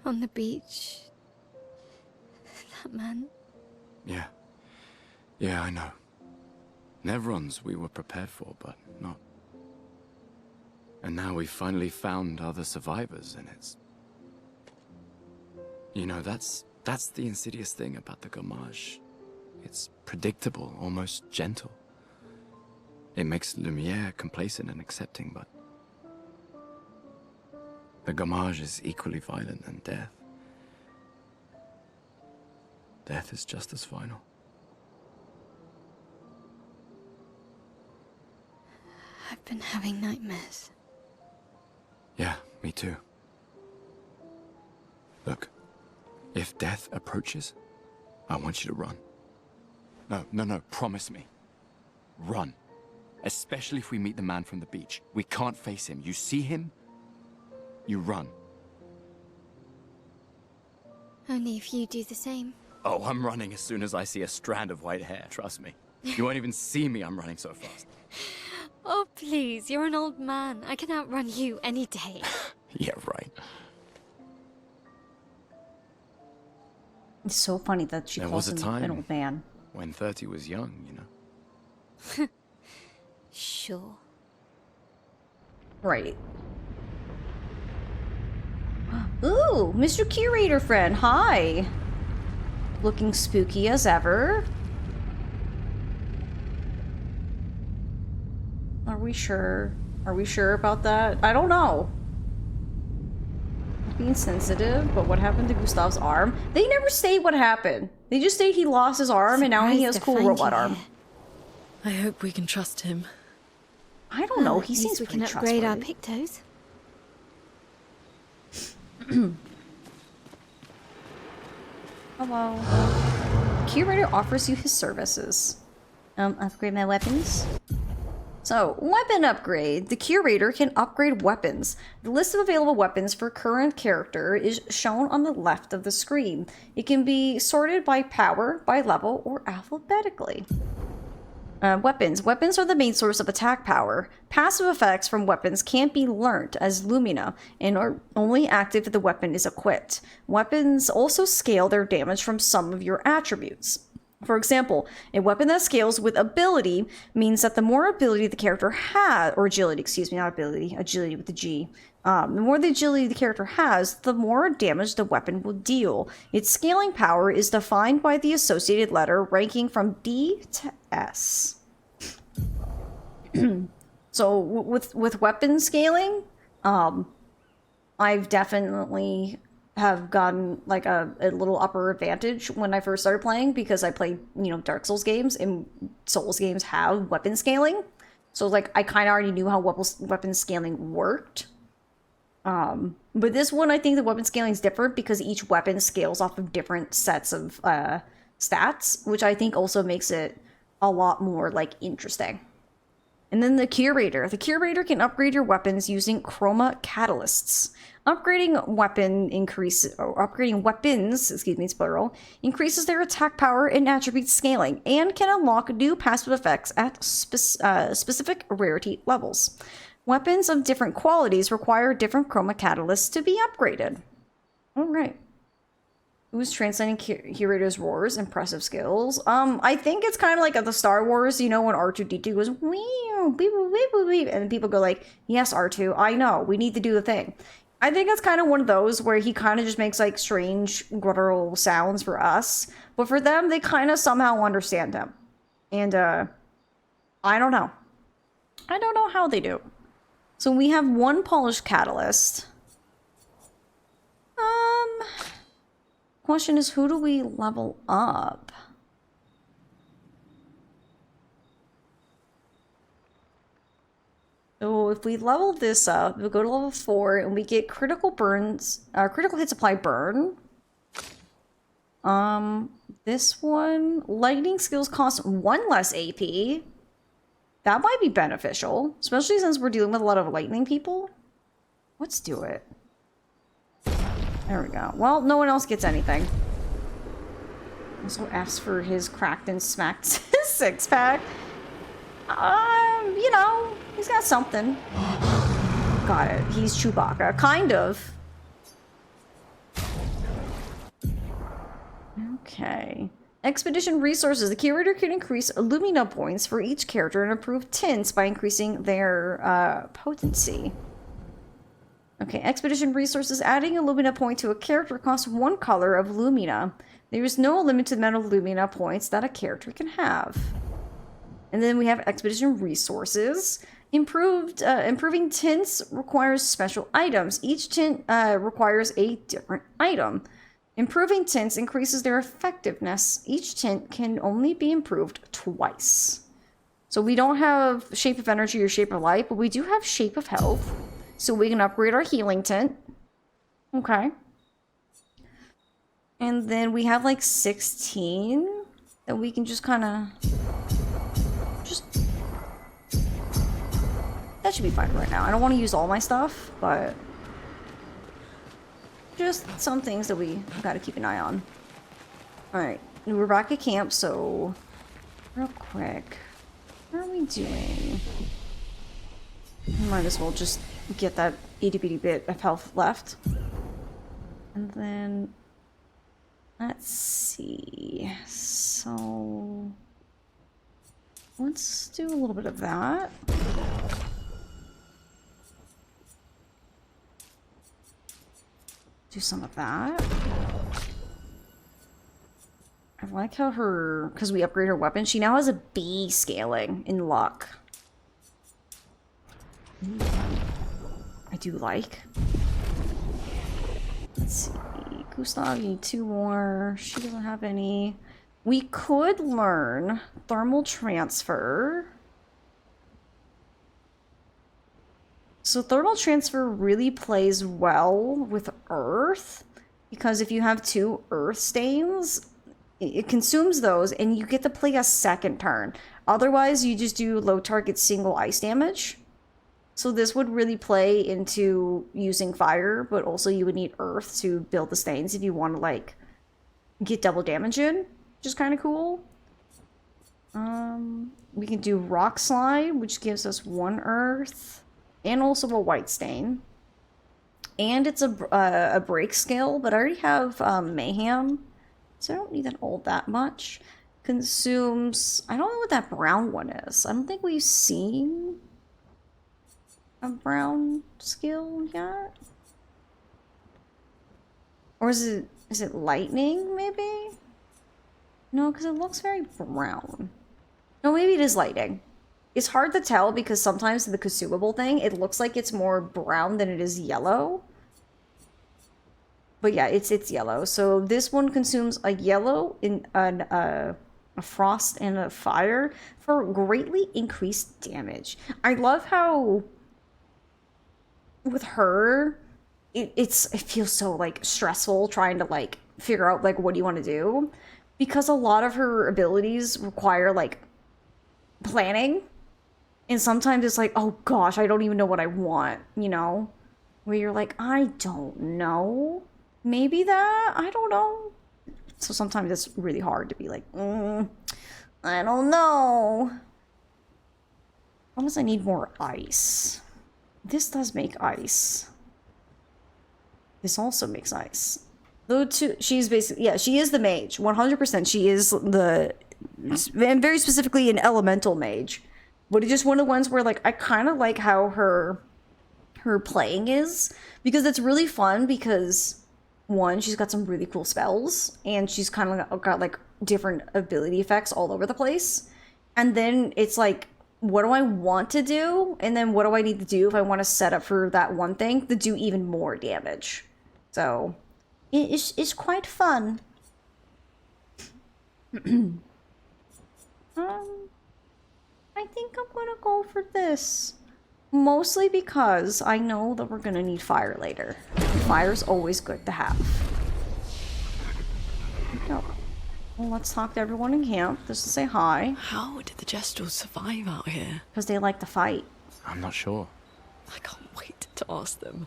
On the beach. That man. Yeah. Yeah, I know. Nevrons we were prepared for, but not. And now we've finally found other survivors, and it's... You know, that's the insidious thing about the gommage. It's predictable, almost gentle. It makes Lumiere complacent and accepting, but... The gommage is equally violent than death. Death is just as final. I've been having nightmares. Yeah, me too. Look, if death approaches, I want you to run. No, promise me. Run. Especially if we meet the man from the beach. We can't face him. You see him, you run. Only if you do the same. Oh, I'm running as soon as I see a strand of white hair, trust me. You won't even see me, I'm running so fast. Oh, please, you're an old man. I can outrun you any day. Yeah, right. It's so funny that she calls him an old man. When 30 was young, you know. Sure. Right. Ooh, Mr. Curator friend, hi. Looking spooky as ever. Are we sure? Are we sure about that? I don't know. Being sensitive, but what happened to Gustav's arm? They never state what happened. They just state he lost his arm and now he has cool robot arm. I hope we can trust him. I don't know. He seems we pretty can upgrade our trustworthy. pictos. Hello. Curator offers you his services. Upgrade my weapons? So, weapon upgrade. The Curator can upgrade weapons. The list of available weapons for current character is shown on the left of the screen. It can be sorted by power, by level, or alphabetically. Weapons. Weapons are the main source of attack power. Passive effects from weapons can't be learnt as Lumina and are only active if the weapon is equipped. Weapons also scale their damage from some of your attributes. For example, a weapon that scales with ability means that the more ability the character has, or agility, excuse me, not ability, agility with the G. The more the agility the character has, the more damage the weapon will deal. Its scaling power is defined by the associated letter ranking from D to S. So with weapon scaling, I've definitely have gotten like a little upper advantage when I first started playing because I played, Dark Souls games, and Souls games have weapon scaling. So like I kind of already knew how weapon scaling worked. But this one, I think the weapon scaling is different because each weapon scales off of different sets of stats, which I think also makes it a lot more like interesting. And then the Curator. The Curator can upgrade your weapons using chroma catalysts. Upgrading weapons, excuse me, it's plural, increases their attack power and attribute scaling, and can unlock new passive effects at specific rarity levels. Weapons of different qualities require different chroma catalysts to be upgraded. Alright. Who's translating Curator's roars? Impressive skills. I think it's kind of like at the Star Wars, you know, when R2-D2 goes, wee, beep, beep, beep, beep, and people go like, yes, R2, I know, we need to do the thing. I think it's kind of one of those where he kind of just makes like strange guttural sounds for us, but for them, they kind of somehow understand him. And, I don't know. I don't know how they do. So we have one polished catalyst. Question is, who do we level up? So if we level this up, we go to level 4 and we get critical burns, critical hit supply burn. This one, lightning skills cost 1 less AP. That might be beneficial, especially since we're dealing with a lot of lightning people. Let's do it. There we go. Well, no one else gets anything. Also asks for his cracked and smacked six-pack. You know, he's got something. Got it. He's Chewbacca. Kind of. Okay. Expedition resources. The curator can increase Illumina points for each character and improve tints by increasing their potency. Okay, expedition resources. Adding a Lumina point to a character costs 1 color of Lumina. There is no limit to the amount of Lumina points that a character can have. And then we have expedition resources. Improving tints requires special items. Each tint requires a different item. Improving tints increases their effectiveness. Each tint can only be improved twice. So we don't have Shape of Energy or Shape of Light, but we do have Shape of Health. So we can upgrade our healing tint. Okay. And then we have like 16 that we can just kind of... That should be fine right now. I don't want to use all my stuff, but... Just some things that we gotta keep an eye on. Alright. We're back at camp, so... Real quick. What are we doing? Might as well just get that itty bitty bit of health left. And then let's see. So let's do a little bit of that. Do some of that. I like how her, because we upgrade her weapon, she now has a B scaling in luck. I do like. Let's see. Gustav, you need 2 more. She doesn't have any. We could learn thermal transfer. So thermal transfer really plays well with earth, because if you have 2 earth stains, it consumes those and you get to play a second turn. Otherwise, you just do low target single ice damage. So this would really play into using fire, but also you would need earth to build the stains if you want to, like, get double damage in, which is kind of cool. We can do rock slide, which gives us 1 earth, and also a white stain. And it's a break skill, but I already have mayhem, so I don't need that all that much. Consumes... I don't know what that brown one is. I don't think we've seen a brown skill yet? Or is it lightning, maybe? No, because it looks very brown. No, maybe it is lightning. It's hard to tell because sometimes the consumable thing, it looks like it's more brown than it is yellow. But yeah, it's yellow. So this one consumes a yellow, in a frost, and a fire for greatly increased damage. I love how with her, it feels so like stressful trying to like figure out like what do you want to do, because a lot of her abilities require like planning And sometimes it's like, oh gosh, I don't even know what I want, you know? Where you're like, I don't know. Maybe that? I don't know. So sometimes it's really hard to be like, I don't know. Unless I need more ice. This does make ice. This also makes ice. Though she's basically, yeah, she is the mage. 100% she is the, and very specifically an elemental mage. But it's just one of the ones where like, I kind of like how her playing is. Because it's really fun because, one, she's got some really cool spells. And she's kind of got like different ability effects all over the place. And then it's like, what do I want to do? And then what do I need to do if I want to set up for that one thing to do even more damage? So, it's quite fun. I think I'm gonna go for this. Mostly because I know that we're gonna need fire later. Fire's always good to have. No. Well, let's talk to everyone in camp just to say hi. How did the Jestrels survive out here? Because they like to fight. I'm not sure. I can't wait to ask them.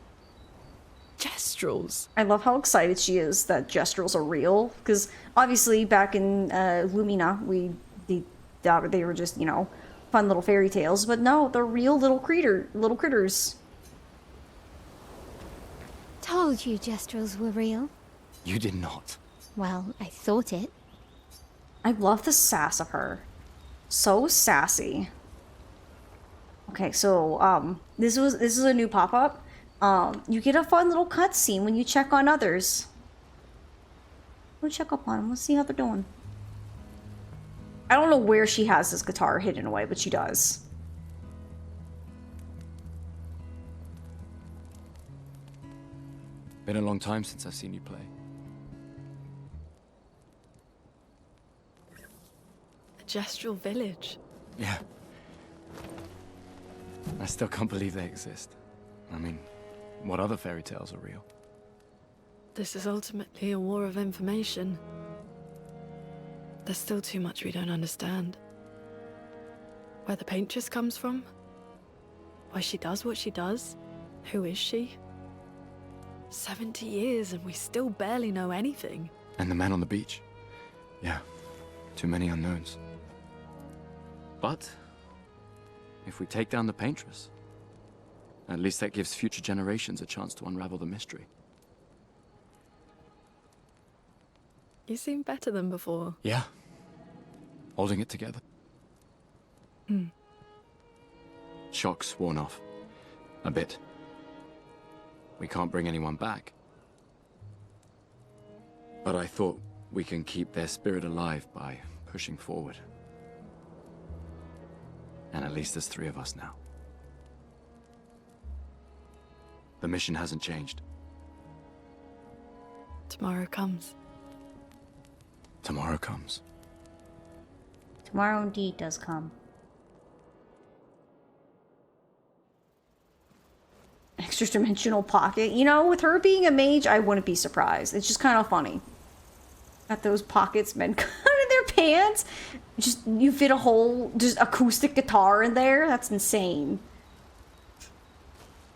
Jestrels. I love how excited she is that Jestrels are real. Because obviously back in Lumina, they were just, you know, fun little fairy tales. But no, they're real little critters. Told you Jestrels were real. You did not. Well, I thought it. I love the sass of her. So sassy. Okay, so this is a new pop-up. You get a fun little cutscene when you check on others. Go check up on them. Let's see how they're doing. I don't know where she has this guitar hidden away, but she does. Been a long time since I've seen you play. Gestural village. Yeah. I still can't believe they exist. I mean, what other fairy tales are real? This is ultimately a war of information. There's still too much we don't understand. Where the Paintress comes from? Why she does what she does? Who is she? 70 years and we still barely know anything. And the man on the beach. Yeah, too many unknowns. But if we take down the Paintress, at least that gives future generations a chance to unravel the mystery. You seem better than before. Yeah. Holding it together. Shock's worn off. A bit. We can't bring anyone back. But I thought we can keep their spirit alive by pushing forward. And at least there's 3 of us now. The mission hasn't changed. Tomorrow comes. Tomorrow comes. Tomorrow indeed does come. Extra-dimensional pocket. You know, with her being a mage, I wouldn't be surprised. It's just kind of funny. Got those pockets meant cut in their pants. Just, you fit a whole, just acoustic guitar in there. That's insane.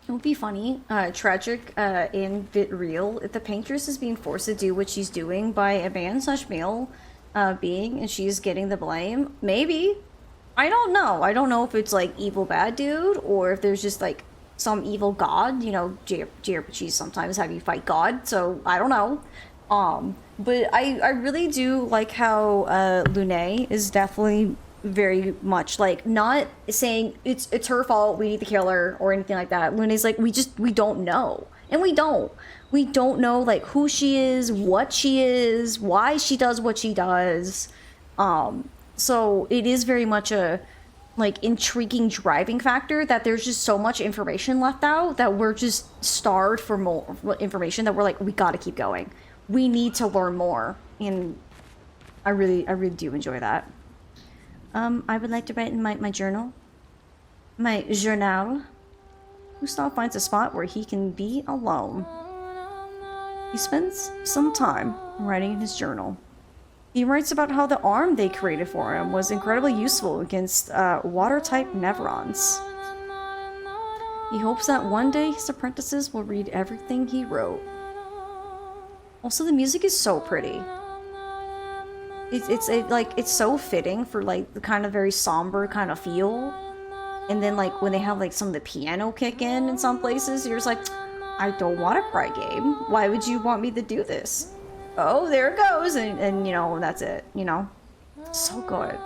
It would be funny, tragic, and bit real if the Paintress is being forced to do what she's doing by a man/male being, and she's getting the blame. Maybe. I don't know. I don't know if it's like evil bad dude, or if there's just like some evil god. You know, JRPGs sometimes have you fight God, so I don't know. But I really do like how Lune is definitely very much like not saying it's her fault, we need to kill her or anything like that. Lune's like, we don't know, and we don't know like who she is, what she is, why she does what she does. So it is very much a like intriguing driving factor that there's just so much information left out that we're just starved for more information, that we're like, we gotta keep going, we need to learn more. And I really do enjoy that. I would like to write in my journal. My journal. Gustav finds a spot where he can be alone. He spends some time writing in his journal. He writes about how the arm they created for him was incredibly useful against water-type Nevrons. He hopes that one day his apprentices will read everything he wrote. Also, the music is so pretty. It's so fitting for like the kind of very somber kind of feel. And then like when they have like some of the piano kick in some places, you're just like, I don't want to cry, game. Why would you want me to do this? Oh, there it goes, and you know, that's it, you know? So good.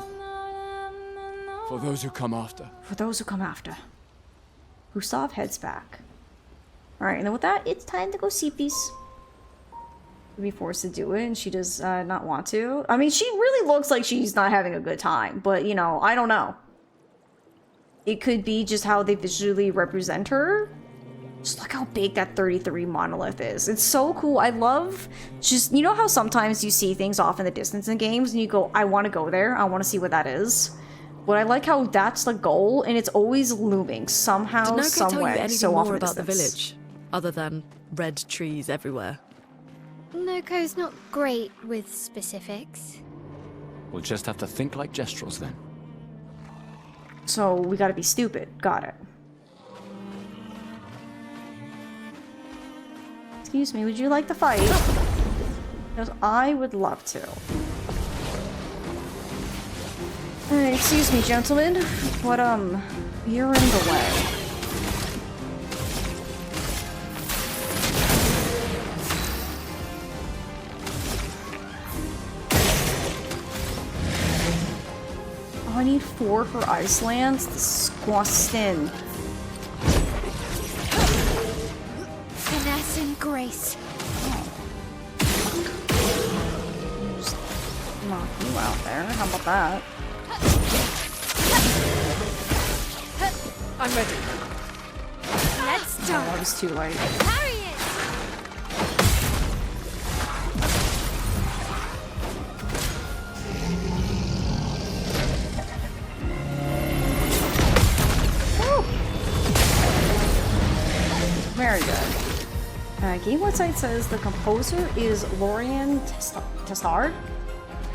For those who come after. For those who come after. Gustav heads back. Alright, and then with that, it's time to go see peace. Be forced to do it, and she does not want to. I mean, she really looks like she's not having a good time, but, you know, I don't know. It could be just how they visually represent her. Just look how big that 33 monolith is. It's so cool. I love just, you know how sometimes you see things off in the distance in games and you go, I want to go there. I want to see what that is. But I like how that's the goal and it's always looming somehow, Did Noko some tell you way, anything so off in more the about the distance. village, other than red trees everywhere? Noko's not great with specifics. We'll just have to think like Gestrels then. So we gotta be stupid. Got it. Excuse me, would you like to fight? Because I would love to. Excuse me, gentlemen, but you're in the way. Oh, I need 4 for Iceland? Disgusting. Finesse and grace. Just knock you out there. How about that? I'm ready. Let's Oh, start. that was too late. Parry it. Very good. Game website says the composer is Lorian Testard.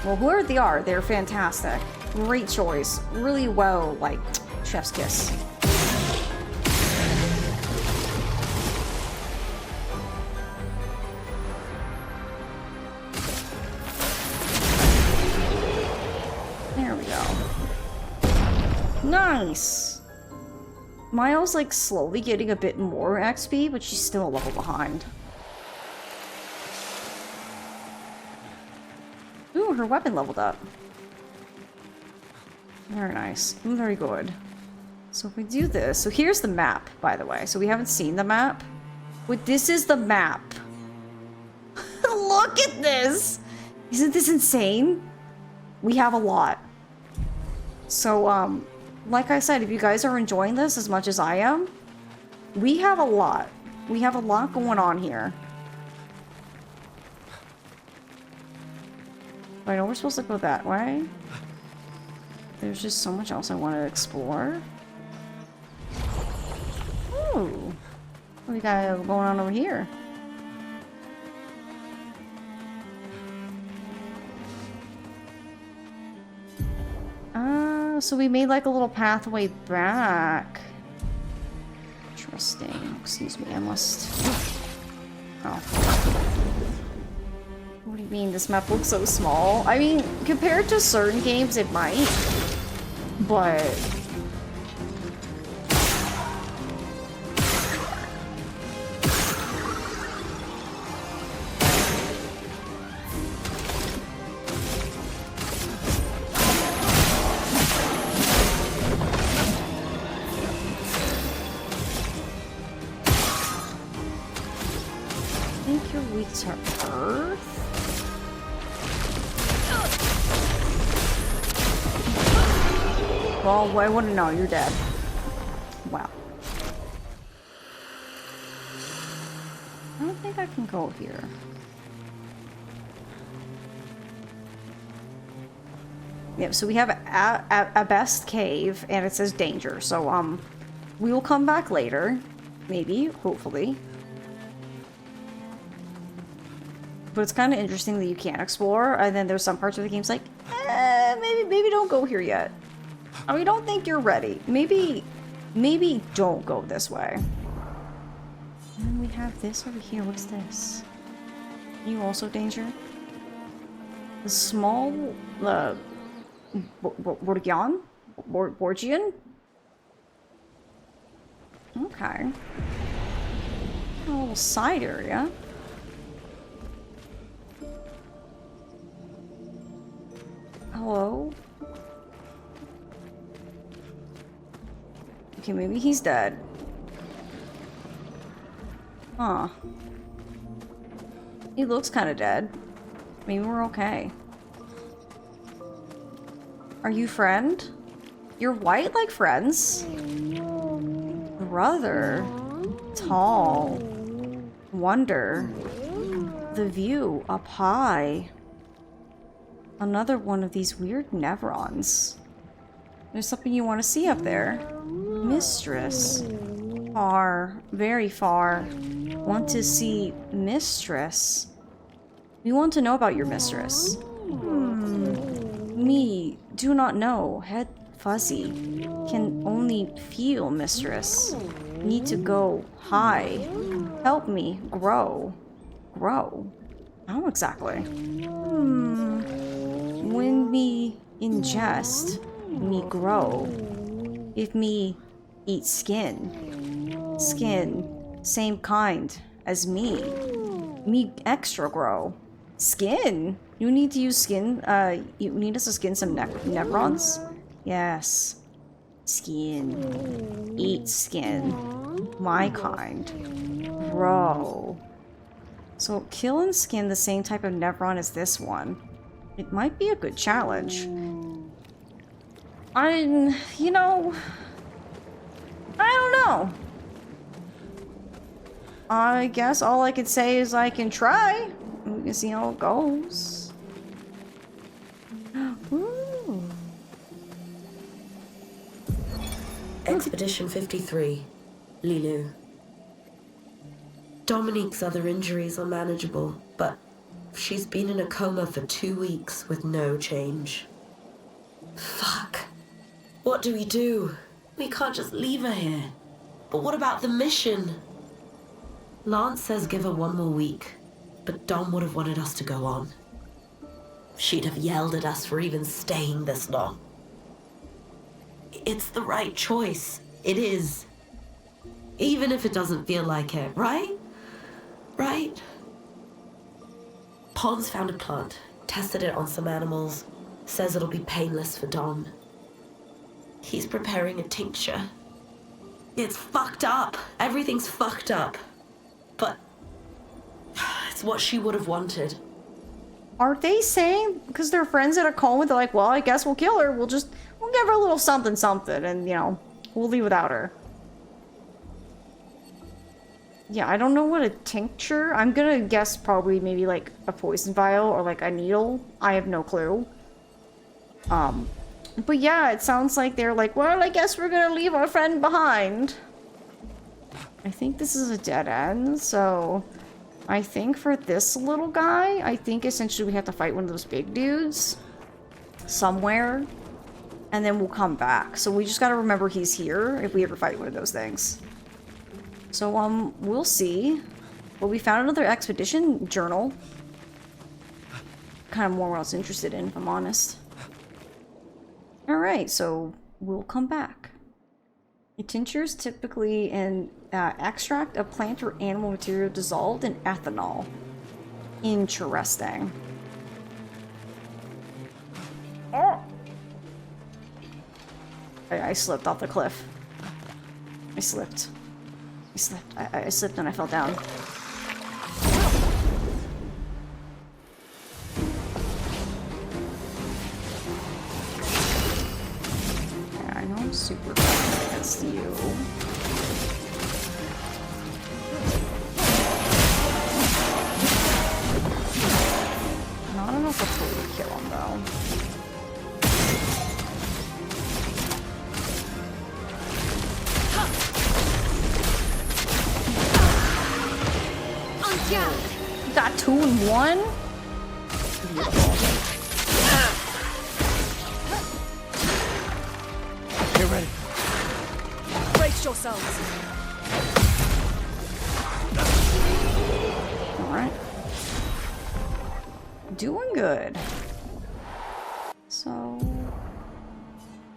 Well, whoever they are, they're fantastic. Great choice. Really well, like, chef's kiss. There we go. Nice! Miles, like, slowly getting a bit more XP, but she's still a level behind. Ooh, her weapon leveled up. Very nice. Very good. So if we do this... So here's the map, by the way. So we haven't seen the map. But this is the map. Look at this! Isn't this insane? We have a lot. So, like I said, if you guys are enjoying this as much as I am, we have a lot. We have a lot going on here. I know we're supposed to go that way. There's just so much else I want to explore. Ooh. What we got going on over here? So we made like a little pathway back. Interesting. Excuse me, I must... Oh. What do you mean this map looks so small? I mean, compared to certain games it might, but... I think you're weak to Earth? Well, I wouldn't know. You're dead. Wow. I don't think I can go here. Yep, so we have a best cave, and it says danger. So, we will come back later. Maybe, hopefully. But it's kind of interesting that you can explore, and then there's some parts of the game's like, maybe don't go here yet. We don't think you're ready. Maybe don't go this way. And then we have this over here. What's this? You also danger? The small, Borgian? Borgian? Okay. A little side area. Hello? Okay, maybe he's dead. Huh. He looks kind of dead. Maybe we're okay. Are you friend? You're white like friends? Brother. Tall. Wonder. The view up high. Another one of these weird Nevrons. There's something you want to see up there. Mistress. Far. Very far. Want to see Mistress. We want to know about your mistress. Me. Do not know. Head fuzzy. Can only feel mistress. Need to go high. Help me grow. Grow? How exactly? When me ingest, me grow. If me eat skin. Skin. Same kind as me. Me extra grow. Skin? You need to use skin? You need us to skin some Nevrons? Yes. Skin. Eat skin. My kind. Grow. So kill and skin the same type of Nevron as this one. It might be a good challenge. You know... I don't know. I guess all I could say is I can try. We can see how it goes. Ooh. Expedition 53, Lilu. Dominique's other injuries are manageable, but she's been in a coma for 2 weeks with no change. Fuck. What do we do? We can't just leave her here. But what about the mission? Lance says give her 1 more week, but Dom would have wanted us to go on. She'd have yelled at us for even staying this long. It's the right choice. It is. Even if it doesn't feel like it, right? Right? Pons found a plant, tested it on some animals, says it'll be painless for Dom. He's preparing a tincture. It's fucked up. Everything's fucked up. But it's what she would have wanted. Are they saying, because they're friends at a coma, they're like, well, I guess we'll kill her. We'll give her a little something something and, you know, we'll leave without her. Yeah, I don't know what a tincture... I'm gonna guess probably maybe like a poison vial or like a needle. I have no clue. But yeah, it sounds like they're like, well, I guess we're gonna leave our friend behind. I think this is a dead end, so... I think for this little guy, I think essentially we have to fight one of those big dudes. Somewhere. And then we'll come back. So we just gotta remember he's here if we ever fight one of those things. So, we'll see. But we found another expedition journal. Kind of more what I was interested in, if I'm honest. Alright, so we'll come back. A tincture is typically an extract of plant or animal material dissolved in ethanol. Interesting. Oh! I slipped off the cliff. I slipped. I slipped and I fell down. Yeah, I know I'm super bad against you. Not enough to fully kill him though. That 2 in 1? Beautiful. Get ready. Brace yourselves. Alright. Doing good. So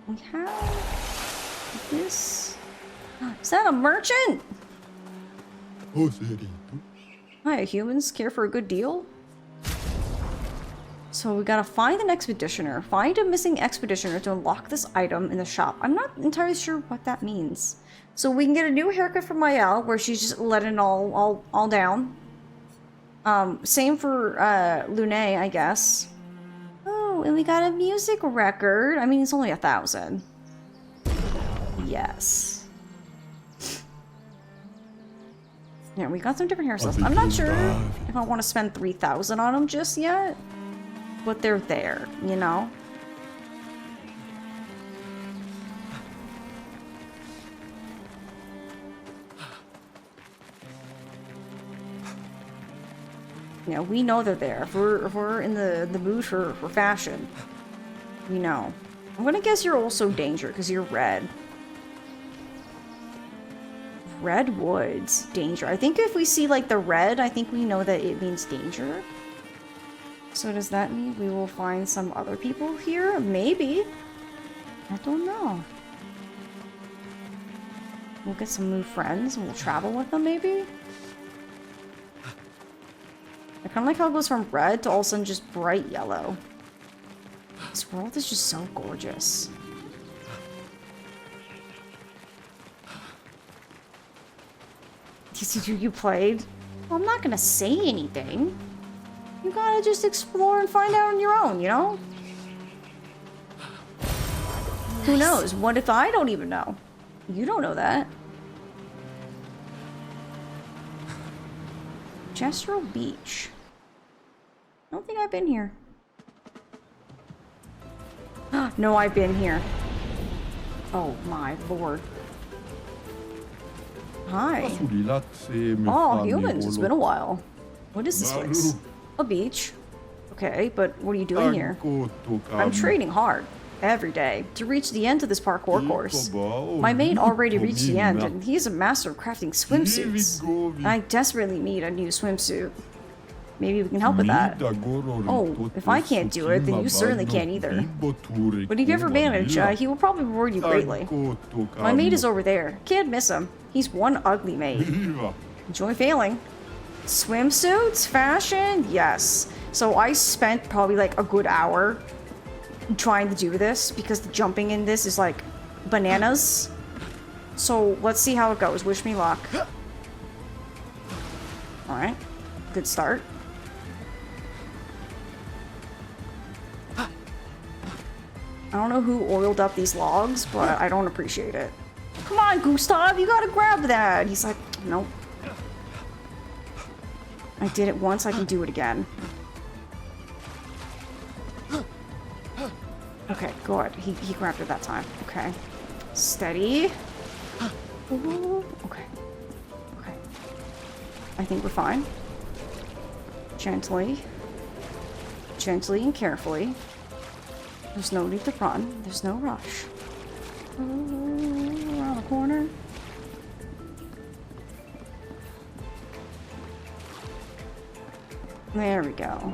we have this. Is that a merchant? Hi, humans care for a good deal? So we gotta find an expeditioner. Find a missing expeditioner to unlock this item in the shop. I'm not entirely sure what that means. So we can get a new haircut for Mayel, where she's just letting it all down. Same for Lune, I guess. Oh, and we got a music record. I mean, it's only 1,000. Yes. Yeah, we got some different hairstyles. I'm not sure if I want to spend 3,000 on them just yet, but they're there, you know? Yeah, we know they're there. If we're in the mood for fashion, we know. I'm gonna guess you're also danger because you're red. Red woods, danger. I think if we see like the red, I think we know that it means danger. So does that mean we will find some other people here? Maybe. I don't know. We'll get some new friends and we'll travel with them maybe? I kind of like how it goes from red to all of a sudden just bright yellow. This world is just so gorgeous. You played? Well, I'm not gonna say anything. You gotta just explore and find out on your own, you know? Nice. Who knows? What if I don't even know? You don't know that. Jestro Beach. I don't think I've been here. No, I've been here. Oh my lord. Hi. Oh, humans. It's been a while. What is this place? A beach. Okay, but what are you doing here? I'm training hard. Every day. To reach the end of this parkour course. My mate already reached the end, and he's a master of crafting swimsuits. I desperately need a new swimsuit. Maybe we can help with that. Oh, if I can't do it, then you certainly can't either. But if you ever manage, he will probably reward you greatly. My mate is over there. Can't miss him. He's one ugly mate. Enjoy failing. Swimsuits? Fashion? Yes. So I spent probably like a good hour trying to do this because the jumping in this is like bananas. So let's see how it goes. Wish me luck. Alright. Good start. I don't know who oiled up these logs, but I don't appreciate it. Come on, Gustav, you gotta grab that. He's like, nope. I did it once, I can do it again. Okay, good. He grabbed it that time. Okay. Steady. Ooh, okay. Okay. I think we're fine. Gently. Gently and carefully. There's no need to run. There's no rush. Ooh, around the corner. There we go.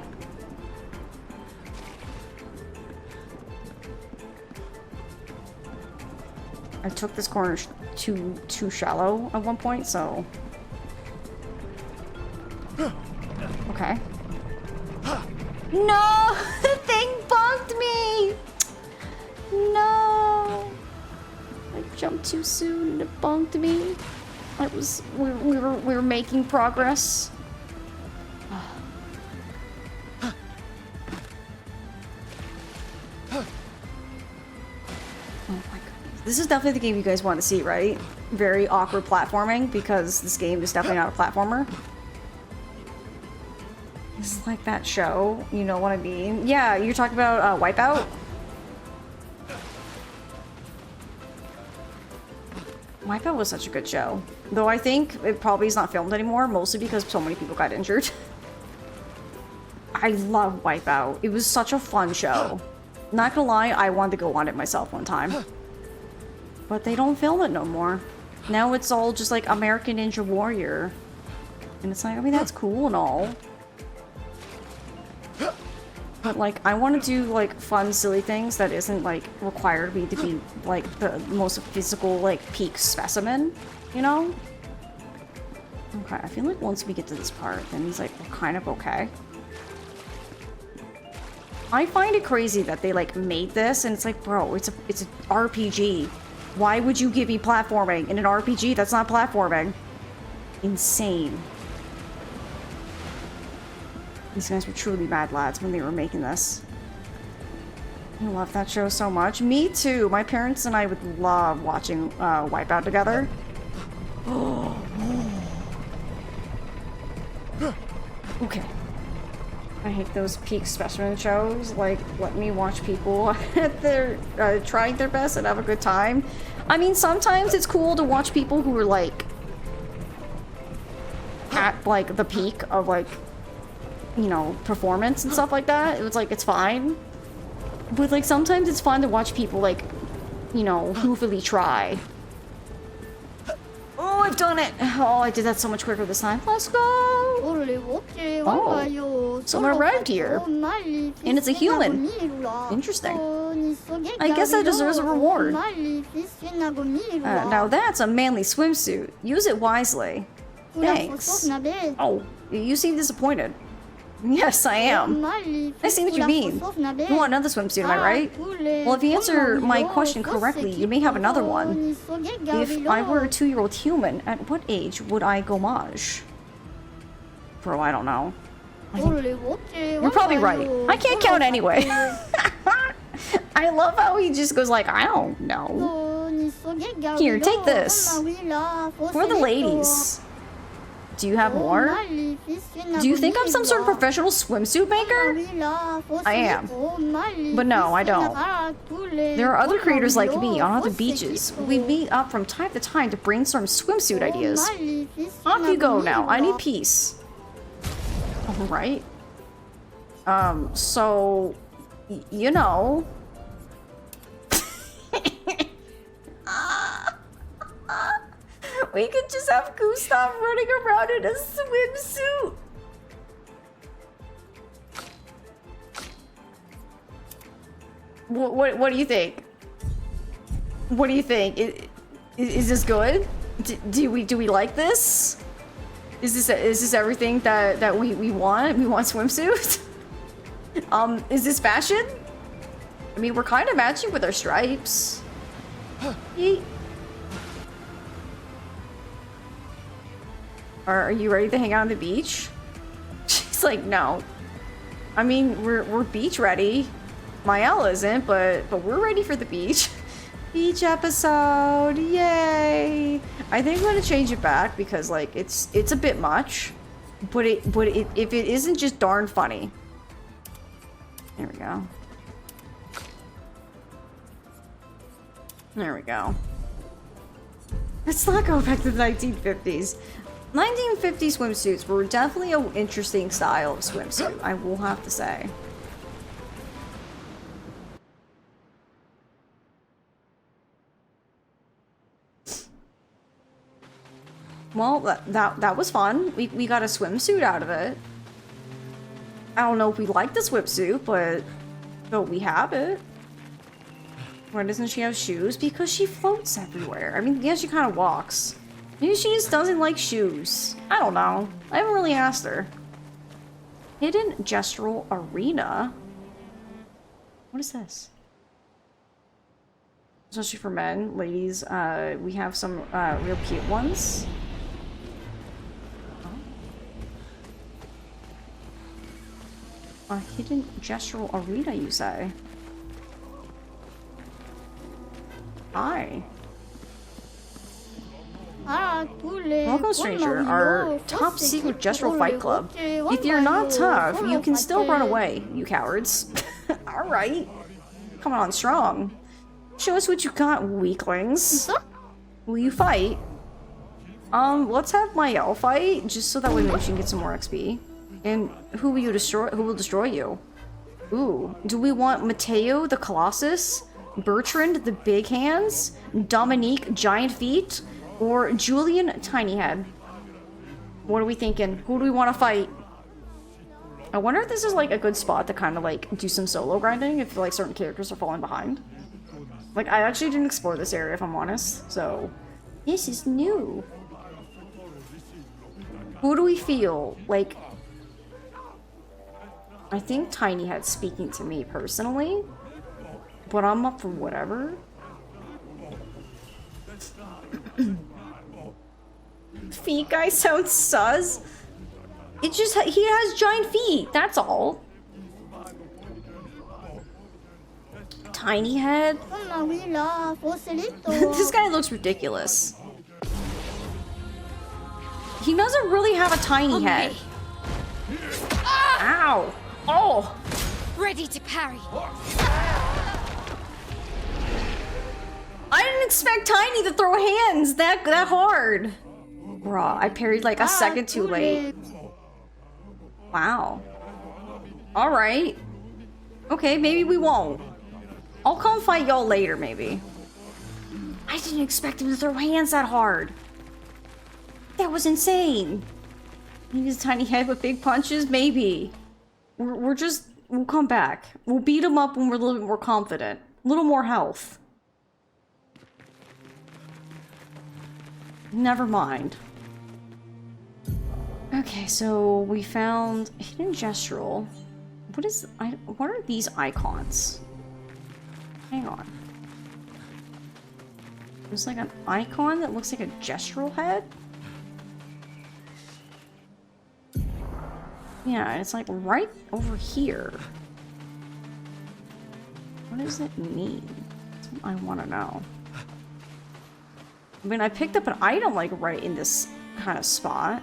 I took this corner too shallow at one point, so... Okay. No! The thing bugged me! No! I jumped too soon and it bugged me. We were making progress. This is definitely the game you guys want to see, right? Very awkward platforming, because this game is definitely not a platformer. This is like that show, you know what I mean? Yeah, you're talking about Wipeout? Wipeout was such a good show. Though I think it probably is not filmed anymore, mostly because so many people got injured. I love Wipeout. It was such a fun show. Not gonna lie, I wanted to go on it myself one time. But they don't film it no more. Now it's all just like American Ninja Warrior. And it's like, I mean, that's cool and all. But like, I want to do like fun, silly things that isn't like required me to be like the most physical, like peak specimen, you know? Okay, I feel like once we get to this part, then he's like, we're kind of okay. I find it crazy that they like made this and it's like, bro, it's an RPG. Why would you give me platforming in an RPG that's not platforming? Insane. These guys were truly mad lads when they were making this. I love that show so much. Me too. My parents and I would love watching Wipeout together. Okay. I hate those peak specimen shows. Like, let me watch people at their trying their best and have a good time. I mean, sometimes it's cool to watch people who are like at like the peak of like, you know, performance and stuff like that. It was like, it's fine. But like, sometimes it's fun to watch people like, you know, hoofily try. Oh, I've done it! Oh, I did that so much quicker this time. Let's go! Oh, someone arrived here. And it's a human. Interesting. I guess that deserves a reward. Now that's a manly swimsuit. Use it wisely. Thanks. Oh, you seem disappointed. Yes, I am. I see what you mean. You want another swimsuit, am I right? Well, if you answer my question correctly, you may have another one. If I were a 2-year-old human, at what age would I gommage? Bro, I don't know. You're probably right. I can't count anyway. I love how he just goes like, I don't know. Here, take this. For the ladies. Do you have more? Do you think I'm some sort of professional swimsuit maker? I am. But no, I don't. There are other creators like me on other beaches. We meet up from time to time to brainstorm swimsuit ideas. Off you go now. I need peace. Alright. So, you know. We could just have Gustav running around in a swimsuit. What do you think? What do you think? Is this good? Do we like this? Is this everything that we want? We want swimsuits? Is this fashion? I mean, we're kind of matching with our stripes. Yeet. Are you ready to hang out on the beach? She's like, no. I mean, we're beach ready. Mael isn't, but we're ready for the beach. Beach episode, yay! I think I'm gonna change it back because like it's a bit much, but if it isn't just darn funny. There we go. There we go. Let's not go back to the 1950s. 1950 swimsuits were definitely an interesting style of swimsuit, I will have to say. Well, that was fun. We got a swimsuit out of it. I don't know if we like the swimsuit, but we have it. Why doesn't she have shoes? Because she floats everywhere. I mean, yeah, she kind of walks. Maybe she just doesn't like shoes. I don't know. I haven't really asked her. Hidden gestural arena? What is this? Especially for men, ladies, we have some real cute ones. Oh. A hidden gestural arena, you say? Hi. Welcome, stranger. Our top secret gestural fight club. If you're not tough, you can still run away, you cowards. Alright. Coming on strong. Show us what you got, weaklings. Will you fight? Let's have Mael fight, just so that way maybe she can get some more XP. And who will you destroy? Who will destroy you? Ooh, do we want Mateo the Colossus, Bertrand the Big Hands, Dominique Giant Feet, or Julian Tiny Head? What are we thinking? Who do we want to fight? I wonder if this is like a good spot to kind of like do some solo grinding if like certain characters are falling behind. Like I actually didn't explore this area if I'm honest, so this is new. Who do we feel like? I think Tiny Head's speaking to me personally, but I'm up for whatever. Feet guy sounds sus. It just, he has giant feet, that's all. Tiny Head? This guy looks ridiculous. He doesn't really have a tiny head. Ow! Oh! Ready to parry. I didn't expect Tiny to throw hands that hard. Bruh, I parried like a second too late. Wow. Alright. Okay, maybe we won't. I'll come fight y'all later, maybe. I didn't expect him to throw hands that hard. That was insane. Maybe his tiny head with big punches? Maybe. We'll come back. We'll beat him up when we're a little bit more confident. A little more health. Never mind. Okay, so we found hidden gestural. What are these icons? Hang on. There's like an icon that looks like a gestural head. Yeah, it's like right over here. What does it mean? That's what I want to know. I mean, I picked up an item like right in this kind of spot.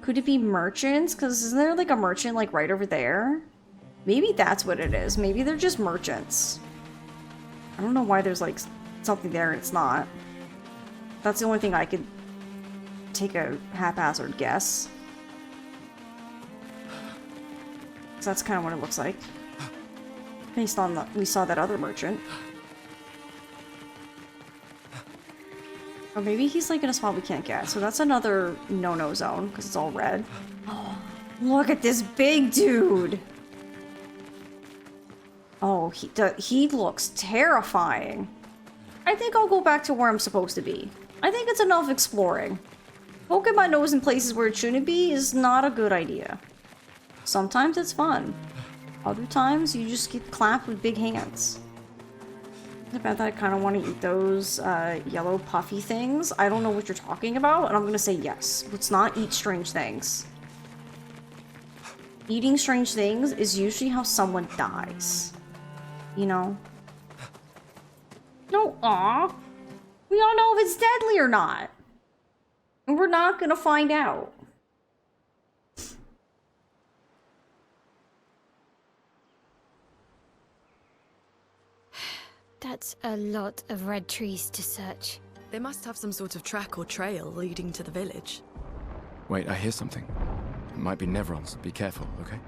Could it be merchants? Because isn't there like a merchant like right over there? Maybe that's what it is. Maybe they're just merchants. I don't know why there's like something there and it's not. That's the only thing I could take a haphazard guess. So that's kind of what it looks like. Based on the, we saw that other merchant. Or maybe he's like in a spot we can't get. So that's another no-no zone because it's all red. Oh, look at this big dude. Oh, he looks terrifying. I think I'll go back to where I'm supposed to be. I think it's enough exploring. Poking my nose in places where it shouldn't be is not a good idea. Sometimes it's fun. Other times you just get clapped with big hands. The fact that I kind of want to eat those yellow puffy things. I don't know what you're talking about, and I'm gonna say yes. Let's not eat strange things. Eating strange things is usually how someone dies. You know? No, aw. We don't know if it's deadly or not. And we're not gonna find out. That's a lot of red trees to search. They must have some sort of track or trail leading to the village. Wait, I hear something. It might be Nevrons. Be careful, okay?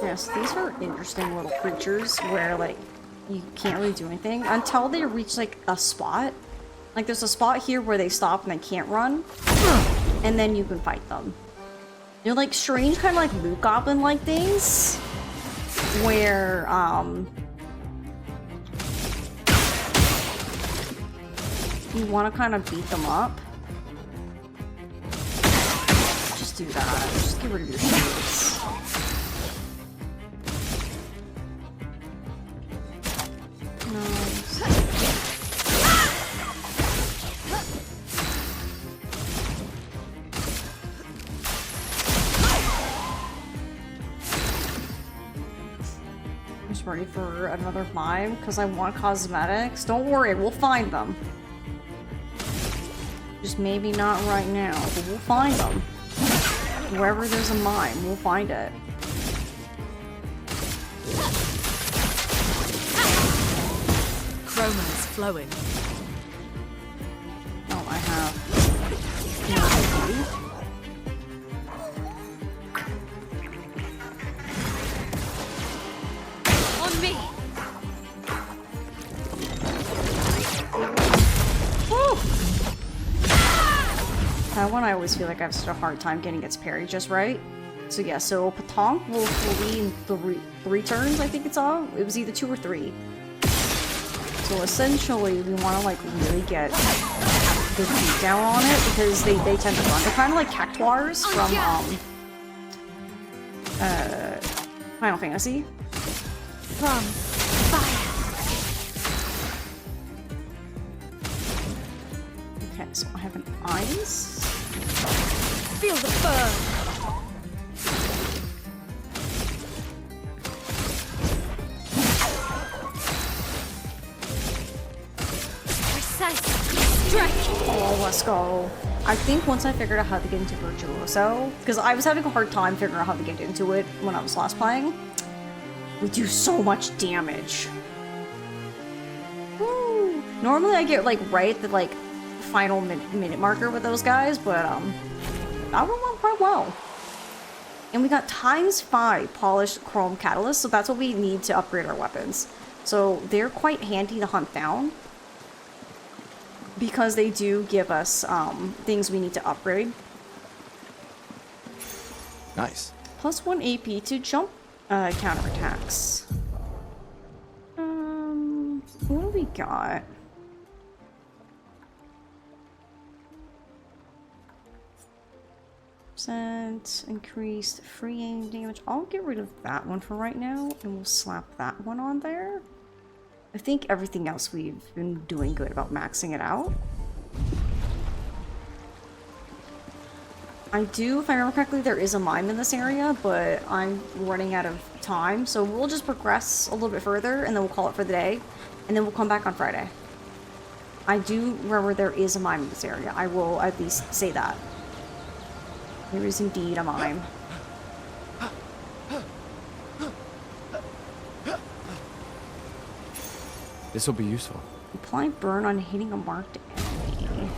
Yes, these are interesting little creatures where, like, you can't really do anything until they reach, like, a spot. Like, there's a spot here where they stop and they can't run, and then you can fight them. They're, like, strange, kind of like loot goblin-like things, where, you want to kind of beat them up. Just do that. Just get rid of your shields. just ready for another mime because I want cosmetics. Don't worry, we'll find them. Just maybe not right now, but we'll find them. Wherever there's a mime, we'll find it. Chroma is flowing. Oh, I have. On me! Woo! That one I always feel like I have such a hard time getting its parry just right. So yeah, so Patonk will be in three turns, I think it's all. It was either 2 or 3. So essentially, we want to like really get good beat down on it because they tend to run. They're kind of like cactuars from Final Fantasy. From fire. Okay, so I have an ice. Feel the burn. Oh, let's go. I think once I figured out how to get into Virtuoso, because I was having a hard time figuring out how to get into it when I was last playing, we do so much damage. Woo! Normally I get like right at the like final minute marker with those guys, but that one went quite well. And we got ×5 polished chrome catalyst, so that's what we need to upgrade our weapons. So they're quite handy to hunt down, because they do give us things we need to upgrade. Nice. +1 AP to jump counterattacks. What do we got? % increased free aim damage. I'll get rid of that one for right now, and we'll slap that one on there. I think everything else we've been doing good about maxing it out. I do, if I remember correctly, there is a mime in this area, but I'm running out of time, so we'll just progress a little bit further, and then we'll call it for the day, and then we'll come back on Friday. I do remember there is a mime in this area. I will at least say that. There is indeed a mime. This will be useful. Apply burn on hitting a marked enemy.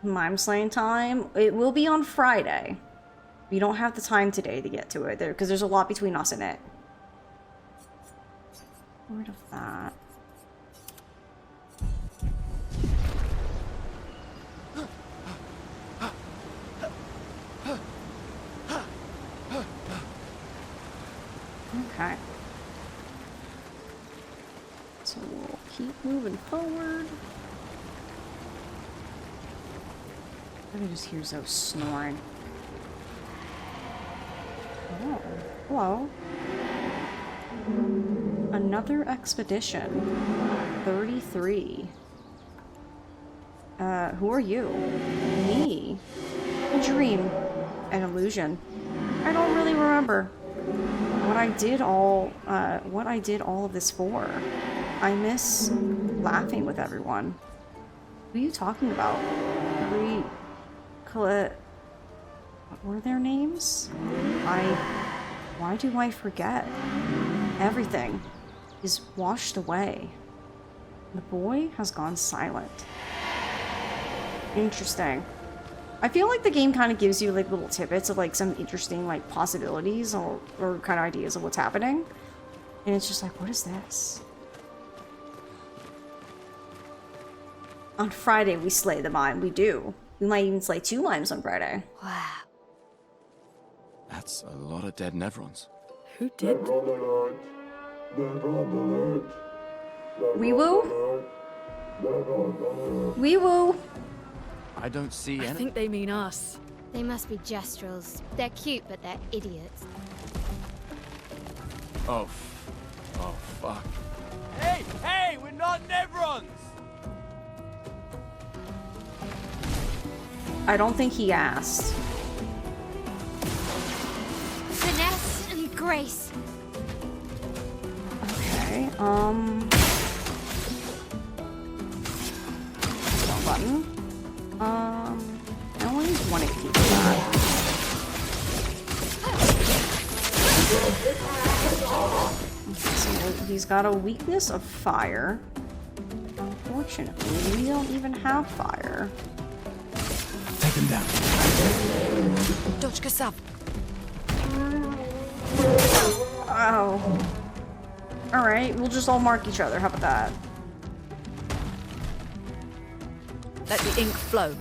Mime slaying time. It will be on Friday. We don't have the time today to get to it there because there's a lot between us and it. Get rid of that. Okay. So we'll keep moving forward. I can just hear Zoe snoring. Oh, hello. Another expedition. 33. Who are you? Me. A dream. An illusion. I don't really remember what I did all of this for. I miss laughing with everyone. Who are you talking about? What were their names? Why do I forget? Everything is washed away. The boy has gone silent. Interesting. I feel like the game kind of gives you like little tidbits of like some interesting like possibilities or kind of ideas of what's happening. And it's just like, what is this? On Friday we slay the mime. We do. We might even slay 2 mimes on Friday. Wow. That's a lot of dead Nevrons. Who did? Wee-woo? Wee-woo? I don't see any. I think they mean us. They must be Gestrels. They're cute, but they're idiots. Oh, fuck. Hey, we're not Nevrons! I don't think he asked. grace. Okay, wrong button. I only need 1 AP for that. So he's got a weakness of fire. Unfortunately, we don't even have fire. Take him down. Doczka sap. Oh. Alright, we'll just all mark each other. How about that? Let the ink flow.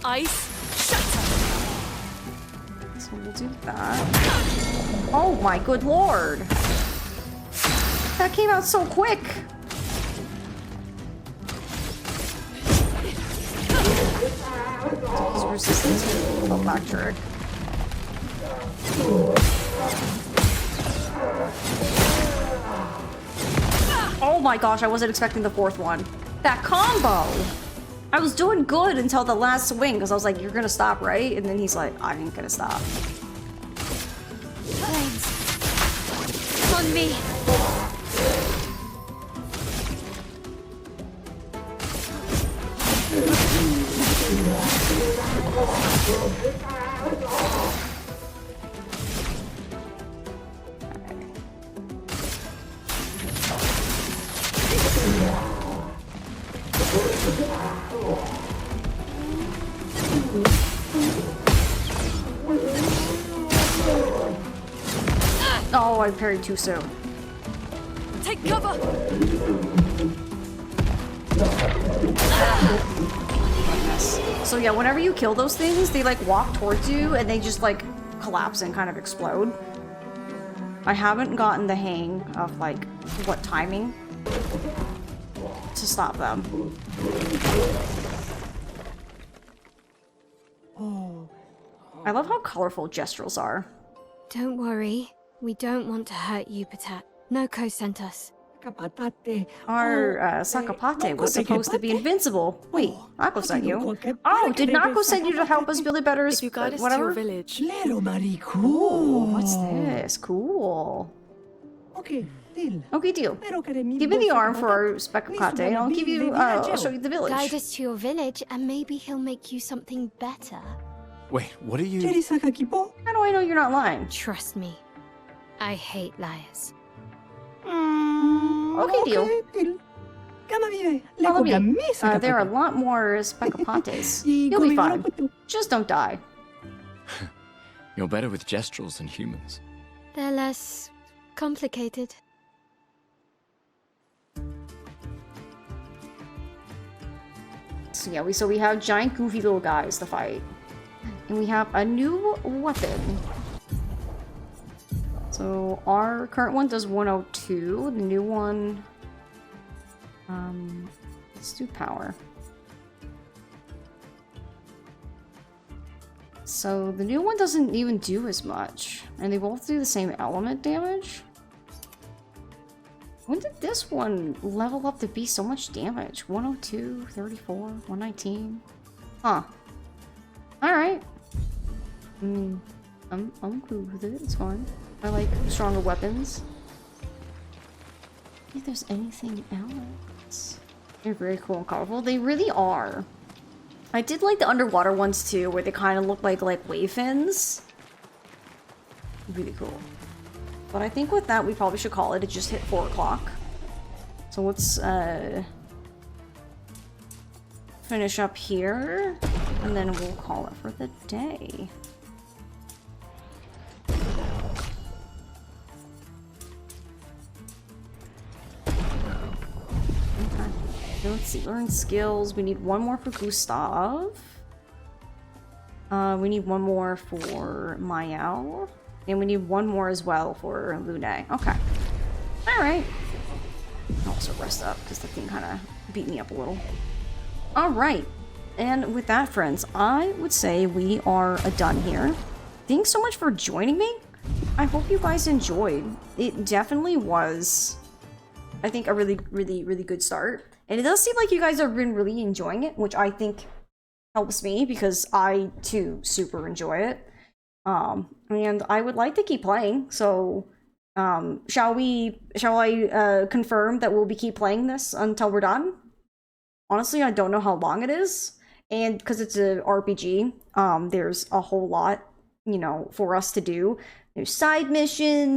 Ice shatter. So we'll do that. Oh my good lord! That came out so quick! He's resistant to electric. Oh my gosh, I wasn't expecting the 4th one. That combo! I was doing good until the last swing, because I was like, you're gonna stop, right? And then he's like, I ain't gonna stop. Flames. On me. Oh, I parried too soon. Take cover. So yeah, whenever you kill those things, they like walk towards you and they just like collapse and kind of explode. I haven't gotten the hang of like what timing to stop them. I love how colorful gestrels are. Don't worry. We don't want to hurt you, Patat. Noko sent us. Our Sakapate was supposed to be invincible. Wait, Nako sent you? Oh, did Nako send you to help us Billy Better's If you guide us whatever? to your village. Ooh, what's this? Cool. Okay, deal. Give me the arm for our Sakapate and I'll give you, I'll show you the village. Guide us to your village and maybe he'll make you something better. Wait, what are you... How do I know you're not lying? Trust me. I hate liars. Okay, deal. Follow me. There are a lot more Spekapates. You'll be fine. Just don't die. You're better with gestrels than humans. They're less complicated. So yeah, we have giant goofy little guys to fight. And we have a new weapon. So our current one does 102. The new one, let's do power. So the new one doesn't even do as much, and they both do the same element damage. When did this one level up to be so much damage? 102, 34, 119. Huh. Alright. I'm cool with it, it's fine. I like stronger weapons. If there's anything else. They're very cool and colorful. They really are. I did like the underwater ones too, where they kind of look like wave fins. Really cool. But I think with that, we probably should call it. It just hit 4 o'clock. So let's finish up here, and then we'll call it for the day. Let's see, learn skills. We need 1 more for Gustav. We need 1 more for Mael. And we need 1 more as well for Lune. Okay. Alright. I'll also rest up because the thing kind of beat me up a little. Alright. And with that, friends, I would say we are done here. Thanks so much for joining me. I hope you guys enjoyed. It definitely was, I think, a really, really, really good start. And it does seem like you guys have been really enjoying it, which I think helps me because I, too, super enjoy it. And I would like to keep playing, so shall I confirm that we'll keep playing this until we're done? Honestly, I don't know how long it is, and because it's a RPG, there's a whole lot, you know, for us to do. There's side missions,